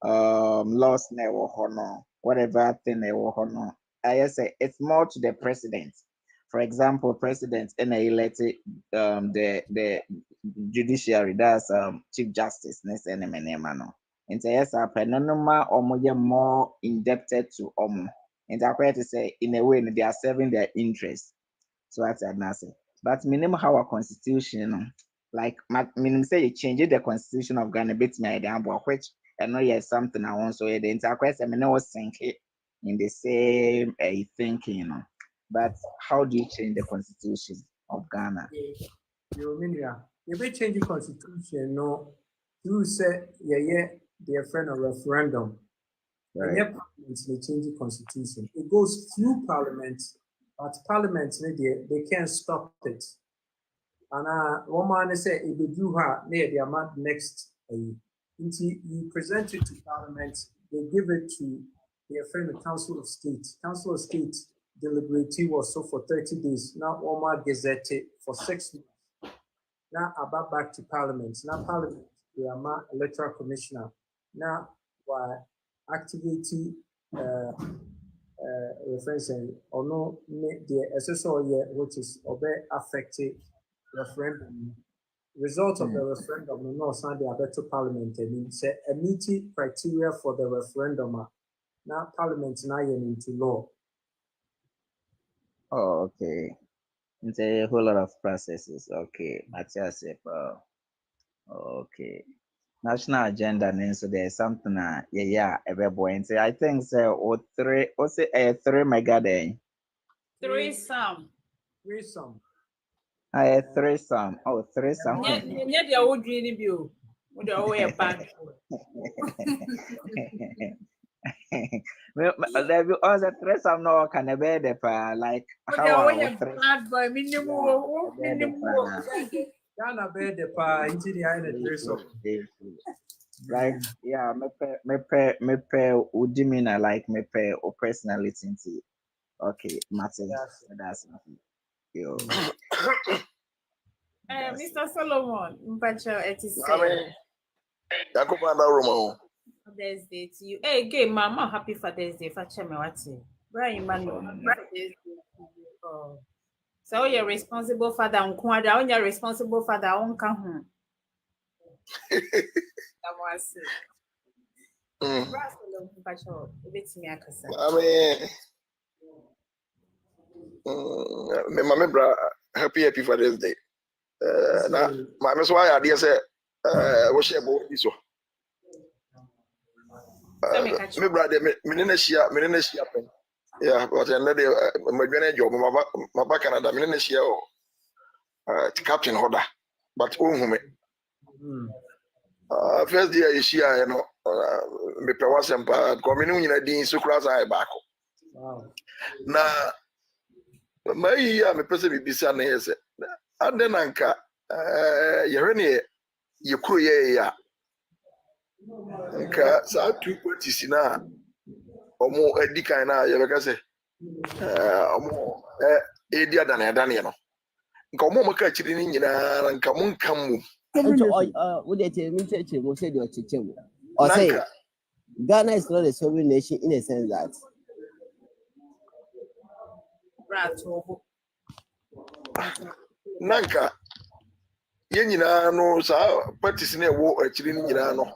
laws never honor whatever thing they will honor I say it's more to the president. For example, president and elected the judiciary, that's Chief Justice, and so yes, penonoma or more indebted to and I to say in a way they are serving their interests. So that's another. But minimum how a constitution, like minimum say you change the constitution of Ghana bit me idea which I know yes something I want so the entire question I know think it in the same thinking, But how do you change the constitution of Ghana? You may change the constitution, no, you say, their friend of referendum. Right. Parliament may change the constitution. It goes through parliament, but parliament they can't stop it. And one man say if they do her near the amount next you present it to parliament, they give it to their friend the Council of State. Council of State deliberative was so for 30 days. Now Omar gazetted for 6 months. Now about back to parliament. Now parliament, the electoral commissioner. Now why activity reference or no the SSO which is affected referendum. Result of the referendum no Sunday better parliament and say a meeting criteria for the referendum. Now parliament now into law. Oh, okay. It's a whole lot of processes. Okay, Matthias. Okay. National agenda, and so there's something. Every boy. And I think so. Three mega day. Threesome. Threesome. Oh, threesome. Yeah, the old dreamy view. Would the way back. There be also threesome no can be the like how Ghana bear the pa into the island threesome. Right? Yeah, me pay udimina like me pay o personality. Okay, Martin. That's yo. Mr. Solomon, Mpacho, it is Father's Day to you. Hey, again, Mama, happy Father's Day. Facha me wati. Brian Manu, happy Father's Day to you. Oh. So you're responsible father on Kwada, on your responsible father on Kahun. That was it. Mpacho, it's me, Akasa. Me mama bra happy Father's Day. Na mama so why ade say wo share bo iso. Me bra de me na shia pen. Yeah, but another my gonna job my Canada me na shia o captain holder. But me. First day I share no me pe wasempa ko me no nyina din so class ai back. Na my me pese bibisa na yese ande nanka yehwe ye kuro ye ya nka sa 2 na omo edikan na ye beka se omo edi adane no nka omo maka chiri ni nyina nka munkamu What they tell me, we say the Chichemu. Or say Ghana is not a sovereign nation in a sense that nanka ye nyina no sa parties na wo achiri ni nyina no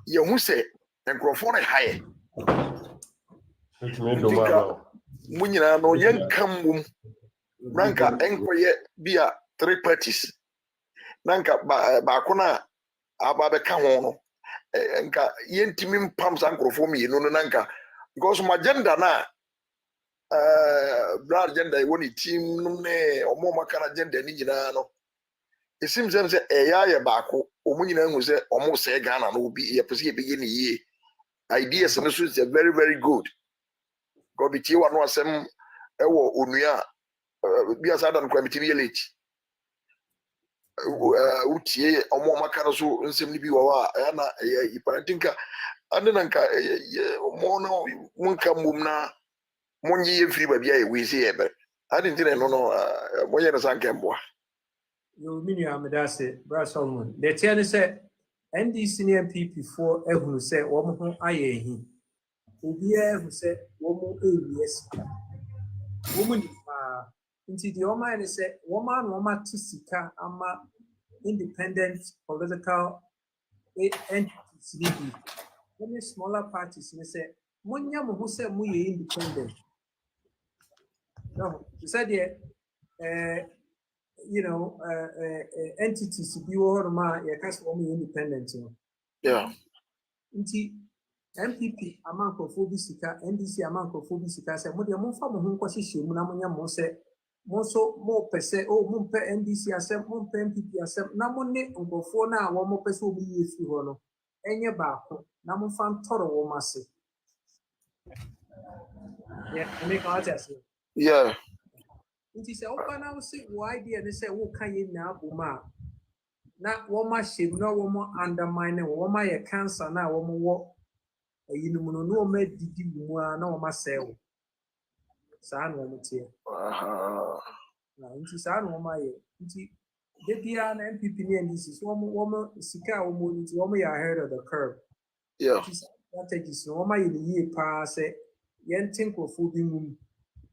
ye hu se enkrofo na haye mu nyina no ye nkam nanka enkoye bia 3 parties nanka ba ko na aba be ka ho no nka ye ntimi mpam sa enkrofo mi no nanka because my agenda na broad agenda woni team no ne omo maka na agenda ni nyina no it seems say ya baako omu nyina hu say omo say Ghana no bi ye pese ye bege ni ye ideas no so is very very good go bi tie wa no asem ewo onua bi asada no kwamiti bi eleti utie omo maka no so nsem ni bi wa ya na iparentinka ande nanka omo no munka mum na monyi ye free ba bia ye we say ebe ade ntine no monye na sanke mboa You mean you am say Brother Solomon. The tell say NDC and NPP for who say woman who aye hi. Ubia who say woman ABS. Woman into the Oman say woman tisika ama independent political entities. Any smaller parties say Munya who say mu independent. No, you said entities be or ma ya cast for me independent. Yeah. Nti MPP amankofo bi sika NDC amankofo bi sika say mo de mo fa mo ho nkwahye mu na mo nya mo say mo so mo pese mo mpe NDC asem mo mpe MPP asem na mo ne nkofo na wo mo pese obi yefi ho no enye baako na mo fa ntoro wo mase. Yeah, make out as yeah. Nti say opa na wo say wo idea ne say wo kan ye na aboma na wo ma shame na wo mo undermine wo ma ye cancer na wo mo wo ayinum no no ma didi mu a na wo ma say wo sa na wo tie na nti sa na wo ma ye nti de bia na MPP ni NDC so wo mo sika wo mo nti wo mo ya ahead of the curve yeah strategies no wo ma ye ni pa say yen tinkrofo bi mu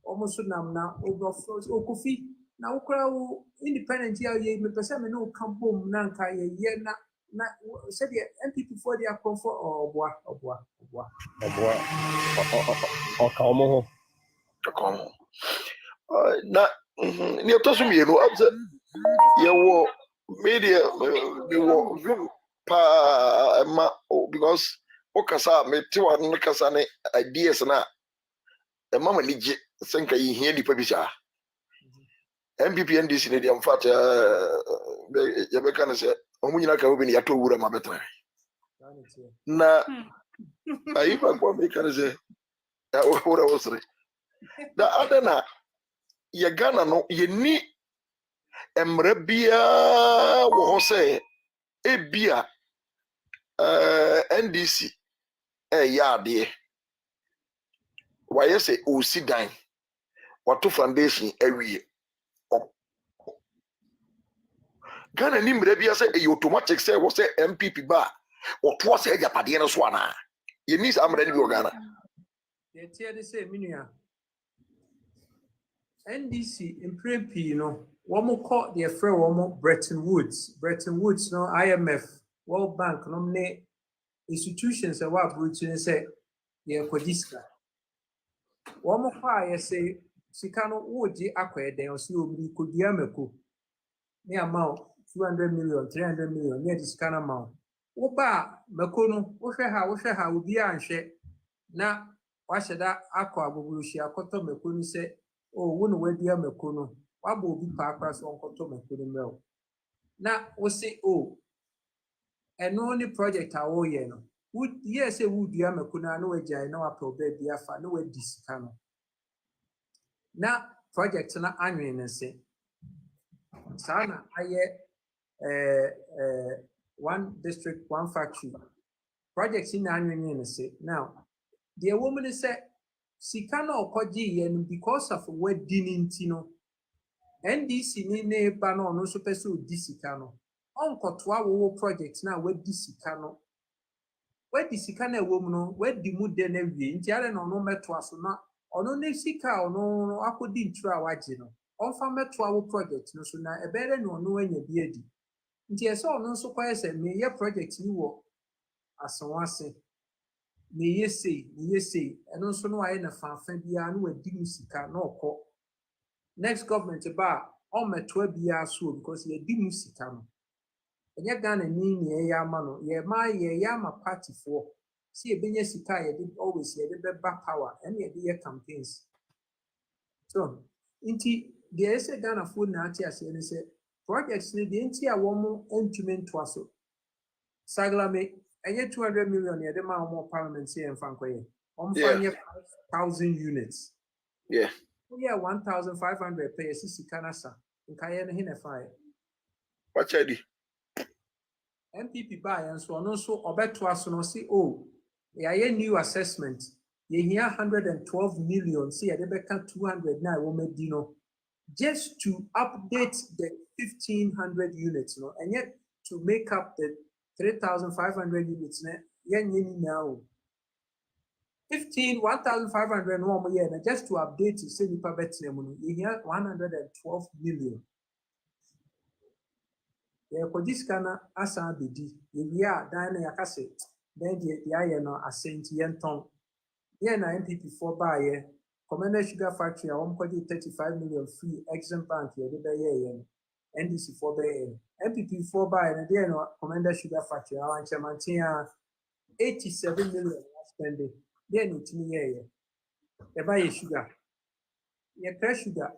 almost nam na overflow okufi na ukra independent ya ye me pese me no kampom na nka ye na said the MPP for their comfort or boa na ni otosu mi no abse ye wo media me wo vim pa ma because okasa me ti wa no kasa ne ideas na e mama ni je senka yi hia nipa bi sha MPP NDC ne dem fat ya be kan se omu nyina ka obi ni yato wura ma betra na ayi ba ko me kan se ya wura wosre da adana ye Ghana no ye ni emre bia wo ho se e bia NDC ya de why say o si dan wato foundation awie Ghana ni mmerɛ bi sɛ ɛyɛ automatic sɛ wɔ sɛ MPP ba ɔtoa sɛ agyapadeɛ no so anaa yɛni saa mmerɛ no bi wɔ Ghana. Yɛteɛ de sɛ menua NDC mpere pii no wɔn kɔ deɛ frɛ wɔn Bretton Woods no IMF World Bank no ne institutions a wɔ aburukyire sɛ yɛkɔgye sika wɔn kɔ a yɛsɛ sika no wɔregye akɔ ɛdɛn ɔsɛ obi kɔdua mako ne ama wo 200 million 300 million ne yɛde sika no ama wo woba mako no wohwɛ ha obi anhwɛ na wahyɛ da akɔ agogohyia akɔtɔ mako no sɛ wo no wadua mako no wabɔ obi paakora sɛ ɔnkɔtɔ mako no mmerɛ wo na wo se ɛno ne project a wɔreyɛ no yɛ sɛ wodua mako no a na wagyae na wapɛ baabi afa na wadi sika no na project no anwene ne se saa na ayɛ one district one factory project na anwene ne se now deɛ wɔ mu ne sɛ sika na ɔkɔgyeeɛ no because of wadi ne nti no NDC ne ba no ɔno nso pɛ sɛ ɔdi sika no ɔnkɔtoa wɔwɔ project na wadi sika no ɛwɔ mu no wadi mu dɛ no awie nti ara na ɔno mɛtoa so na ɔno ne sika a ɔno akɔdi nturo a wagye no ɔmfa mɛtoa wɔ project no so na ɛbɛyɛ na ɔno anya bi adi nti ɛsɛ ɔno nso kɔyɛ sɛ meyɛ project yi wɔ asɛnwase meyɛ sei ɛno nso no wayɛ na faafa biara na wadi mu sika na ɔkɔ next government ba a ɔmmɛtoa biara so because yɛdi mu sika no ɛnyɛ Ghana ni yɛyɛ ama no yɛyɛ ama partyfoɔ sɛ yɛbɛnya sika a yɛde bɛba power ɛne yɛde yɛ campaigns so nti deɛ ɛsɛ Ghanafoɔ na ate aseɛ ne sɛ projects ne deɛ nti a wɔn ntumi ntoa so Saglame ɛnyɛ 200 million yɛde ma wɔn parliament sɛ yɛmfa nkɔyɛ wɔmfa nyɛ 5,000 units woyɛ 1,500 pɛ yɛsi sika no sa nkayɛ no he na ɛfa yɛ wakyɛ di MPP ba yɛn nso ɔno nso ɔbɛtoa so no si yɛayɛ new assessment yɛhia 112 million sɛ yɛde bɛka 200 na ɛwɔ madi no just to update the 1,500 units no and yet to make up the 3,500 units na yɛnyɛ nyinaa o 1,500 no wɔn yɛ na just to update it sɛ nipa bɛtena mu no yɛhia 112 million yɛkɔgye sika na asan abɛdi yɛwie a dan no yɛaka sɛ dan deɛ ayɛ no asɛ nti yɛntɔn yɛn na MPP foɔ baayɛ Commander Sugar Factory a wɔn kɔgye 35 million free Exim Bank yɛde bɛyɛɛyɛ no NDC foɔ bɛyɛɛ no MPP foɔ baayɛ no deɛ no Commander Sugar Factory a wankyɛmanten a 87 million spending deɛ no tumi yɛɛyɛ yɛbayɛ sugar yɛpɛ sugar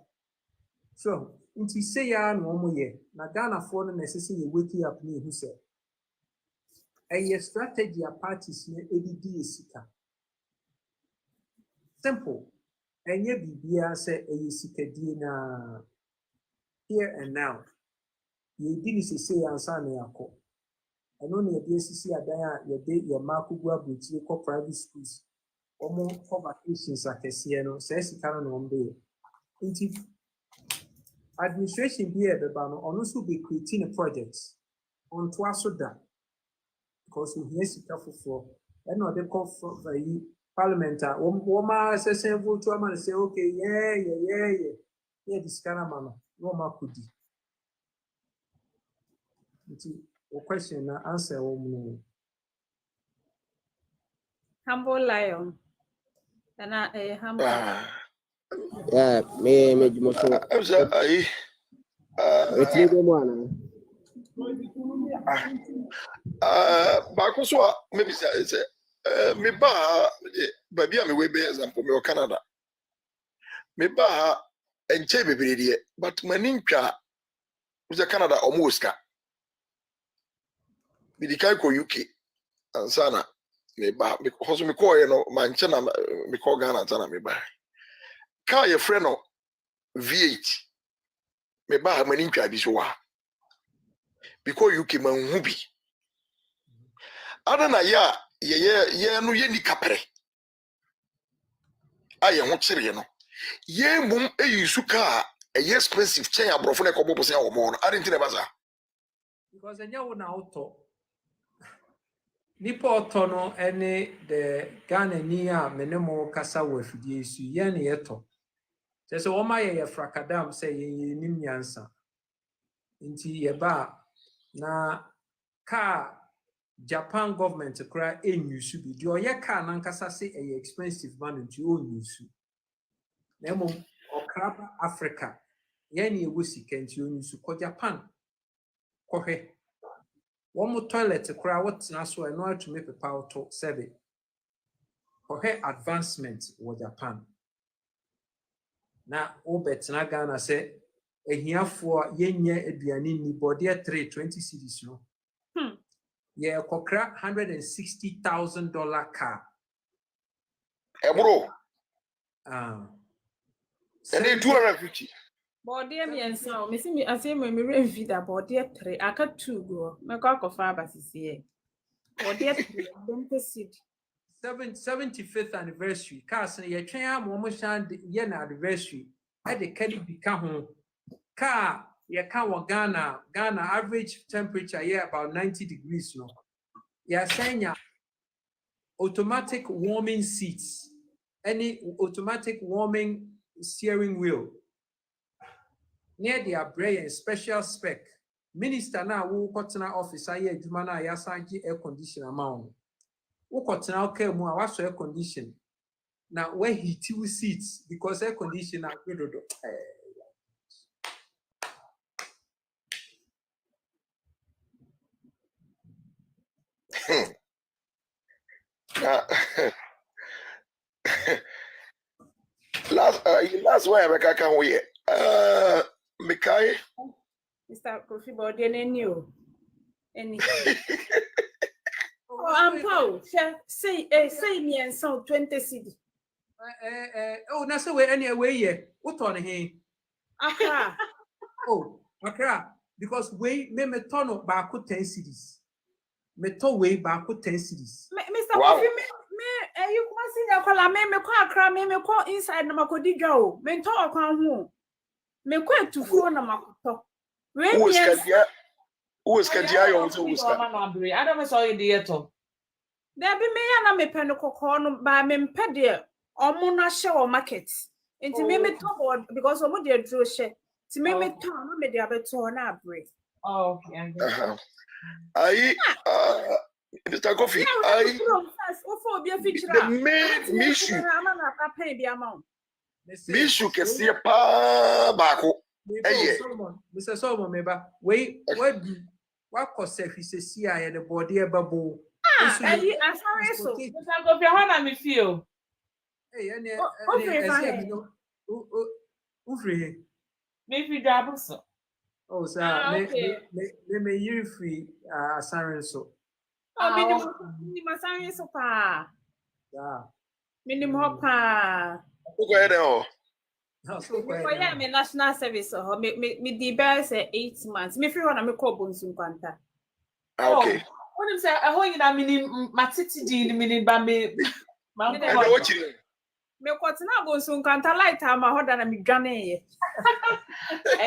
so nti sɛ ya na wɔn yɛ na Ghanafoɔ no na ɛsɛ sɛ yɛ wake up ne ehu sɛ ɛyɛ strategy a parties ne edidi sika simple ɛnyɛ biribiara sɛ ɛyɛ sikadie na here and now yɛdi ne sese ansa na yɛakɔ ɛno na yɛde esisi adan a yɛde yɛn mma akɔgu aburukyire kɔ private schools wɔn kɔ vacations akɛseɛ no sɛ sika no na wɔn bɛyɛ nti administration bi a ɛbɛba no ɔno nso bɛ create ne projects ɔntoa so da because ohia sika foforɔ ɛna ɔde kɔ ayi parliament a wɔn a sɛsɛn vote ama no sɛ okay yɛyɛ yɛde sika no ama no na wɔn akɔdi nti o question na answer wɔn mu no. Humble Lion ɛna humble. Yeah, me jumoso. Ayi. Etini go mo ana. Baako so a maybe say me ba baabi a me we be example me o Canada. Me ba enche bebree de but mani ntwa we Canada almost ka. Me di kai ko UK ansana me ba because me call no manche na me call Ghana ansana me ba. Car your friend no V8 me ba mani ntwa bi so wa because UK man hu bi ada na ya ye no ye ni kapere aye ho kire no ye mum eyi su car e expensive chain abrofo na ko bobo se wo mo no arentin e baza because enye wo na auto nipa auto no ene the Ghana ni a menemo kasa wo afidie su ye ne yeto se wo ma ye frakadam se ye nim nyansa nti ye ba na car Japan government kura enyusu bi de oye car nan kasa se e expensive man nti o nyusu na mo okraba Africa ye ne ewo sika nti o nyusu ko Japan ko he one more toilet kura wotena so e no atumi pepa auto sebe ko he advancement wo Japan na o betena Ghana se ehiafo yenye aduane ni body 320 cedis no yeah kokra $160,000 car bro and then 250 body me ensa o me si me ase me renfi da body 3 aka 2 go me kwa kofa abasisi e body 3 don't proceed 75th anniversary cars na ye twen am shan ye na anniversary e de kadi bi ka ho car ye ka wo Ghana average temperature here about 90 degrees no ya senya automatic warming seats any automatic warming steering wheel near the brain special spec minister na wo kotena office aye adwuma na ya sanji air condition amount wo kotena okay mu a waso air condition na we heat you seats because air condition na gbedodo last one I can we Mikai Mr. Kofi body any o any oh am Paul say me and so 20 cedi oh na say we any way here what on he Accra oh Accra because we me turn back 10 cedis me to way back 10 cedis Mr. Kofi me you come see the call me ko Accra me ko inside na makodi dwa o me to okwan ho me ko etufuo na makoto who is Kadia you also was I don't saw you there to there be me na me pe no kokko no ba me mpe de omo na hye o market nti me to board because omo de dro hye ti me to no me de abeto na abre oh okay Mr. Kofi the main issue Mishu kesi pa bako Mr. Solomon meba we what cause if he see I the body babo sorry so Mr. Kofi how na me feel hey any ufre me fi double so oh sir me you free asarin so ni masanye so pa yeah minimum pa go ahead oh for yeah me national service ho me di bear say 8 months me free na me call bonsu kwanta okay when him say I hold you na minim matiti di minim ba me me kwatina bonsu kwanta light ama ho da na me dwane ye I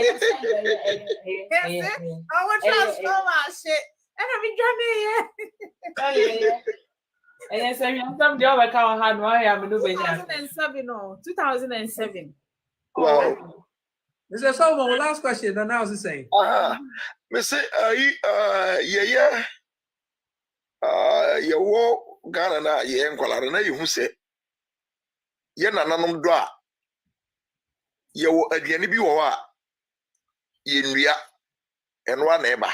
want transformer shit and I be dwane ye yes I mean some the other car had one ya me no be 2007 wow Mr. Solomon last question and now is saying me say yeah you wo Ghana na ye nkwalare na yehu se ye nananom do a ye wo aduane bi wo a ye nnua eno a na eba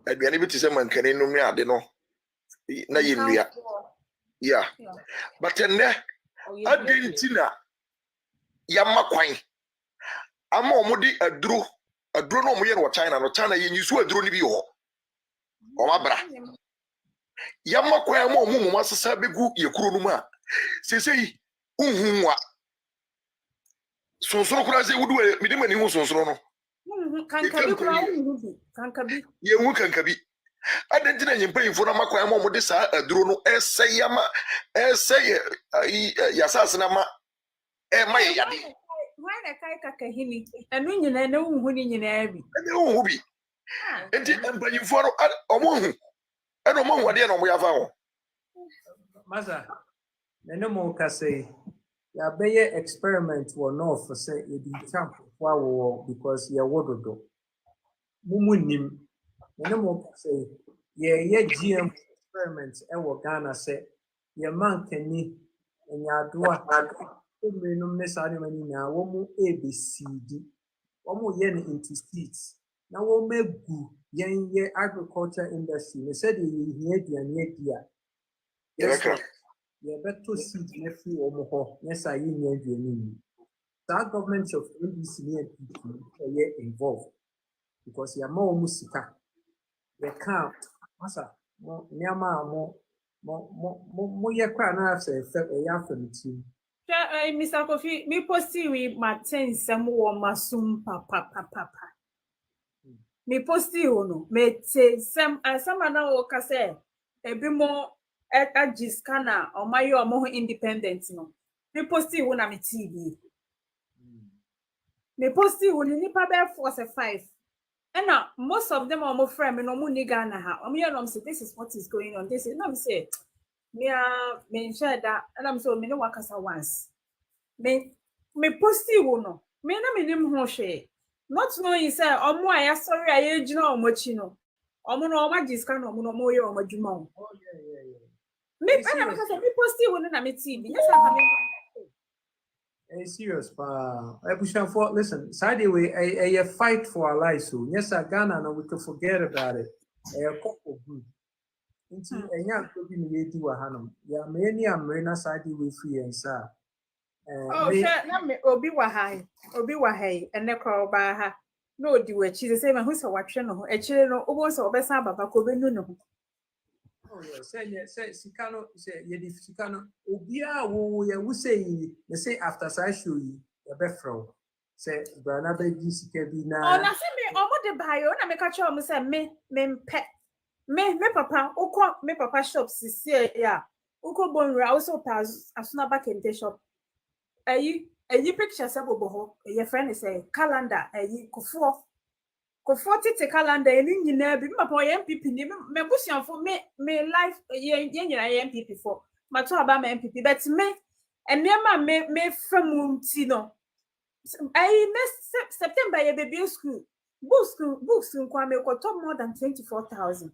aduane bi tise mankani no mi ade no na ye nnua yeah but enne adintina yamma kwan ama omudi aduro no omo ye no China no China ye nyisu aduro ni bi ho o mabra yamma kwan ama omo mo asesa begu ye kuro no mu a sesei unhunwa sonsoro kura se wudu mi de mani hu sonsoro no kankabi kura kankabi ye hu kankabi adentina nyimpa yifo na makwan ama omo de sa aduro no eseyama yasase na ma ma yade why na kai kakahini enu nyina na unhu ni nyina bi enu unhu bi Enti empanyimfo no omo hu. E no mo hu ade na omo yafa ho. Masa, nene mo ka say ya beye experiment wo no for say e di champ wa wo because ya wododo. Mumu nim. Nene mo ka say ye GM experiment e wo Ghana say ye man kani enya adoa menum ne sare mani na wo mu ABCD. Wo mu ye into seeds. Na wo megu ye agriculture industry. Me said ye hia aduane dia. Yes, you better seed free or yes, I need you. That government of NDC near people involved because you are more musica. They can't, Massa, near more na say, a young family. Mr. Kofi, me posti we Martin some masum papa. Me posti no, me say some na o ka say e bi mo Jiskana or my or more independent no. Me posti wo na me TV. Me posti wo ni nipa be force 5. And now most of them are more friend me no mu ni Ghana ha. Omo say this is what is going on. This is no me say me share that and I'm so me no wakasa once. Me posti wo no. Me na me nim ho hwe. Not knowing say omo aya sorry aye gina omo chi no. Omo no omo Jiskana omo no mo ye omo dwuma. Oh yeah. Me because me posti wo na me TV. Yes, I have. Hey, serious, pa. For listen. Side way, a fight for our lives. So yes, Ghana, no, we can forget about it. A couple good. Into a young could be made to a hanum. Yeah, many Marina side way free and sa. Oh, me Obi Wahai, and the crowd by her. No, do it. She's the same who's a watcher. No, actually, no, almost or best about Kobe no. Oh yes, say Sikano say Yedi Sikano. Obia wo say they say after I show you the befro. Say Brana Baby Sikabina. Oh, na say me omo de buy na me catch omo say me pet. Me papa, uko me papa shop sisi ya. Uko bonra also pass asuna back in the shop. Ayi picture say bobo. Your friend say calendar ayi Kofo tete calendar eni nyina bi papa ye MPP ni me busian for me life ye nyina ye MPP for mato aba me MPP but me enema me from ti no next September ye baby school books nkwa me ko top more than 24,000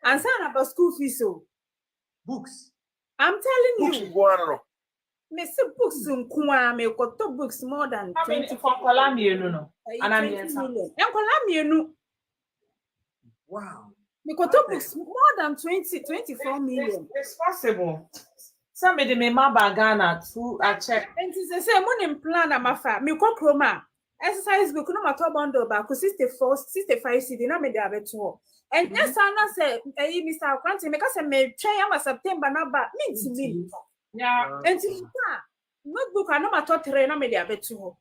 and sign about school fees so books I'm telling Books you go on. me say books nkwa me ko top books more than 24 million and I'm million. Wow. Because top books more than 24 million. It's possible. Somebody may maba Ghana to a check. And it's the same money plan amafa. Me ko chroma. Exercise book no matter bundle ba ko 65 CD na me dey abeto. And yes I say Mr. Akwanti me ka say me twen am September na ba me. Yeah. And notebook no matter 3 na me dey abeto.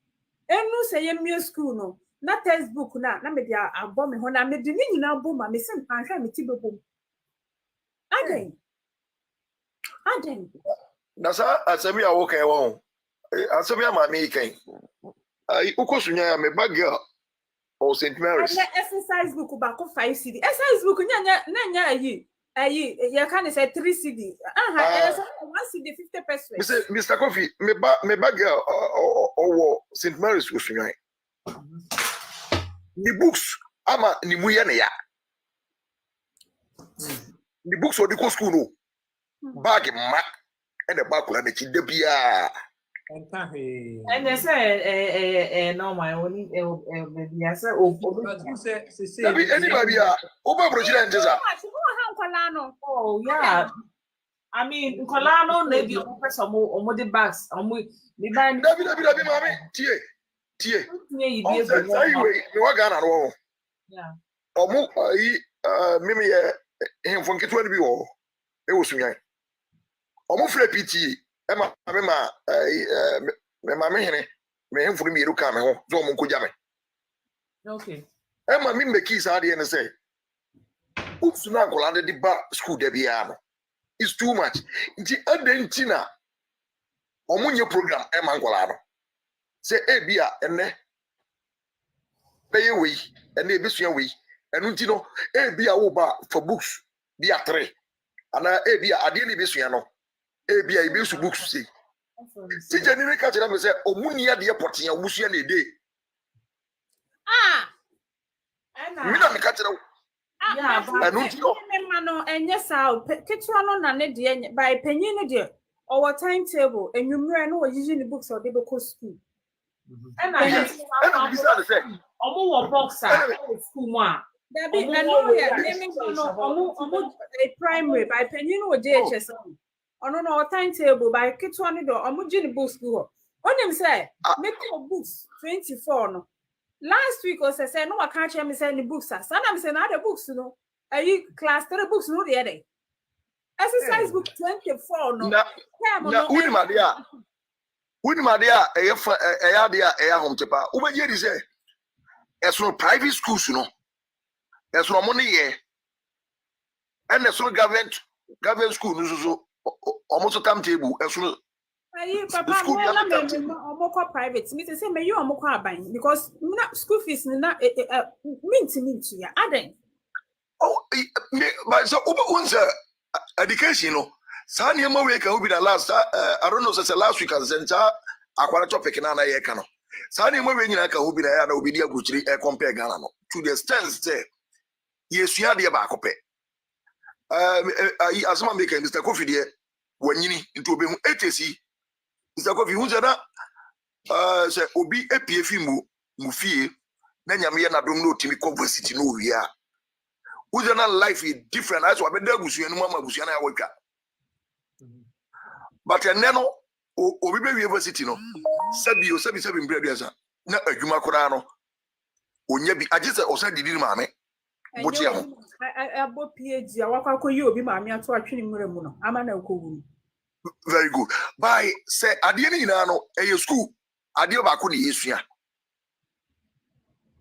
Enu say ye school no. Na textbook na me dey abom me ho na me di ni nyina bom ma me se mpanhwa me ti bebom. Aden. Na sa asemi awo kan won. Asemi ama me kan. Ai ukosunya ya me bagel o St. Mary's. And exercise book ba ko 5 CD. Exercise book nya ayi you can say 3 CD. 1 CD 50 pesos. Mr. Kofi, me bagel o St. Mary's usunya. The books ama ni muye ne ya. The books o di ko school no. Bag ma and the back la de chi de bia. And they say normal only I say anybody over president is oh yeah. I mean Nkolano na bi o person omo the bags omo me buy David mami tie say we me wa Ghana no yeah omo mimi ye hemfo nketwa bi wo e wo sunyan omo frɛ PT e ma me ma me hene me hemfo mi eru ka me ho so omo nkoja me okay e ma mi make is ade ne say books na Nkola de ba school de bia no it's too much nti adentina omo nye program e ma Nkola no say e bia ene beye we ene ebesua we And you know, be a over for books, be a 3. And I be a daily bisuano, be a bisu books see. Teacher, you catch them and say, oh, Munia, the airport in a Musian a day. We don't catch them. And yes, I'll catch one on an by penny dear or timetable, and you know using the books or they go school. And I say, a boxer, school one. There be a primary by penny or JHS on our timetable by Kitwani or Mujini book school. On him say, make your books 24. No. Last week, I said, no, I can't hear me send the books. Sometimes send other books, you know. Class 3 books, no, the other. Exercise book 24, no. Now, Wouldn't my dear, a home tapa. Over here is a as no private schools, you know. There's no money here. And there's no government school, almost a timetable. As no Papa, private. Mr. Say, may you are more buying because school fees not mint here. Adding. Oh, but so once education, you know. Sani ema weka will be the last. I don't know. Since last week, I said, "I want to pick another year." Kano. Sani ema weka nyina ka will be the will be the guchiri compare Ghana no to the extent say yes you are the back pay. As man make Mr. Kofi there when you into be ATC. Mr. Kofi who's that? Say obi APF mu fie na nyame na dom no timi conversity no we are. Who's that life is different. That's why be da gusu enu mama gusu na ya weka. But and then obi be university no sabi mbrebiasa na adwuma kora no onya bi agise o say didi maame botia ho abo PhD awakwa yi obi maame ato atwene mure mu no ama na ekowu. Very good. By say ade ni nyina no e school ade ba ko ne yesua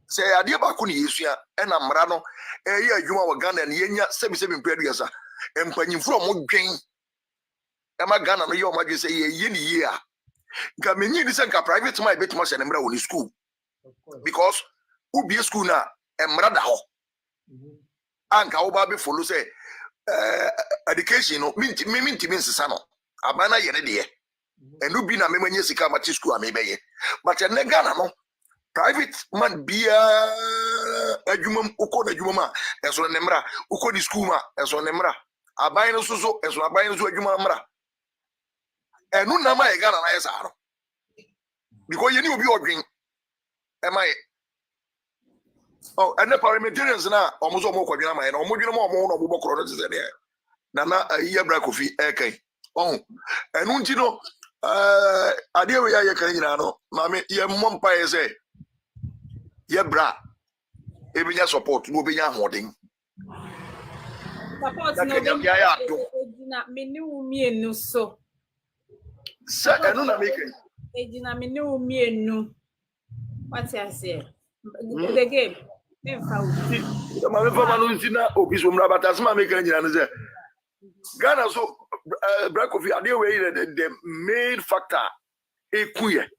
say ade ba ko ne yesua e na mra no e ye adwuma wa Ghana ne yenya sabi mbrebiasa empanyimfo mo dwen Ema Ghana no yo ma say ye ni ye a nka menyi ni say nka private man bet ma se ne mra woni school because ubi school na emra da ho anka wo ba be follow say education no minti nsesa no abana ye ne de enu bi na memanye sika ma chi school amebeye but ne Ghana no private man bia adwuma ukọ na adwuma ma eso ne mra ukọ di school ma eso ne mra aban no so eso aban no so adwuma mra enu na ma e Ghana na yesa no because you need obi odwin am I oh and the parliamentarians na omozo mo kwadwina ma e na omodwina ma omo no obo bokoro no tse de na iya bra kofi ekai oh enu nti no ade we ya kan nyina no ma me ye mmompa ye say ye bra ebinya support no obinya hoden support no ya na menu mienu so sa enu na make ejina menu mienu what I say the game ma me fa no ntina obi so mra bata se ma make nyina no say Ghana so break of ade we the main factor ekuye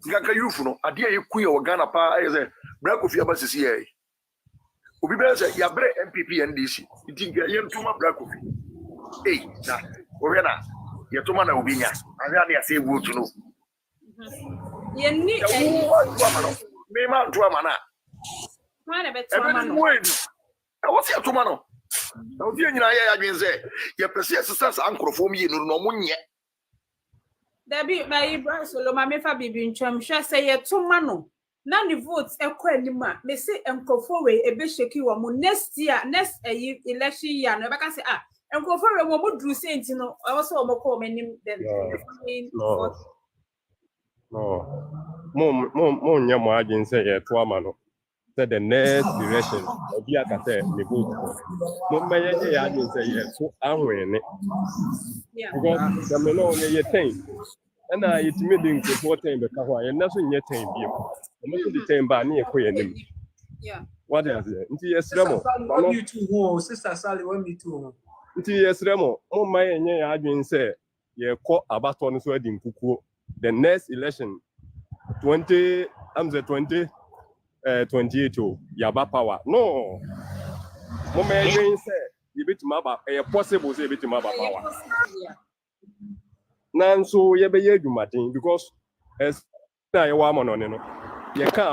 ngaka yufu no ade ekuye o Ghana pa ay say break of abasisi ye obi be say ya bre MPP NDC itinga ye ntuma break of na o na ye tuma na obi nya anya na say vote no ye ni me ma ntuma mana mana be tuma no what's your tuma no o di nyina ya adwen say ye pese exercise ankrofo mi no no munye Dabi by Ibrahim Solomon me fa bibi ntwam hwe say ye tuma no na the votes ekwa anima me say enkofo we ebe sheki wo mo next year next election year no be ka say enkofo we mo dru sent no e so mo ko manim then mo nya mo agin say ye to ama no say the next direction obi aka say me vote mo meye ya agin say ye so anwene because the me no ye ten and it made in the 10 be ka ho ye na so nye 10 bi mo so the 10 ba na ye ko ye nim what is it nti yes remo what you two ho sister Sally what me too nti yes remo mo maye nye ya agin say ye ko abato no so adi nkukuo the next election 20 I'm the 20 28 o yaba power no mo me yen say you bit maba possible say bit maba power nanso ye be ye adwumaden because as na ye wa mono ne no ye ka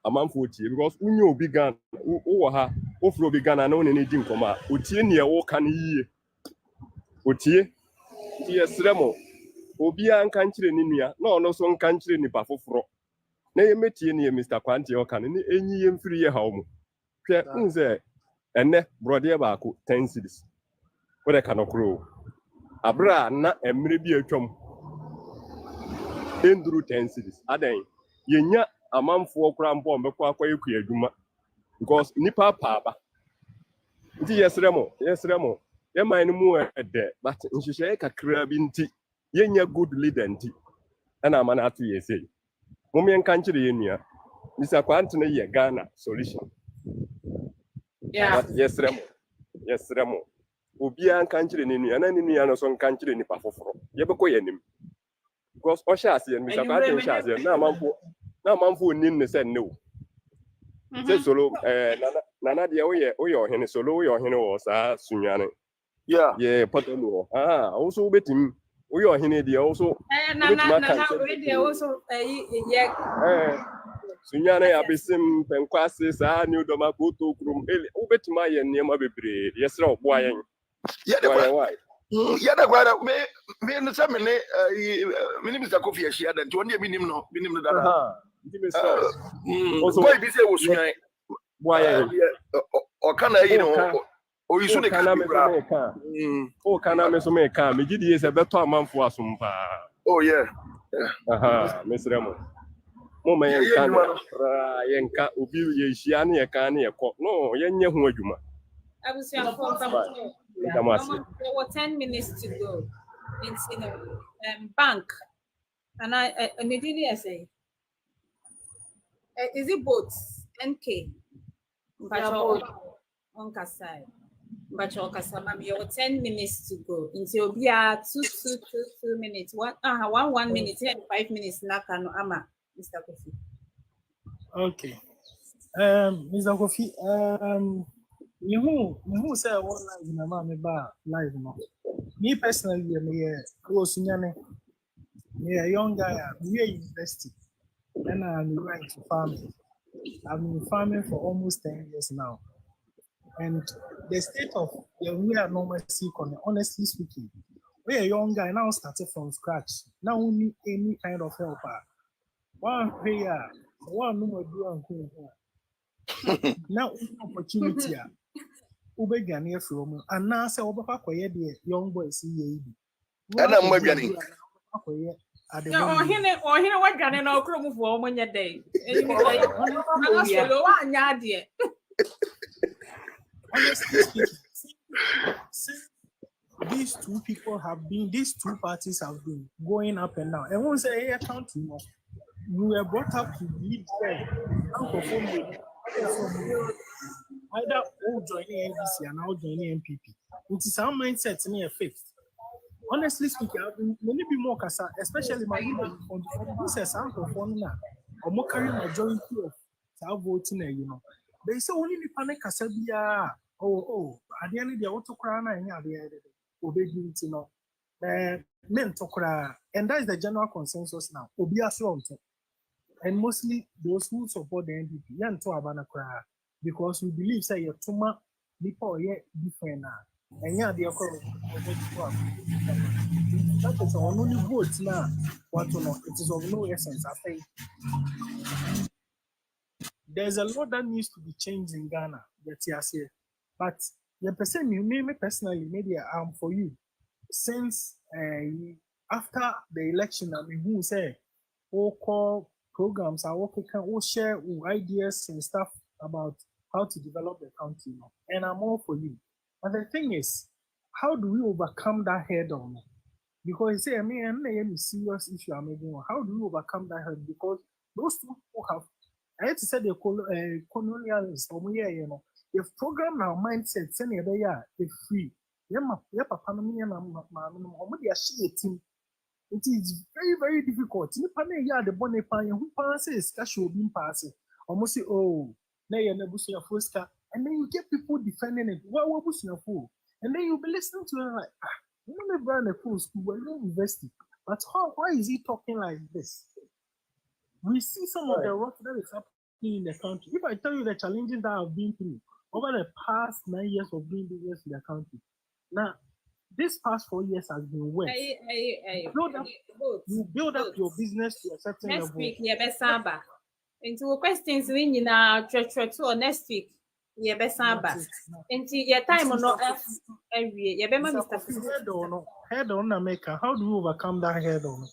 amanfo tie because unye obi gan wo ha ofro obi gan na one ne di nkoma otie ne ye wo ka ne yie otie tie sremo obi an kan kire ne nua na ono so nkan kire nipa foforo na ye metie ne ye Mr. Kwante o kan ne enyi ye mfiri ye hawo mu hwe nze enne brode ba ko 10 cities wo de kanokro abra na emre bi atwam enduru 10 cities adan yenya amanfo okra mpo mbekọ akwa eku adwuma because nipa paaba nti yesremo ye man no mu ede but nhihye kakra bi nti yenya good leader nti ana amana atu yesei mumye nkankire ye nua Mr. Kwante ne ye Ghana solution yeah yesremo obi an kankire ne nua na ne nua no so nkankire nipa foforo ye bekọ yenim because o sha ase Mr. Kwante sha ase na amanfo nim ne se ne o se solo nana de oye ohene solo oye ohene wo sa sunwane yeah ye potolo also betim oye ohene de also nana we also ye sunwane abesim penkwase sa new doma koto krum o betima ye niam abebre yesra obo ayen yeah the kwara me no say me ne Mr. Kofi Ahia da nti won de minim no dada nti me so boy bi say wo sunwan boy o kana yi no o yisu ne kana o kana me so me ka me gidi se beto amanfo asompa oh yeah mesremo mo me yenka obi ye hia ne ye ka ne ye ko no yenye ho adwuma abusia for there were 10 minutes to go in bank and I didn't say is it boats NK but on Kasai but your Kasama you 10 minutes to go until we are 2 minutes 1 minute and 5 minutes na kanu ama Mr. Kofi. Okay. Mr. Kofi, you say one live in a man live no. Me personally, me close nyane. Me a young guy, we are investing. And I'm right to farming. I've been farming for almost 10 years now. And the state of we are normalcy, honestly speaking, we are young guy now started from scratch. Now we need any kind of help. One prayer, one number do now opportunity. Ube Ghanaian from and now say Obaka the young boys see and I'm maybe or here what Ghana no krom for mo nya day. Honestly speaking, these two parties have been going up and down. And once a country, you were brought up to lead Uncle either all joining NDC and now joining MPP. It is our mindset in here fixed. Honestly speaking, many be more kasa, especially my on this is Uncle Fona or more carry majority of our voting, you know. They say only the panic kasabia. At the end of the autocrana and obey you know. Men tokra, and that is the general consensus now. Obia strong. And mostly those who support the NDP, yan to abana kra, because we believe say your tuma nipo ye different now. And yeah, they are called that is only votes now. What to know? It is of no essence. I think there's a lot that needs to be changed in Ghana. That you say, but the person you me personally, maybe I'm for you. Since after the election, I mean, who say, call programs are working, can share ideas and stuff about how to develop the country, and I'm all for you. But the thing is, how do we overcome that head-on? Because you say, I mean, I'm a serious issue I'm making. How do we overcome that head? Because those two people have, I had to say, the colonialists, you know, if program our mindset, send it free. Yeah, papa, no, me and my team. It is very, very difficult. Nipa na ya de bone pan ye hu pan say ska show bi pass. Almost say, oh, na ye na busu ya foska. And then you get people defending it. What busu ya fo? And then you'll be listening to it like, you know, me brand a full school, but you university. But why is he talking like this? We see some of the work that is happening in the country. If I tell you the challenges that I've been through over the past 9 years of doing business in the country, now this past 4 years has been worse. You build up your business to a certain next level. week, yeah, be samba. Into questions we need now to next week. Yeah, be samba. Into your time or not every yeah, be Mr. Head on America. How do you overcome that head on?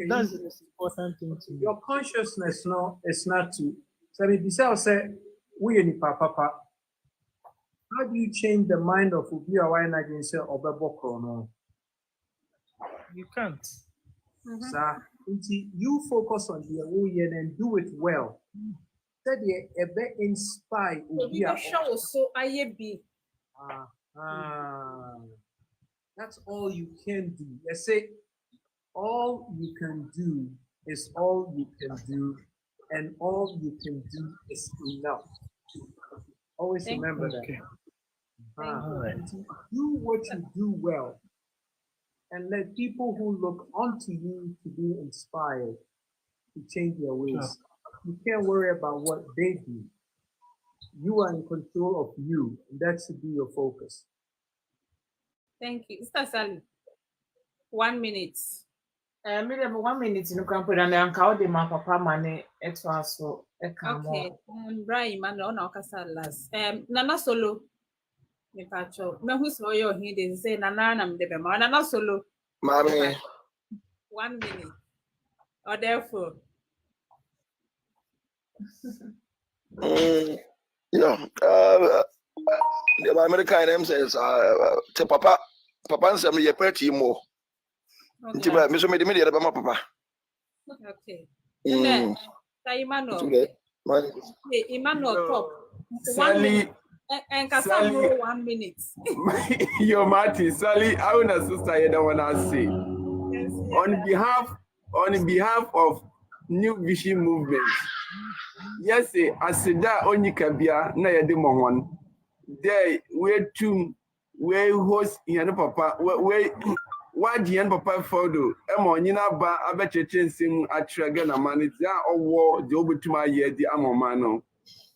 That's the most important thing to you. Your consciousness no is not to. So if you say we ni papa. How do you change the mind of Ubi Awai Nagense or Beboko? No, you can't. Sir, you focus on the way and do it well. That you ever inspire Ubi show so I be. That's all you can do. I say all you can do is all you can do, and all you can do is enough. Always remember that. Do what you do well, and let people who look onto you to be inspired to change their ways. You can't worry about what they do. You are in control of you, and that should be your focus. Thank you. Mr. Sally, 1 minute. Maybe 1 minute in Campo and Uncle de my papa money at so. Okay, Brian, man, on our last. Nana Solo. Me pacho. Me who's for your he say Nana am the bema. Nana Solo. Mommy. 1 minute. Or therefore. Yeah. The American name says, "Te papa nsem ye pretty more." Nti ba me so me de ba papa. Okay. Then Emmanuel. Emmanuel talk. Sally. And Cassandra 1 minute. Your Marty, Sally, I want to sister you don't want to say. On behalf of New Vision Movement. Yes, Asida Onyikabia na yede mohon. There we host yan papa we wadi yan papa photo emo nyina ba abecheche nsem atrega na manit ya owo de obutuma ye di amoma no.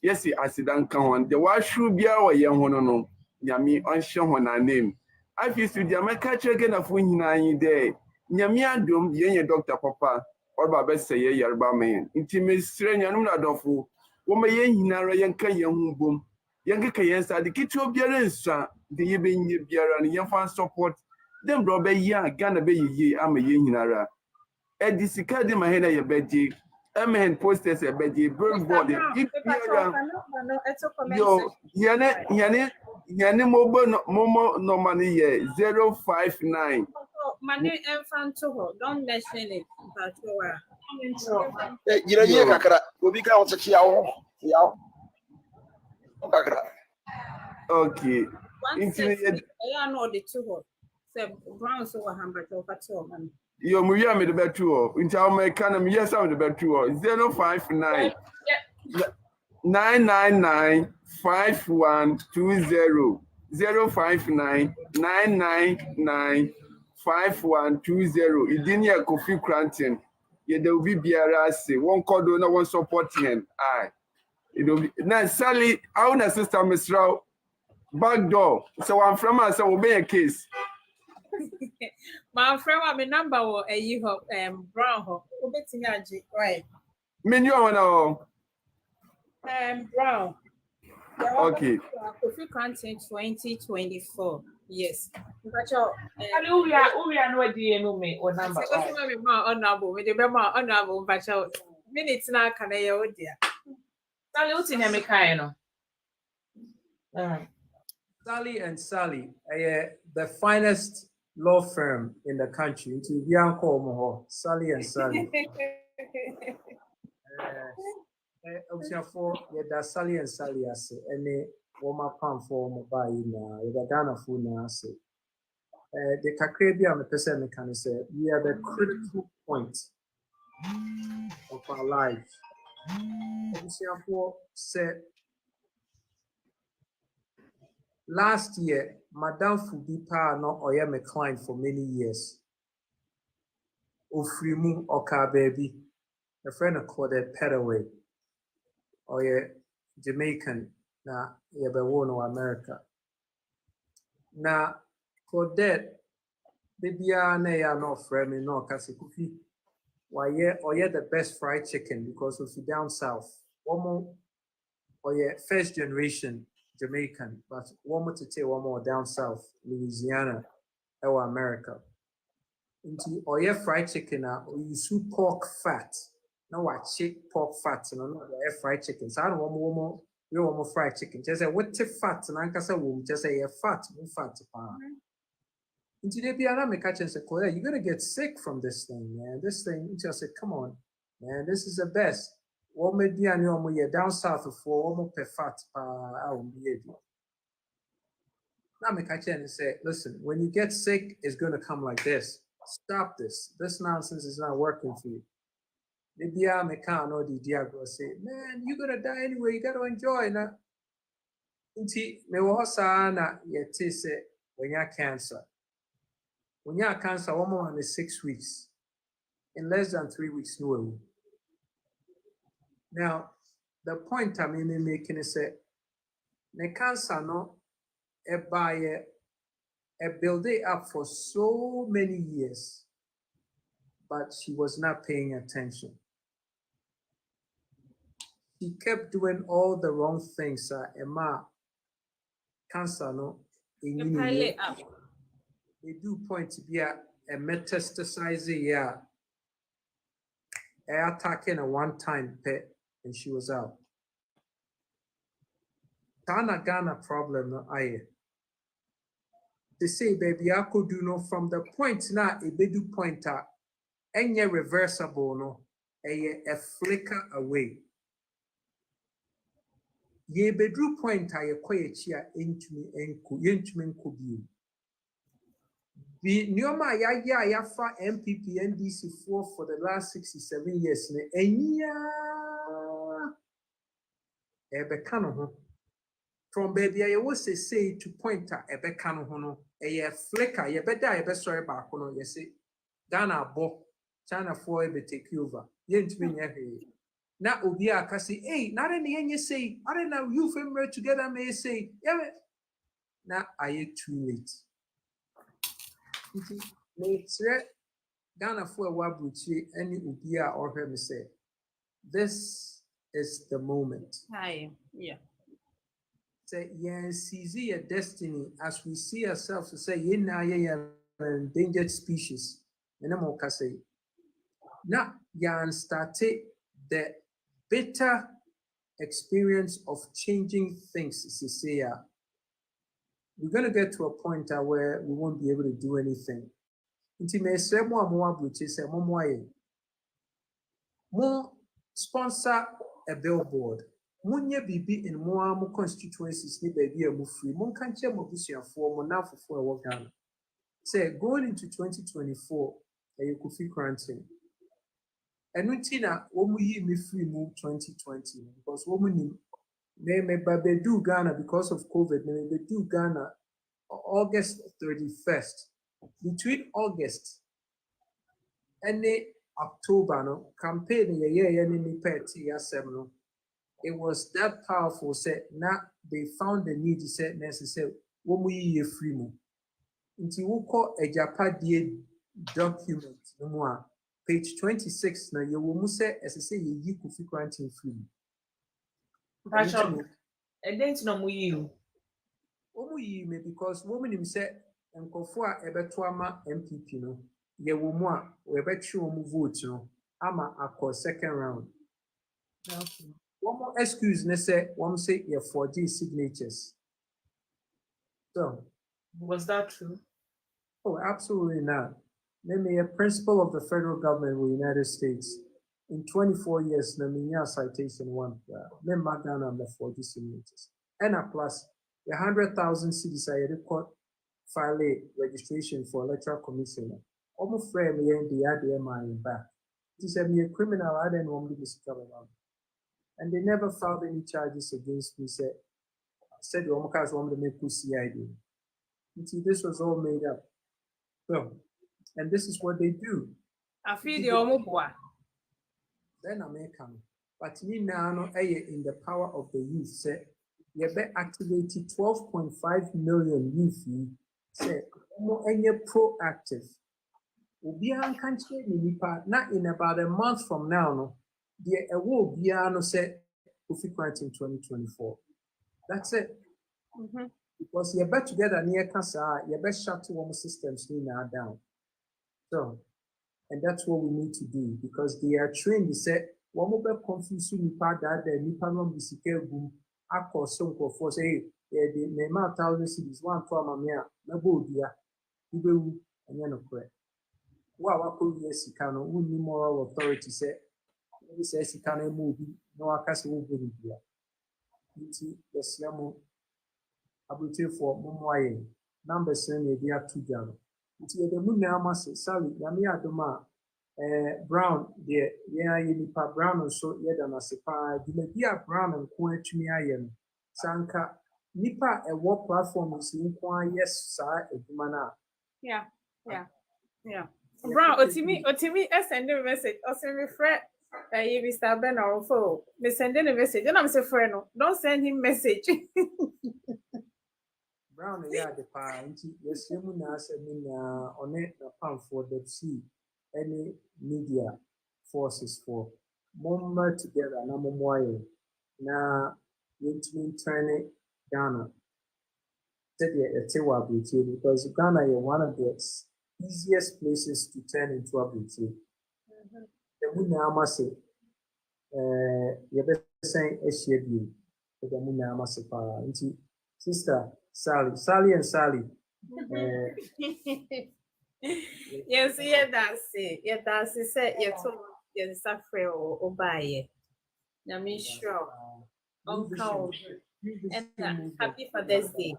Yes, Asida nka hon de wa hru bia wo ye ho no no nyame onhye ho na name. Afi studio meka trega na fo nyina yin de nyame adom ye Dr. Papa or Baba say ye Yarba man. Intimate nyanum na dofo wo me ye hinara ye nka ye hu bom ye nka ye nsa de kitio biara nsa de ye benye biara ne ye fan support dem bro be ya Ghana be ye ama ye hinara edi sika de ma he na ye beje amen posters e beje billboard yo yane mo normally ye 059 Money and fan to don't mention it. You kakra obi ka on check yawo kakra. Okay. I know the two. Brown so man. Yo muya me the betu nti how me can me yes am the betu 059 999 5120 059 999 5120. Idinia Kofi Cranton. Yeah, there will be biara say one code no one support him. Aye. It will be now Sally, our sister Mr. Back door. So I'm from us, so will be a case. My friend, my number was a you Brown ho. Right. Menu on Brown. Okay. Kofi Cranton 2024. Yes. Honorable minutes now can I oh dear. Sally and Sally, the finest law firm in the country. To Bianco Sally and Sally. For Sally and Sally as any woman palm for mobile na Ghana phone as the kakra bi a mepɛ sɛ meka ne sɛ we are the critical point of our lives. Abusuafoɔ sɛ last year, Madam Fubipa no ɔyɛ me client for many years. Ofrimu Oka baby, a friend of Claudette Petaway, ɔyɛ Jamaican na yɛbɛwo no America. Na Claudette, baby na ya no friend me no kasi kufi. Ɔyɛ the best fried chicken because of the down south. One ɔyɛ first generation Jamaican, but one more down south, Louisiana, or America. Into oil fried chicken, or you soup pork fat. No, what chick pork fat, and no fried chicken. So I don't want more fried chicken. Just say what fat, and I can say, just say fat, more fat. Into the piano, me catch and say, you're gonna get sick from this thing, man. This thing, just say, come on, man, this is the best. What made me and down south for almost per fat now me catch and say, listen, when you get sick, it's gonna come like this. Stop this. This nonsense is not working for you. Maybe I can't know the diago say, man, you're gonna die anyway, you gotta enjoy na. Inti me was na yet say when you have cancer. When you have cancer, 1 more than 6 weeks. In less than 3 weeks, no. Now, the point I'm making is that the cancer no build it up for so many years, but she was not paying attention. She kept doing all the wrong things. Emma, cancer no, they do point to be a metastasizing, attacking a one-time pet. And she was out. Tana Ghana problem no aye. They say baby I could do no from the point now a bedu pointer any reversible no a flicker away. Ye bedru pointer ye koye chia into me enku bi. The Nyoma ya fa MPP NDC for the last 67 years ne enya from baby I was say to point at ebeka no a flicker ye better ebe sorry back no ye say Ghana bo China for ebe take over yentimi nya na obi aka say hey na re ne ye say I don't know you family together may say yeah na aye too late Ghana for wabuchi any obi a or me say this is the moment. Hi, yeah. Say, yes, seize your destiny as we see ourselves to say, ye na ye endangered species. And I'm okay say, now yan started the bitter experience of changing things. We're gonna get to a point where we won't be able to do anything. Intimate more sponsor a billboard. Munye bibi in more constituencies ni baby a move free. Mon can't check Mobusia for Monaf for a work. Say going into 2024, you could feel quarantine. And Nutina, Omuyi me free move 2020 because woman may do Ghana because of COVID, may do Ghana August 31st. Between August and October, no campaign it was that powerful. Said now they found the need to say necessary. When we free mo, into we call a Japan document. No more page 26. Now you will say as I say you could feel quarantine free. And then no more you. Me because woman him said and Kofua Ebetuama MPP no. Ye woman we bet you vote no. Ama a second round. Okay. One more excuse, ne say one say your 4G signatures. So was that true? Oh, absolutely not. Name me a principal of the federal government of the United States. In 24 years, Naminia citation one. Name Magana on the 4G signatures. And a plus the 100,000 cities I record file registration for electoral commission. Almost frame me the ADM back. It is a criminal, I didn't want to be around. And they never filed any charges against me. Said the Omokas wanted to make CID. You see, this was all made up. So, and this is what they do. I feel the Omoboa. Then American. But me now in the power of the youth. Say, you be activated 12.5 million youth. Say, any proactive. Ubian country not in about a month from now. No, the will be no say Kofi in 2024. That's it. Because you bet together near Kasa, you bet shut to one systems now down. So, and that's what we need to do because they are trained. They say, one more confusing nipa that the nipa no bisike boom. Akọ some for say, the name 1,000 cities, one for mamia, no go dia, you and you know correct. Wow, could yes, can only moral authority say, this says he can move, no, I can't move in here. The Slamo Abuti for Mumwaye, number 7, they are 2 jam. It's the Munama, Sally, Yamia Doma, Brown, the Nipa Brown, and so yet and as a pie, the Media Brown and Quenchmiayan, Sanka, Nipa, a war platform is in yes, sir, a humana. Yeah. Brown, Otimi, send a message, or send me friend. You be stubborn or foe. Me send a message, and I'm say friend. Don't send him message. Brown, yeah, the parent. Yes, you must ask me on it. Account for the sea, any media forces for moment together. Na momoye na yintumi turn Ghana. Said because Ghana is one of the easiest places to turn into a boutique. The Muna say, you're saying SHB, the Muna sister Sally and Sally. Yes, that's it. Yeah, that's it. Said you told you suffer or buy it. I'm sure. Uncle, and happy Father's Day.